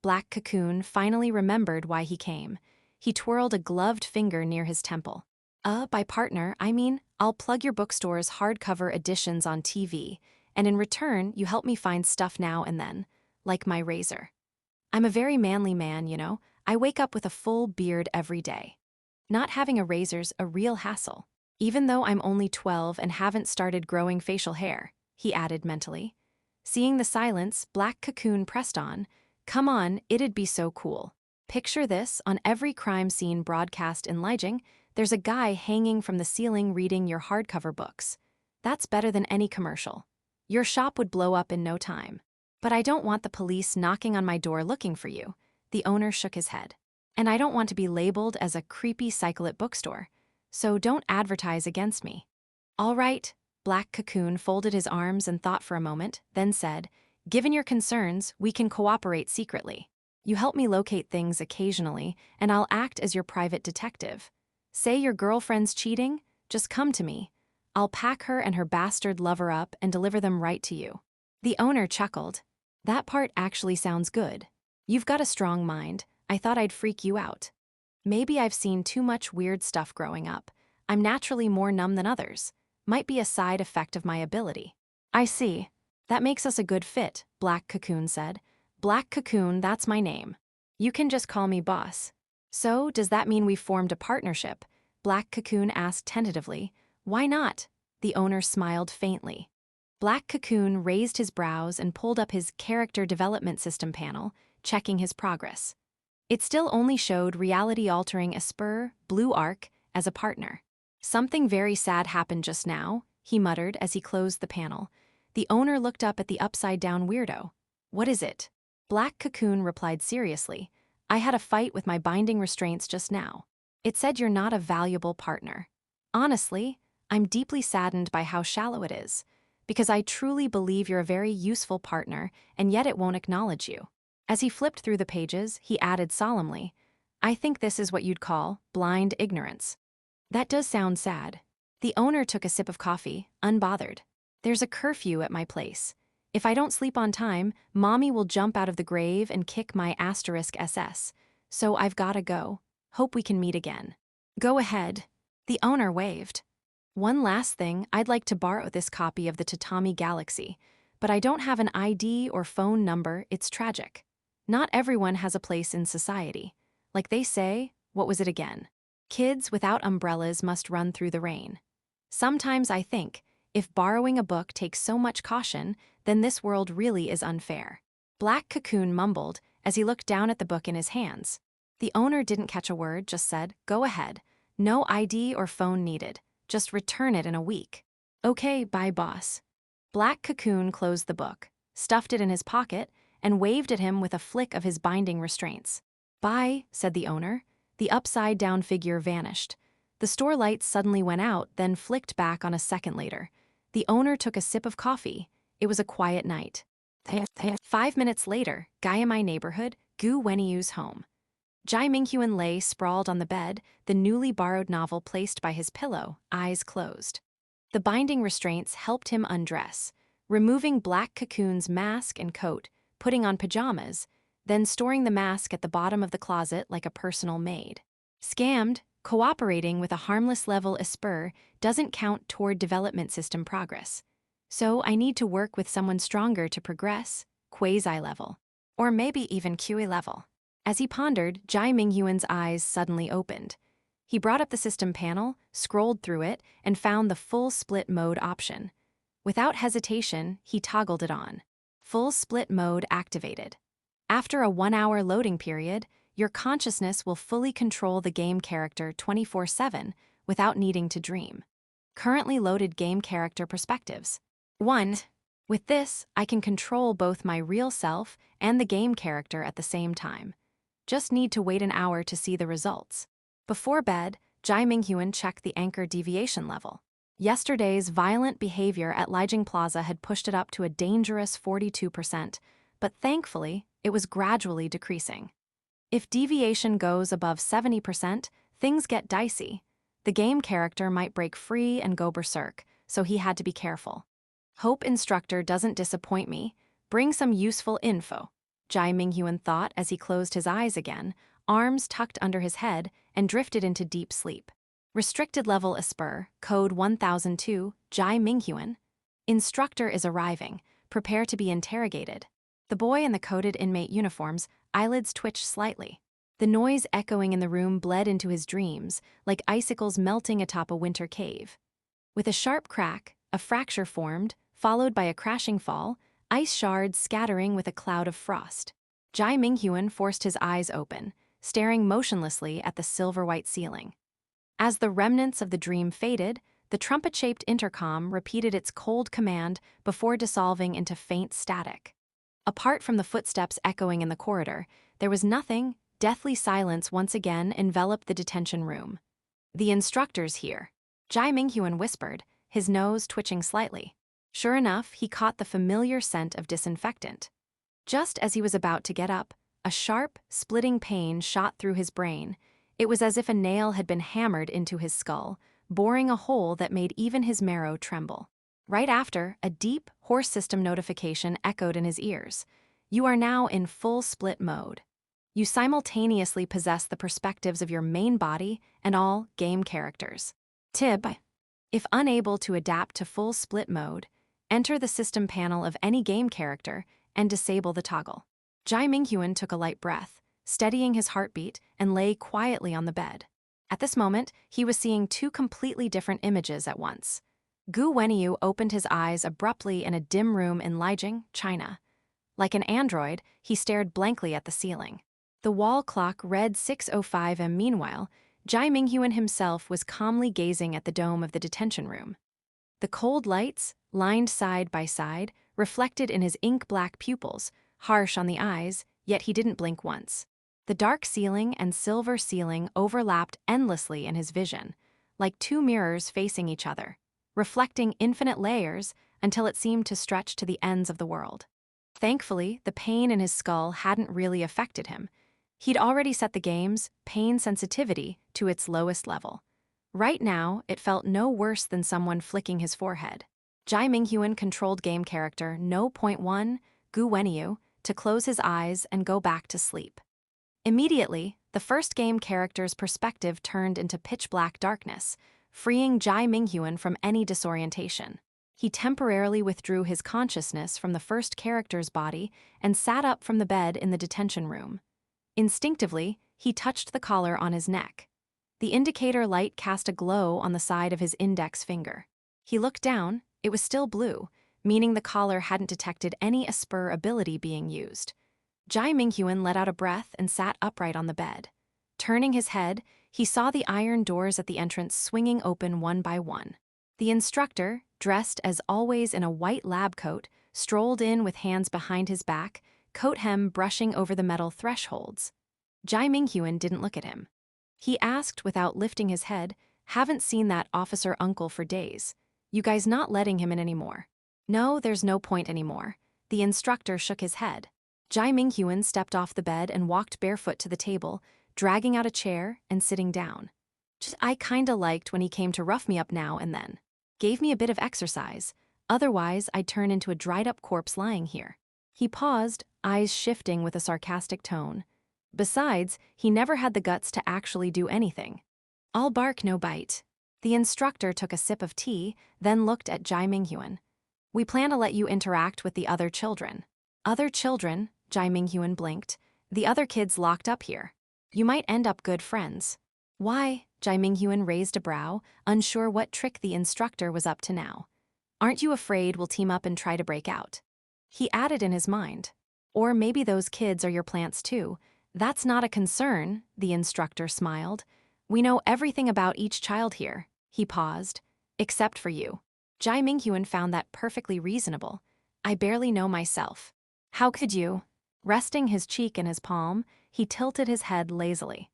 Black Cocoon finally remembered why he came. He twirled a gloved finger near his temple. By partner, I mean, I'll plug your bookstore's hardcover editions on TV, and in return, you help me find stuff now and then, like my razor. I'm a very manly man, you know. I wake up with a full beard every day. Not having a razor's a real hassle. Even though I'm only 12 and haven't started growing facial hair, he added mentally. Seeing the silence, Black Cocoon pressed on. Come on, it'd be so cool. Picture this, on every crime scene broadcast in Lijiang, there's a guy hanging from the ceiling reading your hardcover books. That's better than any commercial. Your shop would blow up in no time. But I don't want the police knocking on my door looking for you. The owner shook his head. And I don't want to be labeled as a creepy cyclist bookstore. So don't advertise against me. All right. Black Cocoon folded his arms and thought for a moment, then said, given your concerns, we can cooperate secretly. You help me locate things occasionally, and I'll act as your private detective. Say your girlfriend's cheating, just come to me. I'll pack her and her bastard lover up and deliver them right to you. The owner chuckled. That part actually sounds good. You've got a strong mind. I thought I'd freak you out. Maybe I've seen too much weird stuff growing up. I'm naturally more numb than others. Might be a side effect of my ability. I see. That makes us a good fit, Black Cocoon said. Black Cocoon, that's my name. You can just call me boss. So, does that mean we've formed a partnership? Black Cocoon asked tentatively. Why not? The owner smiled faintly. Black Cocoon raised his brows and pulled up his character development system panel, checking his progress. It still only showed reality-altering Esper, Blue Arc, as a partner. Something very sad happened just now, he muttered as he closed the panel. The owner looked up at the upside-down weirdo. What is it? Black Cocoon replied seriously. I had a fight with my binding restraints just now. It said you're not a valuable partner. Honestly, I'm deeply saddened by how shallow it is. because I truly believe you're a very useful partner, and yet it won't acknowledge you." As he flipped through the pages, he added solemnly, "I think this is what you'd call blind ignorance." That does sound sad. The owner took a sip of coffee, unbothered. "There's a curfew at my place. If I don't sleep on time, Mommy will jump out of the grave and kick my *SS. So I've gotta go. Hope we can meet again." "Go ahead." The owner waved. "One last thing, I'd like to borrow this copy of the Tatami Galaxy, but I don't have an ID or phone number. It's tragic. Not everyone has a place in society. Like they say, what was it again? Kids without umbrellas must run through the rain. Sometimes I think, if borrowing a book takes so much caution, then this world really is unfair." Black Cocoon mumbled as he looked down at the book in his hands. The owner didn't catch a word, just said, "Go ahead. No ID or phone needed. Just return it in a week." "Okay, bye, boss." Black Cocoon closed the book, stuffed it in his pocket, and waved at him with a flick of his binding restraints. "Bye," said the owner. The upside-down figure vanished. The store lights suddenly went out, then flicked back on a second later. The owner took a sip of coffee. It was a quiet night. 5 minutes later, guy in my neighborhood, Gu Wenyu's home. Jai Minghuan lay sprawled on the bed, the newly borrowed novel placed by his pillow, eyes closed. The binding restraints helped him undress, removing Black Cocoon's mask and coat, putting on pajamas, then storing the mask at the bottom of the closet like a personal maid. Scammed, cooperating with a harmless level Esper doesn't count toward development system progress. So I need to work with someone stronger to progress, quasi-level, or maybe even QE level. As he pondered, Jai Minghuan's eyes suddenly opened. He brought up the system panel, scrolled through it, and found the full split mode option. Without hesitation, he toggled it on. Full split mode activated. After a 1-hour loading period, your consciousness will fully control the game character 24/7 without needing to dream. Currently loaded game character perspectives. 1. With this, I can control both my real self and the game character at the same time. Just need to wait an hour to see the results. Before bed, Jai Minghuan checked the anchor deviation level. Yesterday's violent behavior at Lijing Plaza had pushed it up to a dangerous 42%, but thankfully, it was gradually decreasing. If deviation goes above 70%, things get dicey. The game character might break free and go berserk, so he had to be careful. Hope instructor doesn't disappoint me. Bring some useful info, Jai Minghuan thought as he closed his eyes again, arms tucked under his head, and drifted into deep sleep. Restricted level Esper, code 1002, Jai Minghuan. Instructor is arriving. Prepare to be interrogated. The boy in the coded inmate uniforms, eyelids twitched slightly. The noise echoing in the room bled into his dreams, like icicles melting atop a winter cave. With a sharp crack, a fracture formed, followed by a crashing fall, ice shards scattering with a cloud of frost. Jai Minghuan forced his eyes open, staring motionlessly at the silver-white ceiling. As the remnants of the dream faded, the trumpet-shaped intercom repeated its cold command before dissolving into faint static. Apart from the footsteps echoing in the corridor, there was nothing. Deathly silence once again enveloped the detention room. "The instructor's here," Jai Minghuan whispered, his nose twitching slightly. Sure enough, he caught the familiar scent of disinfectant. Just as he was about to get up, a sharp, splitting pain shot through his brain. It was as if a nail had been hammered into his skull, boring a hole that made even his marrow tremble. Right after, a deep, horse system notification echoed in his ears. "You are now in full split mode. You simultaneously possess the perspectives of your main body and all game characters. Tib, if unable to adapt to full split mode, enter the system panel of any game character and disable the toggle." Jai Minghuan took a light breath, steadying his heartbeat, and lay quietly on the bed. At this moment, he was seeing two completely different images at once. Gu Wenyu opened his eyes abruptly in a dim room in Lijing, China. Like an android, he stared blankly at the ceiling. The wall clock read 6:05 am. Meanwhile, Jai Minghuan himself was calmly gazing at the dome of the detention room. The cold lights, lined side by side, reflected in his ink-black pupils, harsh on the eyes, yet he didn't blink once. The dark ceiling and silver ceiling overlapped endlessly in his vision, like two mirrors facing each other, reflecting infinite layers, until it seemed to stretch to the ends of the world. Thankfully, the pain in his skull hadn't really affected him. He'd already set the game's pain sensitivity to its lowest level. Right now, it felt no worse than someone flicking his forehead. Jai Minghuan controlled game character No.1 Gu Wenyu to close his eyes and go back to sleep. Immediately, the first game character's perspective turned into pitch-black darkness, freeing Jai Minghuan from any disorientation. He temporarily withdrew his consciousness from the first character's body and sat up from the bed in the detention room. Instinctively, he touched the collar on his neck. The indicator light cast a glow on the side of his index finger. He looked down. It was still blue, meaning the collar hadn't detected any Esper ability being used. Jai Minghuan let out a breath and sat upright on the bed. Turning his head, he saw the iron doors at the entrance swinging open one by one. The instructor, dressed as always in a white lab coat, strolled in with hands behind his back, coat hem brushing over the metal thresholds. Jai Minghuan didn't look at him. He asked without lifting his head, "Haven't seen that officer uncle for days. You guys not letting him in anymore?" "No, there's no point anymore." The instructor shook his head. Jai Minghuan stepped off the bed and walked barefoot to the table, dragging out a chair and sitting down. "I kinda liked when he came to rough me up now and then. Gave me a bit of exercise. Otherwise, I'd turn into a dried-up corpse lying here." He paused, eyes shifting with a sarcastic tone. Besides, he never had the guts to actually do anything. "All bark, no bite." The instructor took a sip of tea, then looked at Jai Minghuan. "We plan to let you interact with the other children." "Other children?" Jai Minghuan blinked. "The other kids locked up here. You might end up good friends." "Why?" Jai Minghuan raised a brow, unsure what trick the instructor was up to now. "Aren't you afraid we'll team up and try to break out?" He added in his mind. "Or maybe those kids are your plants too. That's not a concern," the instructor smiled. "We know everything about each child here." He paused. "Except for you." Jai Minghuan found that perfectly reasonable. "I barely know myself." "How could you?" Resting his cheek in his palm, he tilted his head lazily.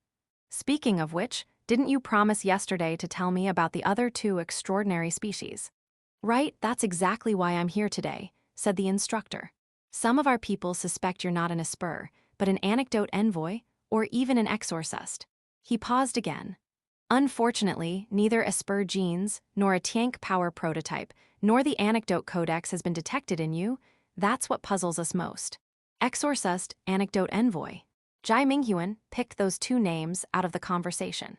"Speaking of which, didn't you promise yesterday to tell me about the other two extraordinary species?" "Right, that's exactly why I'm here today," said the instructor. "Some of our people suspect you're not an Esper, but an anecdote envoy, or even an exorcist." He paused again. "Unfortunately, neither Esper genes, nor a Tiank power prototype, nor the anecdote codex has been detected in you. That's what puzzles us most." Exorcist, anecdote envoy. Jai Minghuan picked those two names out of the conversation.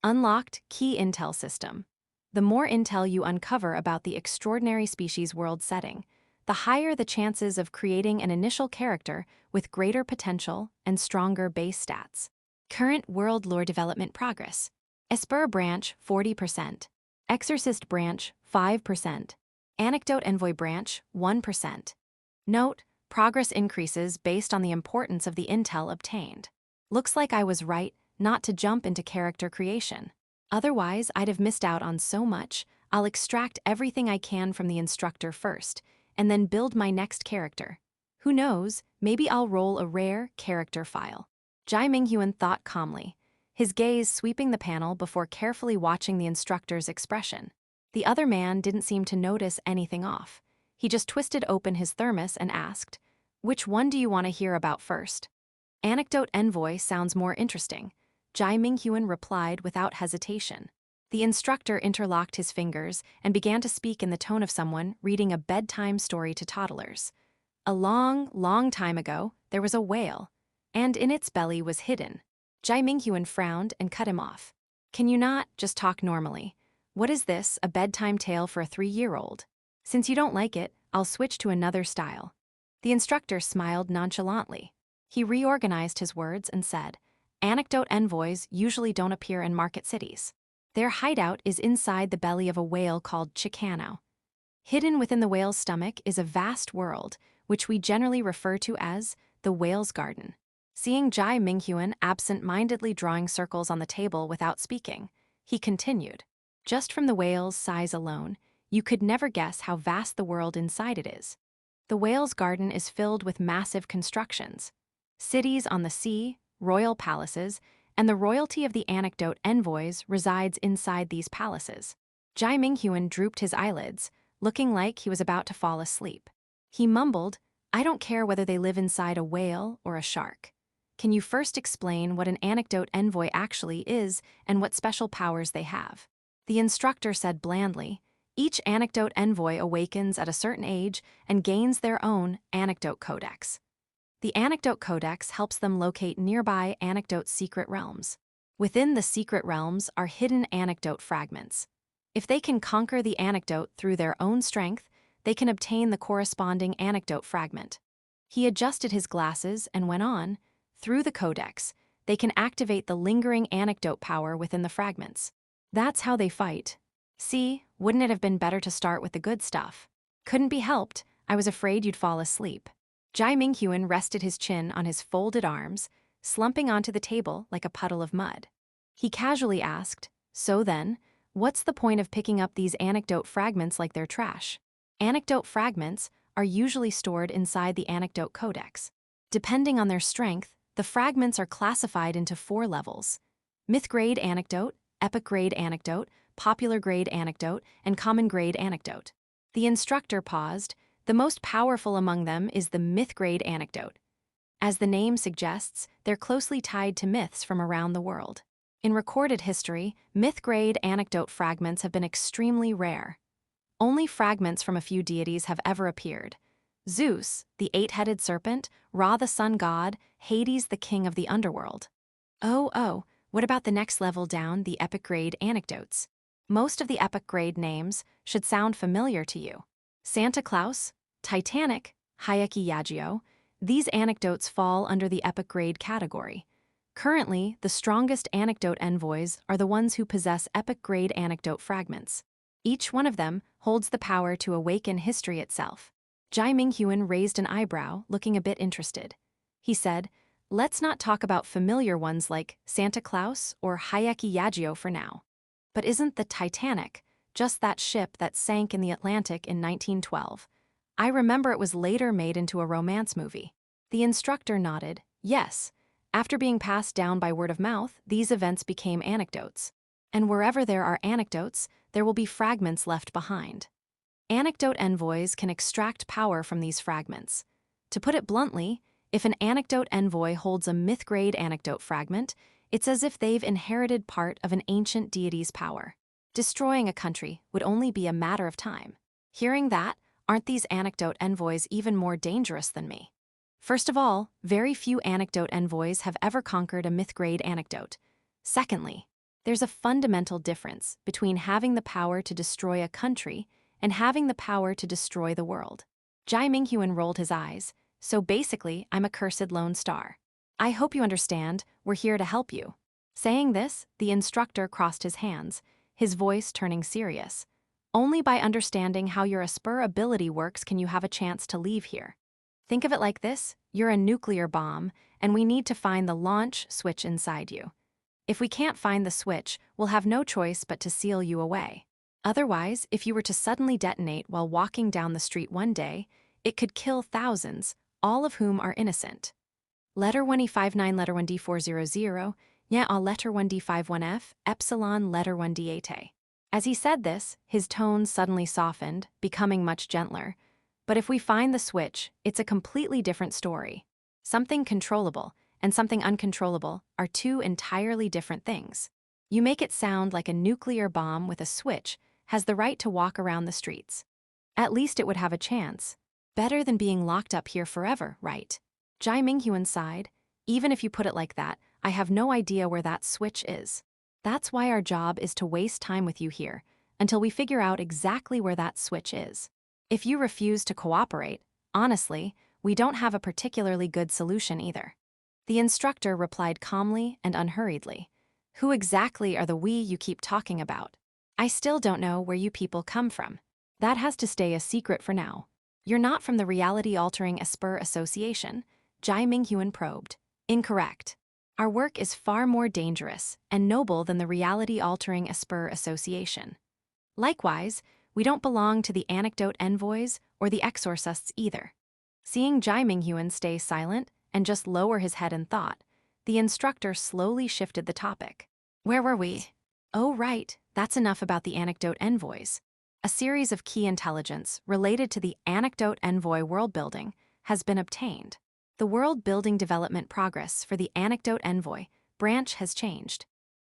Unlocked key intel system. The more intel you uncover about the extraordinary species world setting, the higher the chances of creating an initial character with greater potential and stronger base stats. Current world lore development progress. Esper branch 40%. Exorcist branch 5%. Anecdote envoy branch 1%. Note, progress increases based on the importance of the intel obtained. Looks like I was right not to jump into character creation. Otherwise, I'd have missed out on so much. I'll extract everything I can from the instructor first, and then build my next character. Who knows, maybe I'll roll a rare character file. Jai Minghuan thought calmly, his gaze sweeping the panel before carefully watching the instructor's expression. The other man didn't seem to notice anything off. He just twisted open his thermos and asked, "Which one do you want to hear about first?" "Anecdote envoy sounds more interesting," Jai Minghuan replied without hesitation. The instructor interlocked his fingers and began to speak in the tone of someone reading a bedtime story to toddlers. "A long, long time ago, there was a whale, and in its belly was hidden." Jai Minghuan frowned and cut him off. "Can you not just talk normally? What is this, a bedtime tale for a 3-year-old? Since you don't like it, I'll switch to another style." The instructor smiled nonchalantly. He reorganized his words and said, "Anecdote envoys usually don't appear in market cities. Their hideout is inside the belly of a whale called Chicano. Hidden within the whale's stomach is a vast world, which we generally refer to as the whale's garden." Seeing Jai Minghuan absent-mindedly drawing circles on the table without speaking, he continued, "Just from the whale's size alone, you could never guess how vast the world inside it is. The whale's garden is filled with massive constructions. Cities on the sea, royal palaces, and the royalty of the anecdote envoys resides inside these palaces." Jai Minghuan drooped his eyelids, looking like he was about to fall asleep. He mumbled, "I don't care whether they live inside a whale or a shark. Can you first explain what an anecdote envoy actually is and what special powers they have?" The instructor said blandly, "Each anecdote envoy awakens at a certain age and gains their own anecdote codex. The anecdote codex helps them locate nearby anecdote secret realms. Within the secret realms are hidden anecdote fragments. If they can conquer the anecdote through their own strength, they can obtain the corresponding anecdote fragment." He adjusted his glasses and went on, "Through the codex, they can activate the lingering anecdote power within the fragments. That's how they fight. See, wouldn't it have been better to start with the good stuff? Couldn't be helped, I was afraid you'd fall asleep." Jai Minghuan rested his chin on his folded arms, slumping onto the table like a puddle of mud. He casually asked, "So then, what's the point of picking up these anecdote fragments like they're trash?" Anecdote fragments are usually stored inside the anecdote codex. Depending on their strength, the fragments are classified into 4 levels: myth-grade anecdote, epic-grade anecdote, popular-grade anecdote, and common-grade anecdote. The instructor paused. The most powerful among them is the myth-grade anecdote. As the name suggests, they're closely tied to myths from around the world. In recorded history, myth-grade anecdote fragments have been extremely rare. Only fragments from a few deities have ever appeared: Zeus, the 8-headed serpent; Ra, the sun god; Hades, the king of the underworld. Oh, what about the next level down, the epic-grade anecdotes? Most of the epic-grade names should sound familiar to you. Santa Claus, Titanic, Hayeki Yagio. These anecdotes fall under the epic-grade category. Currently, the strongest anecdote envoys are the ones who possess epic-grade anecdote fragments. Each one of them holds the power to awaken history itself. Jai Minghuan raised an eyebrow, looking a bit interested. He said, "Let's not talk about familiar ones like Santa Claus or Hayeki Yagio for now. But isn't the Titanic just that ship that sank in the Atlantic in 1912? I remember it was later made into a romance movie." The instructor nodded. "Yes. After being passed down by word of mouth, these events became anecdotes. And wherever there are anecdotes, there will be fragments left behind. Anecdote envoys can extract power from these fragments. To put it bluntly, if an anecdote envoy holds a myth-grade anecdote fragment, it's as if they've inherited part of an ancient deity's power. Destroying a country would only be a matter of time." Hearing that, aren't these anecdote envoys even more dangerous than me? First of all, very few anecdote envoys have ever conquered a myth-grade anecdote. Secondly, there's a fundamental difference between having the power to destroy a country and having the power to destroy the world. Jai Minghuan rolled his eyes. "So basically, I'm a cursed lone star. I hope you understand, we're here to help you." Saying this, the instructor crossed his hands, his voice turning serious. "Only by understanding how your Asper ability works can you have a chance to leave here. Think of it like this: you're a nuclear bomb, and we need to find the launch switch inside you. If we can't find the switch, we'll have no choice but to seal you away. Otherwise, if you were to suddenly detonate while walking down the street one day, it could kill thousands, all of whom are innocent. Letter 1E59, letter 1D400, yeah, all letter 1D51F, epsilon letter 1D8. As he said this, his tone suddenly softened, becoming much gentler. "But if we find the switch, it's a completely different story. Something controllable and something uncontrollable are 2 entirely different things. You make it sound like a nuclear bomb with a switch has the right to walk around the streets. At least it would have a chance. Better than being locked up here forever, right?" Jai Minghuan sighed. "Even if you put it like that, I have no idea where that switch is. That's why our job is to waste time with you here, until we figure out exactly where that switch is. If you refuse to cooperate, honestly, we don't have a particularly good solution either." The instructor replied calmly and unhurriedly. "Who exactly are the we you keep talking about? I still don't know where you people come from. That has to stay a secret for now. You're not from the Reality-Altering Esper Association?" Jai Minghuan probed. "Incorrect. Our work is far more dangerous and noble than the Reality-Altering Esper Association. Likewise, we don't belong to the Anecdote Envoys or the Exorcists either." Seeing Jai Minghuan stay silent and just lower his head in thought, the instructor slowly shifted the topic. "Where were we? Oh, right, that's enough about the Anecdote Envoys. A series of key intelligence related to the Anecdote Envoy world building has been obtained. The world building development progress for the Anecdote Envoy branch has changed.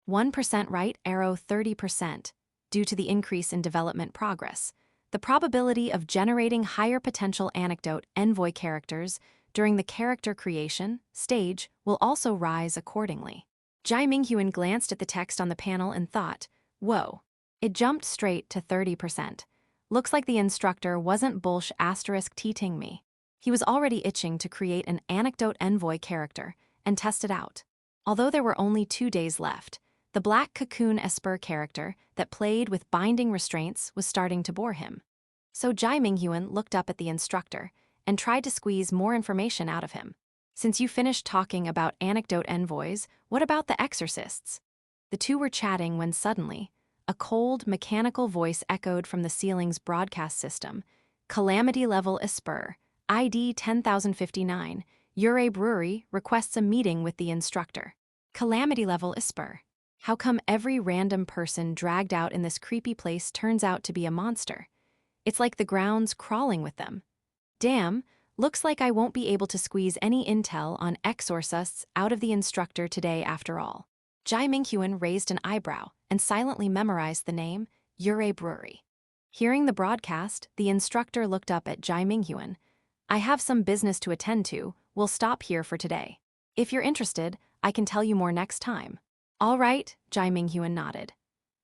1% right arrow 30%. Due to the increase in development progress, the probability of generating higher potential Anecdote Envoy characters during the character creation stage will also rise accordingly. Minghuan glanced at the text on the panel and thought, whoa. It jumped straight to 30%. Looks like the instructor wasn't bullsh teaching me. He was already itching to create an Anecdote Envoy character and test it out. Although there were only 2 days left, the Black Cocoon Esper character that played with binding restraints was starting to bore him. So Minghuan looked up at the instructor and tried to squeeze more information out of him. Since you finished talking about Anecdote Envoys, what about the exorcists? The two were chatting when suddenly, a cold, mechanical voice echoed from the ceiling's broadcast system. Calamity Level Esper, ID 10059, Ure Brewery requests a meeting with the instructor. Calamity Level Esper. How come every random person dragged out in this creepy place turns out to be a monster? It's like the ground's crawling with them. Damn, looks like I won't be able to squeeze any intel on exorcists out of the instructor today after all. Minghuan raised an eyebrow and silently memorized the name, Ure Brewery. Hearing the broadcast, the instructor looked up at Minghuan. I have some business to attend to, we'll stop here for today. If you're interested, I can tell you more next time. All right, Minghuan nodded.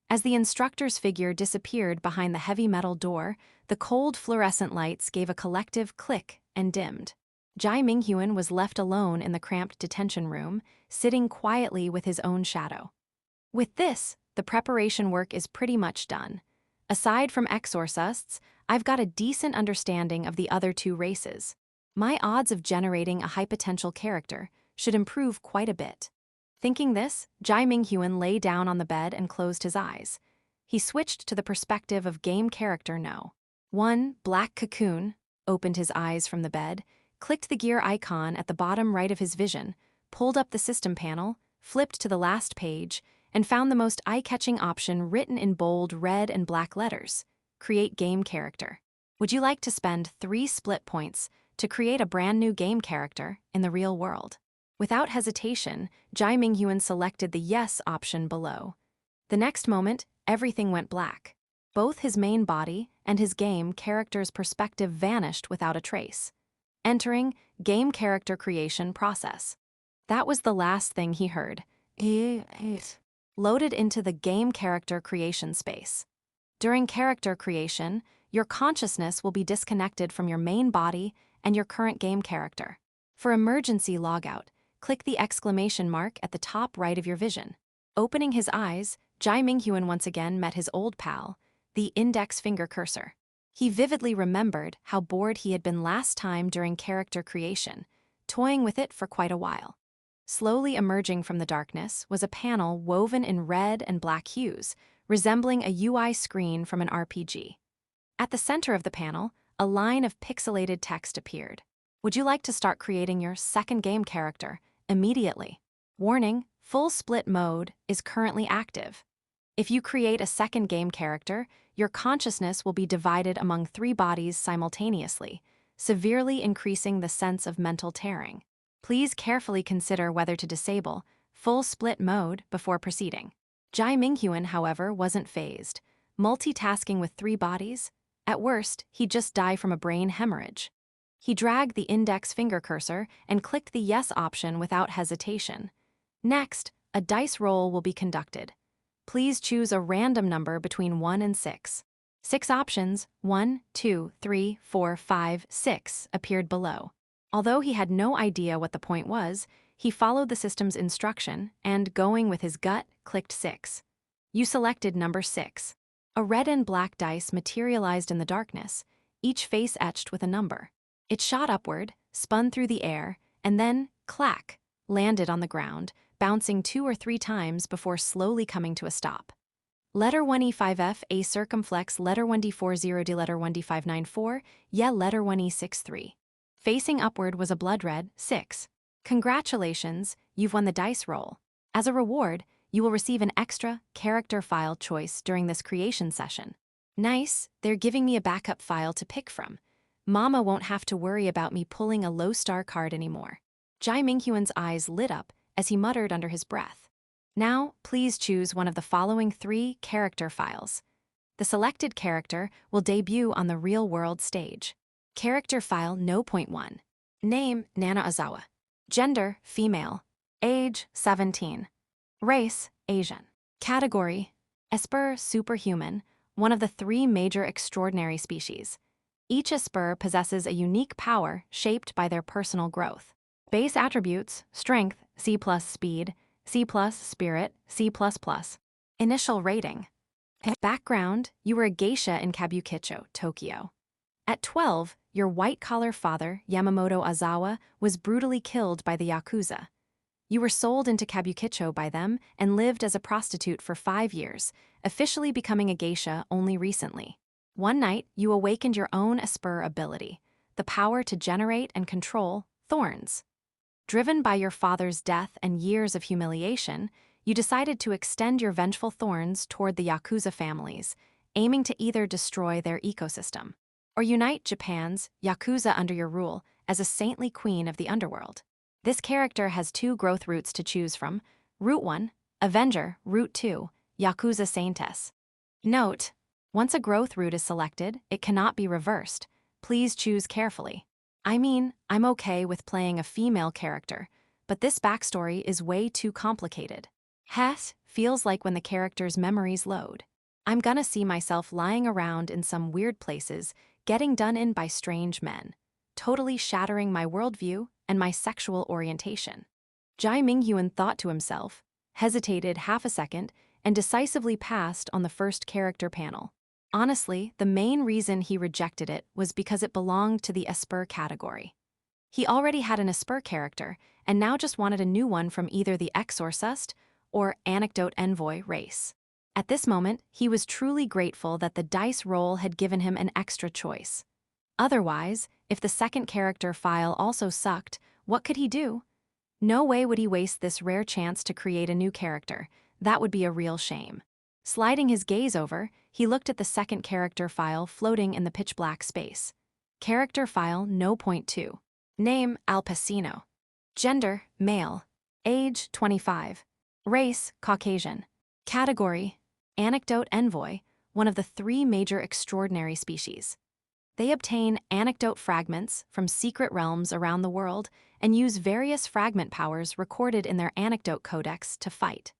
As the instructor's figure disappeared behind the heavy metal door, the cold fluorescent lights gave a collective click and dimmed. Minghuan was left alone in the cramped detention room, sitting quietly with his own shadow. With this, the preparation work is pretty much done. Aside from exorcists, I've got a decent understanding of the other 2 races. My odds of generating a high potential character should improve quite a bit. Thinking this, Minghuan lay down on the bed and closed his eyes. He switched to the perspective of game character No. 1, Black Cocoon, opened his eyes from the bed, clicked the gear icon at the bottom right of his vision, pulled up the system panel, flipped to the last page, and found the most eye-catching option written in bold red and black letters: Create Game Character. Would you like to spend 3 split points to create a brand new game character in the real world? Without hesitation, Minghuan selected the Yes option below. The next moment, everything went black. Both his main body and his game character's perspective vanished without a trace. Entering Game Character Creation Process. That was the last thing he heard. Loaded into the Game Character Creation space. During character creation, your consciousness will be disconnected from your main body and your current game character. For emergency logout, click the exclamation mark at the top right of your vision. Opening his eyes, Minghuan once again met his old pal, the index finger cursor. He vividly remembered how bored he had been last time during character creation, toying with it for quite a while. Slowly emerging from the darkness was a panel woven in red and black hues, resembling a UI screen from an RPG. At the center of the panel, a line of pixelated text appeared. Would you like to start creating your second game character immediately? Warning, full split mode is currently active. If you create a second game character, your consciousness will be divided among 3 bodies simultaneously, severely increasing the sense of mental tearing. Please carefully consider whether to disable full split mode before proceeding. Minghuan, however, wasn't fazed. Multitasking with 3 bodies? At worst, he'd just die from a brain hemorrhage. He dragged the index finger cursor and clicked the Yes option without hesitation. Next, a dice roll will be conducted. Please choose a random number between 1 and 6. 6 options, 1, 2, 3, 4, 5, 6, appeared below. Although he had no idea what the point was, he followed the system's instruction and, going with his gut, clicked 6. You selected number 6. A red and black dice materialized in the darkness, each face etched with a number. It shot upward, spun through the air, and then, clack, landed on the ground, bouncing 2 or 3 times before slowly coming to a stop. Letter 1E5F A circumflex letter 1D40D letter 1D594, yeah letter 1E63. Facing upward was a blood red 6. Congratulations, you've won the dice roll. As a reward, you will receive an extra character file choice during this creation session. Nice, they're giving me a backup file to pick from. Mama won't have to worry about me pulling a low-star card anymore. Jai Minghuan's eyes lit up as he muttered under his breath. Now, please choose one of the following 3 character files. The selected character will debut on the real-world stage. Character file No. 1. Name, Nana Azawa. Gender, female. Age, 17. Race, Asian. Category, Esper superhuman, one of the 3 major extraordinary species. Each Esper possesses a unique power shaped by their personal growth. Base attributes, strength, C+ speed, C+ spirit, C++. Initial rating. Background, you were a geisha in Kabukicho, Tokyo. At 12, your white-collar father, Yamamoto Azawa, was brutally killed by the Yakuza. You were sold into Kabukicho by them and lived as a prostitute for 5 years, officially becoming a geisha only recently. One night, you awakened your own Esper ability, the power to generate and control thorns. Driven by your father's death and years of humiliation, you decided to extend your vengeful thorns toward the Yakuza families, aiming to either destroy their ecosystem or unite Japan's Yakuza under your rule as a saintly queen of the underworld. This character has 2 growth routes to choose from. Route 1, Avenger. Route 2, Yakuza Saintess. Note: once a growth route is selected, it cannot be reversed. Please choose carefully. I mean, I'm okay with playing a female character, but this backstory is way too complicated. Hess feels like when the character's memories load. I'm gonna see myself lying around in some weird places, getting done in by strange men, totally shattering my worldview and my sexual orientation. Jai Minghuan thought to himself, hesitated half a second, and decisively passed on the first character panel. Honestly, the main reason he rejected it was because it belonged to the Esper category. He already had an Esper character, and now just wanted a new one from either the Exorcist or Anecdote Envoy race. At this moment, he was truly grateful that the dice roll had given him an extra choice. Otherwise, if the second character file also sucked, what could he do? No way would he waste this rare chance to create a new character. That would be a real shame. Sliding his gaze over, he looked at the second character file floating in the pitch-black space. Character file No. 2. Name, Al Pacino. Gender, male. Age, 25. Race, Caucasian. Category, Anecdote Envoy, one of the 3 major extraordinary species. They obtain anecdote fragments from secret realms around the world and use various fragment powers recorded in their anecdote codex to fight.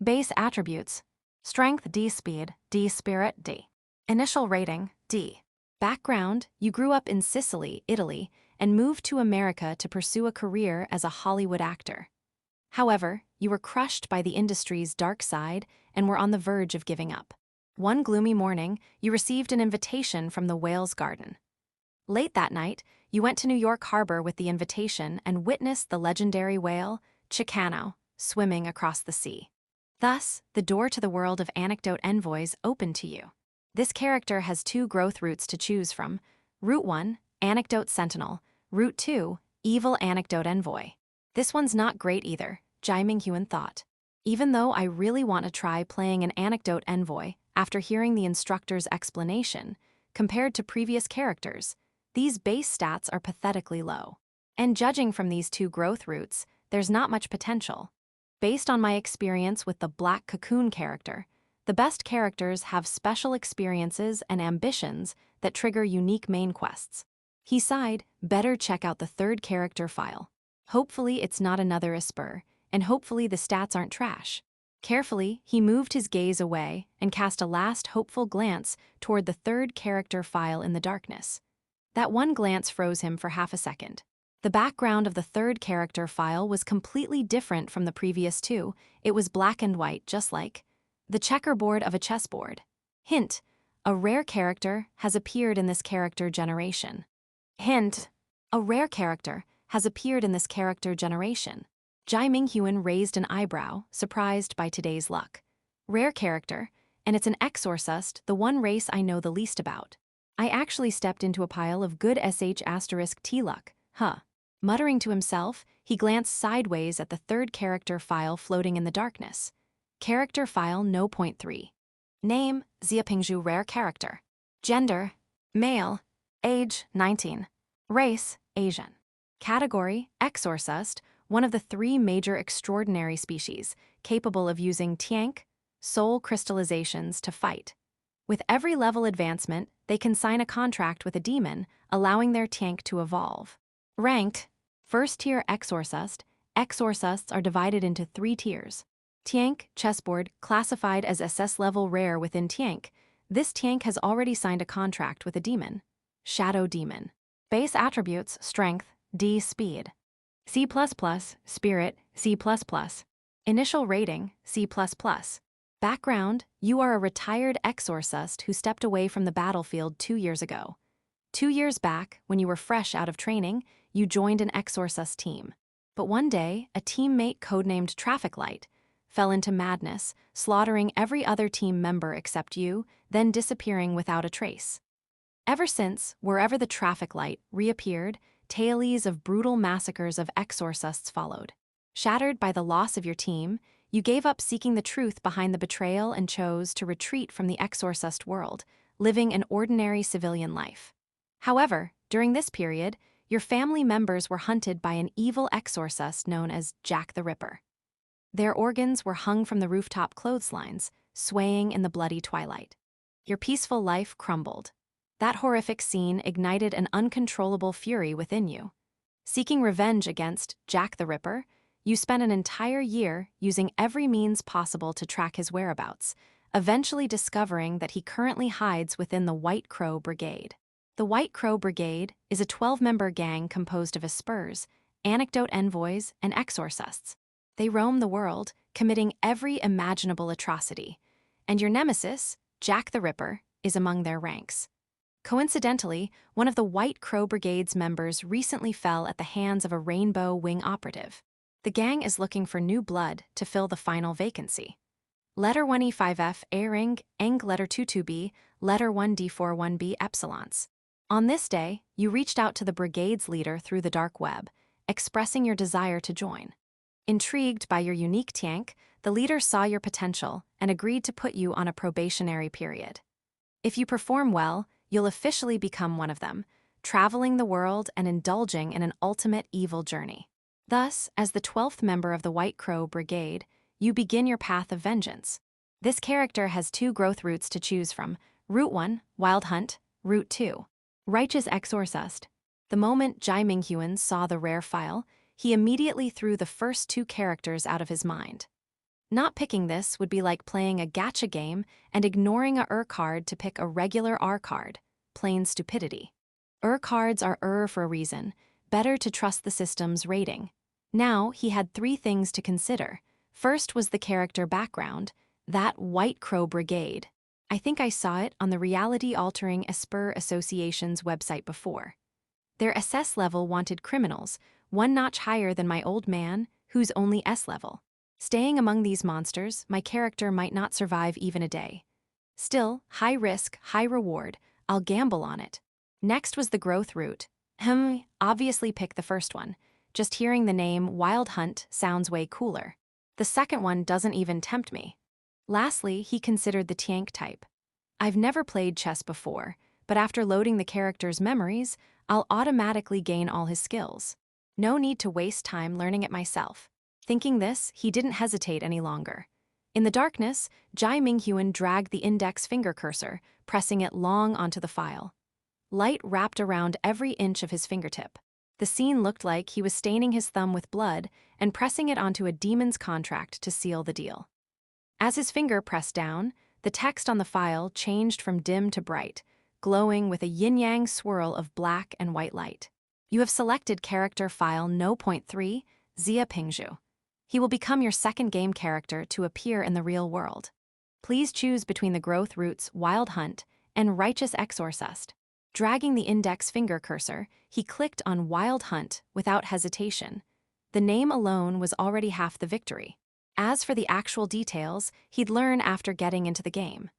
Base attributes, strength D, speed D, spirit D. Initial rating D. Background, you grew up in Sicily, Italy, and moved to America to pursue a career as a Hollywood actor. However, you were crushed by the industry's dark side and were on the verge of giving up. One gloomy morning, you received an invitation from the Whale's Garden. Late that night, you went to New York Harbor with the invitation and witnessed the legendary whale, Chicano, swimming across the sea. Thus, the door to the world of anecdote envoys opened to you. This character has 2 growth routes to choose from. Route 1, Anecdote Sentinel. Route 2, Evil Anecdote Envoy. This one's not great either, Jai Minghuan thought. Even though I really want to try playing an anecdote envoy after hearing the instructor's explanation, compared to previous characters, these base stats are pathetically low. And judging from these 2 growth routes, there's not much potential. Based on my experience with the Black Cocoon character, the best characters have special experiences and ambitions that trigger unique main quests. He sighed, better check out the 3rd character file. Hopefully it's not another Esper, and hopefully the stats aren't trash. Carefully, he moved his gaze away and cast a last hopeful glance toward the 3rd character file in the darkness. That one glance froze him for half a second. The background of the 3rd character file was completely different from the previous 2. It was black and white, just like the checkerboard of a chessboard. Hint: a rare character has appeared in this character generation. Hint: a rare character has appeared in this character generation. Jai Minghuan raised an eyebrow, surprised by today's luck. Rare character, and it's an Exorcist, the one race I know the least about. I actually stepped into a pile of good *T luck, huh? Muttering to himself, he glanced sideways at the 3rd character file floating in the darkness. Character file No. 3. Name, Xiapingzhu rare character. Gender, male. Age, 19. Race, Asian. Category, exorcist, one of the three major extraordinary species, capable of using tiank, soul crystallizations, to fight. With every level advancement, they can sign a contract with a demon, allowing their tiank to evolve. Rank, first tier exorcist. Exorcists are divided into 3 tiers. Tiank, chessboard, classified as SS level rare within Tiank. This Tiank has already signed a contract with a demon. Shadow demon. Base attributes, strength, D speed. C++, spirit, C++. Initial rating, C++. Background, you are a retired exorcist who stepped away from the battlefield 2 years ago. 2 years back, when you were fresh out of training, you joined an exorcist team. But one day, a teammate codenamed Traffic Light fell into madness, slaughtering every other team member except you, then disappearing without a trace. Ever since, wherever the Traffic Light reappeared, tales of brutal massacres of exorcists followed. Shattered by the loss of your team, you gave up seeking the truth behind the betrayal and chose to retreat from the exorcist world, living an ordinary civilian life. However, during this period, your family members were hunted by an evil exorcist known as Jack the Ripper. Their organs were hung from the rooftop clotheslines, swaying in the bloody twilight. Your peaceful life crumbled. That horrific scene ignited an uncontrollable fury within you. Seeking revenge against Jack the Ripper, you spent an entire year using every means possible to track his whereabouts, eventually discovering that he currently hides within the White Crow Brigade. The White Crow Brigade is a 12-member gang composed of aspers, anecdote envoys, and exorcists. They roam the world, committing every imaginable atrocity, and your nemesis, Jack the Ripper, is among their ranks. Coincidentally, one of the White Crow Brigade's members recently fell at the hands of a Rainbow Wing operative. The gang is looking for new blood to fill the final vacancy. Letter 1E5F Airing, Eng letter 22B, letter 1D41B Epsilons. On this day, you reached out to the brigade's leader through the dark web, expressing your desire to join. Intrigued by your unique tiank, the leader saw your potential and agreed to put you on a probationary period. If you perform well, you'll officially become one of them, traveling the world and indulging in an ultimate evil journey. Thus, as the 12th member of the White Crow Brigade, you begin your path of vengeance. This character has 2 growth routes to choose from: Route 1, Wild Hunt; Route 2, Righteous Exorcist. The moment Jai Minghuan saw the rare file, he immediately threw the first 2 characters out of his mind. Not picking this would be like playing a gacha game and ignoring a card to pick a regular R card. Plain stupidity. Cards are for a reason. Better to trust the system's rating. Now, he had 3 things to consider. First was the character background, that White Crow Brigade. I think I saw it on the reality-altering Esper Association's website before. Their SS level wanted criminals, 1 notch higher than my old man, who's only S level. Staying among these monsters, my character might not survive even a day. Still, high risk, high reward, I'll gamble on it. Next was the growth route. Obviously pick the first one. Just hearing the name Wild Hunt sounds way cooler. The second one doesn't even tempt me. Lastly, he considered the tiank type. I've never played chess before, but after loading the character's memories, I'll automatically gain all his skills. No need to waste time learning it myself. Thinking this, he didn't hesitate any longer. In the darkness, Jai Minghuan dragged the index finger cursor, pressing it long onto the file. Light wrapped around every inch of his fingertip. The scene looked like he was staining his thumb with blood and pressing it onto a demon's contract to seal the deal. As his finger pressed down, the text on the file changed from dim to bright, glowing with a yin-yang swirl of black and white light. You have selected character file No.3, Xiapingzhu. He will become your second game character to appear in the real world. Please choose between the growth routes Wild Hunt and Righteous Exorcist. Dragging the index finger cursor, he clicked on Wild Hunt without hesitation. The name alone was already half the victory. As for the actual details, he'd learn after getting into the game.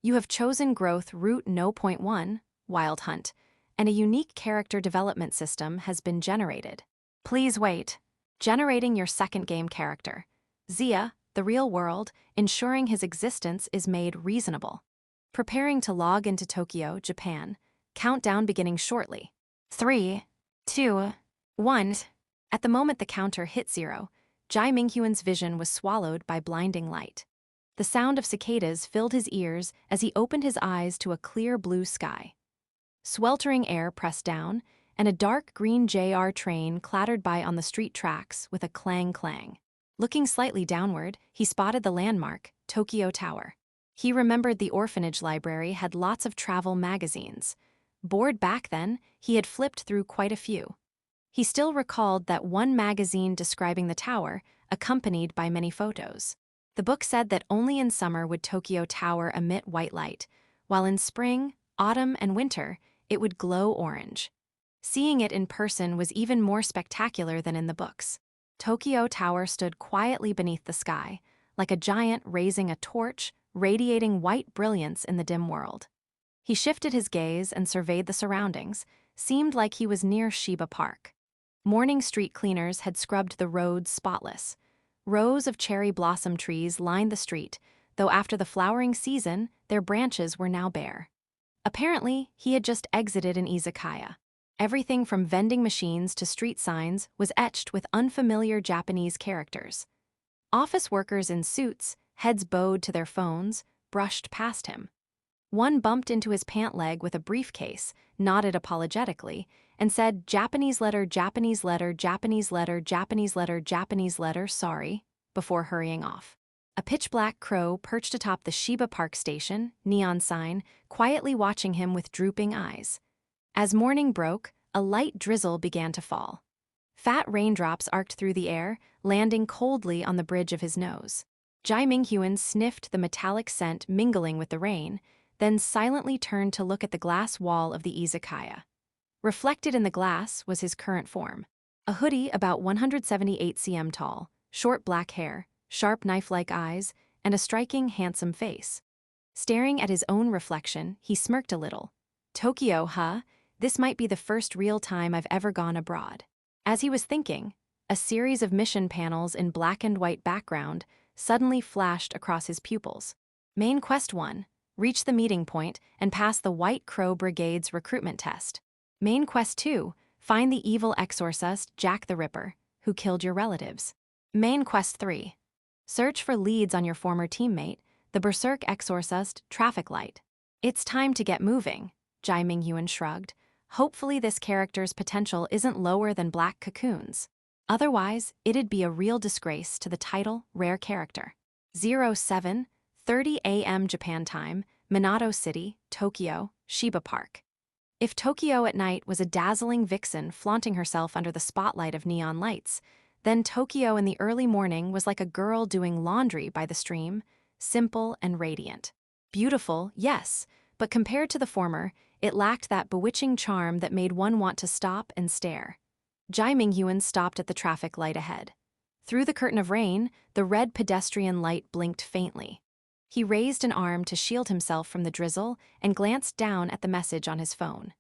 You have chosen growth route No.1, Wild Hunt, and a unique character development system has been generated. Please wait. Generating your second game character. Zia, the real world, ensuring his existence is made reasonable. Preparing to log into Tokyo, Japan. Countdown beginning shortly. 3, 2, 1. At the moment the counter hit 0, Jai Minghuan's vision was swallowed by blinding light. The sound of cicadas filled his ears as he opened his eyes to a clear blue sky. Sweltering air pressed down, and a dark green JR train clattered by on the street tracks with a clang-clang. Looking slightly downward, he spotted the landmark, Tokyo Tower. He remembered the orphanage library had lots of travel magazines. Bored back then, he had flipped through quite a few. He still recalled that one magazine describing the tower, accompanied by many photos. The book said that only in summer would Tokyo Tower emit white light, while in spring, autumn, and winter, it would glow orange. Seeing it in person was even more spectacular than in the books. Tokyo Tower stood quietly beneath the sky, like a giant raising a torch, radiating white brilliance in the dim world. He shifted his gaze and surveyed the surroundings, seemed like he was near Shiba Park. Morning street cleaners had scrubbed the roads spotless. Rows of cherry blossom trees lined the street, though after the flowering season, their branches were now bare. Apparently, he had just exited an izakaya. Everything from vending machines to street signs was etched with unfamiliar Japanese characters. Office workers in suits, heads bowed to their phones, brushed past him. One bumped into his pant leg with a briefcase, nodded apologetically, and said, Japanese letter, Japanese letter, Japanese letter, Japanese letter, Japanese letter, sorry, before hurrying off. A pitch-black crow perched atop the Shiba Park station, neon sign, quietly watching him with drooping eyes. As morning broke, a light drizzle began to fall. Fat raindrops arced through the air, landing coldly on the bridge of his nose. Jai Minghuan sniffed the metallic scent mingling with the rain, then silently turned to look at the glass wall of the izakaya. Reflected in the glass was his current form. A hoodie about 178 cm tall, short black hair, sharp knife-like eyes, and a striking, handsome face. Staring at his own reflection, he smirked a little. Tokyo, huh? This might be the first real time I've ever gone abroad. As he was thinking, a series of mission panels in black and white background suddenly flashed across his pupils. Main Quest 1. Reach the meeting point and pass the White Crow Brigade's recruitment test. Main Quest 2. Find the evil exorcist Jack the Ripper, who killed your relatives. Main Quest 3. Search for leads on your former teammate, the Berserk exorcist Traffic Light. It's time to get moving, Jai Minghuan shrugged. Hopefully this character's potential isn't lower than Black Cocoon's. Otherwise, it'd be a real disgrace to the title Rare Character. 07:30 a.m. Japan time, Minato City, Tokyo, Shiba Park. If Tokyo at night was a dazzling vixen flaunting herself under the spotlight of neon lights, then Tokyo in the early morning was like a girl doing laundry by the stream, simple and radiant. Beautiful, yes, but compared to the former, it lacked that bewitching charm that made one want to stop and stare. Jai Minghuan stopped at the traffic light ahead. Through the curtain of rain, the red pedestrian light blinked faintly. He raised an arm to shield himself from the drizzle and glanced down at the message on his phone.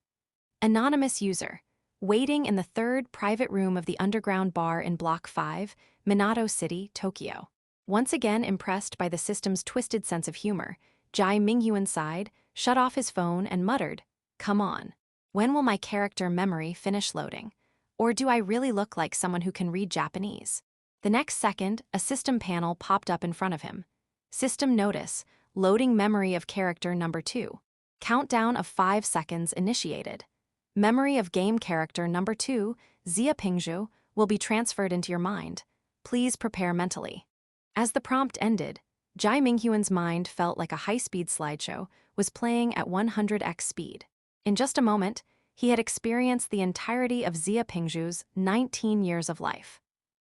Anonymous user. Waiting in the third private room of the underground bar in Block 5, Minato City, Tokyo. Once again impressed by the system's twisted sense of humor, Jai Minghuan sighed, shut off his phone, and muttered, "Come on. When will my character memory finish loading? Or do I really look like someone who can read Japanese?" The next second, a system panel popped up in front of him. System notice, loading memory of character number 2. Countdown of 5 seconds initiated. Memory of game character number 2, Zia Pingzhu, will be transferred into your mind. Please prepare mentally. As the prompt ended, Jai Minghuan's mind felt like a high-speed slideshow was playing at 100x speed. In just a moment, he had experienced the entirety of Zia Pingzhu's 19 years of life.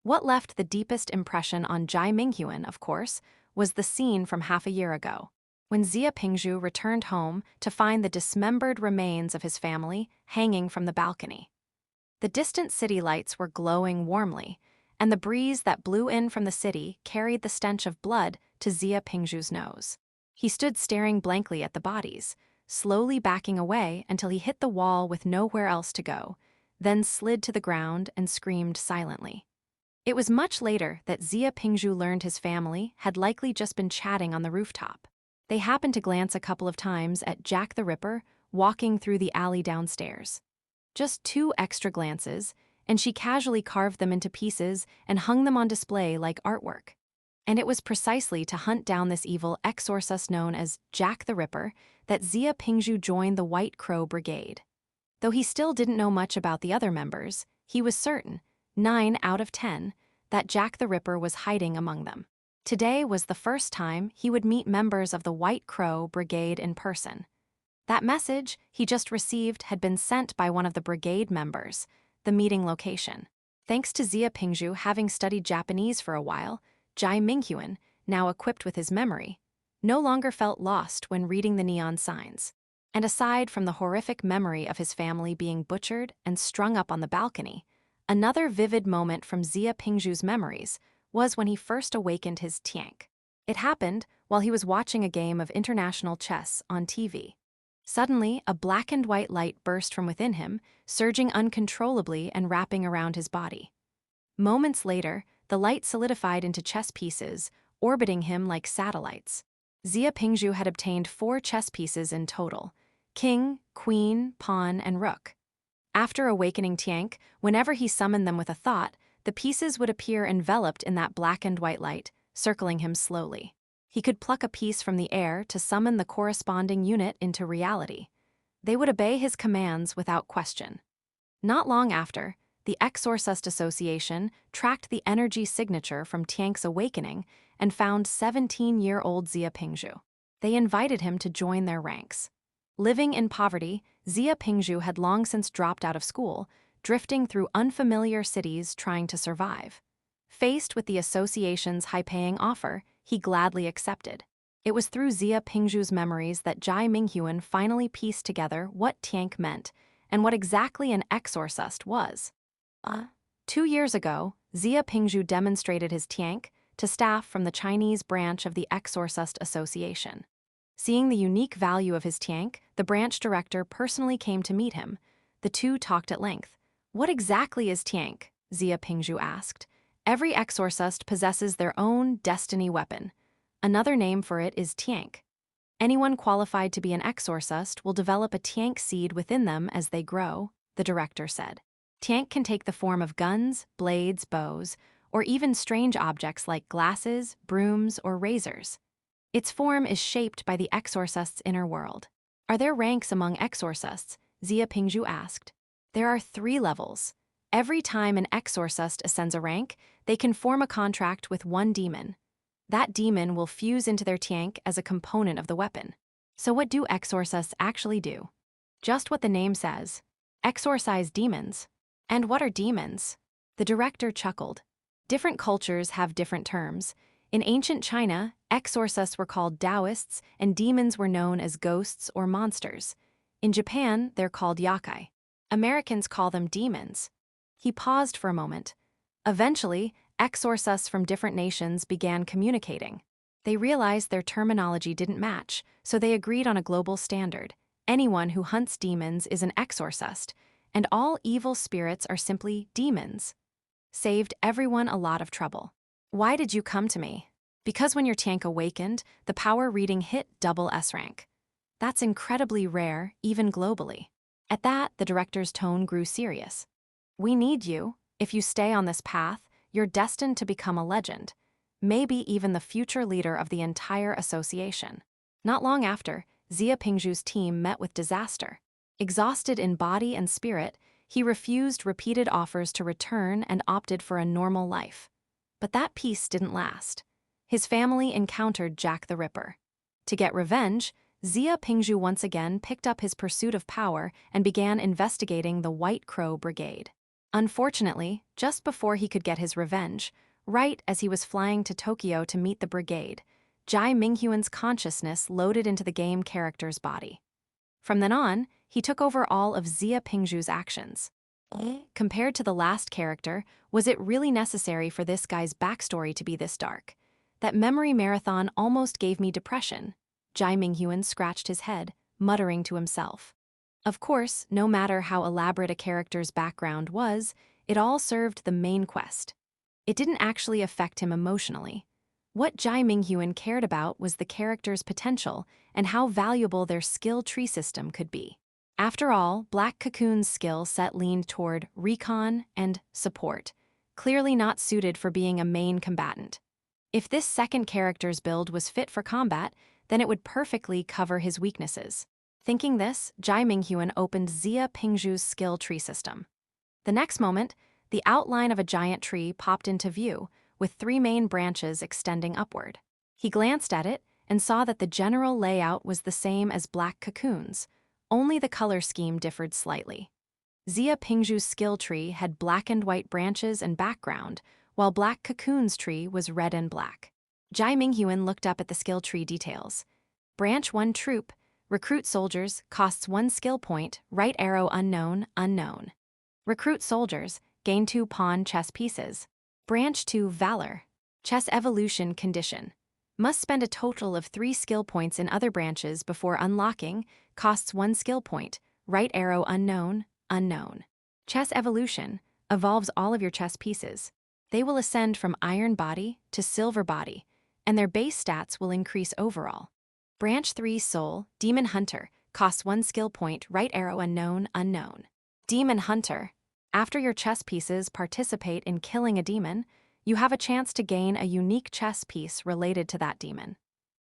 What left the deepest impression on Jai Minghuan, of course, was the scene from half a year ago, when Zia Pingzhu returned home to find the dismembered remains of his family hanging from the balcony. The distant city lights were glowing warmly, and the breeze that blew in from the city carried the stench of blood to Zia Pingzhu's nose. He stood staring blankly at the bodies, slowly backing away until he hit the wall with nowhere else to go, then slid to the ground and screamed silently. It was much later that Xia Pingzhu learned his family had likely just been chatting on the rooftop. They happened to glance a couple of times at Jack the Ripper walking through the alley downstairs. Just 2 extra glances, and she casually carved them into pieces and hung them on display like artwork. And it was precisely to hunt down this evil exorcist known as Jack the Ripper that Xia Pingzhu joined the White Crow Brigade. Though he still didn't know much about the other members, he was certain, 9 out of 10, that Jack the Ripper was hiding among them. Today was the first time he would meet members of the White Crow Brigade in person. That message he just received had been sent by one of the brigade members, the meeting location. Thanks to Xia Pingzhu having studied Japanese for a while, Jai Minghuan, now equipped with his memory, no longer felt lost when reading the neon signs. And aside from the horrific memory of his family being butchered and strung up on the balcony, another vivid moment from Xia Pingzhu's memories was when he first awakened his tiank. It happened while he was watching a game of international chess on TV. Suddenly, a black and white light burst from within him, surging uncontrollably and wrapping around his body. Moments later, the light solidified into chess pieces, orbiting him like satellites. Xia Pingzhu had obtained 4 chess pieces in total: king, queen, pawn, and rook. After awakening Tiank, whenever he summoned them with a thought, the pieces would appear enveloped in that black and white light, circling him slowly. He could pluck a piece from the air to summon the corresponding unit into reality. They would obey his commands without question. Not long after, the Exorcist Association tracked the energy signature from Tiank's awakening and found 17-year-old Xia Pingzhu. They invited him to join their ranks. Living in poverty, Xia Pingzhu had long since dropped out of school, drifting through unfamiliar cities trying to survive. Faced with the association's high-paying offer, he gladly accepted. It was through Xia Pingzhu's memories that Jai Minghuan finally pieced together what Tiank meant and what exactly an exorcist was. 2 years ago, Xia Pingzhu demonstrated his Tiank to staff from the Chinese branch of the Exorcist Association. Seeing the unique value of his Tiank, the branch director personally came to meet him. The two talked at length. "What exactly is Tiank?" Xia Pingzhu asked. "Every exorcist possesses their own destiny weapon. Another name for it is Tiank. Anyone qualified to be an exorcist will develop a Tiank seed within them as they grow," the director said. Tiank can take the form of guns, blades, bows, or even strange objects like glasses, brooms, or razors. Its form is shaped by the exorcist's inner world. "Are there ranks among exorcists?" Xia Pingzhu asked. "There are 3 levels. Every time an exorcist ascends a rank, they can form a contract with one demon. That demon will fuse into their Tiank as a component of the weapon." So what do exorcists actually do? Just what the name says: exorcise demons. And what are demons? The director chuckled. Different cultures have different terms. In ancient China, exorcists were called Taoists and demons were known as ghosts or monsters. In Japan, they're called yakai. Americans call them demons. He paused for a moment. Eventually, exorcists from different nations began communicating. They realized their terminology didn't match, so they agreed on a global standard. Anyone who hunts demons is an exorcist, and all evil spirits are simply demons. Saved everyone a lot of trouble. "Why did you come to me?" "Because when your Tiank awakened, the power reading hit double S rank. That's incredibly rare, even globally." At that, the director's tone grew serious. "We need you. If you stay on this path, you're destined to become a legend, maybe even the future leader of the entire association." Not long after, Xia Pingzhu's team met with disaster. Exhausted in body and spirit, he refused repeated offers to return and opted for a normal life. But that peace didn't last. His family encountered Jack the Ripper. To get revenge, Xia Pingzhu once again picked up his pursuit of power and began investigating the White Crow Brigade. Unfortunately, just before he could get his revenge, right as he was flying to Tokyo to meet the brigade, Jai Minghuan's consciousness loaded into the game character's body. From then on, he took over all of Xia Pingzhu's actions. Compared to the last character, was it really necessary for this guy's backstory to be this dark? That memory marathon almost gave me depression. Jai Minghuan scratched his head, muttering to himself. Of course, no matter how elaborate a character's background was, it all served the main quest. It didn't actually affect him emotionally. What Jai Minghuan cared about was the character's potential and how valuable their skill tree system could be. After all, Black Cocoon's skill set leaned toward recon and support, clearly not suited for being a main combatant. If this second character's build was fit for combat, then it would perfectly cover his weaknesses. Thinking this, Jai Minghuan opened Xia Pingzhu's skill tree system. The next moment, the outline of a giant tree popped into view, with 3 main branches extending upward. He glanced at it and saw that the general layout was the same as Black Cocoon's, only the color scheme differed slightly. Xia Pingzhu's skill tree had black and white branches and background, while Black Cocoon's tree was red and black. Jai Minghuan looked up at the skill tree details. Branch 1 Troop, Recruit Soldiers, costs 1 skill point, right arrow unknown, unknown. Recruit Soldiers, gain 2 pawn chess pieces. Branch 2 Valor, Chess Evolution Condition. Must spend a total of 3 skill points in other branches before unlocking, costs 1 skill point, right arrow unknown, unknown. Chess Evolution, evolves all of your chess pieces. They will ascend from iron body to silver body, and their base stats will increase overall. Branch 3 Soul, Demon Hunter, costs 1 skill point, right arrow unknown, unknown. Demon Hunter. After your chess pieces participate in killing a demon, you have a chance to gain a unique chess piece related to that demon.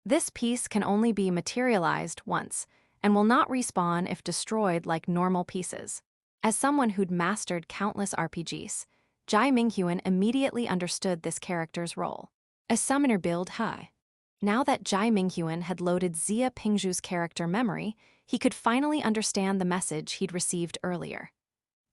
This piece can only be materialized once, and will not respawn if destroyed like normal pieces. As someone who'd mastered countless RPGs, Jai Minghuan immediately understood this character's role. A summoner build high. Now that Jai Minghuan had loaded Xia Pingzhu's character memory, he could finally understand the message he'd received earlier.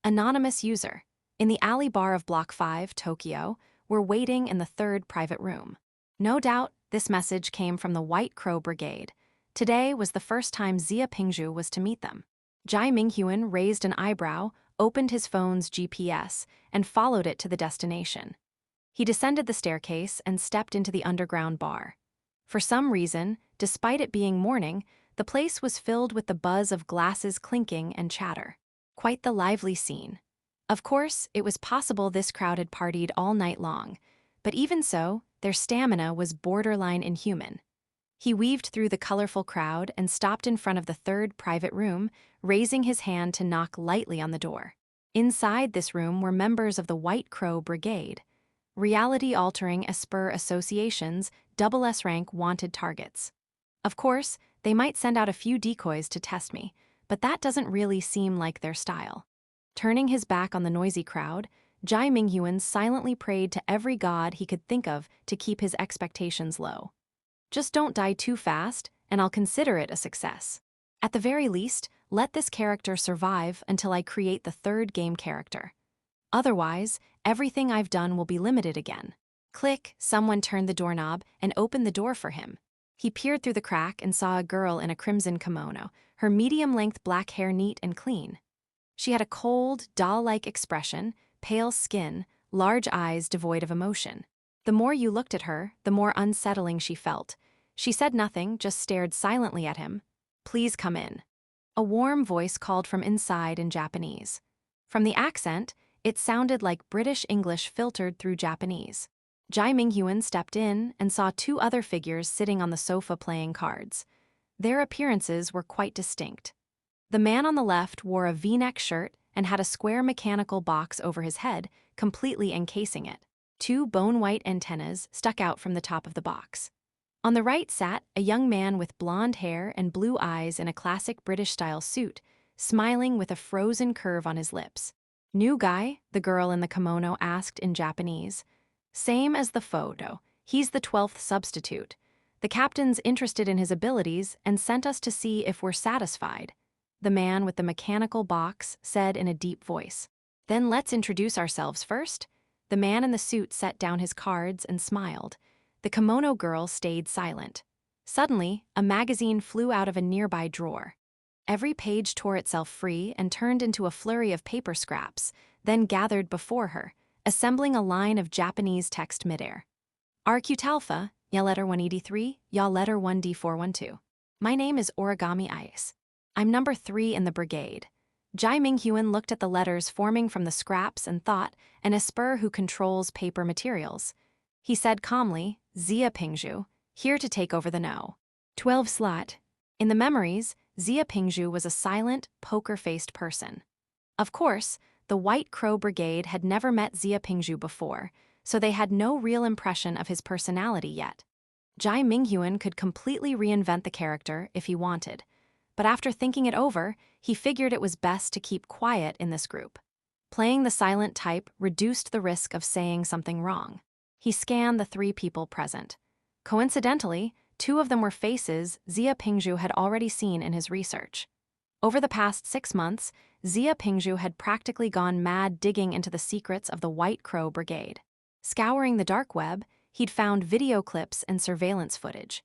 Anonymous user. In the alley bar of Block 5, Tokyo, we're waiting in the 3rd private room. No doubt, this message came from the White Crow Brigade. Today was the first time Xia Pingzhu was to meet them. Jai Minghuan raised an eyebrow, opened his phone's GPS, and followed it to the destination. He descended the staircase and stepped into the underground bar. For some reason, despite it being morning, the place was filled with the buzz of glasses clinking and chatter. Quite the lively scene. Of course, it was possible this crowd had partied all night long, but even so, their stamina was borderline inhuman. He weaved through the colorful crowd and stopped in front of the 3rd private room, raising his hand to knock lightly on the door. Inside this room were members of the White Crow Brigade, reality-altering Esper associations, double S-rank wanted targets. Of course, they might send out a few decoys to test me, but that doesn't really seem like their style. Turning his back on the noisy crowd, Jai Minghuan silently prayed to every god he could think of to keep his expectations low. Just don't die too fast, and I'll consider it a success. At the very least, let this character survive until I create the 3rd game character. Otherwise, everything I've done will be limited again. Click, someone turned the doorknob and opened the door for him. He peered through the crack and saw a girl in a crimson kimono, her medium-length black hair neat and clean. She had a cold, doll-like expression, pale skin, large eyes devoid of emotion. The more you looked at her, the more unsettling she felt. She said nothing, just stared silently at him. "Please come in." A warm voice called from inside in Japanese. From the accent, it sounded like British English filtered through Japanese. Jai Minghuan stepped in and saw 2 other figures sitting on the sofa playing cards. Their appearances were quite distinct. The man on the left wore a V-neck shirt and had a square mechanical box over his head, completely encasing it. 2 bone-white antennas stuck out from the top of the box. On the right sat a young man with blonde hair and blue eyes in a classic British-style suit, smiling with a frozen curve on his lips. "New guy?" the girl in the kimono asked in Japanese. "Same as the photo. He's the 12th substitute. The captain's interested in his abilities and sent us to see if we're satisfied," the man with the mechanical box said in a deep voice. "Then let's introduce ourselves first." The man in the suit set down his cards and smiled. The kimono girl stayed silent. Suddenly, a magazine flew out of a nearby drawer. Every page tore itself free and turned into a flurry of paper scraps, then gathered before her, assembling a line of Japanese text midair. "RQ Alpha, Ya letter 183, Ya letter 1D412. My name is Origami Ice. I'm number 3 in the brigade. Jai Minghuan looked at the letters forming from the scraps and thought, an esper who controls paper materials. He said calmly, Xia Pingzhu, here to take over the know. 12 slot. In the memories, Xia Pingzhu was a silent, poker-faced person. Of course, the White Crow Brigade had never met Xia Pingzhu before, so they had no real impression of his personality yet. Jai Minghuan could completely reinvent the character if he wanted, but after thinking it over, he figured it was best to keep quiet in this group. Playing the silent type reduced the risk of saying something wrong. He scanned the 3 people present. Coincidentally, 2 of them were faces Xia Pingzhu had already seen in his research. Over the past 6 months, Xia Pingzhu had practically gone mad digging into the secrets of the White Crow Brigade. Scouring the dark web, he'd found video clips and surveillance footage.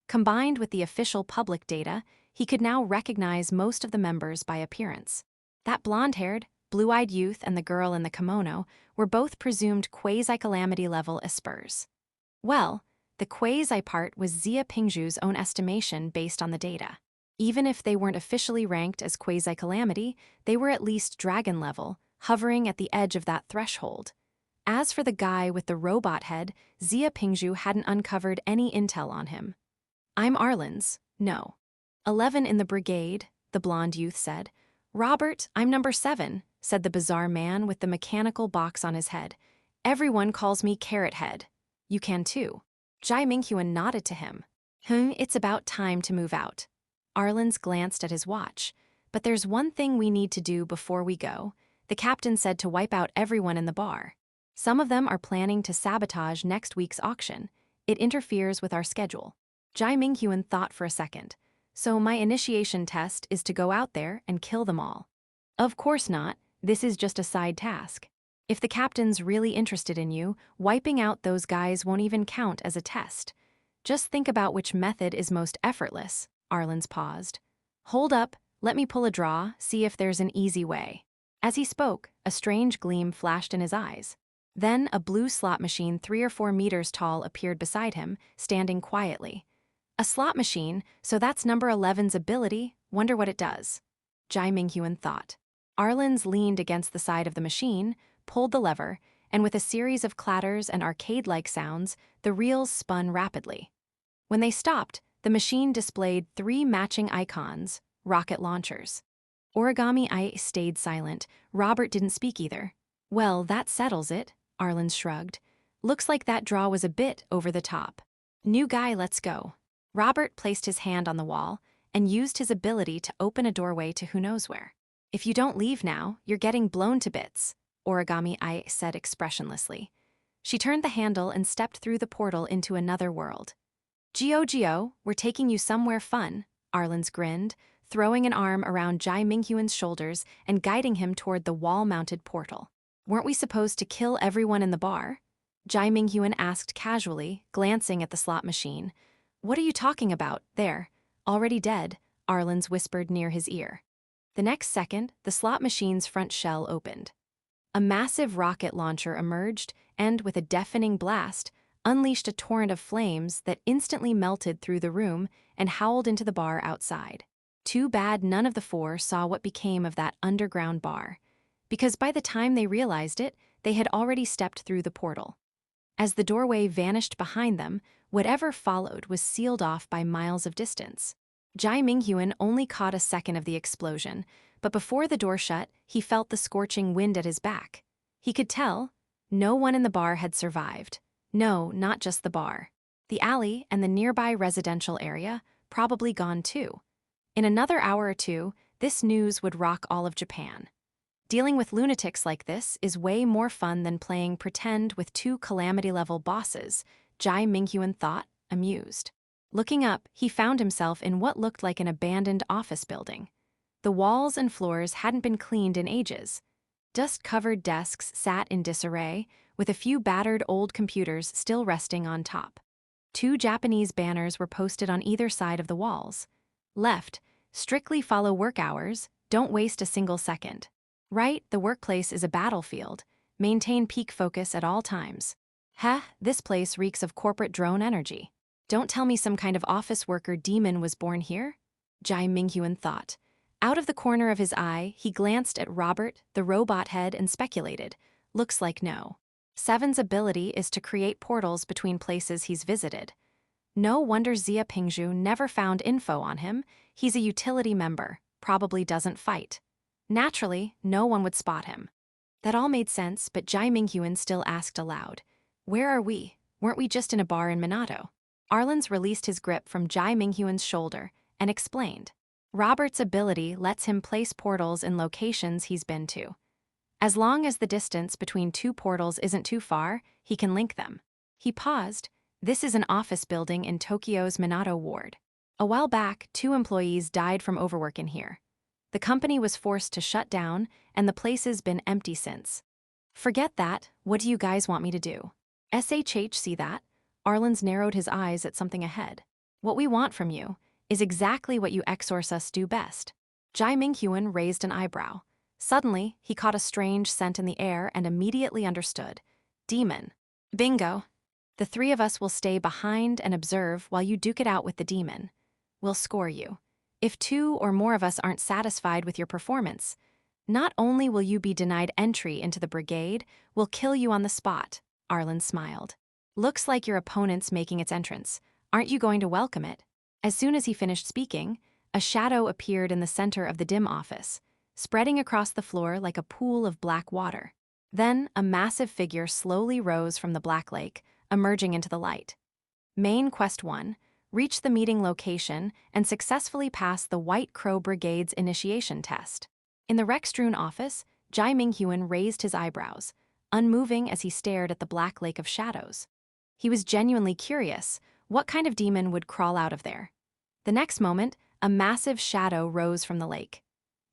Combined with the official public data, he could now recognize most of the members by appearance. That blonde-haired, blue-eyed youth and the girl in the kimono were both presumed quasi-calamity level espers. Well, the quasi part was Xia Pingzhu's own estimation based on the data. Even if they weren't officially ranked as quasi-calamity, they were at least dragon level, hovering at the edge of that threshold. As for the guy with the robot head, Xia Pingzhu hadn't uncovered any intel on him. I'm Arlen's, no. 11 in the brigade, the blonde youth said. Robert, I'm number 7, said the bizarre man with the mechanical box on his head. Everyone calls me Carrot Head. You can too. Jai Minghuan nodded to him. It's about time to move out. Arlen's glanced at his watch. But there's one thing we need to do before we go. The captain said to wipe out everyone in the bar. Some of them are planning to sabotage next week's auction. It interferes with our schedule. Jai Minghuan thought for a second. So my initiation test is to go out there and kill them all. Of course not, this is just a side task. If the captain's really interested in you, wiping out those guys won't even count as a test. Just think about which method is most effortless. Arlen's paused. Hold up, let me pull a draw, see if there's an easy way. As he spoke, a strange gleam flashed in his eyes. Then a blue slot machine 3 or 4 meters tall appeared beside him, standing quietly. A slot machine, so that's number 11's ability, wonder what it does. Jai Minghuan thought. Arlen's leaned against the side of the machine, pulled the lever, and with a series of clatters and arcade-like sounds, the reels spun rapidly. When they stopped, the machine displayed 3 matching icons, rocket launchers. Origami Eye stayed silent. Robert didn't speak either. Well, that settles it, Arlen shrugged. Looks like that draw was a bit over the top. New guy, let's go. Robert placed his hand on the wall and used his ability to open a doorway to who knows where. If you don't leave now, you're getting blown to bits, Origami Eye said expressionlessly. She turned the handle and stepped through the portal into another world. Gio, we're taking you somewhere fun, Arlen's grinned, throwing an arm around Jai Minghuan's shoulders and guiding him toward the wall-mounted portal. Weren't we supposed to kill everyone in the bar? Jai Minghuan asked casually, glancing at the slot machine. What are you talking about, there? Already dead, Arlen's whispered near his ear. The next second, the slot machine's front shell opened. A massive rocket launcher emerged and, with a deafening blast, unleashed a torrent of flames that instantly melted through the room and howled into the bar outside. Too bad none of the 4 saw what became of that underground bar, because by the time they realized it, they had already stepped through the portal. As the doorway vanished behind them, whatever followed was sealed off by miles of distance. Jai Minghuan only caught a second of the explosion, but before the door shut, he felt the scorching wind at his back. He could tell no one in the bar had survived. No, not just the bar. The alley and the nearby residential area probably gone too. In another hour or 2, this news would rock all of Japan. Dealing with lunatics like this is way more fun than playing pretend with 2 calamity-level bosses, Jai Minghuan thought, amused. Looking up, he found himself in what looked like an abandoned office building. The walls and floors hadn't been cleaned in ages. Dust-covered desks sat in disarray, with a few battered old computers still resting on top. 2 Japanese banners were posted on either side of the walls. Left, strictly follow work hours, don't waste a single second. Right, the workplace is a battlefield. Maintain peak focus at all times. This place reeks of corporate drone energy. Don't tell me some kind of office worker demon was born here? Jai Minghuan thought. Out of the corner of his eye, he glanced at Robert, the robot head, and speculated. Looks like no. Seven's ability is to create portals between places he's visited. No wonder Xia Pingzhu never found info on him. He's a utility member, probably doesn't fight. Naturally, no one would spot him. That all made sense, but Jai Minghuan still asked aloud. Where are we? Weren't we just in a bar in Minato? Arlen's released his grip from Jai Minghuan's shoulder and explained. Robert's ability lets him place portals in locations he's been to. As long as the distance between two portals isn't too far, he can link them. He paused. This is an office building in Tokyo's Minato ward. A while back, 2 employees died from overwork in here. The company was forced to shut down, and the place has been empty since. Forget that, what do you guys want me to do? See that? Arlen's narrowed his eyes at something ahead. What we want from you is exactly what you exorcists do best. Jai Minghuan raised an eyebrow. Suddenly, he caught a strange scent in the air and immediately understood. Demon. Bingo. The 3 of us will stay behind and observe while you duke it out with the demon. We'll score you. If 2 or more of us aren't satisfied with your performance, not only will you be denied entry into the brigade, we'll kill you on the spot, Arlen smiled. Looks like your opponent's making its entrance. Aren't you going to welcome it? As soon as he finished speaking, a shadow appeared in the center of the dim office, spreading across the floor like a pool of black water. Then, a massive figure slowly rose from the black lake, emerging into the light. Main Quest 1, reach the meeting location and successfully pass the White Crow Brigade's initiation test. In the Rexdrune office, Jai Minghuan raised his eyebrows, unmoving as he stared at the black lake of shadows. He was genuinely curious, what kind of demon would crawl out of there? The next moment, a massive shadow rose from the lake.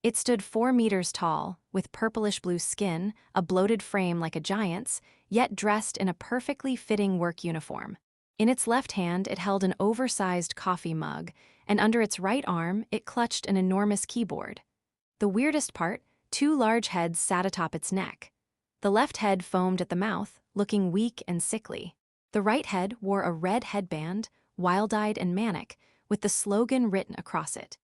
It stood 4 meters tall, with purplish-blue skin, a bloated frame like a giant's, yet dressed in a perfectly fitting work uniform. In its left hand, it held an oversized coffee mug, and under its right arm, it clutched an enormous keyboard. The weirdest part, 2 large heads sat atop its neck. The left head foamed at the mouth, looking weak and sickly. The right head wore a red headband, wild-eyed and manic, with the slogan written across it.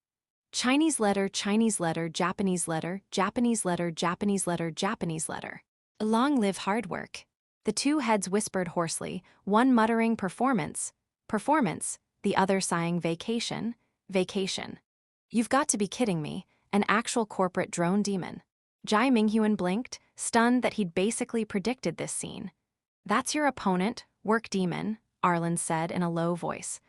Chinese letter, Chinese letter, Japanese letter, Japanese letter, Japanese letter, Japanese letter. Long live hard work. The 2 heads whispered hoarsely, one muttering performance, performance, the other sighing vacation, vacation. You've got to be kidding me, an actual corporate drone demon. Jai Minghuan blinked, stunned that he'd basically predicted this scene. That's your opponent, work demon, Arlen said in a low voice.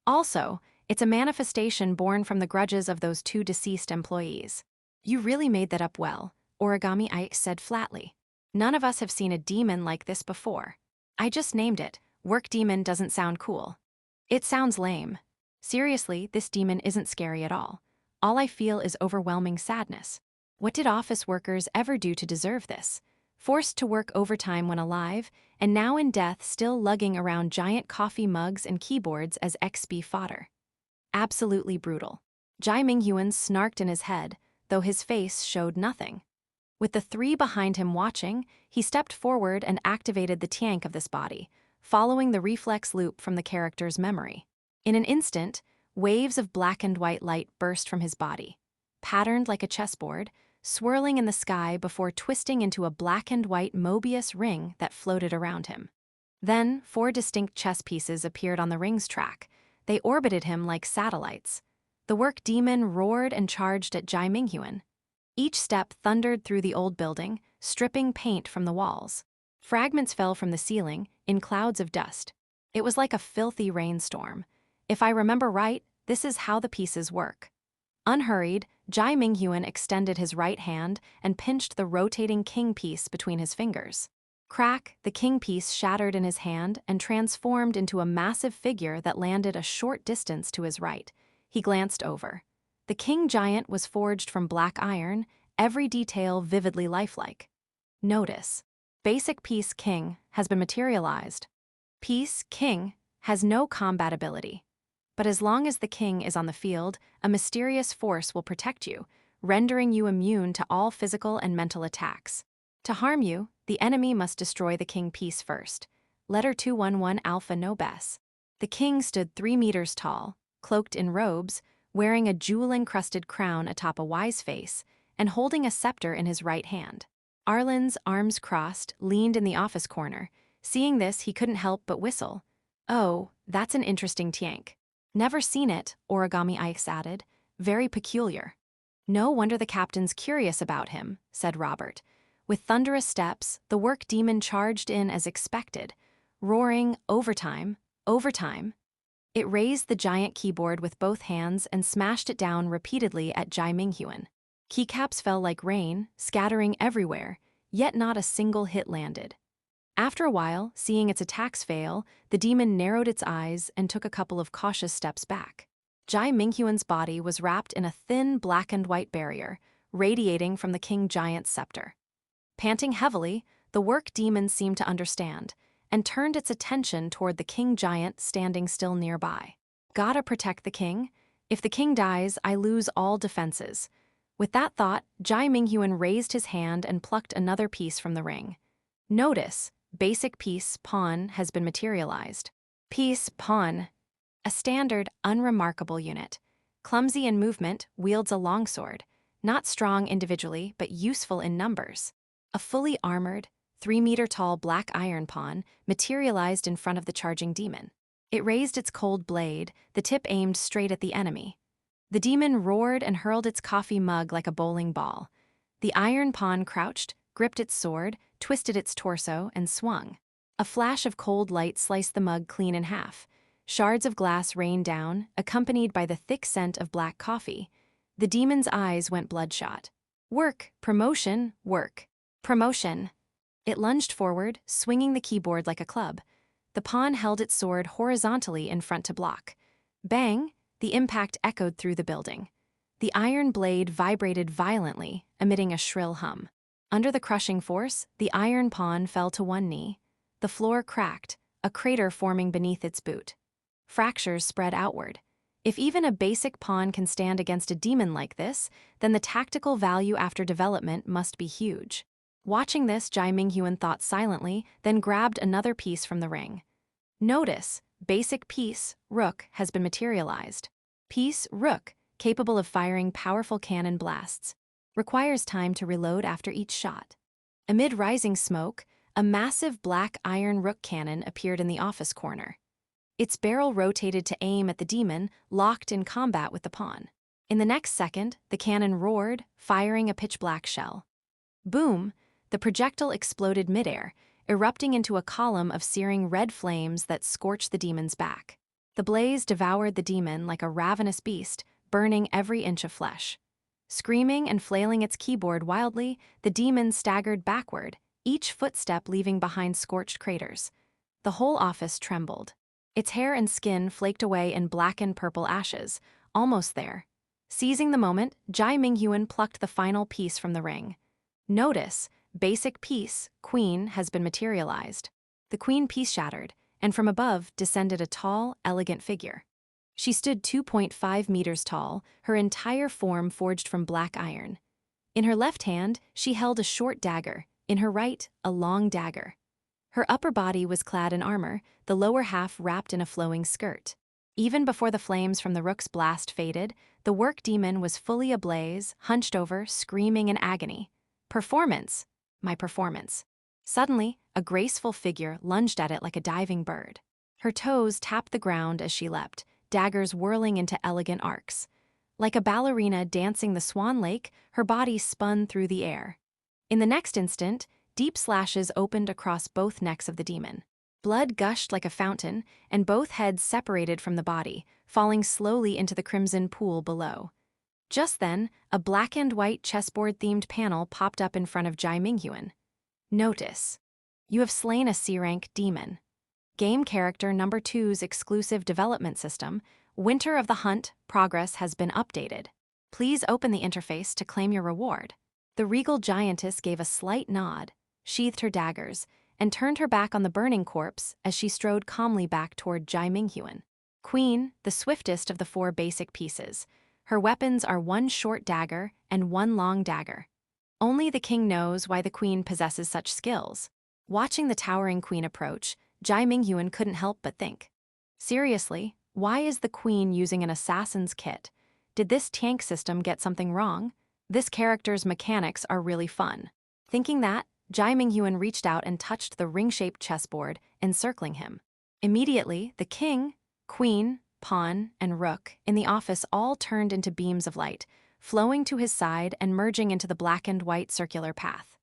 Also, it's a manifestation born from the grudges of those 2 deceased employees. You really made that up well, Origami Ike said flatly. None of us have seen a demon like this before. I just named it. Work demon doesn't sound cool. It sounds lame. Seriously, this demon isn't scary at all. All I feel is overwhelming sadness. What did office workers ever do to deserve this? Forced to work overtime when alive, and now in death still lugging around giant coffee mugs and keyboards as XP fodder. Absolutely brutal. Jai Minghuan snarked in his head, though his face showed nothing. With the 3 behind him watching, he stepped forward and activated the tank of this body, following the reflex loop from the character's memory. In an instant, waves of black and white light burst from his body, patterned like a chessboard, swirling in the sky before twisting into a black and white Mobius ring that floated around him. Then, 4 distinct chess pieces appeared on the ring's track. They orbited him like satellites. The work demon roared and charged at Jai Minghuan. Each step thundered through the old building, stripping paint from the walls. Fragments fell from the ceiling, in clouds of dust. It was like a filthy rainstorm. If I remember right, this is how the pieces work. Unhurried, Jai Minghuan extended his right hand and pinched the rotating king piece between his fingers. Crack, the king piece shattered in his hand and transformed into a massive figure that landed a short distance to his right. He glanced over. The king giant was forged from black iron, every detail vividly lifelike. Notice. Basic piece king has been materialized. Piece king has no combat ability. But as long as the king is on the field, a mysterious force will protect you, rendering you immune to all physical and mental attacks. To harm you, the enemy must destroy the king piece first. Letter 211 Alpha Nobis. The king stood 3 meters tall, cloaked in robes, wearing a jewel-encrusted crown atop a wise face and holding a scepter in his right hand. Arlen's, arms crossed, leaned in the office corner. Seeing this, he couldn't help but whistle. "Oh, that's an interesting tiank." "Never seen it," Origami Ice added. "Very peculiar." "No wonder the captain's curious about him," said Robert. With thunderous steps, the work demon charged in as expected, roaring, "Overtime! Overtime!" It raised the giant keyboard with both hands and smashed it down repeatedly at Jai Minghuan. Keycaps fell like rain, scattering everywhere, yet not a single hit landed. After a while, seeing its attacks fail, the demon narrowed its eyes and took a couple of cautious steps back. Jai Minghuan's body was wrapped in a thin black and white barrier, radiating from the king giant's scepter. Panting heavily, the work demon seemed to understand, and turned its attention toward the king giant standing still nearby. "Gotta protect the king. If the king dies, I lose all defenses." With that thought, Jai Minghuan raised his hand and plucked another piece from the ring. "Notice, basic piece, pawn, has been materialized." Piece, pawn. A standard, unremarkable unit. Clumsy in movement, wields a longsword. Not strong individually, but useful in numbers. A fully armored, 3-meter-tall black iron pawn materialized in front of the charging demon. It raised its cold blade, the tip aimed straight at the enemy. The demon roared and hurled its coffee mug like a bowling ball. The iron pawn crouched, gripped its sword, twisted its torso, and swung. A flash of cold light sliced the mug clean in half. Shards of glass rained down, accompanied by the thick scent of black coffee. The demon's eyes went bloodshot. "Work, promotion, work. Promotion." It lunged forward, swinging the keyboard like a club. The pawn held its sword horizontally in front to block. Bang! The impact echoed through the building. The iron blade vibrated violently, emitting a shrill hum. Under the crushing force, the iron pawn fell to one knee. The floor cracked, a crater forming beneath its boot. Fractures spread outward. If even a basic pawn can stand against a demon like this, then the tactical value after development must be huge. Watching this, Jai Minghuan thought silently, then grabbed another piece from the ring. "Notice, basic piece, rook, has been materialized. Piece, rook, capable of firing powerful cannon blasts. Requires time to reload after each shot." Amid rising smoke, a massive black iron rook cannon appeared in the office corner. Its barrel rotated to aim at the demon, locked in combat with the pawn. In the next second, the cannon roared, firing a pitch-black shell. Boom! The projectile exploded midair, erupting into a column of searing red flames that scorched the demon's back. The blaze devoured the demon like a ravenous beast, burning every inch of flesh. Screaming and flailing its keyboard wildly, the demon staggered backward, each footstep leaving behind scorched craters. The whole office trembled. Its hair and skin flaked away in blackened purple ashes, almost there. Seizing the moment, Jai Minghuan plucked the final piece from the ring. "Notice, basic piece, queen, has been materialized." The queen piece shattered, and from above descended a tall, elegant figure. She stood 2.5 meters tall, her entire form forged from black iron. In her left hand, she held a short dagger, in her right, a long dagger. Her upper body was clad in armor, the lower half wrapped in a flowing skirt. Even before the flames from the rook's blast faded, the work demon was fully ablaze, hunched over, screaming in agony. "Performance! My performance." Suddenly, a graceful figure lunged at it like a diving bird. Her toes tapped the ground as she leapt, daggers whirling into elegant arcs. Like a ballerina dancing the Swan Lake, her body spun through the air. In the next instant, deep slashes opened across both necks of the demon. Blood gushed like a fountain, and both heads separated from the body, falling slowly into the crimson pool below. Just then, a black and white chessboard-themed panel popped up in front of Jai Minghuan. "Notice. You have slain a C-rank demon. Game character number 2's exclusive development system, Winter of the Hunt, progress has been updated. Please open the interface to claim your reward." The regal giantess gave a slight nod, sheathed her daggers, and turned her back on the burning corpse as she strode calmly back toward Jai Minghuan. "Queen, the swiftest of the 4 basic pieces. Her weapons are 1 short dagger and 1 long dagger. Only the king knows why the queen possesses such skills." Watching the towering queen approach, Jai Minghuan couldn't help but think. Seriously, why is the queen using an assassin's kit? Did this tank system get something wrong? This character's mechanics are really fun. Thinking that, Jai Minghuan reached out and touched the ring-shaped chessboard, encircling him. Immediately, the king, queen, pawn, and rook in the office all turned into beams of light, flowing to his side and merging into the black-and-white circular path.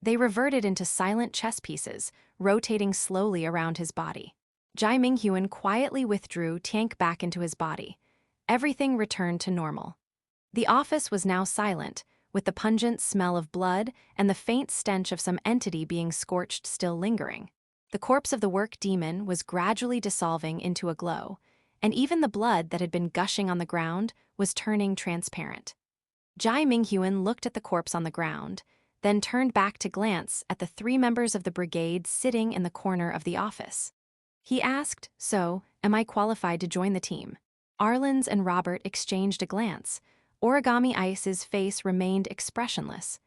They reverted into silent chess pieces, rotating slowly around his body. Jai Minghuan quietly withdrew Tank back into his body. Everything returned to normal. The office was now silent, with the pungent smell of blood and the faint stench of some entity being scorched still lingering. The corpse of the work demon was gradually dissolving into a glow, and even the blood that had been gushing on the ground was turning transparent. Jai Minghuan looked at the corpse on the ground, then turned back to glance at the 3 members of the brigade sitting in the corner of the office. He asked, "So, am I qualified to join the team?" Arlen's and Robert exchanged a glance. Origami Ice's face remained expressionless.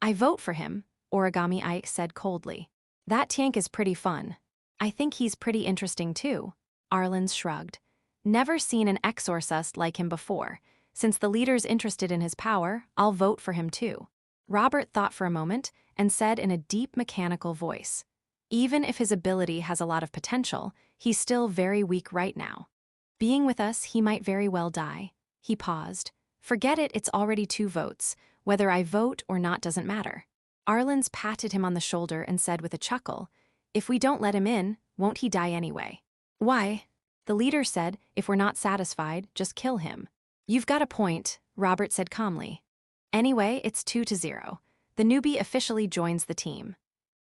"I vote for him," Origami Ice said coldly. "That tank is pretty fun. I think he's pretty interesting too," Arlen's shrugged. "Never seen an exorcist like him before. Since the leader's interested in his power, I'll vote for him too." Robert thought for a moment and said in a deep mechanical voice, "Even if his ability has a lot of potential, he's still very weak right now. Being with us, he might very well die." He paused. "Forget it, it's already 2 votes. Whether I vote or not doesn't matter." Arlen's patted him on the shoulder and said with a chuckle, "If we don't let him in, won't he die anyway?" "Why?" The leader said, "If we're not satisfied, just kill him." "You've got a point," Robert said calmly. "Anyway, it's 2-0. The newbie officially joins the team."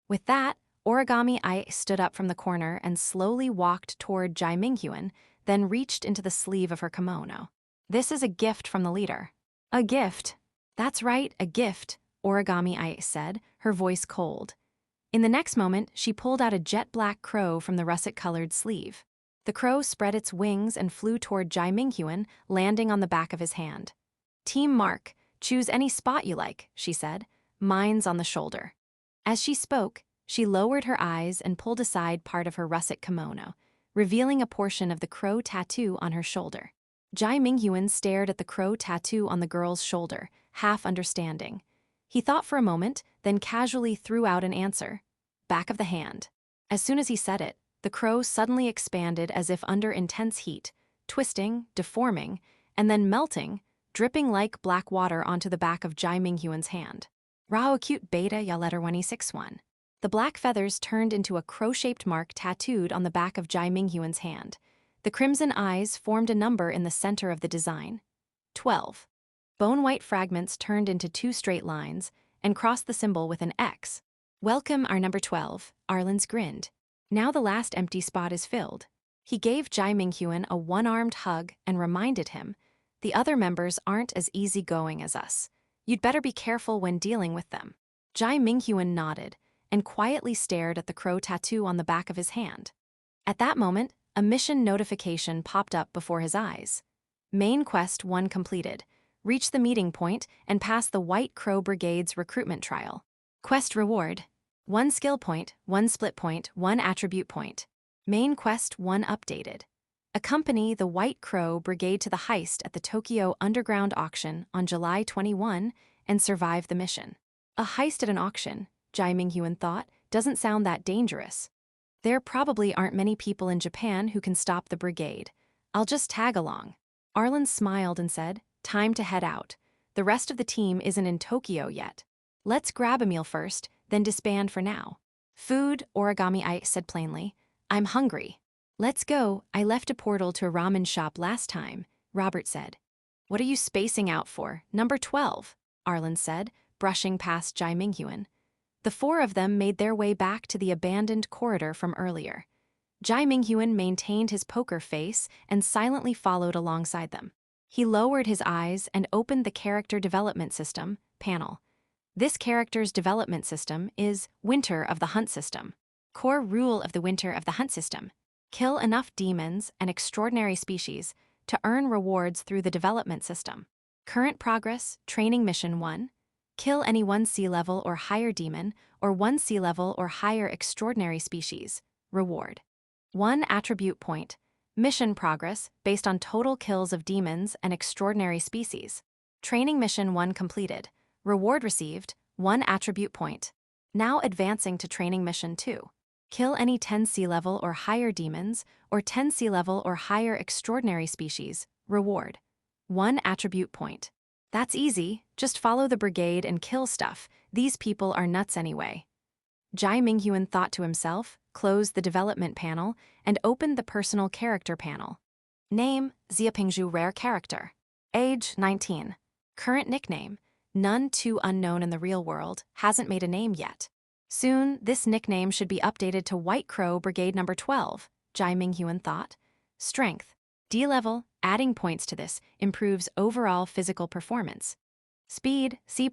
With that, Origami Ice stood up from the corner and slowly walked toward Jai Minghuan, then reached into the sleeve of her kimono. "This is a gift from the leader." "A gift?" "That's right, a gift," Origami Ice said, her voice cold. In the next moment, she pulled out a jet-black crow from the russet-colored sleeve. The crow spread its wings and flew toward Jai Minghuan, landing on the back of his hand. "Team Mark, choose any spot you like," she said. "Mine's on the shoulder." As she spoke, she lowered her eyes and pulled aside part of her russet kimono, revealing a portion of the crow tattoo on her shoulder. Jai Minghuan stared at the crow tattoo on the girl's shoulder, half understanding. He thought for a moment, then casually threw out an answer. "Back of the hand." As soon as he said it, the crow suddenly expanded as if under intense heat, twisting, deforming, and then melting, dripping like black water onto the back of Jai Minghuan's hand. Rao acute beta ya letter 161. The black feathers turned into a crow-shaped mark tattooed on the back of Jai Minghuan's hand. The crimson eyes formed a number in the center of the design. 12. Bone-white fragments turned into 2 straight lines and crossed the symbol with an X. "Welcome, our number 12, Arlen's grinned. "Now the last empty spot is filled." He gave Jai Minghuan a one-armed hug and reminded him, "The other members aren't as easygoing as us. You'd better be careful when dealing with them." Jai Minghuan nodded and quietly stared at the crow tattoo on the back of his hand. At that moment, a mission notification popped up before his eyes. Main Quest 1 completed. Reach the meeting point and pass the White Crow Brigade's recruitment trial. Quest reward: 1 skill point, 1 split point, 1 attribute point. Main Quest 1 updated. Accompany the White Crow Brigade to the heist at the Tokyo Underground Auction on July 21 and survive the mission. A heist at an auction, Jai Minghuan thought, doesn't sound that dangerous. There probably aren't many people in Japan who can stop the brigade. I'll just tag along. Arlen smiled and said, "Time to head out. The rest of the team isn't in Tokyo yet. Let's grab a meal first, then disband for now." "Food," Origami Ice said plainly. "I'm hungry." "Let's go. I left a portal to a ramen shop last time," Robert said. "What are you spacing out for? Number 12, Arlen said, brushing past Jai Minghuan. The 4 of them made their way back to the abandoned corridor from earlier. Jai Minghuan maintained his poker face and silently followed alongside them. He lowered his eyes and opened the Character Development System panel. This character's development system is Winter of the Hunt System. Core rule of the Winter of the Hunt System: kill enough demons and extraordinary species to earn rewards through the development system. Current progress, Training Mission 1. Kill any 1 sea level or higher demon or 1 sea level or higher extraordinary species. Reward: 1 attribute point. Mission progress, based on total kills of demons and extraordinary species. Training Mission 1 completed. Reward received, 1 attribute point. Now advancing to Training Mission 2. Kill any 10 sea level or higher demons, or 10 sea level or higher extraordinary species. Reward, 1 attribute point. That's easy, just follow the brigade and kill stuff. These people are nuts anyway. Jai Minghuan thought to himself, closed the development panel, and opened the personal character panel. Name, Xiapingzhu rare character. Age, 19. Current nickname, none too unknown in the real world, hasn't made a name yet. Soon, this nickname should be updated to White Crow Brigade number 12, Jai Minghuan thought. Strength, D level, adding points to this improves overall physical performance. Speed, C++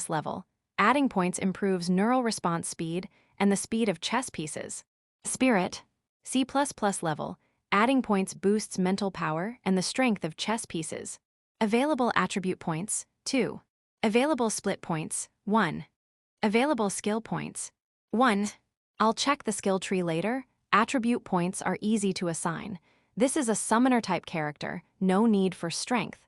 level, adding points improves neural response speed and the speed of chess pieces. Spirit, C++ level, adding points boosts mental power and the strength of chess pieces. Available attribute points, 2. Available split points, 1. Available skill points, 1. I'll check the skill tree later. Attribute points are easy to assign. This is a summoner type character, no need for strength.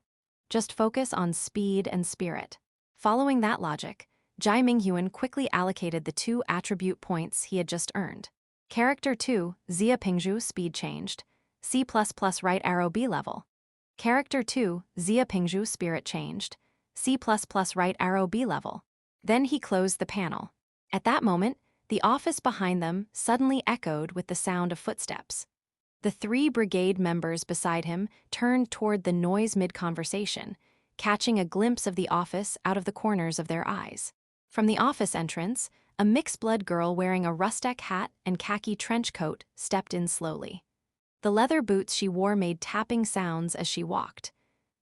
Just focus on speed and spirit. Following that logic, Jai Minghuan quickly allocated the 2 attribute points he had just earned. Character 2, Xiapingzhu speed changed. C++ right arrow B level. Character 2, Xiapingzhu spirit changed. C++ right arrow B level. Then he closed the panel. At that moment, the office behind them suddenly echoed with the sound of footsteps. The 3 brigade members beside him turned toward the noise mid-conversation, catching a glimpse of the office out of the corners of their eyes. From the office entrance, a mixed-blood girl wearing a rustic hat and khaki trench coat stepped in slowly. The leather boots she wore made tapping sounds as she walked.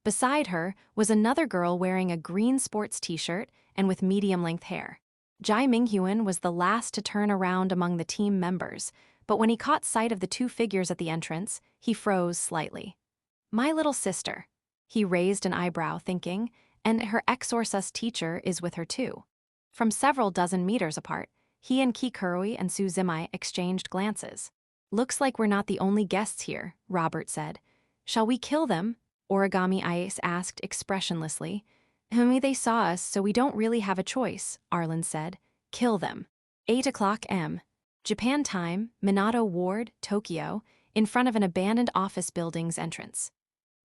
Beside her was another girl wearing a green sports t-shirt and with medium-length hair. Jai Minghuan was the last to turn around among the team members, but when he caught sight of the 2 figures at the entrance, he froze slightly. My little sister. He raised an eyebrow, thinking, and her Exorcist teacher is with her too. From several dozen meters apart, he and Kikurui and Suzimai exchanged glances. Looks like we're not the only guests here, Robert said. Shall we kill them? Origami Ice asked expressionlessly. They saw us, so we don't really have a choice, Arlen said. Kill them. 8 o'clock m. Japan time, Minato Ward, Tokyo, in front of an abandoned office building's entrance.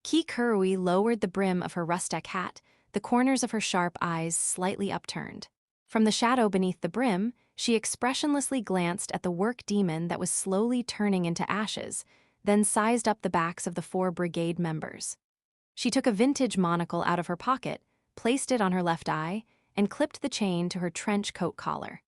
Kikurui lowered the brim of her rustic hat, the corners of her sharp eyes slightly upturned. From the shadow beneath the brim, she expressionlessly glanced at the work demon that was slowly turning into ashes, then sized up the backs of the 4 brigade members. She took a vintage monocle out of her pocket, placed it on her left eye, and clipped the chain to her trench coat collar.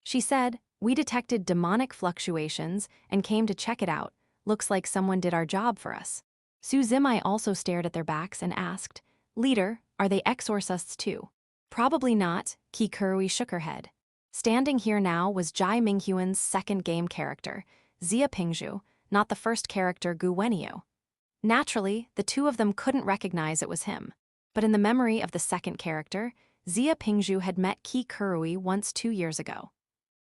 She said, "We detected demonic fluctuations and came to check it out. Looks like someone did our job for us." Suzimai also stared at their backs and asked, "Leader, are they exorcists too?" "Probably not," Kikurui shook her head. Standing here now was Jai Minghuan's second game character, Xiapingzhu, not the first character Gu Wenyu. Naturally, the 2 of them couldn't recognize it was him. But in the memory of the second character, Xiapingzhu had met Kikurui once 2 years ago.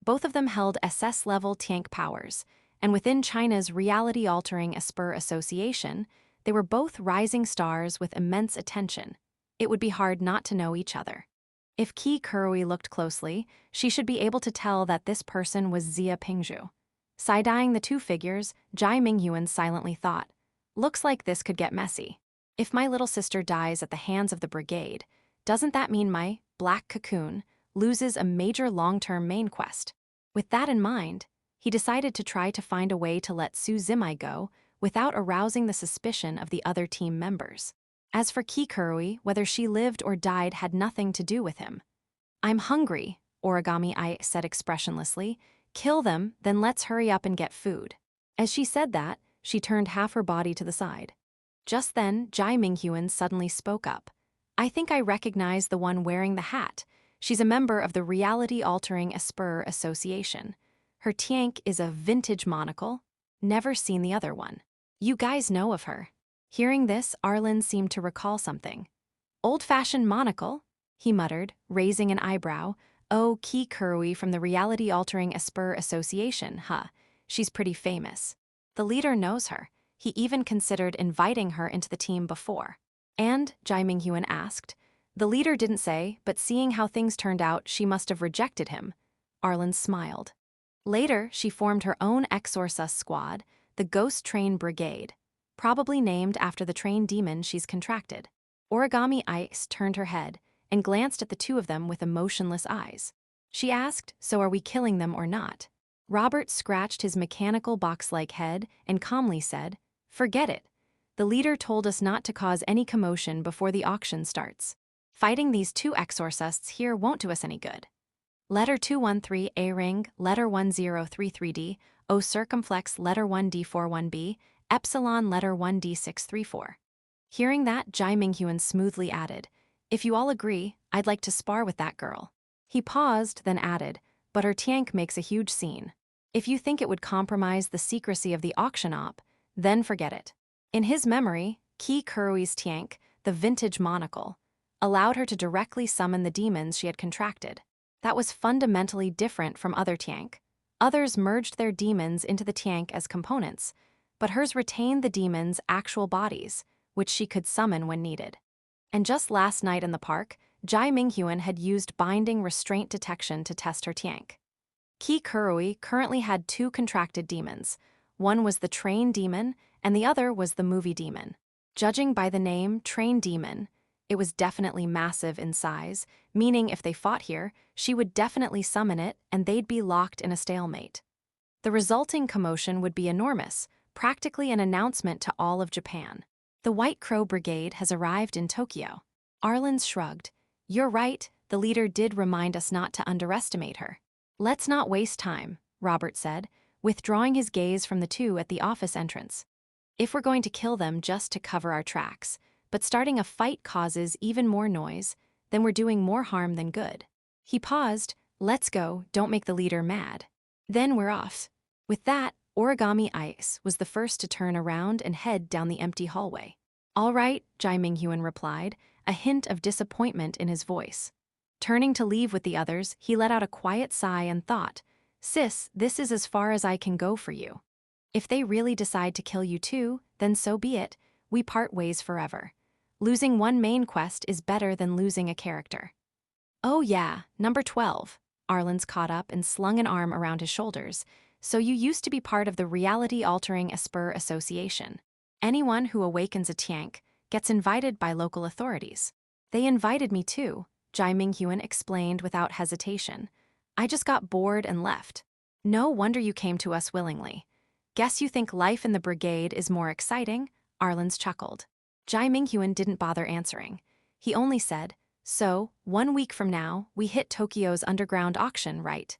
Both of them held SS-level tank powers, and within China's reality-altering Esper Association, they were both rising stars with immense attention. It would be hard not to know each other. If Kikurui looked closely, she should be able to tell that this person was Xiapingzhu. Side-eyeing the 2 figures, Jai Minghuan silently thought, "Looks like this could get messy. If my little sister dies at the hands of the brigade, doesn't that mean my black cocoon loses a major long-term main quest?" With that in mind, he decided to try to find a way to let Suzimai go without arousing the suspicion of the other team members. As for Kikurui, whether she lived or died had nothing to do with him. "I'm hungry," Origami Eye said expressionlessly. "Kill them, then let's hurry up and get food." As she said that, she turned half her body to the side. Just then, Jai Minghuan suddenly spoke up. "I think I recognize the one wearing the hat. She's a member of the reality-altering Esper Association. Her tank is a vintage monocle. Never seen the other one. You guys know of her." Hearing this, Arlen seemed to recall something. "Old-fashioned monocle?" he muttered, raising an eyebrow. "Oh, Kikurui from the reality-altering Esper Association, huh? She's pretty famous." "The leader knows her. He even considered inviting her into the team before. And, Jai Minghuan asked. The leader didn't say, but seeing how things turned out, she must have rejected him. Arlen smiled. Later, she formed her own Exorcist squad, the Ghost Train Brigade, probably named after the train demon she's contracted. Origami Ice turned her head and glanced at the two of them with emotionless eyes. She asked, so are we killing them or not? Robert scratched his mechanical box-like head and calmly said, forget it. The leader told us not to cause any commotion before the auction starts. Fighting these two exorcists here won't do us any good. Letter 213 A ring, letter 1033D, O circumflex letter 1D41B, epsilon letter 1D634. Hearing that, Jai Minghuan smoothly added, if you all agree, I'd like to spar with that girl. He paused, then added, but her tank makes a huge scene. If you think it would compromise the secrecy of the auction op, then forget it. In his memory, Ki Kurui's tank, the vintage monocle, allowed her to directly summon the demons she had contracted. That was fundamentally different from other tank. Others merged their demons into the tank as components, but hers retained the demons' actual bodies, which she could summon when needed. And just last night in the park, Jai Minghuan had used binding restraint detection to test her tank. Ki Kurui currently had two contracted demons. One was the train demon, and the other was the movie demon. Judging by the name Train Demon, it was definitely massive in size, meaning if they fought here, she would definitely summon it and they'd be locked in a stalemate. The resulting commotion would be enormous, practically an announcement to all of Japan. The White Crow Brigade has arrived in Tokyo. Arlen shrugged. You're right, the leader did remind us not to underestimate her. Let's not waste time, Robert said, withdrawing his gaze from the two at the office entrance. If we're going to kill them just to cover our tracks, but starting a fight causes even more noise, then we're doing more harm than good. He paused. Let's go, don't make the leader mad. Then we're off. With that, Origami Ice was the first to turn around and head down the empty hallway. All right, Jai Minghuan replied, a hint of disappointment in his voice. Turning to leave with the others, he let out a quiet sigh and thought, Sis, this is as far as I can go for you. If they really decide to kill you too, then so be it, we part ways forever. Losing one main quest is better than losing a character. Oh yeah, number 12. Arlen's caught up and slung an arm around his shoulders. So you used to be part of the Reality-Altering Esper Association. Anyone who awakens a tank gets invited by local authorities. They invited me too, Jai Minghuan explained without hesitation. I just got bored and left. No wonder you came to us willingly. Guess you think life in the brigade is more exciting? Arlen's chuckled. Jai Minghuan didn't bother answering. He only said, so, 1 week from now, we hit Tokyo's underground auction, right?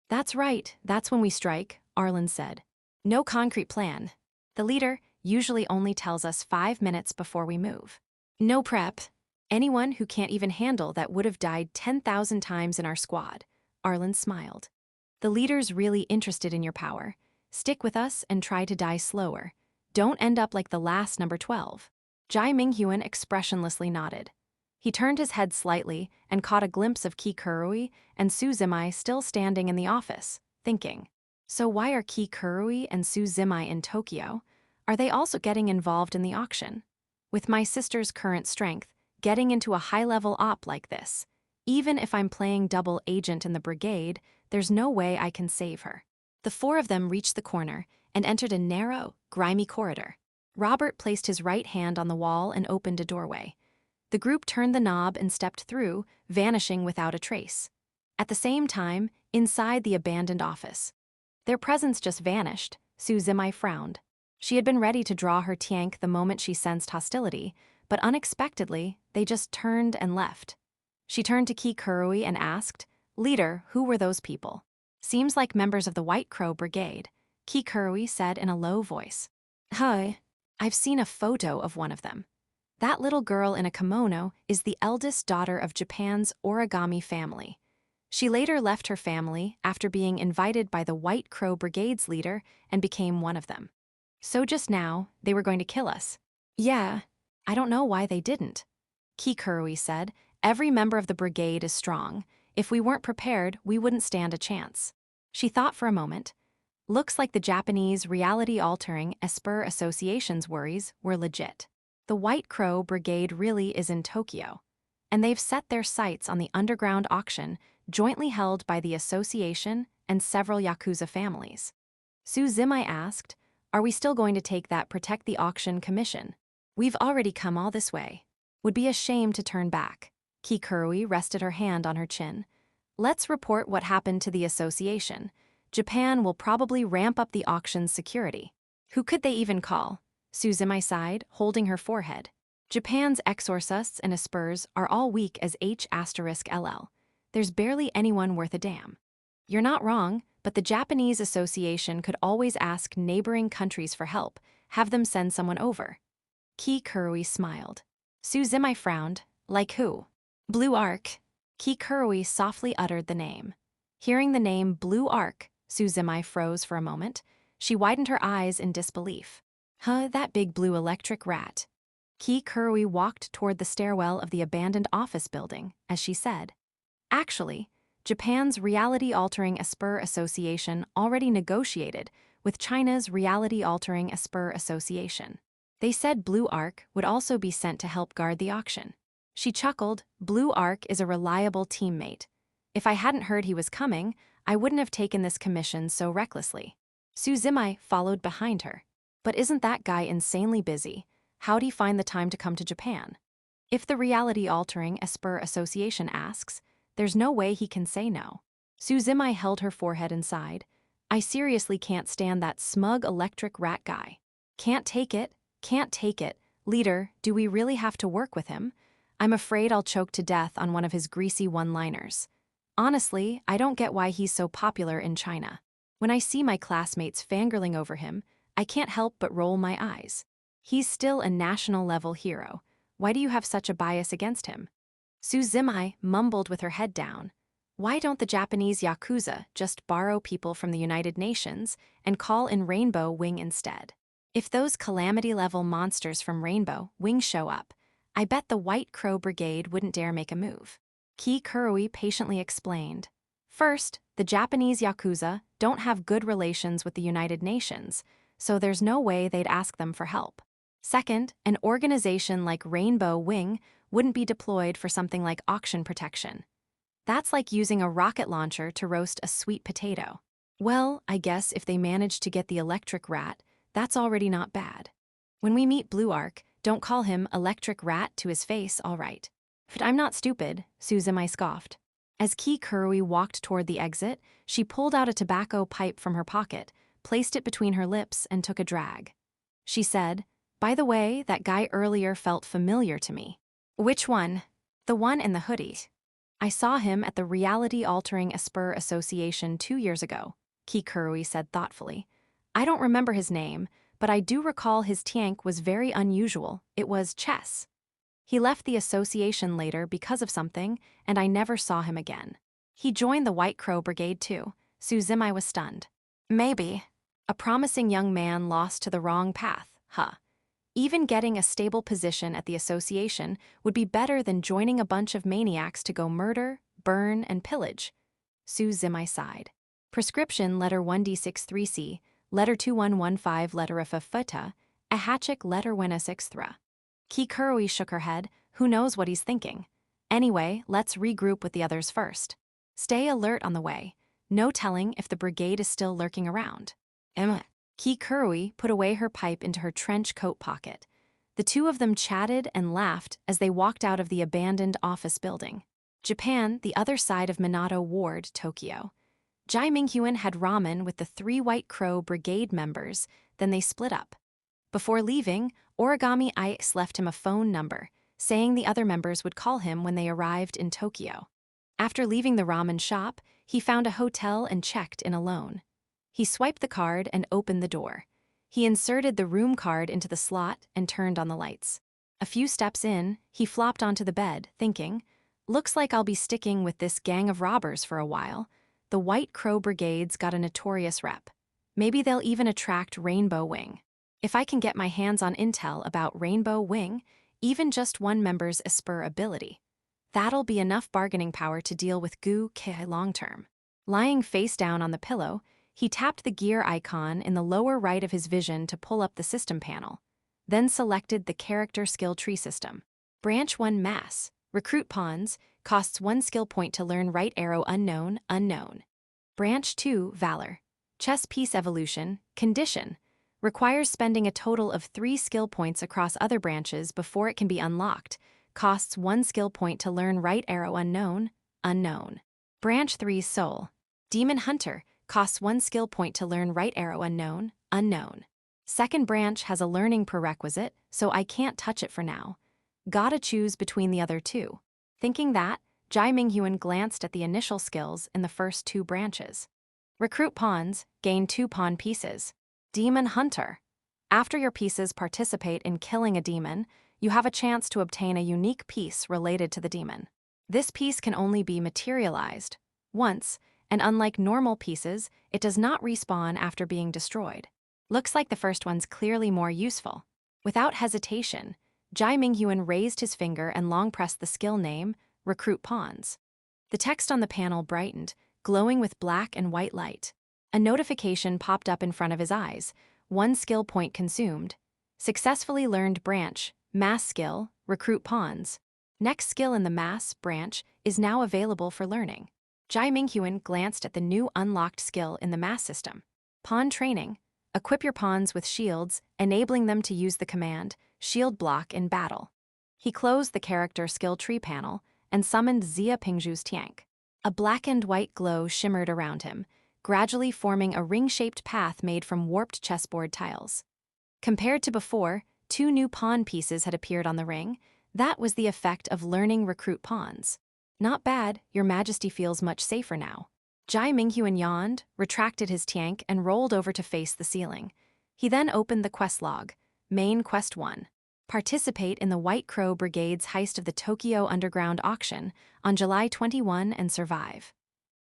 That's right, that's when we strike, Arlen said. No concrete plan. The leader usually only tells us 5 minutes before we move. No prep. Anyone who can't even handle that would have died 10,000 times in our squad. Arlen smiled. The leader's really interested in your power. Stick with us and try to die slower. Don't end up like the last number 12. Jai Minghuan expressionlessly nodded. He turned his head slightly and caught a glimpse of Ki Kurui and Su Zimai still standing in the office, thinking, so why are Ki Kurui and Su Zimai in Tokyo? Are they also getting involved in the auction? With my sister's current strength, getting into a high-level op like this, even if I'm playing double agent in the brigade, there's no way I can save her. The four of them reached the corner and entered a narrow, grimy corridor. Robert placed his right hand on the wall and opened a doorway. The group turned the knob and stepped through, vanishing without a trace. At the same time, inside the abandoned office. Their presence just vanished. Su Zimai frowned. She had been ready to draw her tank the moment she sensed hostility, but unexpectedly, they just turned and left. She turned to Ki Kurui and asked, Leader, who were those people? Seems like members of the White Crow Brigade, Ki Kurui said in a low voice. Hi, I've seen a photo of one of them. That little girl in a kimono is the eldest daughter of Japan's origami family. She later left her family after being invited by the White Crow Brigade's leader and became one of them. So just now, they were going to kill us. Yeah, I don't know why they didn't. Ki Kurui said, every member of the brigade is strong. If we weren't prepared, we wouldn't stand a chance. She thought for a moment. Looks like the Japanese reality-altering Esper Association's worries were legit. The White Crow Brigade really is in Tokyo, and they've set their sights on the underground auction jointly held by the association and several Yakuza families. Suzimai asked, "Are we still going to take that protect the auction commission? We've already come all this way. Would be a shame to turn back." Kikurui rested her hand on her chin. "Let's report what happened to the association. Japan will probably ramp up the auction's security. Who could they even call?" Suzimai sighed, holding her forehead. "Japan's exorcists and espers are all weak as H*LL. There's barely anyone worth a damn." "You're not wrong, but the Japanese association could always ask neighboring countries for help, have them send someone over." Kikurui smiled. Suzimai frowned. "Like who?" "Blue Ark." Kikurui softly uttered the name. Hearing the name Blue Ark, Suzimai froze for a moment. She widened her eyes in disbelief. "Huh, that big blue electric rat." Kikurui walked toward the stairwell of the abandoned office building as she said, "Actually, Japan's reality-altering Esper Association already negotiated with China's reality-altering Esper Association. They said Blue Ark would also be sent to help guard the auction." She chuckled. "Blue Ark is a reliable teammate. If I hadn't heard he was coming, I wouldn't have taken this commission so recklessly." Suzimai followed behind her. "But isn't that guy insanely busy? How'd he find the time to come to Japan?" "If the reality-altering Esper Association asks, there's no way he can say no." Suzimai held her forehead and sighed. "I seriously can't stand that smug electric rat guy. Can't take it, can't take it. Leader, do we really have to work with him? I'm afraid I'll choke to death on one of his greasy one-liners. Honestly, I don't get why he's so popular in China. When I see my classmates fangirling over him, I can't help but roll my eyes. He's still a national-level hero. Why do you have such a bias against him?" Suzimai mumbled with her head down. "Why don't the Japanese Yakuza just borrow people from the United Nations and call in Rainbow Wing instead? If those calamity-level monsters from Rainbow Wing show up, I bet the White Crow Brigade wouldn't dare make a move." Kikurui patiently explained. "First, the Japanese Yakuza don't have good relations with the United Nations, so there's no way they'd ask them for help. Second, an organization like Rainbow Wing wouldn't be deployed for something like auction protection. That's like using a rocket launcher to roast a sweet potato. Well, I guess if they manage to get the electric rat, that's already not bad. When we meet Blue Ark, don't call him electric rat to his face, all right." "But I'm not stupid," Suzimai scoffed. As Kikurui walked toward the exit, she pulled out a tobacco pipe from her pocket, placed it between her lips, and took a drag. She said, "By the way, that guy earlier felt familiar to me." "Which one?" "The one in the hoodie. I saw him at the reality-altering Esper Association 2 years ago," Kikurui said thoughtfully. "I don't remember his name, but I do recall his tiank was very unusual. It was chess. He left the association later because of something, and I never saw him again. He joined the White Crow Brigade too." Suzimai was stunned. "Maybe. A promising young man lost to the wrong path, huh? Even getting a stable position at the association would be better than joining a bunch of maniacs to go murder, burn, and pillage." Suzimai sighed. "Prescription letter 1D63C, letter 2115 letter of Fata, a hatchik letter 163. Kikurui shook her head. Who knows what he's thinking? "Anyway, let's regroup with the others first. Stay alert on the way. No telling if the brigade is still lurking around." Emma. Kikurui put away her pipe into her trench coat pocket. The two of them chatted and laughed as they walked out of the abandoned office building. Japan, the other side of Minato Ward, Tokyo. Jai Minghuan had ramen with the 3 White Crow Brigade members, then they split up. Before leaving, Origami Ice left him a phone number, saying the other members would call him when they arrived in Tokyo. After leaving the ramen shop, he found a hotel and checked in alone. He swiped the card and opened the door. He inserted the room card into the slot and turned on the lights. A few steps in, he flopped onto the bed, thinking, "Looks like I'll be sticking with this gang of robbers for a while. The White Crow Brigade's got a notorious rep. Maybe they'll even attract Rainbow Wing. If I can get my hands on intel about Rainbow Wing, even just one member's Esper ability, that'll be enough bargaining power to deal with Gu Kai long term." Lying face down on the pillow, He tapped the gear icon in the lower right of his vision to pull up the system panel, then selected the character skill tree system. Branch 1 Mass. Recruit Pawns, costs 1 skill point to learn right arrow unknown, unknown. Branch 2 Valor. Chess piece evolution, condition. Requires spending a total of 3 skill points across other branches before it can be unlocked. Costs 1 skill point to learn right arrow unknown, unknown. Branch 3 Soul. Demon Hunter, costs 1 skill point to learn right arrow unknown, unknown. Second branch has a learning prerequisite, so I can't touch it for now. Gotta choose between the other two. Thinking that, Jai Minghuan glanced at the initial skills in the first 2 branches. Recruit Pawns, gain 2 pawn pieces. Demon Hunter. After your pieces participate in killing a demon, you have a chance to obtain a unique piece related to the demon. This piece can only be materialized once, and unlike normal pieces, it does not respawn after being destroyed. Looks like the first one's clearly more useful. Without hesitation, Jai Minghuan raised his finger and long pressed the skill name, Recruit Pawns. The text on the panel brightened, glowing with black and white light. A notification popped up in front of his eyes. 1 skill point consumed. Successfully learned branch, Mass skill, Recruit Pawns. Next skill in the Mass branch is now available for learning. Jai Minghuan glanced at the new unlocked skill in the Mass system. Pawn Training. Equip your pawns with shields, enabling them to use the command, Shield Block in battle. He closed the character skill tree panel and summoned Xia Pingzhu's Tiank. A black and white glow shimmered around him, gradually forming a ring-shaped path made from warped chessboard tiles. Compared to before, 2 new pawn pieces had appeared on the ring. That was the effect of learning Recruit Pawns. Not bad, Your Majesty feels much safer now. Jai Minghuan yawned, retracted his Tiank, and rolled over to face the ceiling. He then opened the quest log. Main Quest 1. Participate in the White Crow Brigade's heist of the Tokyo Underground Auction on July 21 and survive.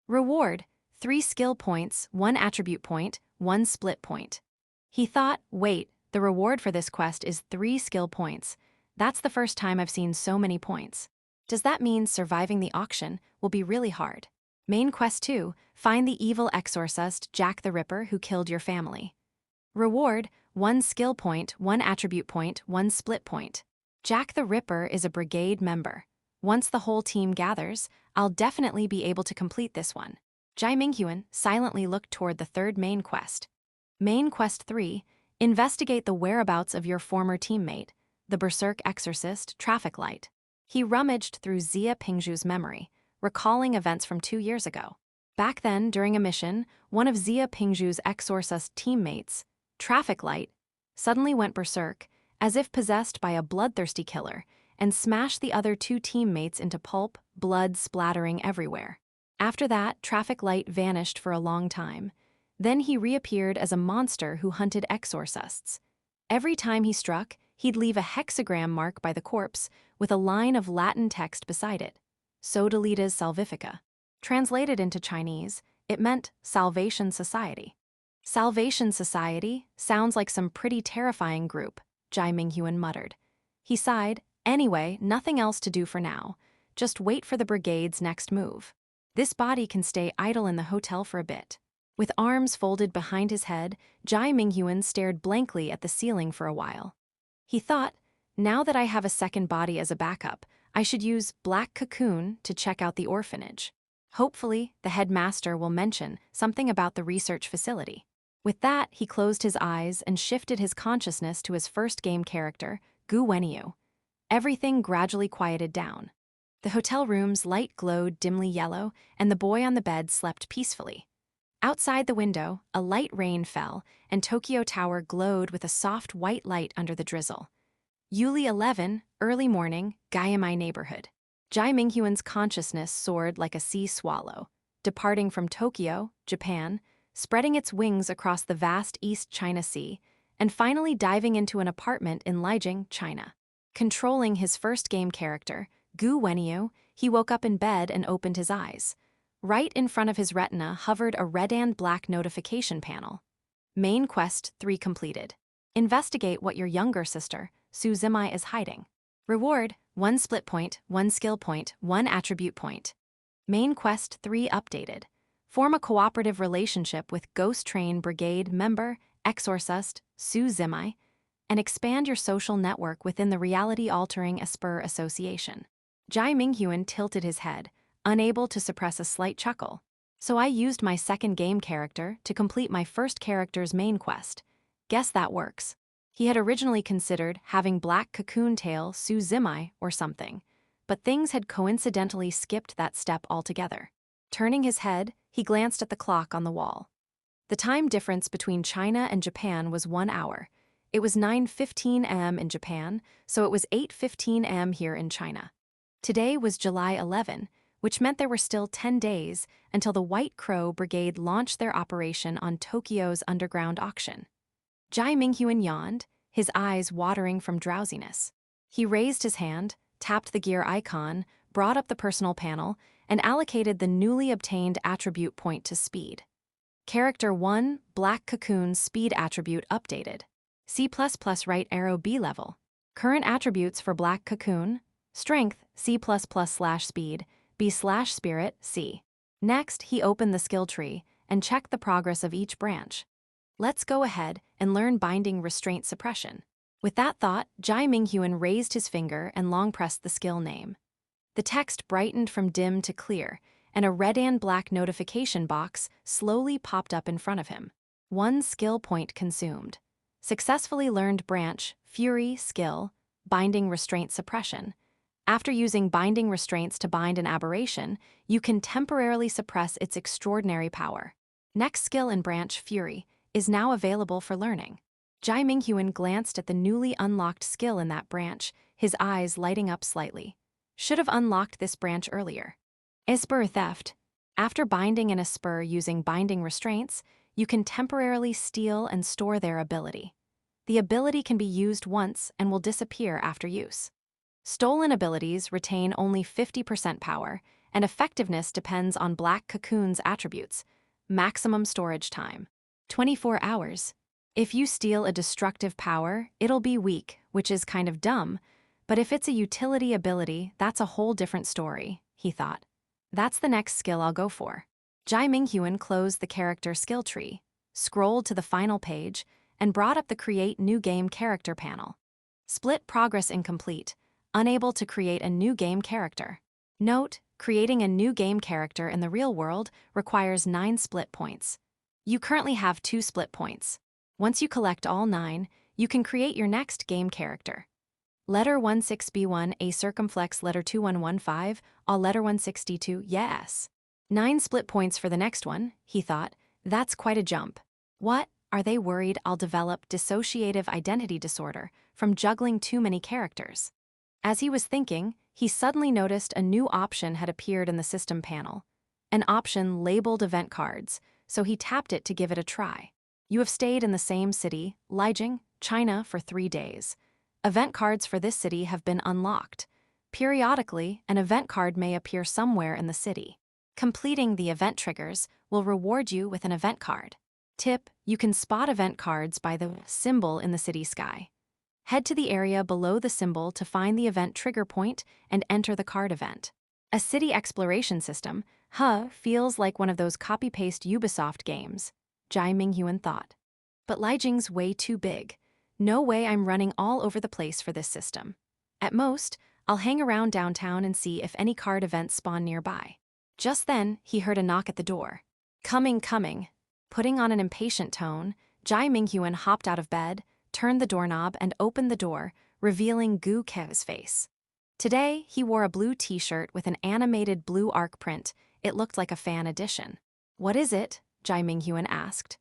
Reward: 3 skill points, 1 attribute point, 1 split point. He thought, wait, the reward for this quest is 3 skill points. That's the first time I've seen so many points. Does that mean surviving the auction will be really hard? Main Quest 2, find the evil exorcist Jack the Ripper who killed your family. Reward: 1 skill point, 1 attribute point, 1 split point. Jack the Ripper is a brigade member. Once the whole team gathers, I'll definitely be able to complete this one. Jai Minghuan silently looked toward the third main quest. Main Quest 3, investigate the whereabouts of your former teammate, the Berserk Exorcist Traffic Light. He rummaged through Xia Pingzhu's memory, recalling events from 2 years ago. Back then, during a mission, one of Xia Pingzhu's exorcist teammates, Traffic Light, suddenly went berserk, as if possessed by a bloodthirsty killer, and smashed the other 2 teammates into pulp, blood splattering everywhere. After that, Traffic Light vanished for a long time. Then he reappeared as a monster who hunted exorcists. Every time he struck, he'd leave a hexagram mark by the corpse with a line of Latin text beside it. Sodalitas Salvifica. Translated into Chinese, it meant Salvation Society. Salvation Society sounds like some pretty terrifying group, Jai Minghuan muttered. He sighed, anyway, nothing else to do for now. Just wait for the brigade's next move. This body can stay idle in the hotel for a bit. With arms folded behind his head, Jai Minghuan stared blankly at the ceiling for a while. He thought, now that I have a second body as a backup, I should use Black Cocoon to check out the orphanage. Hopefully, the headmaster will mention something about the research facility. With that, he closed his eyes and shifted his consciousness to his first game character, Gu Wenyu. Everything gradually quieted down. The hotel room's light glowed dimly yellow, and the boy on the bed slept peacefully. Outside the window, a light rain fell, and Tokyo Tower glowed with a soft white light under the drizzle. Yuli 11, early morning, Gayamai neighborhood. Jai Minghuan's consciousness soared like a sea swallow, departing from Tokyo, Japan, spreading its wings across the vast East China Sea, and finally diving into an apartment in Lijiang, China. Controlling his first game character, Gu Wenyu, he woke up in bed and opened his eyes. Right in front of his retina hovered a red and black notification panel. Main Quest 3 completed. Investigate what your younger sister, Su Zimai, is hiding. Reward: 1 split point, 1 skill point, 1 attribute point. Main Quest 3 updated. Form a cooperative relationship with Ghost Train Brigade member, Exorcist, Su Zimai, and expand your social network within the reality-altering Esper Association. Jai Minghuan tilted his head, unable to suppress a slight chuckle. So I used my second game character to complete my first character's main quest. Guess that works. He had originally considered having Black Cocoon Tail Su Zimai or something, but things had coincidentally skipped that step altogether. Turning his head, he glanced at the clock on the wall. The time difference between China and Japan was 1 hour. It was 9:15 am in Japan, so it was 8:15 am here in China. Today was July 11, which meant there were still 10 days until the White Crow Brigade launched their operation on Tokyo's underground auction. Jai Minghuan yawned, his eyes watering from drowsiness. He raised his hand, tapped the gear icon, brought up the personal panel, and allocated the newly obtained attribute point to speed. Character 1, Black Cocoon Speed Attribute updated. C++ right arrow B level. Current attributes for Black Cocoon: Strength, C++/speed, B/spirit, C. Next, he opened the skill tree and checked the progress of each branch. Let's go ahead and learn Binding Restraint Suppression. With that thought, Jai Minghuan raised his finger and long pressed the skill name. The text brightened from dim to clear, and a red and black notification box slowly popped up in front of him. 1 skill point consumed. Successfully learned branch, Fury skill, Binding Restraint Suppression. After using binding restraints to bind an aberration, you can temporarily suppress its extraordinary power. Next skill in branch, Fury, is now available for learning. Jai Minghuan glanced at the newly unlocked skill in that branch, his eyes lighting up slightly. Should have unlocked this branch earlier. Esper Theft. After binding an Esper using binding restraints, you can temporarily steal and store their ability. The ability can be used once and will disappear after use. Stolen abilities retain only 50% power, and effectiveness depends on Black Cocoon's attributes. Maximum storage time: 24 hours. If you steal a destructive power, it'll be weak, which is kind of dumb, but if it's a utility ability, that's a whole different story, he thought. That's the next skill I'll go for. Jai Minghuan closed the character skill tree, scrolled to the final page, and brought up the Create New Game Character panel. Split progress incomplete, unable to create a new game character. Note, creating a new game character in the real world requires 9 split points. You currently have 2 split points. Once you collect all 9, you can create your next game character. Letter 16B1 A circumflex letter 2115, all letter 162, yes. 9 split points for the next one, he thought. That's quite a jump. What? Are they worried I'll develop dissociative identity disorder from juggling too many characters? As he was thinking, he suddenly noticed a new option had appeared in the system panel. An option labeled event cards, so he tapped it to give it a try. You have stayed in the same city, Lijiang, China, for 3 days. Event cards for this city have been unlocked. Periodically, an event card may appear somewhere in the city. Completing the event triggers will reward you with an event card. Tip: you can spot event cards by the symbol in the city sky. Head to the area below the symbol to find the event trigger point and enter the card event. A city exploration system, feels like one of those copy-paste Ubisoft games, Jai Minghuan thought. But Lijiang's way too big. No way I'm running all over the place for this system. At most, I'll hang around downtown and see if any card events spawn nearby. Just then, he heard a knock at the door. Coming. Putting on an impatient tone, Jai Minghuan hopped out of bed, turned the doorknob, and opened the door, revealing Gu Ke's face. Today, he wore a blue t-shirt with an animated blue arc print. It looked like a fan edition. What is it? Jai Minghuan asked.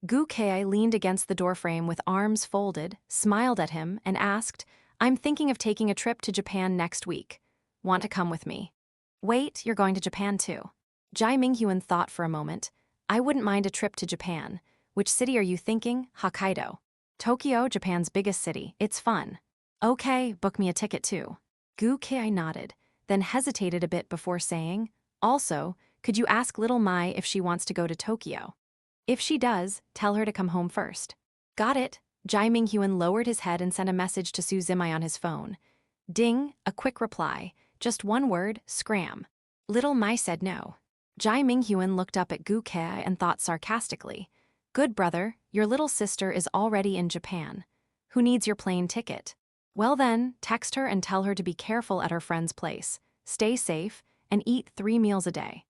Gu Ke leaned against the doorframe with arms folded, smiled at him, and asked, I'm thinking of taking a trip to Japan next week. Want to come with me? Wait, you're going to Japan too. Jai Minghuan thought for a moment. I wouldn't mind a trip to Japan. Which city are you thinking? Hokkaido. Tokyo, Japan's biggest city. It's fun. Okay, book me a ticket too. Gu Ke nodded, then hesitated a bit before saying, also, could you ask little Mai if she wants to go to Tokyo? If she does, tell her to come home first. Got it. Jai Minghuan lowered his head and sent a message to Su Zimai on his phone. Ding, a quick reply. Just one word, scram. Little Mai said no. Jai Minghuan looked up at Gu Kei and thought sarcastically, "Good brother, your little sister is already in Japan. Who needs your plane ticket? Well then, text her and tell her to be careful at her friend's place, stay safe, and eat 3 meals a day."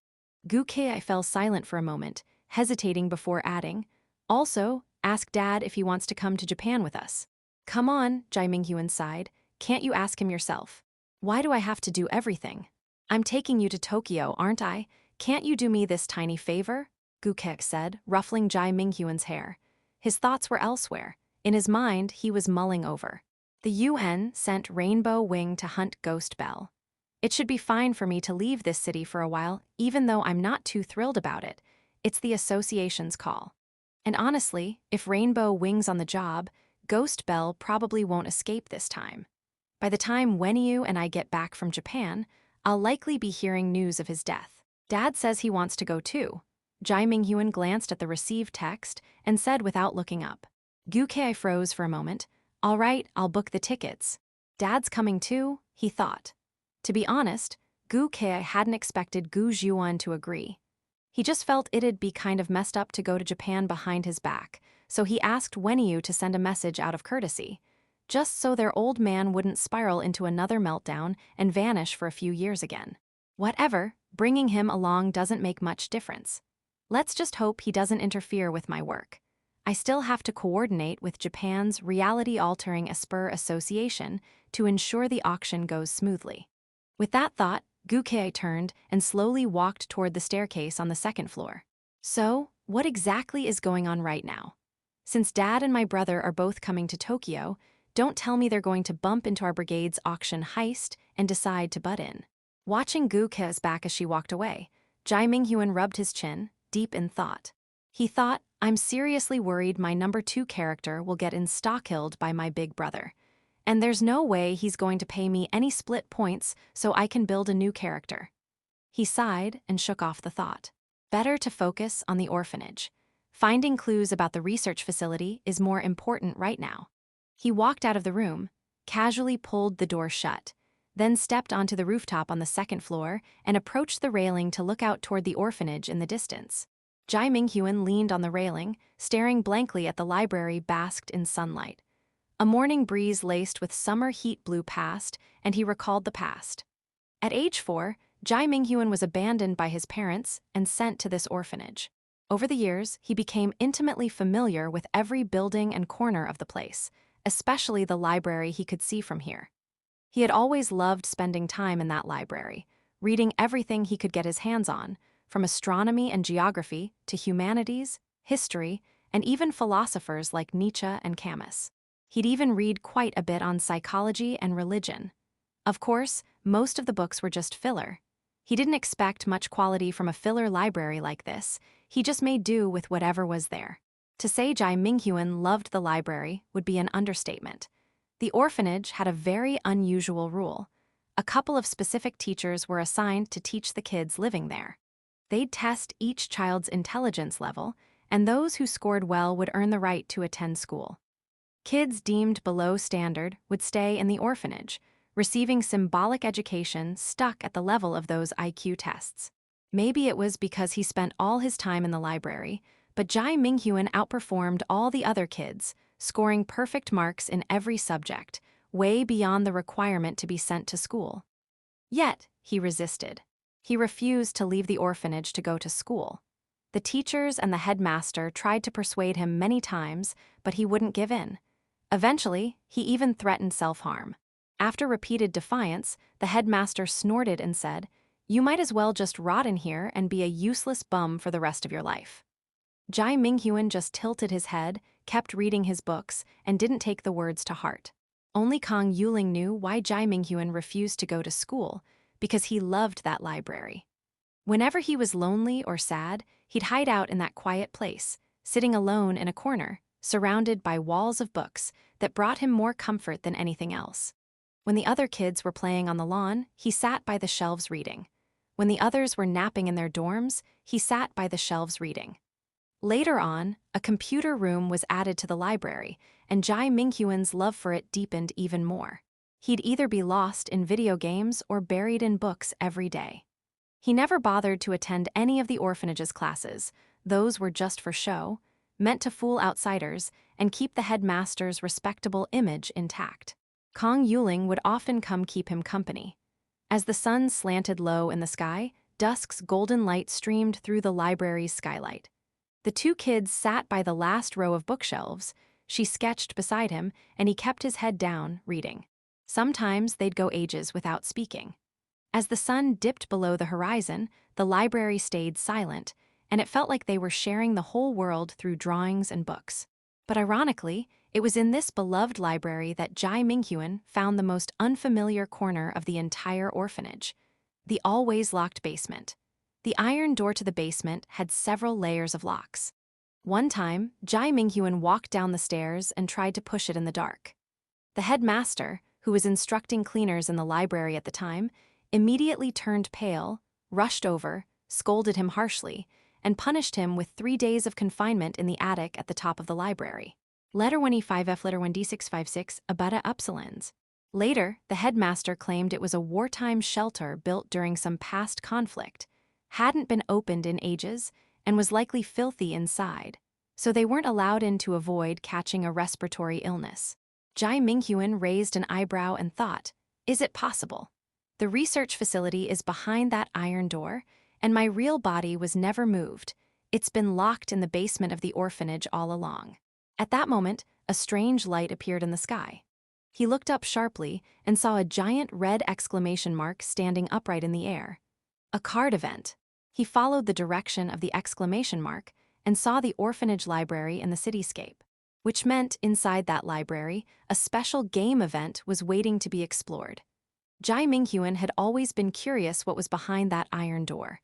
Gu Kei fell silent for a moment, hesitating before adding, "Also, ask Dad if he wants to come to Japan with us." "Come on," Jai Minghuan sighed. "Can't you ask him yourself? Why do I have to do everything? I'm taking you to Tokyo, aren't I? Can't you do me this tiny favor?" Gu Kei said, ruffling Jai Minghuan's hair. His thoughts were elsewhere. In his mind, he was mulling over. The UN sent Rainbow Wing to hunt Ghost Bell. It should be fine for me to leave this city for a while, even though I'm not too thrilled about it. It's the association's call. And honestly, if Rainbow Wing's on the job, Ghost Bell probably won't escape this time. By the time Wenyu and I get back from Japan, I'll likely be hearing news of his death. Dad says he wants to go too. Jai Minghuan glanced at the received text and said without looking up. Gu Kei froze for a moment. "All right, I'll book the tickets." Dad's coming too, he thought. To be honest, Gu Kei hadn't expected Gu Zhuan to agree. He just felt it'd be kind of messed up to go to Japan behind his back, so he asked Wenyu to send a message out of courtesy, just so their old man wouldn't spiral into another meltdown and vanish for a few years again. Whatever, bringing him along doesn't make much difference. Let's just hope he doesn't interfere with my work. I still have to coordinate with Japan's Reality-Altering Esper Association to ensure the auction goes smoothly. With that thought, Gu Kei turned and slowly walked toward the staircase on the second floor. So, what exactly is going on right now? Since Dad and my brother are both coming to Tokyo, don't tell me they're going to bump into our brigade's auction heist and decide to butt in. Watching Gu Kei's back as she walked away, Jai Minghuan rubbed his chin, deep in thought. He thought, "I'm seriously worried my number 2 character will get insta-killed by my big brother. And there's no way he's going to pay me any split points so I can build a new character." He sighed and shook off the thought. Better to focus on the orphanage. Finding clues about the research facility is more important right now. He walked out of the room, casually pulled the door shut, then stepped onto the rooftop on the second floor and approached the railing to look out toward the orphanage in the distance. Jai Minghuan leaned on the railing, staring blankly at the library basked in sunlight. A morning breeze laced with summer heat blew past, and he recalled the past. At age 4, Jai Minghuan was abandoned by his parents and sent to this orphanage. Over the years, he became intimately familiar with every building and corner of the place, especially the library he could see from here. He had always loved spending time in that library, reading everything he could get his hands on, from astronomy and geography to humanities, history, and even philosophers like Nietzsche and Camus. He'd even read quite a bit on psychology and religion. Of course, most of the books were just filler. He didn't expect much quality from a filler library like this. He just made do with whatever was there. To say Jai Minghuan loved the library would be an understatement. The orphanage had a very unusual rule. A couple of specific teachers were assigned to teach the kids living there. They'd test each child's intelligence level, and those who scored well would earn the right to attend school. Kids deemed below standard would stay in the orphanage, receiving symbolic education stuck at the level of those IQ tests. Maybe it was because he spent all his time in the library, but Jai Minghuan outperformed all the other kids, scoring perfect marks in every subject, way beyond the requirement to be sent to school. Yet, he resisted. He refused to leave the orphanage to go to school. The teachers and the headmaster tried to persuade him many times, but he wouldn't give in. Eventually, he even threatened self-harm. After repeated defiance, the headmaster snorted and said, "You might as well just rot in here and be a useless bum for the rest of your life." Jai Minghuan just tilted his head, kept reading his books, and didn't take the words to heart. Only Kang Yuling knew why Jai Minghuan refused to go to school, because he loved that library. Whenever he was lonely or sad, he'd hide out in that quiet place, sitting alone in a corner, surrounded by walls of books that brought him more comfort than anything else. When the other kids were playing on the lawn, he sat by the shelves reading. When the others were napping in their dorms, he sat by the shelves reading. Later on, a computer room was added to the library, and Jai Minghuan's love for it deepened even more. He'd either be lost in video games or buried in books every day. He never bothered to attend any of the orphanage's classes. Those were just for show, meant to fool outsiders and keep the headmaster's respectable image intact. Kong Yuling would often come keep him company. As the sun slanted low in the sky, dusk's golden light streamed through the library's skylight. The two kids sat by the last row of bookshelves. She sketched beside him, and he kept his head down, reading. Sometimes they'd go ages without speaking. As the sun dipped below the horizon, the library stayed silent, and it felt like they were sharing the whole world through drawings and books. But ironically, it was in this beloved library that Jai Minghuan found the most unfamiliar corner of the entire orphanage: the always locked basement. The iron door to the basement had several layers of locks. One time, Jai Minghuan walked down the stairs and tried to push it in the dark. The headmaster, who was instructing cleaners in the library at the time, immediately turned pale, rushed over, scolded him harshly, and punished him with 3 days of confinement in the attic at the top of the library. Letter 1E5F Letter 1D656 Abada Upsilons. Later, the headmaster claimed it was a wartime shelter built during some past conflict, hadn't been opened in ages, and was likely filthy inside, so they weren't allowed in to avoid catching a respiratory illness. Jai Minghuan raised an eyebrow and thought, is it possible? The research facility is behind that iron door, and my real body was never moved. It's been locked in the basement of the orphanage all along. At that moment, a strange light appeared in the sky. He looked up sharply and saw a giant red exclamation mark standing upright in the air. A card event. He followed the direction of the exclamation mark and saw the orphanage library in the cityscape, which meant inside that library, a special game event was waiting to be explored. Jai Minghuan had always been curious what was behind that iron door,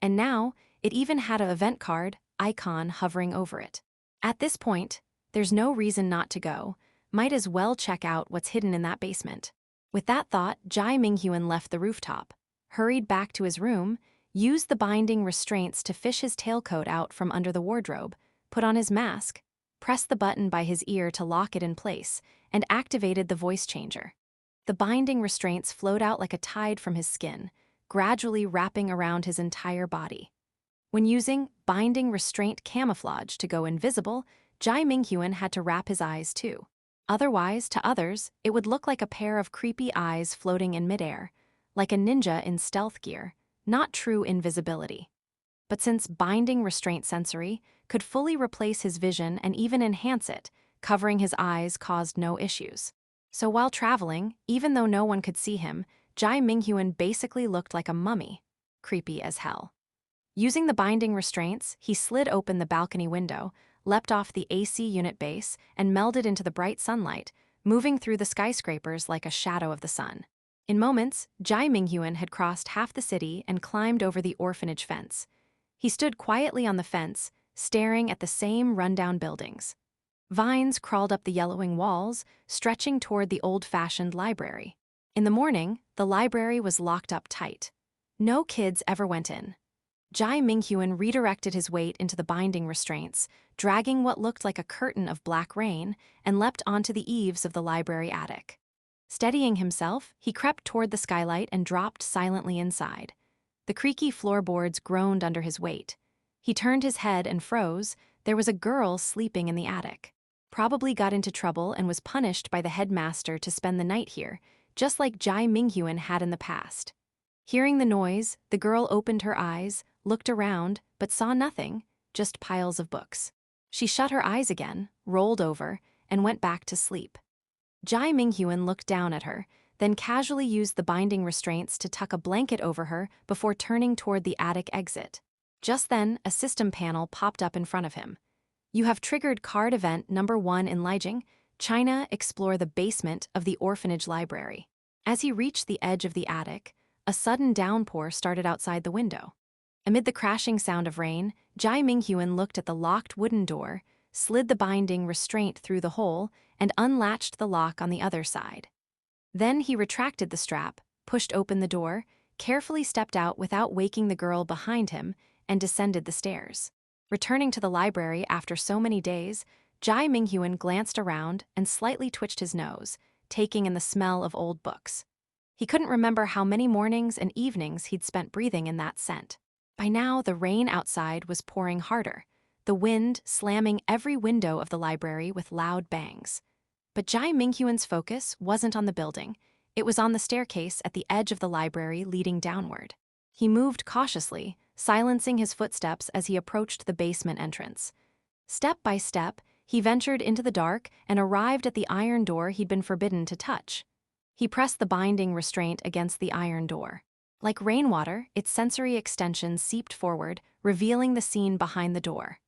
and now it even had an event card icon hovering over it. At this point, there's no reason not to go. Might as well check out what's hidden in that basement. With that thought, Jai Minghuan left the rooftop, hurried back to his room, used the binding restraints to fish his tailcoat out from under the wardrobe, put on his mask, pressed the button by his ear to lock it in place, and activated the voice changer. The binding restraints flowed out like a tide from his skin, gradually wrapping around his entire body. When using binding restraint camouflage to go invisible, Jai Minghuan had to wrap his eyes too. Otherwise, to others, it would look like a pair of creepy eyes floating in midair, like a ninja in stealth gear, not true invisibility. But since binding restraint sensory could fully replace his vision and even enhance it, covering his eyes caused no issues. So while traveling, even though no one could see him, Jai Minghuan basically looked like a mummy, creepy as hell. Using the binding restraints, he slid open the balcony window, leapt off the AC unit base, and melded into the bright sunlight, moving through the skyscrapers like a shadow of the sun. In moments, Jai Minghuan had crossed half the city and climbed over the orphanage fence. He stood quietly on the fence, staring at the same rundown buildings. Vines crawled up the yellowing walls, stretching toward the old-fashioned library. In the morning, the library was locked up tight. No kids ever went in. Jai Minghuan redirected his weight into the binding restraints, dragging what looked like a curtain of black rain, and leapt onto the eaves of the library attic. Steadying himself, he crept toward the skylight and dropped silently inside. The creaky floorboards groaned under his weight. He turned his head and froze. There was a girl sleeping in the attic. Probably got into trouble and was punished by the headmaster to spend the night here, just like Jai Minghuan had in the past. Hearing the noise, the girl opened her eyes, looked around, but saw nothing, just piles of books. She shut her eyes again, rolled over, and went back to sleep. Jai Minghuan looked down at her, then casually used the binding restraints to tuck a blanket over her before turning toward the attic exit. Just then, a system panel popped up in front of him. You have triggered card event number 1 in Lijiang, China. Explore the basement of the orphanage library. As he reached the edge of the attic, a sudden downpour started outside the window. Amid the crashing sound of rain, Jai Minghuan looked at the locked wooden door, slid the binding restraint through the hole, and unlatched the lock on the other side. Then he retracted the strap, pushed open the door, carefully stepped out without waking the girl behind him, and descended the stairs. Returning to the library after so many days, Jai Minghuan glanced around and slightly twitched his nose, taking in the smell of old books. He couldn't remember how many mornings and evenings he'd spent breathing in that scent. By now, the rain outside was pouring harder, the wind slamming every window of the library with loud bangs. But Jai Minghuan's focus wasn't on the building. It was on the staircase at the edge of the library leading downward. He moved cautiously, silencing his footsteps as he approached the basement entrance. Step by step, he ventured into the dark and arrived at the iron door he'd been forbidden to touch. He pressed the binding restraint against the iron door. Like rainwater, its sensory extensions seeped forward, revealing the scene behind the door.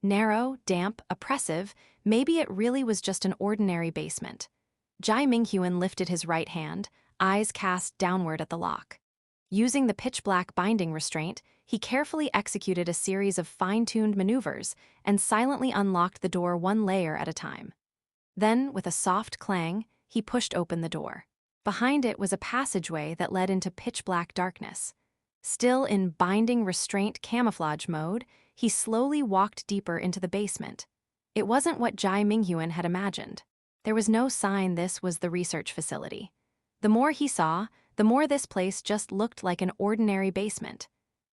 Narrow, damp, oppressive, maybe it really was just an ordinary basement. Jai Minghuan lifted his right hand, eyes cast downward at the lock. Using the pitch-black binding restraint, he carefully executed a series of fine-tuned maneuvers and silently unlocked the door one layer at a time. Then, with a soft clang, he pushed open the door. Behind it was a passageway that led into pitch-black darkness. Still in binding restraint camouflage mode, he slowly walked deeper into the basement. It wasn't what Jai Minghuan had imagined. There was no sign this was the research facility. The more he saw, the more this place just looked like an ordinary basement.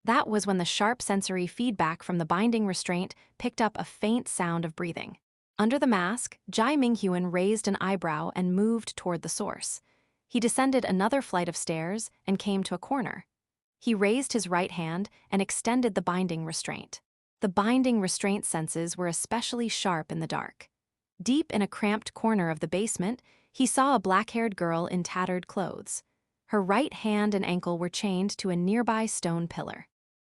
That was when the sharp sensory feedback from the binding restraint picked up a faint sound of breathing. Under the mask, Jai Minghuan raised an eyebrow and moved toward the source. He descended another flight of stairs and came to a corner. He raised his right hand and extended the binding restraint. The binding restraint senses were especially sharp in the dark. Deep in a cramped corner of the basement, he saw a black-haired girl in tattered clothes. Her right hand and ankle were chained to a nearby stone pillar.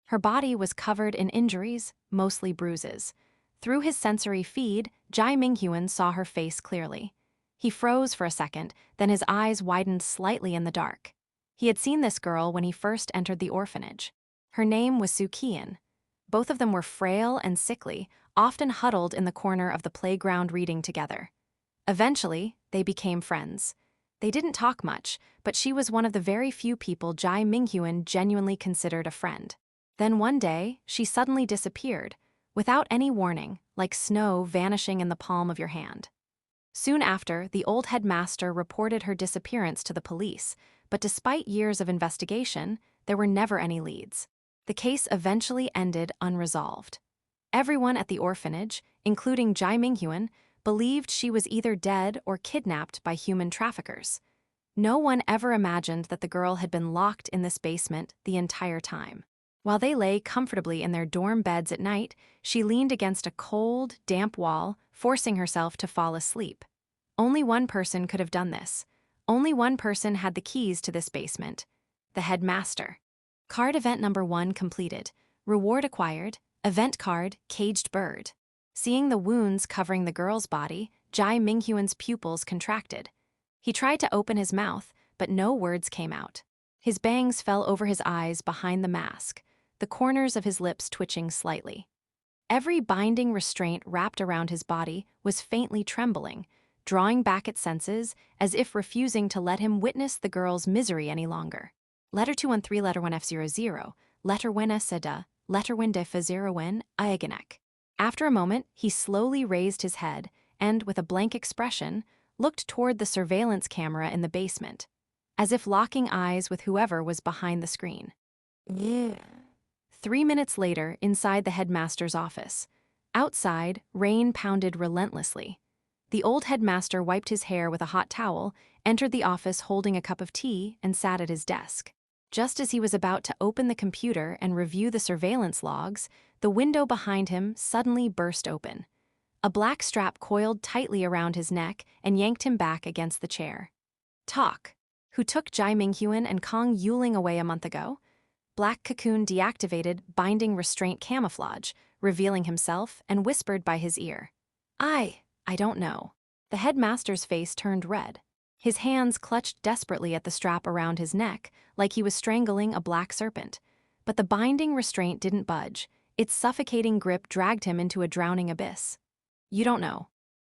Her body was covered in injuries, mostly bruises. Through his sensory feed, Jai Minghuan saw her face clearly. He froze for a second, then his eyes widened slightly in the dark. He had seen this girl when he first entered the orphanage. Her name was Sukian. Both of them were frail and sickly, often huddled in the corner of the playground reading together. Eventually, they became friends. They didn't talk much, but she was one of the very few people Jai Minghuan genuinely considered a friend. Then one day, she suddenly disappeared, without any warning, like snow vanishing in the palm of your hand. Soon after, the old headmaster reported her disappearance to the police, but despite years of investigation, there were never any leads. The case eventually ended unresolved. Everyone at the orphanage, including Jai Minghuan, believed she was either dead or kidnapped by human traffickers. No one ever imagined that the girl had been locked in this basement the entire time. While they lay comfortably in their dorm beds at night, she leaned against a cold, damp wall, forcing herself to fall asleep. Only one person could have done this. Only one person had the keys to this basement: the headmaster. Card event number 1 completed. Reward acquired. Event card, Caged Bird. Seeing the wounds covering the girl's body, Jai Minghuan's pupils contracted. He tried to open his mouth, but no words came out. His bangs fell over his eyes behind the mask, the corners of his lips twitching slightly. Every binding restraint wrapped around his body was faintly trembling, drawing back its senses as if refusing to let him witness the girl's misery any longer. Letter 213, letter 1F00, letter 1Seda, letter 1Def0N, Iagonek. After a moment, he slowly raised his head and, with a blank expression, looked toward the surveillance camera in the basement, as if locking eyes with whoever was behind the screen. 3 minutes later, inside the headmaster's office. Outside, rain pounded relentlessly. The old headmaster wiped his hair with a hot towel, entered the office holding a cup of tea, and sat at his desk. Just as he was about to open the computer and review the surveillance logs, the window behind him suddenly burst open. A black strap coiled tightly around his neck and yanked him back against the chair. Talk, who took Jai Minghuan and Kong Yuling away a month ago? Black Cocoon deactivated binding restraint camouflage, revealing himself, and whispered by his ear. I don't know. The headmaster's face turned red. His hands clutched desperately at the strap around his neck, like he was strangling a black serpent. But the binding restraint didn't budge. Its suffocating grip dragged him into a drowning abyss. You don't know.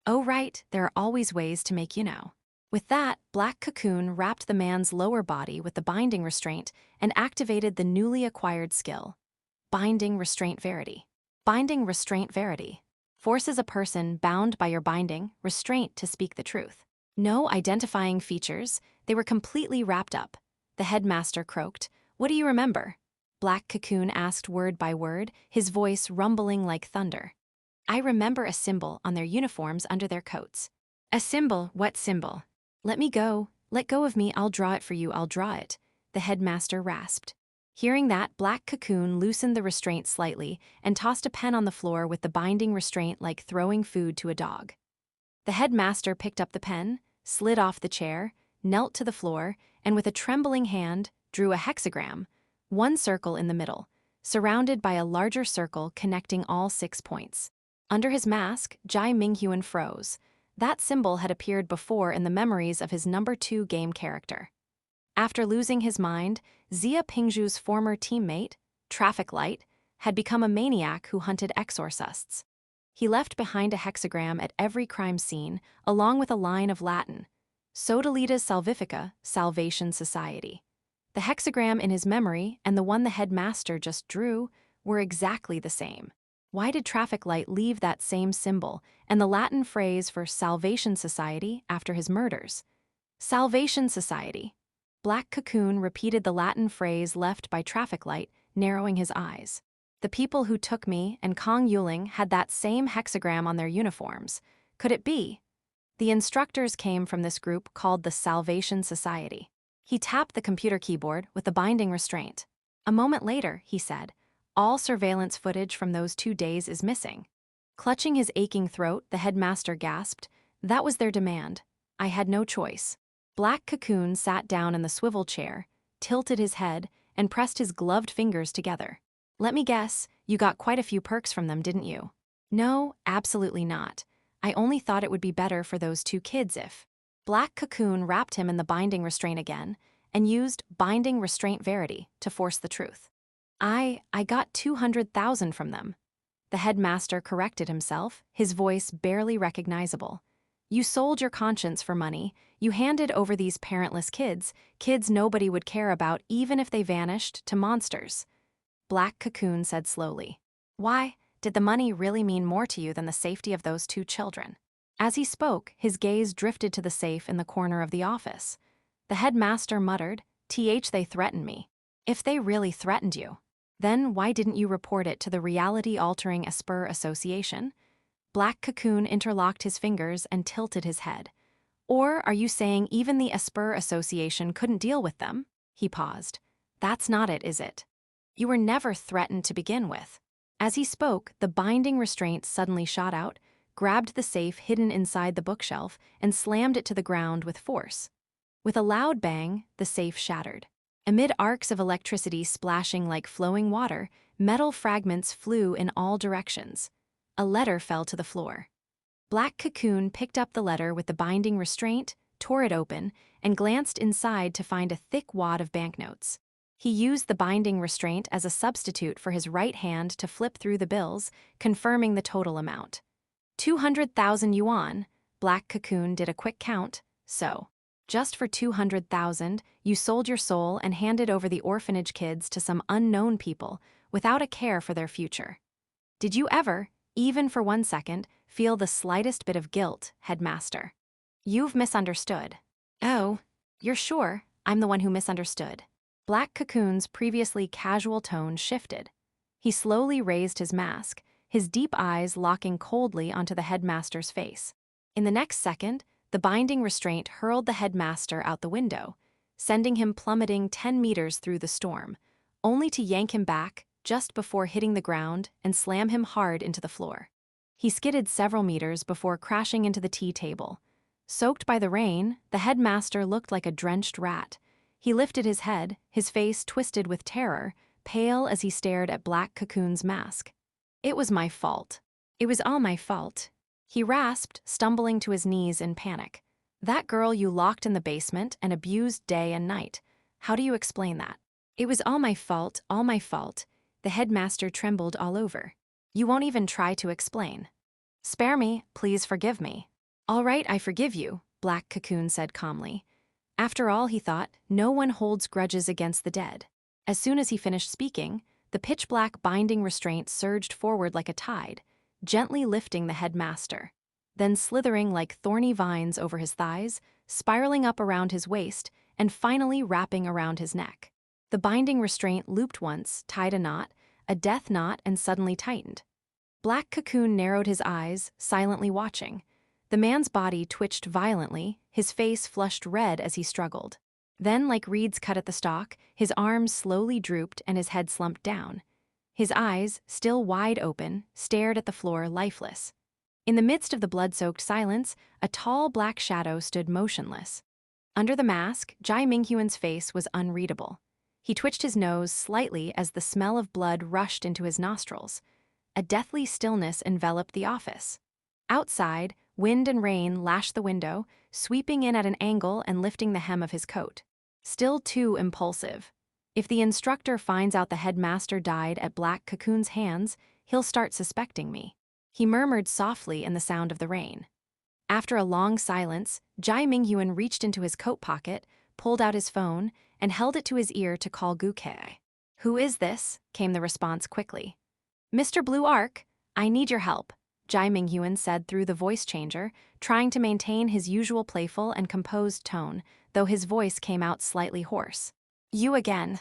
Oh right, there are always ways to make you know. With that, Black Cocoon wrapped the man's lower body with the binding restraint and activated the newly acquired skill. Binding Restraint Verity. Binding Restraint Verity forces a person bound by your binding restraint to speak the truth. No identifying features, they were completely wrapped up. The headmaster croaked. What do you remember? Black Cocoon asked word by word, his voice rumbling like thunder. I remember a symbol on their uniforms under their coats. A symbol? What symbol? Let me go. Let go of me, I'll draw it for you, I'll draw it, the headmaster rasped. Hearing that, Black Cocoon loosened the restraint slightly and tossed a pen on the floor with the binding restraint like throwing food to a dog. The headmaster picked up the pen, slid off the chair, knelt to the floor, and with a trembling hand, drew a hexagram, one circle in the middle, surrounded by a larger circle connecting all 6 points. Under his mask, Jai Minghuan froze. That symbol had appeared before in the memories of his number 2 game character. After losing his mind, Xia Pingzhu's former teammate, Traffic Light, had become a maniac who hunted exorcists. He left behind a hexagram at every crime scene, along with a line of Latin, Sodalita's Salvifica, Salvation Society. The hexagram in his memory and the one the headmaster just drew were exactly the same. Why did Traffic Light leave that same symbol and the Latin phrase for Salvation Society after his murders? Salvation Society. Black Cocoon repeated the Latin phrase left by Traffic Light, narrowing his eyes. The people who took me and Kong Yuling had that same hexagram on their uniforms. Could it be? The instructors came from this group called the Salvation Society. He tapped the computer keyboard with the binding restraint. A moment later, he said, all surveillance footage from those 2 days is missing. Clutching his aching throat, the headmaster gasped. That was their demand. I had no choice. Black Cocoon sat down in the swivel chair, tilted his head, and pressed his gloved fingers together. Let me guess, you got quite a few perks from them, didn't you? No, absolutely not. I only thought it would be better for those 2 kids if... Black Cocoon wrapped him in the binding restraint again and used binding restraint verity to force the truth. I got 200,000 from them. The headmaster corrected himself, his voice barely recognizable. You sold your conscience for money, you handed over these parentless kids nobody would care about even if they vanished to monsters. Black Cocoon said slowly. Why, did the money really mean more to you than the safety of those 2 children? As he spoke, his gaze drifted to the safe in the corner of the office. The headmaster muttered, they threatened me. If they really threatened you, then why didn't you report it to the Reality-Altering Esper Association? Black Cocoon interlocked his fingers and tilted his head. Or are you saying even the Esper Association couldn't deal with them? He paused. That's not it, is it? You were never threatened to begin with. As he spoke, the binding restraint suddenly shot out, grabbed the safe hidden inside the bookshelf, and slammed it to the ground with force. With a loud bang, the safe shattered. Amid arcs of electricity splashing like flowing water, metal fragments flew in all directions. A letter fell to the floor. Black Cocoon picked up the letter with the binding restraint, tore it open, and glanced inside to find a thick wad of banknotes. He used the binding restraint as a substitute for his right hand to flip through the bills, confirming the total amount. 200,000 yuan, Black Cocoon did a quick count, so. Just for 200,000, you sold your soul and handed over the orphanage kids to some unknown people without a care for their future. Did you ever, even for 1 second, feel the slightest bit of guilt, headmaster? You've misunderstood. Oh, you're sure I'm the one who misunderstood? Black Cocoon's previously casual tone shifted. He slowly raised his mask, his deep eyes locking coldly onto the headmaster's face. In the next second, the binding restraint hurled the headmaster out the window, sending him plummeting 10 meters through the storm, only to yank him back just before hitting the ground and slam him hard into the floor. He skidded several meters before crashing into the tea table. Soaked by the rain, the headmaster looked like a drenched rat. He lifted his head, his face twisted with terror, pale as he stared at Black Cocoon's mask. It was my fault. It was all my fault. He rasped, stumbling to his knees in panic. That girl you locked in the basement and abused day and night. How do you explain that? It was all my fault, all my fault. The headmaster trembled all over. You won't even try to explain. Spare me, please forgive me. All right, I forgive you, Black Cocoon said calmly. After all, he thought, no one holds grudges against the dead. As soon as he finished speaking, the pitch-black binding restraint surged forward like a tide, gently lifting the headmaster. then slithering like thorny vines over his thighs, spiraling up around his waist, and finally wrapping around his neck. The binding restraint looped once, tied a knot, a death knot, and suddenly tightened. Black Cocoon narrowed his eyes, silently watching. The man's body twitched violently, his face flushed red as he struggled. Then, like reeds cut at the stalk, his arms slowly drooped and his head slumped down. His eyes, still wide open, stared at the floor lifeless. In the midst of the blood-soaked silence, a tall black shadow stood motionless. Under the mask, Jai Minghuan's face was unreadable. He twitched his nose slightly as the smell of blood rushed into his nostrils. A deathly stillness enveloped the office. Outside, wind and rain lashed the window, sweeping in at an angle and lifting the hem of his coat. Still too impulsive. If the instructor finds out the headmaster died at Black Cocoon's hands, he'll start suspecting me. He murmured softly in the sound of the rain. After a long silence, Jai Minghuan reached into his coat pocket, pulled out his phone, and held it to his ear to call Gu Kei. "Who is this?" came the response quickly. "Mr. Blue Arc, I need your help," Jai Minghuan said through the voice changer, trying to maintain his usual playful and composed tone, though his voice came out slightly hoarse. "You again."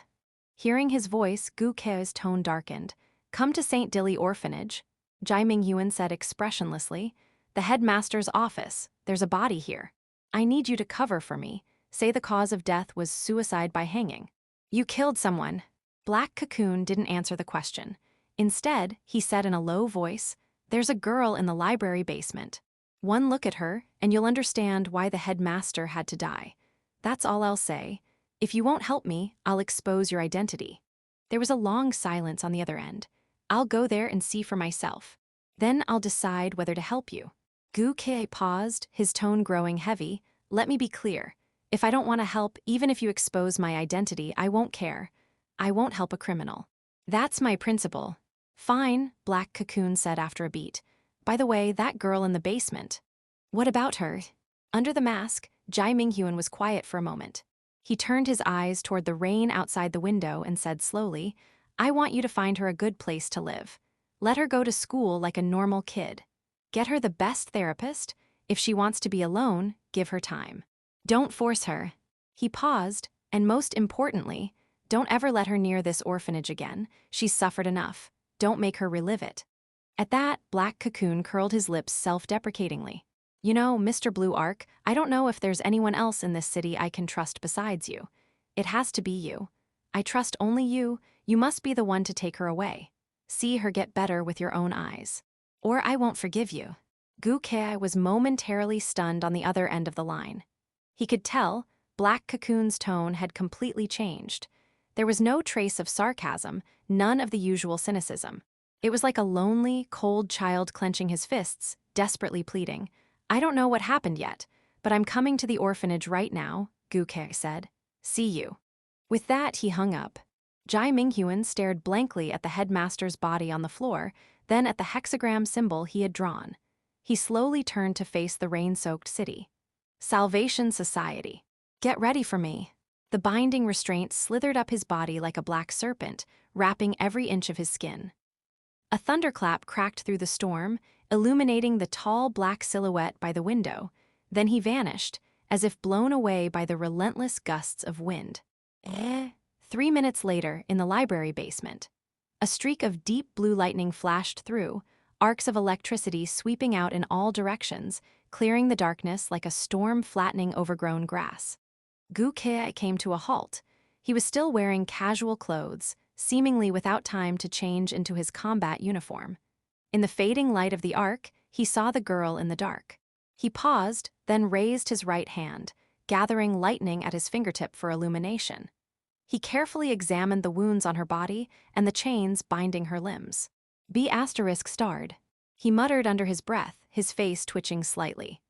Hearing his voice, Gu Kei's tone darkened. "Come to St. Dilly Orphanage," Jai Minghuan said expressionlessly. "The headmaster's office. There's a body here. I need you to cover for me. Say the cause of death was suicide by hanging." "You killed someone." Black Cocoon didn't answer the question. Instead, he said in a low voice, "There's a girl in the library basement. One look at her, and you'll understand why the headmaster had to die. That's all I'll say. If you won't help me, I'll expose your identity." There was a long silence on the other end. "I'll go there and see for myself. Then I'll decide whether to help you." Gu Kei paused, his tone growing heavy. "Let me be clear. If I don't want to help, even if you expose my identity, I won't care. I won't help a criminal. That's my principle." "Fine," Black Cocoon said after a beat. "By the way, that girl in the basement. What about her?" Under the mask, Jai Minghuan was quiet for a moment. He turned his eyes toward the rain outside the window and said slowly, "I want you to find her a good place to live. Let her go to school like a normal kid. Get her the best therapist. If she wants to be alone, give her time. Don't force her." He paused, and most importantly, don't ever let her near this orphanage again. She's suffered enough. Don't make her relive it. At that, Black Cocoon curled his lips self-deprecatingly. "You know, Mr. Blue Arc, I don't know if there's anyone else in this city I can trust besides you. It has to be you. I trust only you. You must be the one to take her away. See her get better with your own eyes. Or I won't forgive you." Gu Kei was momentarily stunned on the other end of the line. He could tell Black Cocoon's tone had completely changed. There was no trace of sarcasm, none of the usual cynicism. It was like a lonely, cold child clenching his fists, desperately pleading. "I don't know what happened yet, but I'm coming to the orphanage right now," Gu Kei said. "See you." With that, he hung up. Jai Minghuan stared blankly at the headmaster's body on the floor, then at the hexagram symbol he had drawn. He slowly turned to face the rain-soaked city. "Salvation Society. Get ready for me." The binding restraint slithered up his body like a black serpent, wrapping every inch of his skin. A thunderclap cracked through the storm, illuminating the tall black silhouette by the window. Then he vanished, as if blown away by the relentless gusts of wind. 3 minutes later, in the library basement, a streak of deep blue lightning flashed through, arcs of electricity sweeping out in all directions, clearing the darkness like a storm flattening overgrown grass. Gu Kei came to a halt. He was still wearing casual clothes, seemingly without time to change into his combat uniform. In the fading light of the arc, he saw the girl in the dark. He paused, then raised his right hand, gathering lightning at his fingertip for illumination. He carefully examined the wounds on her body and the chains binding her limbs. B****. He muttered under his breath, his face twitching slightly.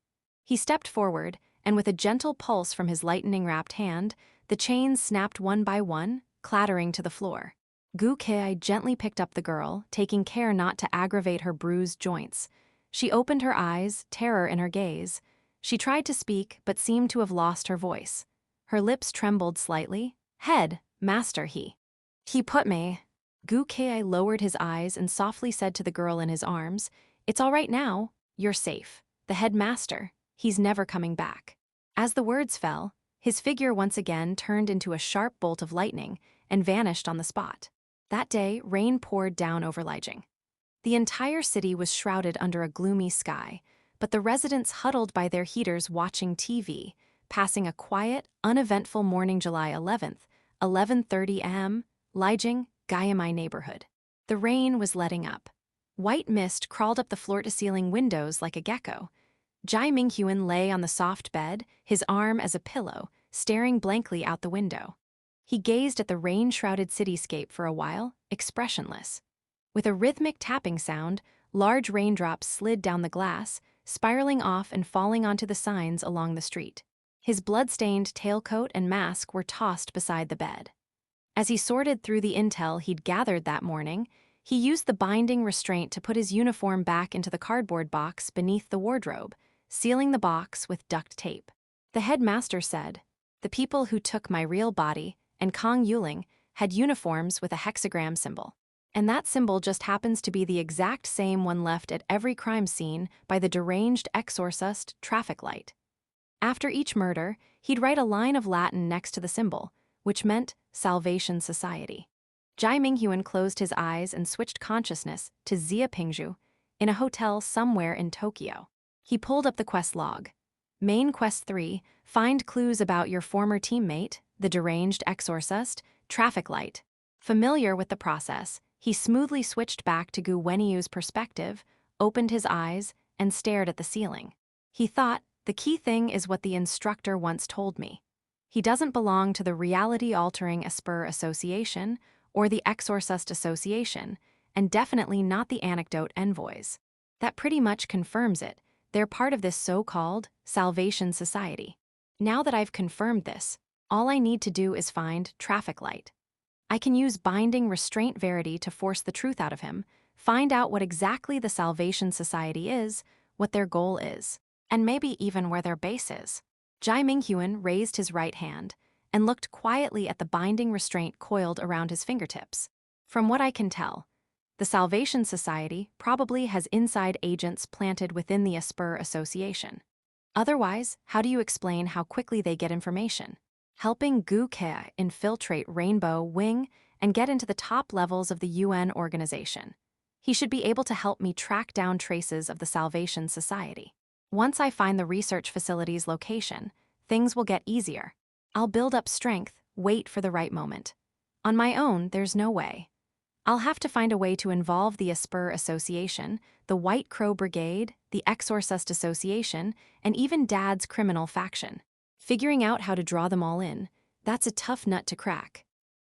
He stepped forward, and with a gentle pulse from his lightning-wrapped hand, the chains snapped one by one, clattering to the floor. Gu Kei gently picked up the girl, taking care not to aggravate her bruised joints. She opened her eyes, terror in her gaze. She tried to speak, but seemed to have lost her voice. Her lips trembled slightly. "Head, master, he put me." Gu Kei lowered his eyes and softly said to the girl in his arms, "It's all right now. You're safe. The headmaster, he's never coming back. As the words fell, his figure once again turned into a sharp bolt of lightning and vanished on the spot. That day, rain poured down over Lijiang. The entire city was shrouded under a gloomy sky, but the residents huddled by their heaters watching TV, passing a quiet, uneventful morning July 11th, 11:30 am, Lijiang, Gayamai neighborhood. The rain was letting up. White mist crawled up the floor-to-ceiling windows like a gecko. Jai Minghuan lay on the soft bed, his arm as a pillow, staring blankly out the window. He gazed at the rain-shrouded cityscape for a while, expressionless. With a rhythmic tapping sound, large raindrops slid down the glass, spiraling off and falling onto the signs along the street. His blood-stained tailcoat and mask were tossed beside the bed. As he sorted through the intel he'd gathered that morning, he used the binding restraint to put his uniform back into the cardboard box beneath the wardrobe, sealing the box with duct tape. The headmaster said, "The people who took my real body and Kong Yuling had uniforms with a hexagram symbol. And that symbol just happens to be the exact same one left at every crime scene by the deranged exorcist traffic light." After each murder, he'd write a line of Latin next to the symbol, which meant Salvation Society. Jai Minghuan closed his eyes and switched consciousness to Xia Pingzhu in a hotel somewhere in Tokyo. He pulled up the quest log. Main Quest 3, find clues about your former teammate, the deranged exorcist, traffic light. Familiar with the process, he smoothly switched back to Gu Weniyu's perspective, opened his eyes, and stared at the ceiling. He thought, the key thing is what the instructor once told me. He doesn't belong to the reality-altering Esper Association or the Exorcist Association, and definitely not the Anecdote Envoys. That pretty much confirms it. They're part of this so-called Salvation Society. Now that I've confirmed this, all I need to do is find traffic light. I can use binding restraint verity to force the truth out of him, find out what exactly the Salvation Society is, what their goal is, and maybe even where their base is. Jai Minghuan raised his right hand and looked quietly at the binding restraint coiled around his fingertips. From what I can tell, the Salvation Society probably has inside agents planted within the Esper Association. Otherwise, how do you explain how quickly they get information? Helping Gu Ke infiltrate Rainbow Wing and get into the top levels of the UN organization. He should be able to help me track down traces of the Salvation Society. Once I find the research facility's location, things will get easier. I'll build up strength, wait for the right moment. On my own, there's no way. I'll have to find a way to involve the Esper Association, the White Crow Brigade, the Exorcist Association, and even Dad's criminal faction. Figuring out how to draw them all in, that's a tough nut to crack.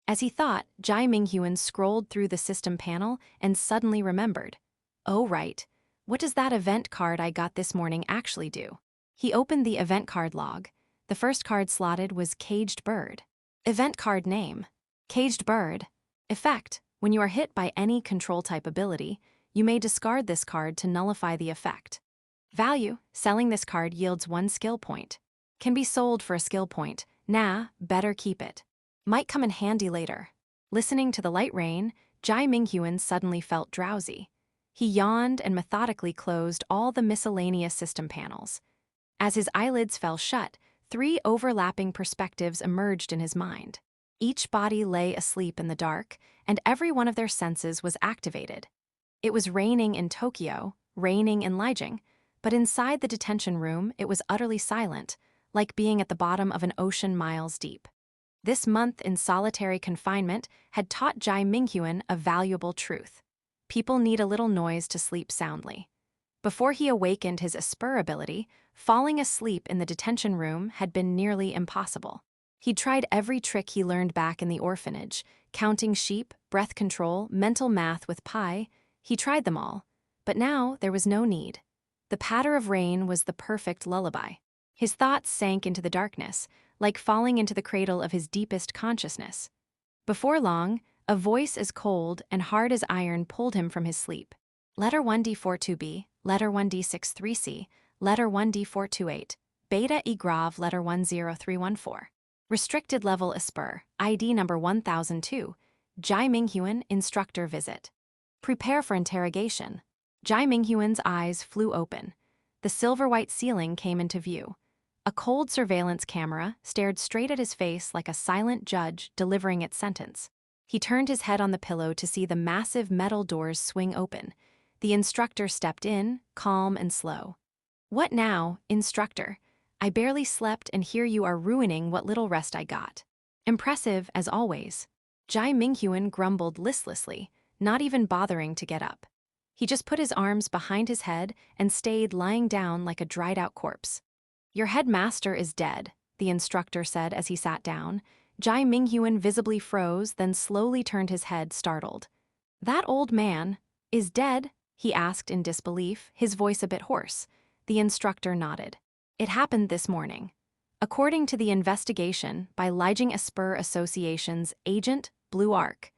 As he thought, Jai Minghuan scrolled through the system panel and suddenly remembered. Oh right, what does that event card I got this morning actually do? He opened the event card log. The first card slotted was Caged Bird. Event card name: Caged Bird. Effect: when you are hit by any control-type ability, you may discard this card to nullify the effect. Value: selling this card yields 1 skill point. Can be sold for a skill point. Nah, better keep it. Might come in handy later. Listening to the light rain, Jai Minghuan suddenly felt drowsy. He yawned and methodically closed all the miscellaneous system panels. As his eyelids fell shut, 3 overlapping perspectives emerged in his mind. Each body lay asleep in the dark, and every one of their senses was activated. It was raining in Tokyo, raining in Lijiang, but inside the detention room it was utterly silent, like being at the bottom of an ocean miles deep. This month in solitary confinement had taught Jai Minghuan a valuable truth. People need a little noise to sleep soundly. Before he awakened his Esper ability, falling asleep in the detention room had been nearly impossible. He'd tried every trick he learned back in the orphanage, counting sheep, breath control, mental math with pi. He tried them all, but now there was no need. The patter of rain was the perfect lullaby. His thoughts sank into the darkness, like falling into the cradle of his deepest consciousness. Before long, a voice as cold and hard as iron pulled him from his sleep. Letter 1D42B, letter 1D63C, letter 1D428, beta E grave letter 10314. Restricted level Esper, ID number 1002, Jai Minghuan, instructor visit. Prepare for interrogation. Jai Minghuan's eyes flew open. the silver-white ceiling came into view. A cold surveillance camera stared straight at his face like a silent judge delivering its sentence. He turned his head on the pillow to see the massive metal doors swing open. The instructor stepped in, calm and slow. "What now, instructor? I barely slept and here you are ruining what little rest I got." "Impressive, as always." Jai Minghuan grumbled listlessly, not even bothering to get up. He just put his arms behind his head and stayed lying down like a dried-out corpse. "Your headmaster is dead," the instructor said as he sat down. Jai Minghuan visibly froze, then slowly turned his head, startled. "That old man is dead?" he asked in disbelief, his voice a bit hoarse. The instructor nodded. "It happened this morning. According to the investigation by Lijing Esper Association's agent, Blue Arc,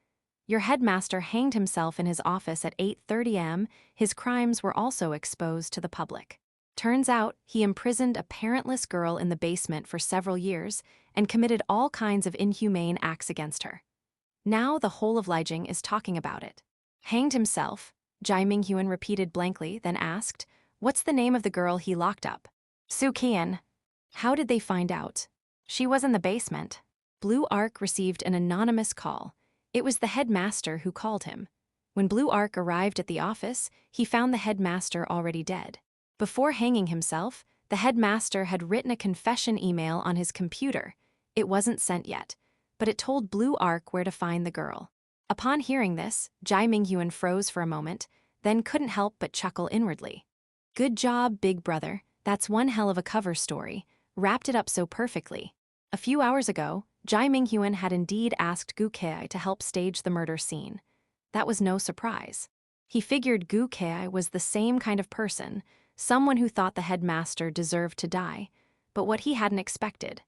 your headmaster hanged himself in his office at 8:30 am. His crimes were also exposed to the public. Turns out he imprisoned a parentless girl in the basement for several years and committed all kinds of inhumane acts against her. Now the whole of Lijing is talking about it." "Hanged himself?" Jai Minghuan repeated blankly, then asked, "What's the name of the girl he locked up?" "Su Qian." "How did they find out?" "She was in the basement." Blue Arc received an anonymous call. It was the headmaster who called him. When Blue Arc arrived at the office, he found the headmaster already dead. Before hanging himself, the headmaster had written a confession email on his computer. It wasn't sent yet, but it told Blue Arc where to find the girl. Upon hearing this, Jai Minghuan froze for a moment, then couldn't help but chuckle inwardly. "Good job, big brother. That's one hell of a cover story. Wrapped it up so perfectly." A few hours ago, Jai Minghuan had indeed asked Gu Kei to help stage the murder scene. That was no surprise. He figured Gu Kei was the same kind of person, someone who thought the headmaster deserved to die, but what he hadn't expected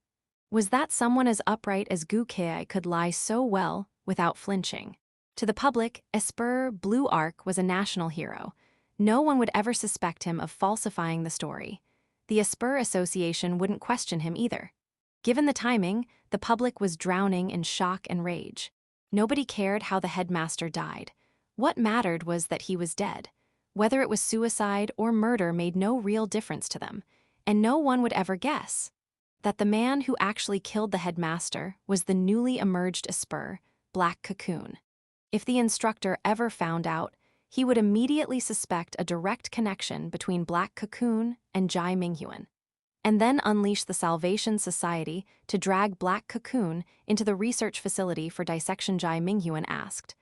was that someone as upright as Gu Kei could lie so well without flinching. To the public, Esper Blue Arc was a national hero. No one would ever suspect him of falsifying the story. The Esper Association wouldn't question him either. Given the timing, the public was drowning in shock and rage. Nobody cared how the headmaster died. What mattered was that he was dead. Whether it was suicide or murder made no real difference to them, and no one would ever guess that the man who actually killed the headmaster was the newly emerged Esper, Black Cocoon. If the instructor ever found out, he would immediately suspect a direct connection between Black Cocoon and Jai Minghuan, and then unleash the Salvation Society to drag Black Cocoon into the research facility for dissection. Jai Minghuan asked,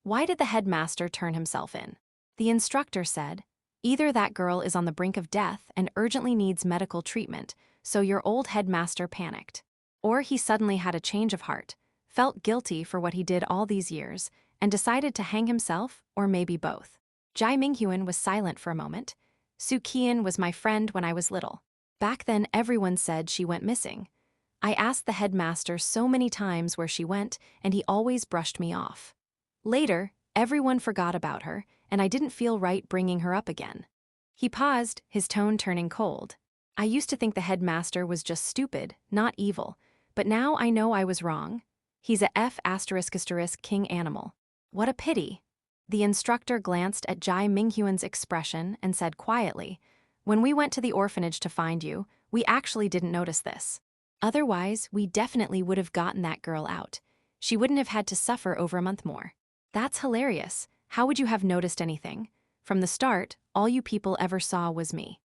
"Why did the headmaster turn himself in?" The instructor said, "Either that girl is on the brink of death and urgently needs medical treatment, so your old headmaster panicked, or he suddenly had a change of heart, felt guilty for what he did all these years, and decided to hang himself, or maybe both." Jai Minghuan was silent for a moment. "Su Qian was my friend when I was little. Back then everyone said she went missing. I asked the headmaster so many times where she went, and he always brushed me off. Later, everyone forgot about her, and I didn't feel right bringing her up again." He paused, his tone turning cold. "I used to think the headmaster was just stupid, not evil, but now I know I was wrong. He's a F*** king animal. What a pity." The instructor glanced at Jai Minghuan's expression and said quietly, "When we went to the orphanage to find you, we actually didn't notice this. Otherwise, we definitely would have gotten that girl out. She wouldn't have had to suffer over a month more." "That's hilarious. How would you have noticed anything? From the start, all you people ever saw was me."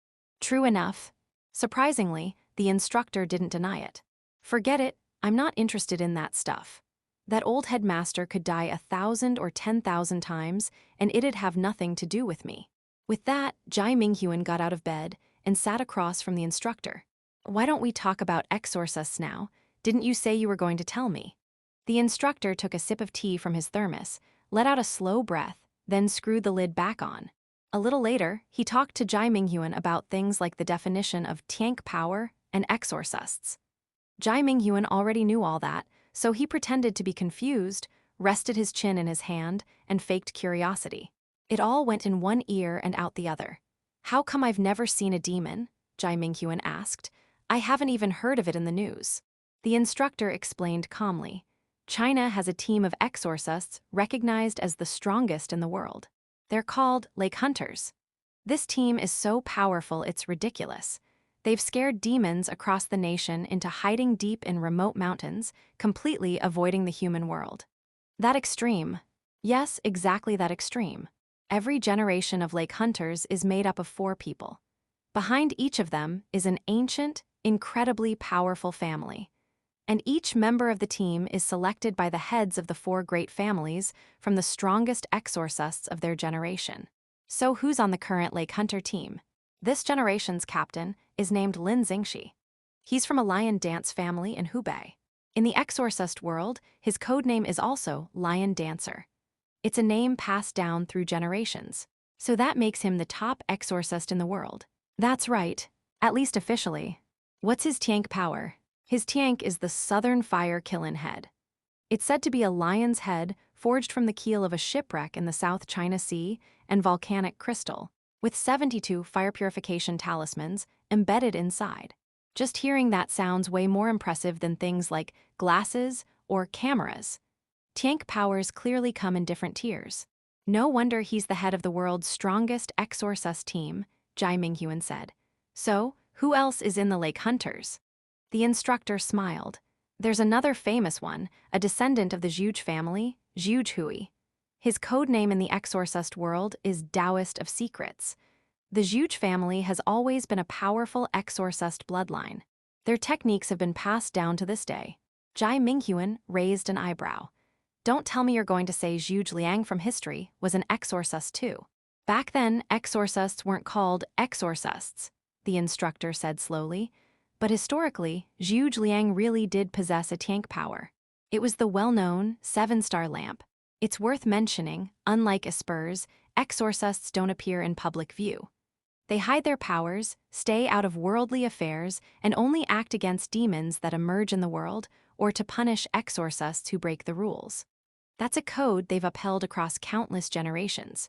"True enough." Surprisingly, the instructor didn't deny it. "Forget it, I'm not interested in that stuff. That old headmaster could die 1,000 or 10,000 times, and it'd have nothing to do with me." With that, Jai Minghuan got out of bed and sat across from the instructor. "Why don't we talk about exorcists now? Didn't you say you were going to tell me?" The instructor took a sip of tea from his thermos, let out a slow breath, then screwed the lid back on. A little later, he talked to Jai Minghuan about things like the definition of tank power and exorcists. Jai Minghuan already knew all that, so he pretended to be confused, rested his chin in his hand, and faked curiosity. It all went in one ear and out the other. "How come I've never seen a demon?" Jai Minghuan asked. "I haven't even heard of it in the news." The instructor explained calmly. "China has a team of exorcists recognized as the strongest in the world. They're called lake hunters. This team is so powerful it's ridiculous. They've scared demons across the nation into hiding deep in remote mountains, completely avoiding the human world. That extreme. Yes, exactly that extreme. Every generation of lake hunters is made up of 4 people. Behind each of them is an ancient, incredibly powerful family. And each member of the team is selected by the heads of the 4 great families from the strongest exorcists of their generation. So who's on the current lake hunter team? This generation's captain is named Lin Xingxi. He's from a lion dance family in Hubei. In the exorcist world, his codename is also Lion Dancer. It's a name passed down through generations. So that makes him the top exorcist in the world. That's right, at least officially. What's his Tiank power? His Tiank is the Southern Fire Kiln head. It's said to be a lion's head forged from the keel of a shipwreck in the South China Sea and volcanic crystal, with 72 fire purification talismans embedded inside. Just hearing that sounds way more impressive than things like glasses or cameras. Tiank powers clearly come in different tiers. No wonder he's the head of the world's strongest exorcist team, Jai Minghuan said. So, who else is in the lake hunters? The instructor smiled. There's another famous one, a descendant of the Zhuge family, Zhuge Hui. His codename in the exorcist world is Taoist of Secrets. The Zhuge family has always been a powerful exorcist bloodline. Their techniques have been passed down to this day. Jai Minghuan raised an eyebrow. Don't tell me you're going to say Zhuge Liang from history was an exorcist too. Back then, exorcists weren't called exorcists, the instructor said slowly. But historically, Zhuge Liang really did possess a Tiank power. It was the well-known 7-star lamp. It's worth mentioning, unlike espers, exorcists don't appear in public view. They hide their powers, stay out of worldly affairs, and only act against demons that emerge in the world or to punish exorcists who break the rules. That's a code they've upheld across countless generations.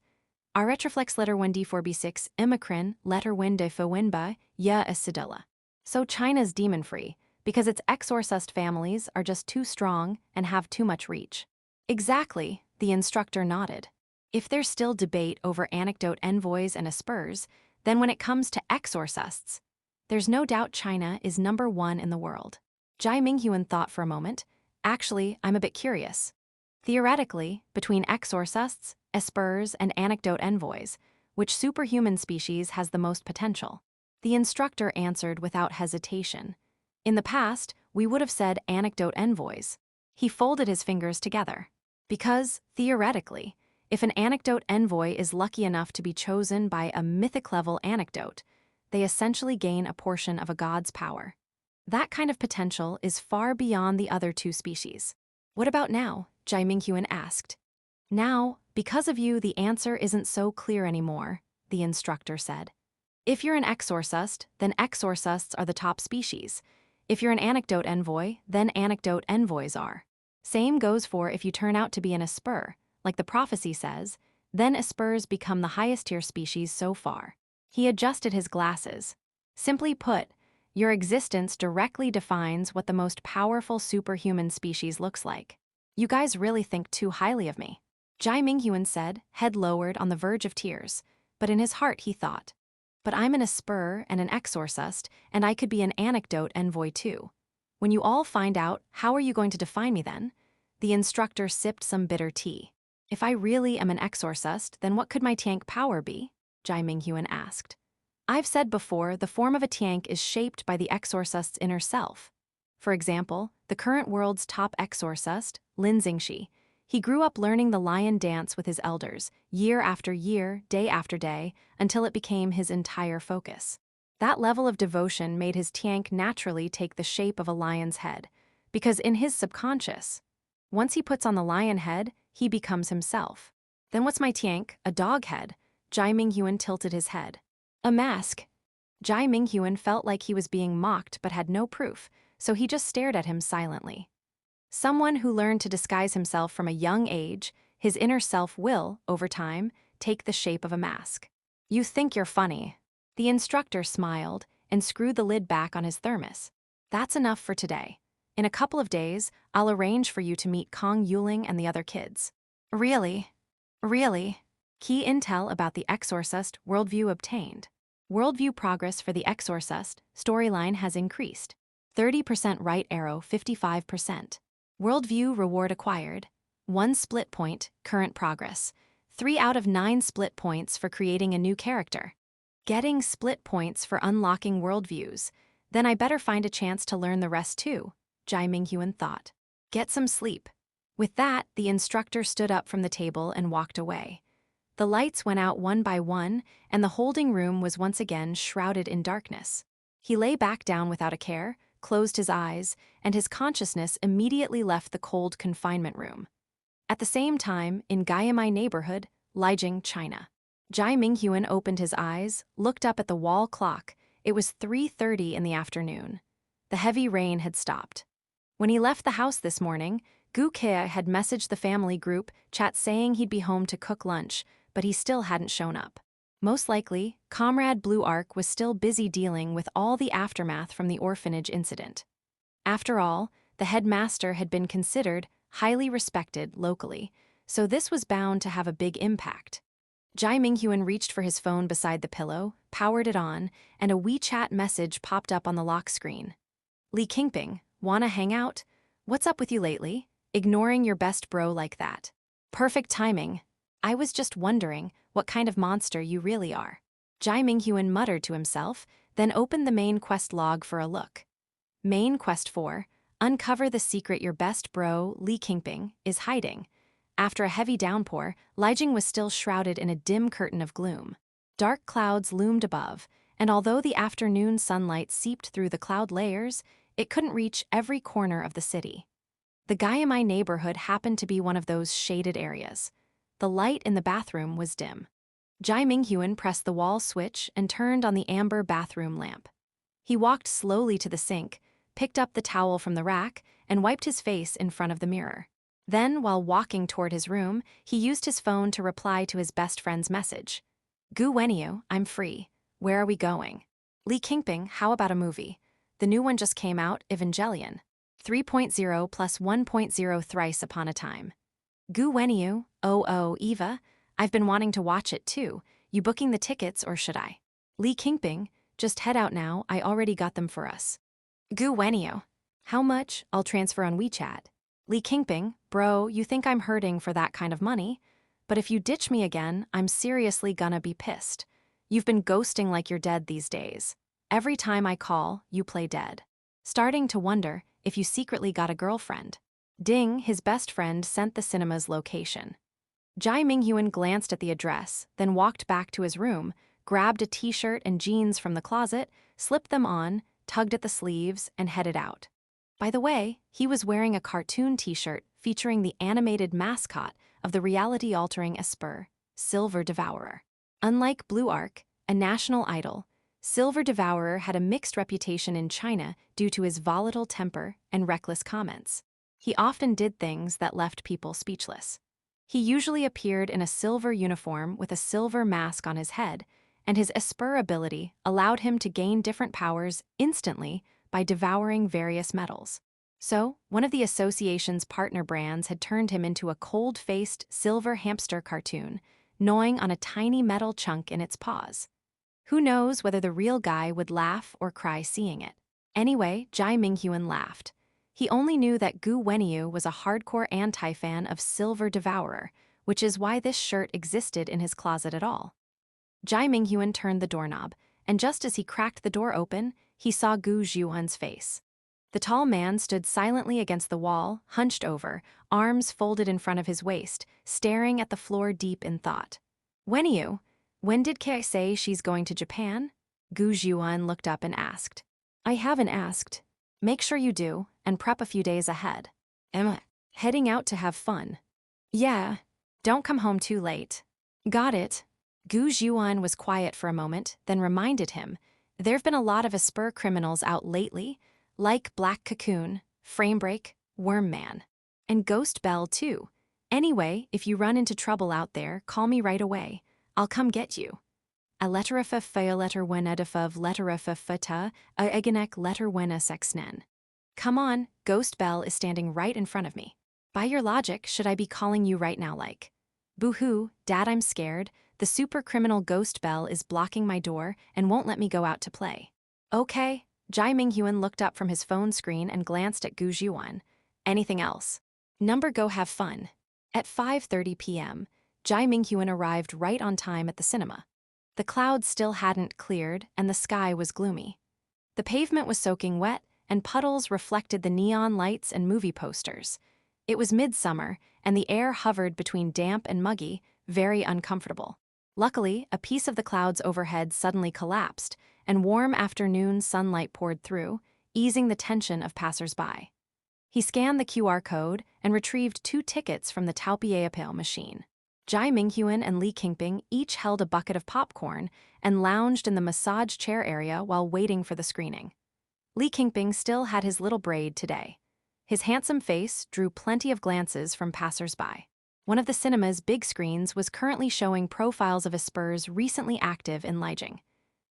Our retroflex letter 1d4b6 imacrin letter win de fo winba ya acidilla. So China's demon-free, because its exorcist families are just too strong and have too much reach. Exactly, the instructor nodded. If there's still debate over anecdote envoys and espers, then when it comes to exorcists, there's no doubt China is number 1 in the world. Jai Minghuan thought for a moment. Actually, I'm a bit curious. Theoretically, between exorcists, espers, and anecdote envoys, which superhuman species has the most potential? The instructor answered without hesitation. In the past, we would have said anecdote envoys. He folded his fingers together. Because, theoretically, if an anecdote envoy is lucky enough to be chosen by a mythic-level anecdote, they essentially gain a portion of a god's power. That kind of potential is far beyond the other 2 species. What about now? Jai Minghuan asked. Now, because of you, the answer isn't so clear anymore, the instructor said. If you're an exorcist, then exorcists are the top species. If you're an anecdote envoy, then anecdote envoys are. Same goes for if you turn out to be an esper, like the prophecy says, then espers become the highest tier species so far. He adjusted his glasses. Simply put, your existence directly defines what the most powerful superhuman species looks like. You guys really think too highly of me. Jai Minghuan said, head lowered on the verge of tears, but in his heart he thought, but I'm an esper and an exorcist, and I could be an anecdote envoy too. When you all find out, how are you going to define me then? The instructor sipped some bitter tea. If I really am an exorcist, then what could my Tiank power be? Jai Minghuan asked. I've said before, the form of a Tiank is shaped by the exorcist's inner self. For example, the current world's top exorcist, Lin Xingxi, he grew up learning the lion dance with his elders, year after year, day after day, until it became his entire focus. That level of devotion made his Tiank naturally take the shape of a lion's head, because in his subconscious, once he puts on the lion head, he becomes himself. Then what's my Tiank? A dog head? Jai Minghuan tilted his head. A mask. Jai Minghuan felt like he was being mocked but had no proof, so he just stared at him silently. Someone who learned to disguise himself from a young age, his inner self will, over time, take the shape of a mask. You think you're funny. The instructor smiled and screwed the lid back on his thermos. That's enough for today. In a couple of days, I'll arrange for you to meet Kong Yuling and the other kids. Really? Really? Key intel about the Exorcist worldview obtained. Worldview progress for the Exorcist storyline has increased. 30% right arrow, 55%. Worldview reward acquired. 1 split point, current progress. 3 out of 9 split points for creating a new character. Getting split points for unlocking worldviews. Then I better find a chance to learn the rest too, Jai Minghuan thought. Get some sleep. With that, the instructor stood up from the table and walked away. The lights went out one by one, and the holding room was once again shrouded in darkness. He lay back down without a care, closed his eyes, and his consciousness immediately left the cold confinement room. At the same time, in Gayamai neighborhood, Lijiang, China. Jai Minghuan opened his eyes, looked up at the wall clock. It was 3:30 in the afternoon. The heavy rain had stopped. When he left the house this morning, Gu Kea had messaged the family group chat saying he'd be home to cook lunch, but he still hadn't shown up. Most likely, Comrade Blue Arc was still busy dealing with all the aftermath from the orphanage incident. After all, the headmaster had been considered highly respected locally, so this was bound to have a big impact. Jai Minghuan reached for his phone beside the pillow, powered it on, and a WeChat message popped up on the lock screen. Li Qingping, wanna hang out? What's up with you lately? Ignoring your best bro like that. Perfect timing. I was just wondering what kind of monster you really are. Jai Minghuan muttered to himself, then opened the main quest log for a look. Main quest 4, uncover the secret your best bro, Li Qingping, is hiding. After a heavy downpour, Lijiang was still shrouded in a dim curtain of gloom. Dark clouds loomed above, and although the afternoon sunlight seeped through the cloud layers, it couldn't reach every corner of the city. The Gayamai neighborhood happened to be one of those shaded areas. The light in the bathroom was dim. Jai Minghuan pressed the wall switch and turned on the amber bathroom lamp. He walked slowly to the sink, picked up the towel from the rack, and wiped his face in front of the mirror. Then, while walking toward his room, he used his phone to reply to his best friend's message. Gu Wenyu, I'm free. Where are we going? Li Qingping, how about a movie? The new one just came out, Evangelion. 3.0 plus 1.0 thrice upon a time. Gu Wenyu, oh, Eva, I've been wanting to watch it too. You booking the tickets or should I? Li Qingping, just head out now, I already got them for us. Gu Wenyu, how much? I'll transfer on WeChat. Li Qingping, bro, you think I'm hurting for that kind of money? But if you ditch me again, I'm seriously gonna be pissed. You've been ghosting like you're dead these days. Every time I call, you play dead. Starting to wonder if you secretly got a girlfriend. Ding, his best friend sent the cinema's location. Jai Minghuan glanced at the address, then walked back to his room, grabbed a t-shirt and jeans from the closet, slipped them on, tugged at the sleeves, and headed out. By the way, he was wearing a cartoon t-shirt featuring the animated mascot of the reality-altering Esper, Silver Devourer. Unlike Blue Arc, a national idol, Silver Devourer had a mixed reputation in China due to his volatile temper and reckless comments. He often did things that left people speechless. He usually appeared in a silver uniform with a silver mask on his head, and his Esper ability allowed him to gain different powers instantly by devouring various metals. So, one of the association's partner brands had turned him into a cold-faced silver hamster cartoon, gnawing on a tiny metal chunk in its paws. Who knows whether the real guy would laugh or cry seeing it. Anyway, Jai Minghuan laughed. He only knew that Gu Wenyu was a hardcore anti-fan of Silver Devourer, which is why this shirt existed in his closet at all. Jai Minghuan turned the doorknob, and just as he cracked the door open, he saw Gu Zhuan's face. The tall man stood silently against the wall, hunched over, arms folded in front of his waist, staring at the floor deep in thought. Wenyu, when did Kei say she's going to Japan? Gu Zhuan looked up and asked. I haven't asked. Make sure you do, and prep a few days ahead. Emma, heading out to have fun. Yeah. Don't come home too late. Got it. Gu Zhuan was quiet for a moment, then reminded him, there've been a lot of Esper criminals out lately, like Black Cocoon, Framebreak, Wormman. And Ghost Bell too. Anyway, if you run into trouble out there, call me right away. I'll come get you. A letterifa letter wenedifav letterifa fata, a egenek letter wena sexnen. Come on, Ghost Bell is standing right in front of me. By your logic, should I be calling you right now like? Boo-hoo, Dad, I'm scared. The super criminal ghost bell is blocking my door and won't let me go out to play. Okay. Jai Minghuan looked up from his phone screen and glanced at Gu Zhuan. Anything else? Number go have fun. At 5:30 p.m., Jai Minghuan arrived right on time at the cinema. The clouds still hadn't cleared and the sky was gloomy. The pavement was soaking wet and puddles reflected the neon lights and movie posters. It was midsummer and the air hovered between damp and muggy, very uncomfortable. Luckily, a piece of the clouds overhead suddenly collapsed, and warm afternoon sunlight poured through, easing the tension of passers-by. He scanned the QR code and retrieved 2 tickets from the Taopiapao machine. Jai Minghuan and Li Qingping each held a bucket of popcorn and lounged in the massage chair area while waiting for the screening. Li Qingping still had his little braid today. His handsome face drew plenty of glances from passers-by. One of the cinema's big screens was currently showing profiles of aspers recently active in Lijiang.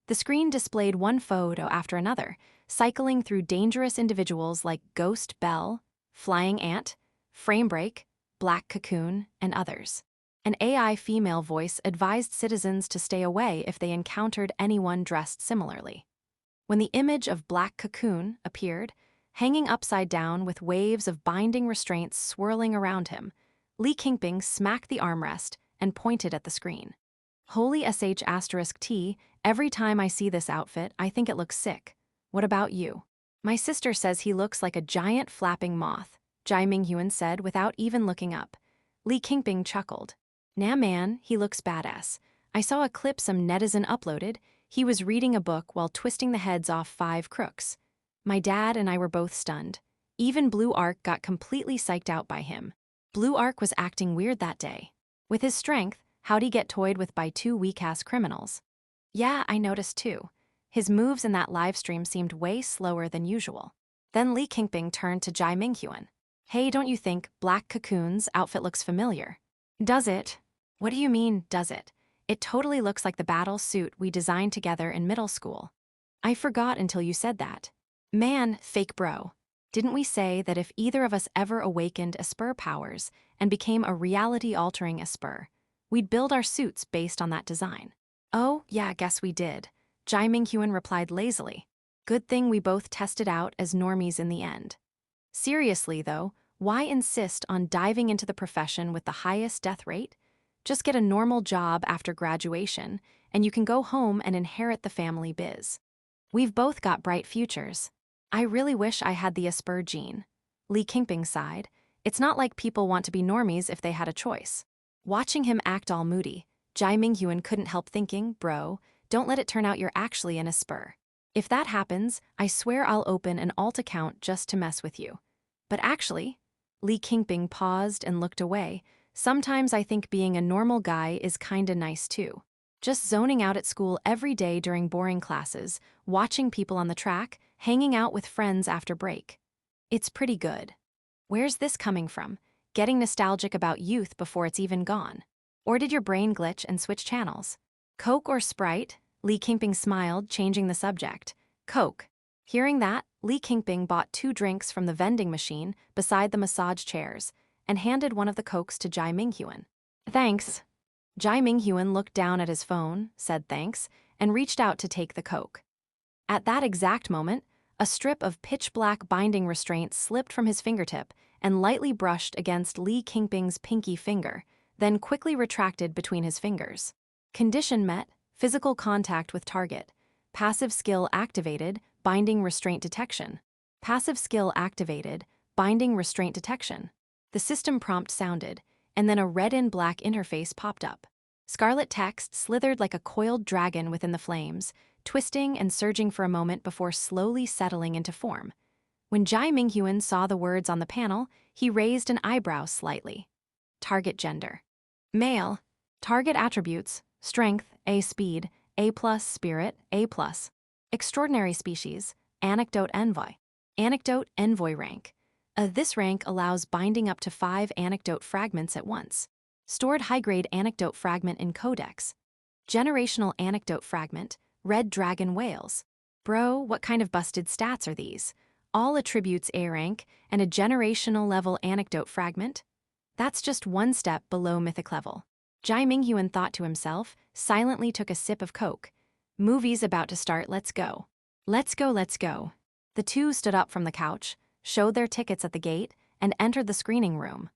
The screen displayed one photo after another, cycling through dangerous individuals like Ghost Bell, Flying Ant, Framebreak, Black Cocoon, and others. An AI female voice advised citizens to stay away if they encountered anyone dressed similarly. When the image of Black Cocoon appeared, hanging upside down with waves of binding restraints swirling around him, Li Qingping smacked the armrest and pointed at the screen. Holy sh*T, every time I see this outfit, I think it looks sick. What about you? My sister says he looks like a giant flapping moth, Jai Minghuan said without even looking up. Li Qingping chuckled. Nah man, he looks badass. I saw a clip some netizen uploaded. He was reading a book while twisting the heads off 5 crooks. My dad and I were both stunned. Even Blue Ark got completely psyched out by him. Blue Ark was acting weird that day. With his strength, how'd he get toyed with by 2 weak-ass criminals? Yeah, I noticed too. His moves in that livestream seemed way slower than usual. Then Li Qingping turned to Jai Minghuan. Hey, don't you think Black Cocoon's outfit looks familiar? Does it? What do you mean, does it? It totally looks like the battle suit we designed together in middle school. I forgot until you said that. Man, fake bro. Didn't we say that if either of us ever awakened Esper powers and became a reality-altering Esper, we'd build our suits based on that design? Oh, yeah, guess we did. Jai Minghuan replied lazily. Good thing we both tested out as normies in the end. Seriously, though, why insist on diving into the profession with the highest death rate? Just get a normal job after graduation, and you can go home and inherit the family biz. We've both got bright futures. I really wish I had the Esper gene. Li Qingping sighed. It's not like people want to be normies if they had a choice. Watching him act all moody, Jai Minghuan couldn't help thinking, bro, don't let it turn out you're actually an Esper. If that happens, I swear I'll open an alt account just to mess with you. But actually, Li Qingping paused and looked away. Sometimes I think being a normal guy is kinda nice too. Just zoning out at school every day during boring classes, watching people on the track, hanging out with friends after break. It's pretty good. Where's this coming from? Getting nostalgic about youth before it's even gone? Or did your brain glitch and switch channels? Coke or Sprite? Li Qingping smiled, changing the subject. Coke. Hearing that, Li Qingping bought 2 drinks from the vending machine beside the massage chairs and handed one of the Cokes to Jai Minghuan. Thanks. Jai Minghuan looked down at his phone, said thanks, and reached out to take the Coke. At that exact moment, a strip of pitch-black binding restraint slipped from his fingertip and lightly brushed against Li Qingping's pinky finger, then quickly retracted between his fingers. Condition met, physical contact with target. Passive skill activated, binding restraint detection. Passive skill activated, binding restraint detection. The system prompt sounded, and then a red and black interface popped up. Scarlet text slithered like a coiled dragon within the flames, twisting and surging for a moment before slowly settling into form. When Jai Minghuan saw the words on the panel, he raised an eyebrow slightly. Target gender. Male. Target attributes, strength, A speed, A+, spirit, A+. Extraordinary species, anecdote envoy. Anecdote envoy rank. This rank allows binding up to 5 anecdote fragments at once. Stored high-grade anecdote fragment in codex. Generational anecdote fragment, red dragon whales. Bro, what kind of busted stats are these? All attributes A rank and a generational level anecdote fragment? That's just one step below mythic level. Jai Minghuan thought to himself, silently took a sip of Coke. Movie's about to start, let's go. Let's go, let's go. The two stood up from the couch, showed their tickets at the gate, and entered the screening room.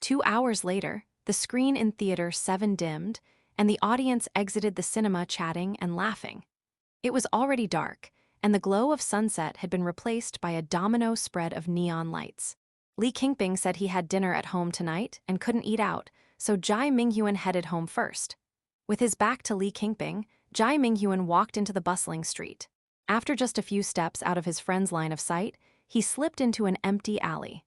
2 hours later, the screen in Theater 7 dimmed, and the audience exited the cinema chatting and laughing. It was already dark, and the glow of sunset had been replaced by a domino spread of neon lights. Li Qingping said he had dinner at home tonight and couldn't eat out, so Jai Minghuan headed home first. With his back to Li Qingping, Jai Minghuan walked into the bustling street. After just a few steps out of his friend's line of sight, he slipped into an empty alley.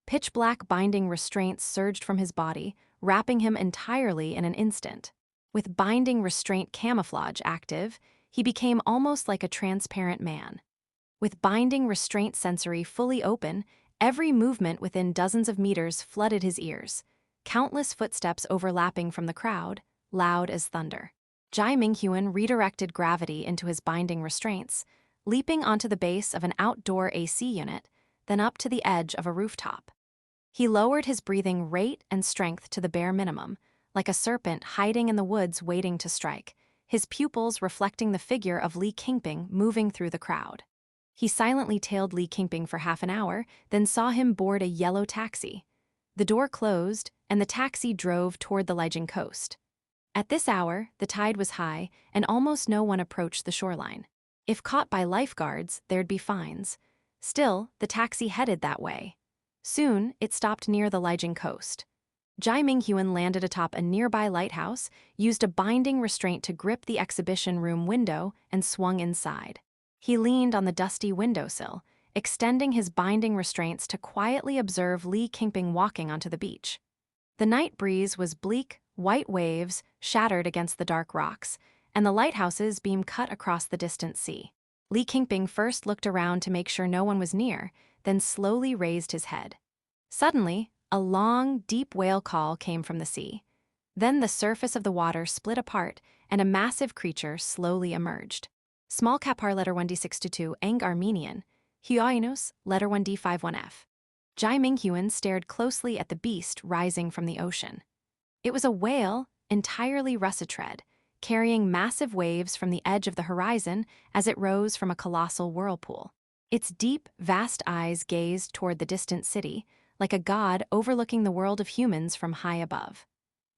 Pitch-black binding restraints surged from his body, wrapping him entirely in an instant. With binding restraint camouflage active, he became almost like a transparent man. With binding restraint sensory fully open, every movement within dozens of meters flooded his ears, countless footsteps overlapping from the crowd, loud as thunder. Jai Minghuan redirected gravity into his binding restraints, leaping onto the base of an outdoor AC unit, then up to the edge of a rooftop. He lowered his breathing rate and strength to the bare minimum, like a serpent hiding in the woods waiting to strike, his pupils reflecting the figure of Li Qingping moving through the crowd. He silently tailed Li Qingping for half an hour, then saw him board a yellow taxi. The door closed, and the taxi drove toward the Lijiang coast. At this hour, the tide was high, and almost no one approached the shoreline. If caught by lifeguards, there'd be fines. Still, the taxi headed that way. Soon, it stopped near the Lijiang coast. Jai Minghuan landed atop a nearby lighthouse, used a binding restraint to grip the exhibition room window, and swung inside. He leaned on the dusty windowsill, extending his binding restraints to quietly observe Li Qingping walking onto the beach. The night breeze was bleak, white waves shattered against the dark rocks, and the lighthouses beam cut across the distant sea. Li Qingping first looked around to make sure no one was near, then slowly raised his head. Suddenly, a long, deep whale call came from the sea. Then the surface of the water split apart, and a massive creature slowly emerged. Small Kapar letter 1D622 Ang Armenian, Huainus letter 1D51F. Jai Minghuan stared closely at the beast rising from the ocean. It was a whale, entirely russet-red, carrying massive waves from the edge of the horizon as it rose from a colossal whirlpool. Its deep, vast eyes gazed toward the distant city, like a god overlooking the world of humans from high above.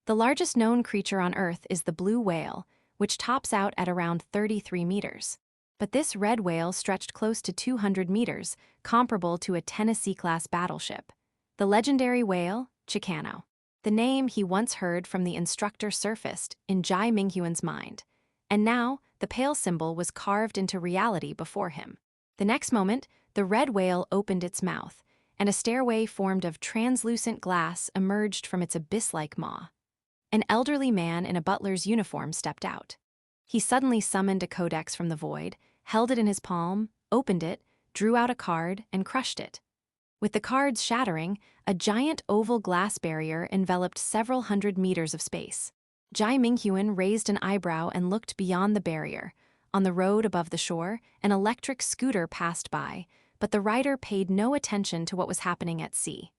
The largest known creature on Earth is the blue whale, which tops out at around 33 meters. But this red whale stretched close to 200 meters, comparable to a Tennessee-class battleship. The legendary whale, Chicano. The name he once heard from the instructor surfaced in Jai Minghuan's mind, and now the pale symbol was carved into reality before him. The next moment, the red whale opened its mouth, and a stairway formed of translucent glass emerged from its abyss-like maw. An elderly man in a butler's uniform stepped out. He suddenly summoned a codex from the void, held it in his palm, opened it, drew out a card, and crushed it. With the cards shattering, a giant oval glass barrier enveloped several hundred meters of space. Jai Minghuan raised an eyebrow and looked beyond the barrier. On the road above the shore, an electric scooter passed by, but the rider paid no attention to what was happening at sea.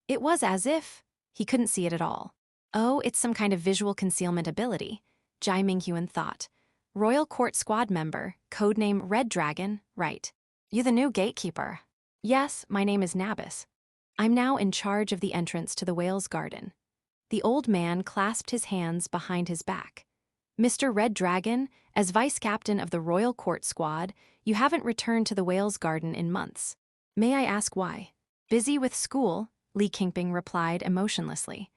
It was as if he couldn't see it at all. Oh, it's some kind of visual concealment ability, Jai Minghuan thought. Royal Court Squad member, codename Red Dragon, right. You the new gatekeeper? Yes, my name is Nabis. I'm now in charge of the entrance to the whale's garden. The old man clasped his hands behind his back. Mr. Red Dragon, as vice captain of the Royal Court Squad, you haven't returned to the whale's garden in months. May I ask why? Busy with school, Li Qingping replied emotionlessly.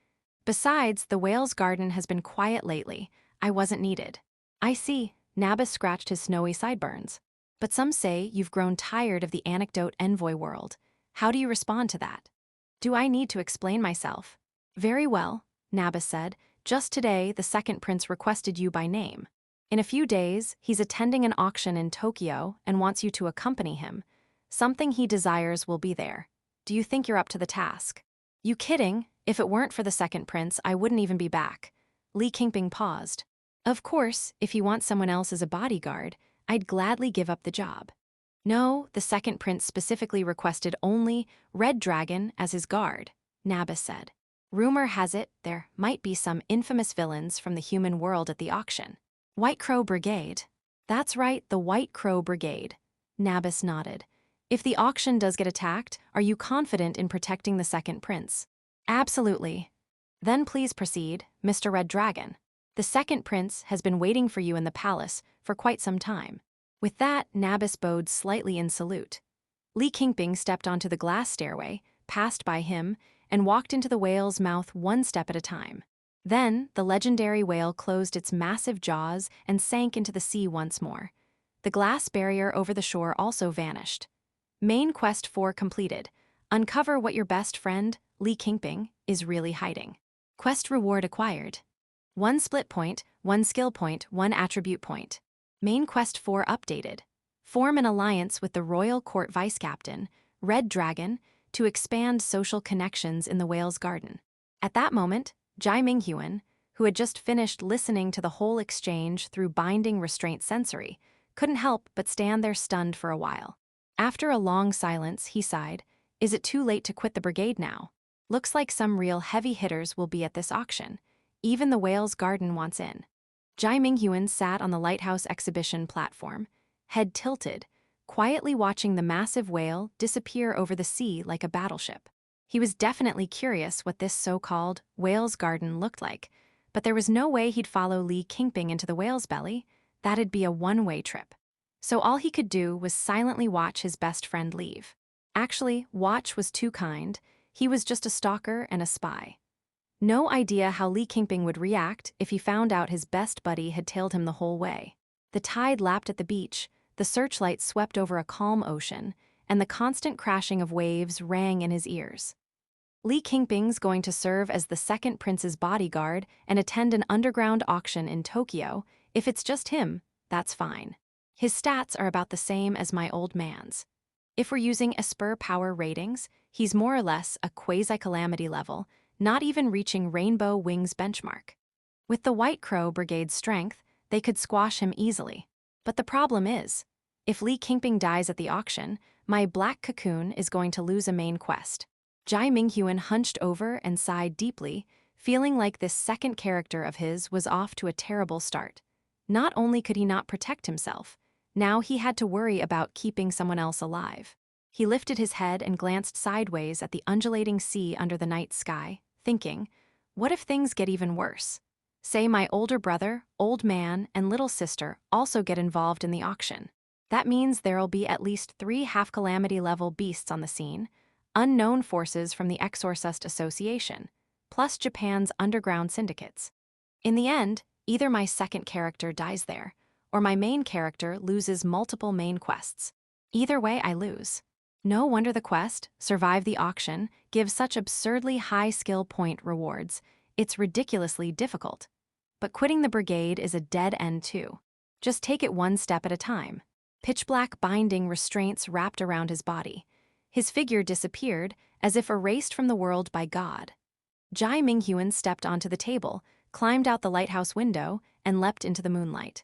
Besides, the whale's garden has been quiet lately. I wasn't needed. I see, Nabis scratched his snowy sideburns. But some say you've grown tired of the anecdote envoy world. How do you respond to that? Do I need to explain myself? Very well, Nabis said. Just today, the second prince requested you by name. In a few days, he's attending an auction in Tokyo and wants you to accompany him. Something he desires will be there. Do you think you're up to the task? You kidding? If it weren't for the second prince, I wouldn't even be back. Li Qingping paused. Of course, if he wants someone else as a bodyguard, I'd gladly give up the job. No, the second prince specifically requested only Red Dragon as his guard, Nabis said. Rumor has it there might be some infamous villains from the human world at the auction. White Crow Brigade. That's right, the White Crow Brigade. Nabis nodded. If the auction does get attacked, are you confident in protecting the second prince? Absolutely. Then please proceed, Mr. Red Dragon. The second prince has been waiting for you in the palace for quite some time. With that, Nabis bowed slightly in salute. Li Qingping stepped onto the glass stairway, passed by him, and walked into the whale's mouth one step at a time. Then, the legendary whale closed its massive jaws and sank into the sea once more. The glass barrier over the shore also vanished. Main Quest 4 completed. Uncover what your best friend, Li Qingping, is really hiding. Quest reward acquired. 1 split point, 1 skill point, 1 attribute point. Main Quest 4 updated. Form an alliance with the Royal Court Vice Captain, Red Dragon, to expand social connections in the whale's garden. At that moment, Jai Minghuan, who had just finished listening to the whole exchange through binding restraint sensory, couldn't help but stand there stunned for a while. After a long silence, he sighed, "Is it too late to quit the brigade now? Looks like some real heavy hitters will be at this auction. Even the whale's garden wants in." Jai Minghuan sat on the lighthouse exhibition platform, head tilted, quietly watching the massive whale disappear over the sea like a battleship. He was definitely curious what this so-called whale's garden looked like, but there was no way he'd follow Li Qingping into the whale's belly. That'd be a one-way trip. So all he could do was silently watch his best friend leave. Actually, watch was too kind. He was just a stalker and a spy. No idea how Li Qingping would react if he found out his best buddy had tailed him the whole way. The tide lapped at the beach, the searchlight swept over a calm ocean, and the constant crashing of waves rang in his ears. Li Qingping's going to serve as the second prince's bodyguard and attend an underground auction in Tokyo. If it's just him, that's fine. His stats are about the same as my old man's. If we're using Esper power ratings, he's more or less a quasi-calamity level, not even reaching Rainbow Wings benchmark. With the White Crow Brigade's strength, they could squash him easily. But the problem is, if Li Qingping dies at the auction, my Black Cocoon is going to lose a main quest. Jai Minghuan hunched over and sighed deeply, feeling like this second character of his was off to a terrible start. Not only could he not protect himself, now he had to worry about keeping someone else alive. He lifted his head and glanced sideways at the undulating sea under the night sky, thinking, what if things get even worse? Say my older brother, old man, and little sister also get involved in the auction. That means there'll be at least 3 half-calamity level beasts on the scene, unknown forces from the Exorcist Association, plus Japan's underground syndicates. In the end, either my second character dies there, or my main character loses multiple main quests. Either way, I lose. No wonder the quest, Survive the Auction, gives such absurdly high skill point rewards. It's ridiculously difficult. But quitting the brigade is a dead end too. Just take it one step at a time. Pitch-black binding restraints wrapped around his body. His figure disappeared, as if erased from the world by God. Jai Minghuan stepped onto the table, climbed out the lighthouse window, and leapt into the moonlight.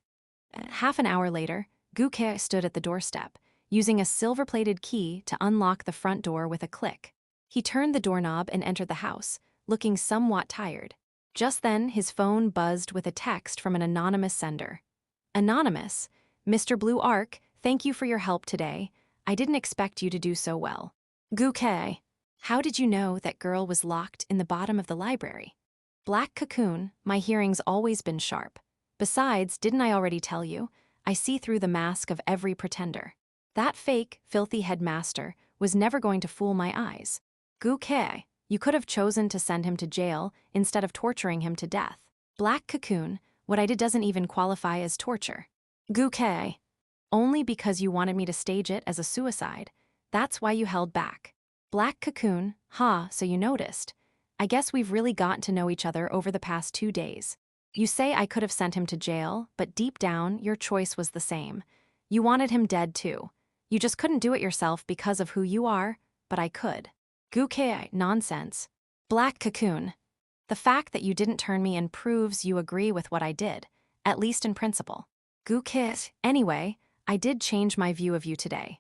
Half an hour later, Gu Ke stood at the doorstep, using a silver-plated key to unlock the front door with a click. He turned the doorknob and entered the house, looking somewhat tired. Just then, his phone buzzed with a text from an anonymous sender. Anonymous, Mr. Blue Arc, thank you for your help today. I didn't expect you to do so well. Gu Ke, how did you know that girl was locked in the bottom of the library? Black Cocoon, my hearing's always been sharp. Besides, didn't I already tell you? I see through the mask of every pretender. That fake, filthy headmaster was never going to fool my eyes. Gu Ke, you could have chosen to send him to jail instead of torturing him to death. Black Cocoon, what I did doesn't even qualify as torture. Gu Ke, only because you wanted me to stage it as a suicide. That's why you held back. Black Cocoon, so you noticed. I guess we've really gotten to know each other over the past 2 days. You say I could have sent him to jail, but deep down, your choice was the same. You wanted him dead too. You just couldn't do it yourself because of who you are, but I could. Gu Ke, nonsense. Black Cocoon, the fact that you didn't turn me in proves you agree with what I did, at least in principle. Gu Ke, anyway, I did change my view of you today.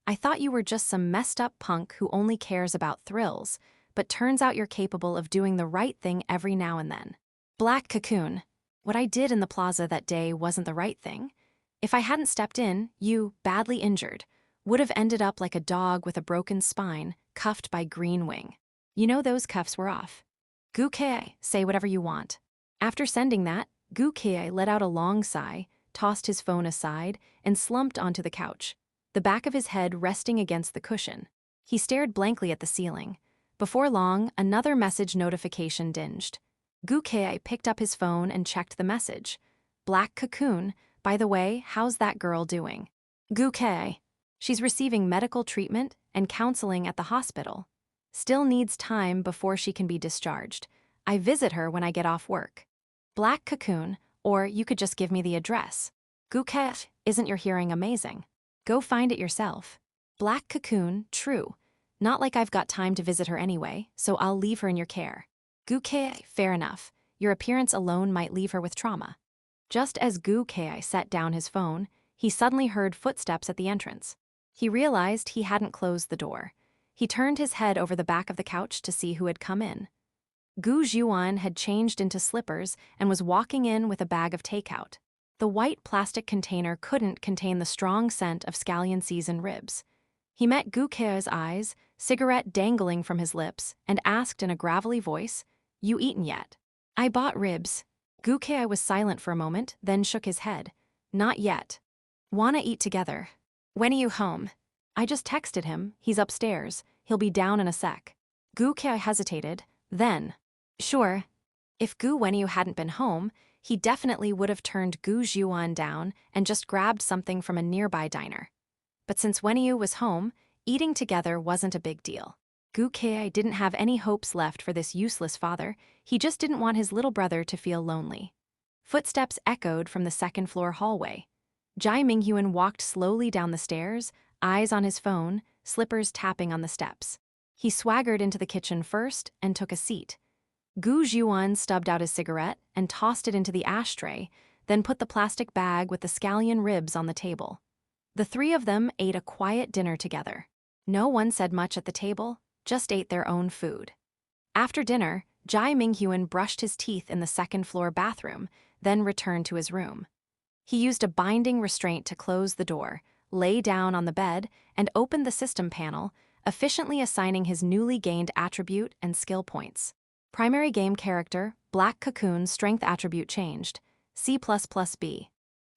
I thought you were just some messed up punk who only cares about thrills, but turns out you're capable of doing the right thing every now and then. Black cocoon. What I did in the plaza that day wasn't the right thing. If I hadn't stepped in, you, badly injured, would have ended up like a dog with a broken spine, cuffed by Green Wing. You know those cuffs were off. Gu Kei, say whatever you want. After sending that, Gu Kei let out a long sigh, tossed his phone aside, and slumped onto the couch, the back of his head resting against the cushion. He stared blankly at the ceiling. Before long, another message notification dinged. Gu Kei picked up his phone and checked the message. Black cocoon, by the way, how's that girl doing? Gu Kei. She's receiving medical treatment and counseling at the hospital. Still needs time before she can be discharged. I visit her when I get off work. Black cocoon, or you could just give me the address. Gu Kei, isn't your hearing amazing? Go find it yourself. Black cocoon, true. Not like I've got time to visit her anyway, so I'll leave her in your care. Gu Kei, fair enough. Your appearance alone might leave her with trauma. Just as Gu Kei set down his phone, he suddenly heard footsteps at the entrance. He realized he hadn't closed the door. He turned his head over the back of the couch to see who had come in. Gu Zhuan had changed into slippers and was walking in with a bag of takeout. The white plastic container couldn't contain the strong scent of scallion seasoned ribs. He met Gu Kei's eyes, cigarette dangling from his lips, and asked in a gravelly voice, "You eaten yet?" "I bought ribs." Gu Kei was silent for a moment, then shook his head. "Not yet. Wanna eat together? When are you home?" "I just texted him. He's upstairs. He'll be down in a sec." Gu Kei hesitated, then, "Sure." If Gu Wenyu hadn't been home, he definitely would have turned Gu Zhuan down and just grabbed something from a nearby diner. But since Wenyu was home, eating together wasn't a big deal. Gu Kei didn't have any hopes left for this useless father. He just didn't want his little brother to feel lonely. Footsteps echoed from the second-floor hallway. Jai Minghuan walked slowly down the stairs, eyes on his phone, slippers tapping on the steps. He swaggered into the kitchen first and took a seat. Gu Zhuan stubbed out his cigarette and tossed it into the ashtray, then put the plastic bag with the scallion ribs on the table. The three of them ate a quiet dinner together. No one said much at the table, just ate their own food. After dinner, Jai Minghuan brushed his teeth in the second-floor bathroom, then returned to his room. He used a binding restraint to close the door, lay down on the bed, and opened the system panel, efficiently assigning his newly gained attribute and skill points. Primary game character, Black Cocoon strength attribute changed, C++B.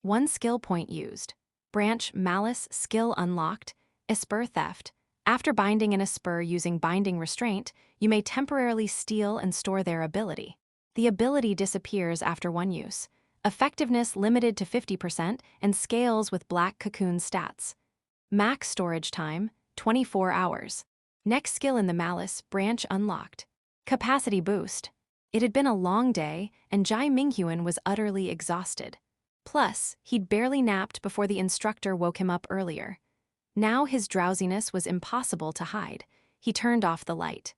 1 skill point used. Branch Malice skill unlocked, Esper theft. After binding an Esper using binding restraint, you may temporarily steal and store their ability. The ability disappears after one use. Effectiveness limited to 50% and scales with Black Cocoon stats. Max storage time, 24 hours. Next skill in the Malice branch unlocked. Capacity boost. It had been a long day, and Jai Minghuan was utterly exhausted. Plus, he'd barely napped before the instructor woke him up earlier. Now his drowsiness was impossible to hide. He turned off the light.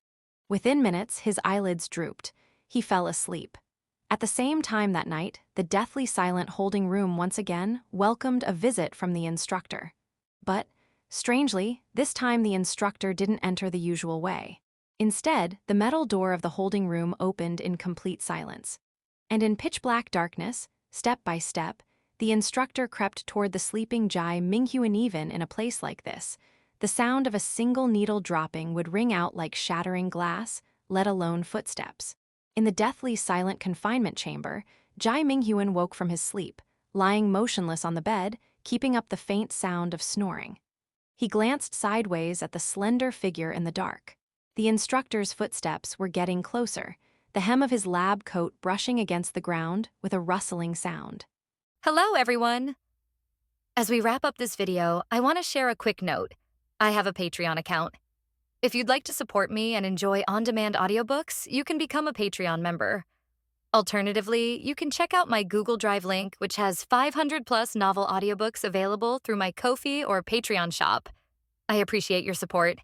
Within minutes, his eyelids drooped. He fell asleep. At the same time that night, the deathly silent holding room once again welcomed a visit from the instructor. But, strangely, this time the instructor didn't enter the usual way. Instead, the metal door of the holding room opened in complete silence. And in pitch-black darkness, step by step, the instructor crept toward the sleeping Jai Minghuan. Even in a place like this, the sound of a single needle dropping would ring out like shattering glass, let alone footsteps. In the deathly silent confinement chamber, Jai Minghuan woke from his sleep, lying motionless on the bed, keeping up the faint sound of snoring. He glanced sideways at the slender figure in the dark. The instructor's footsteps were getting closer, the hem of his lab coat brushing against the ground with a rustling sound. Hello, everyone! As we wrap up this video, I want to share a quick note. I have a Patreon account. If you'd like to support me and enjoy on-demand audiobooks, you can become a Patreon member. Alternatively, you can check out my Google Drive link, which has 500+ novel audiobooks available through my Ko-fi or Patreon shop. I appreciate your support.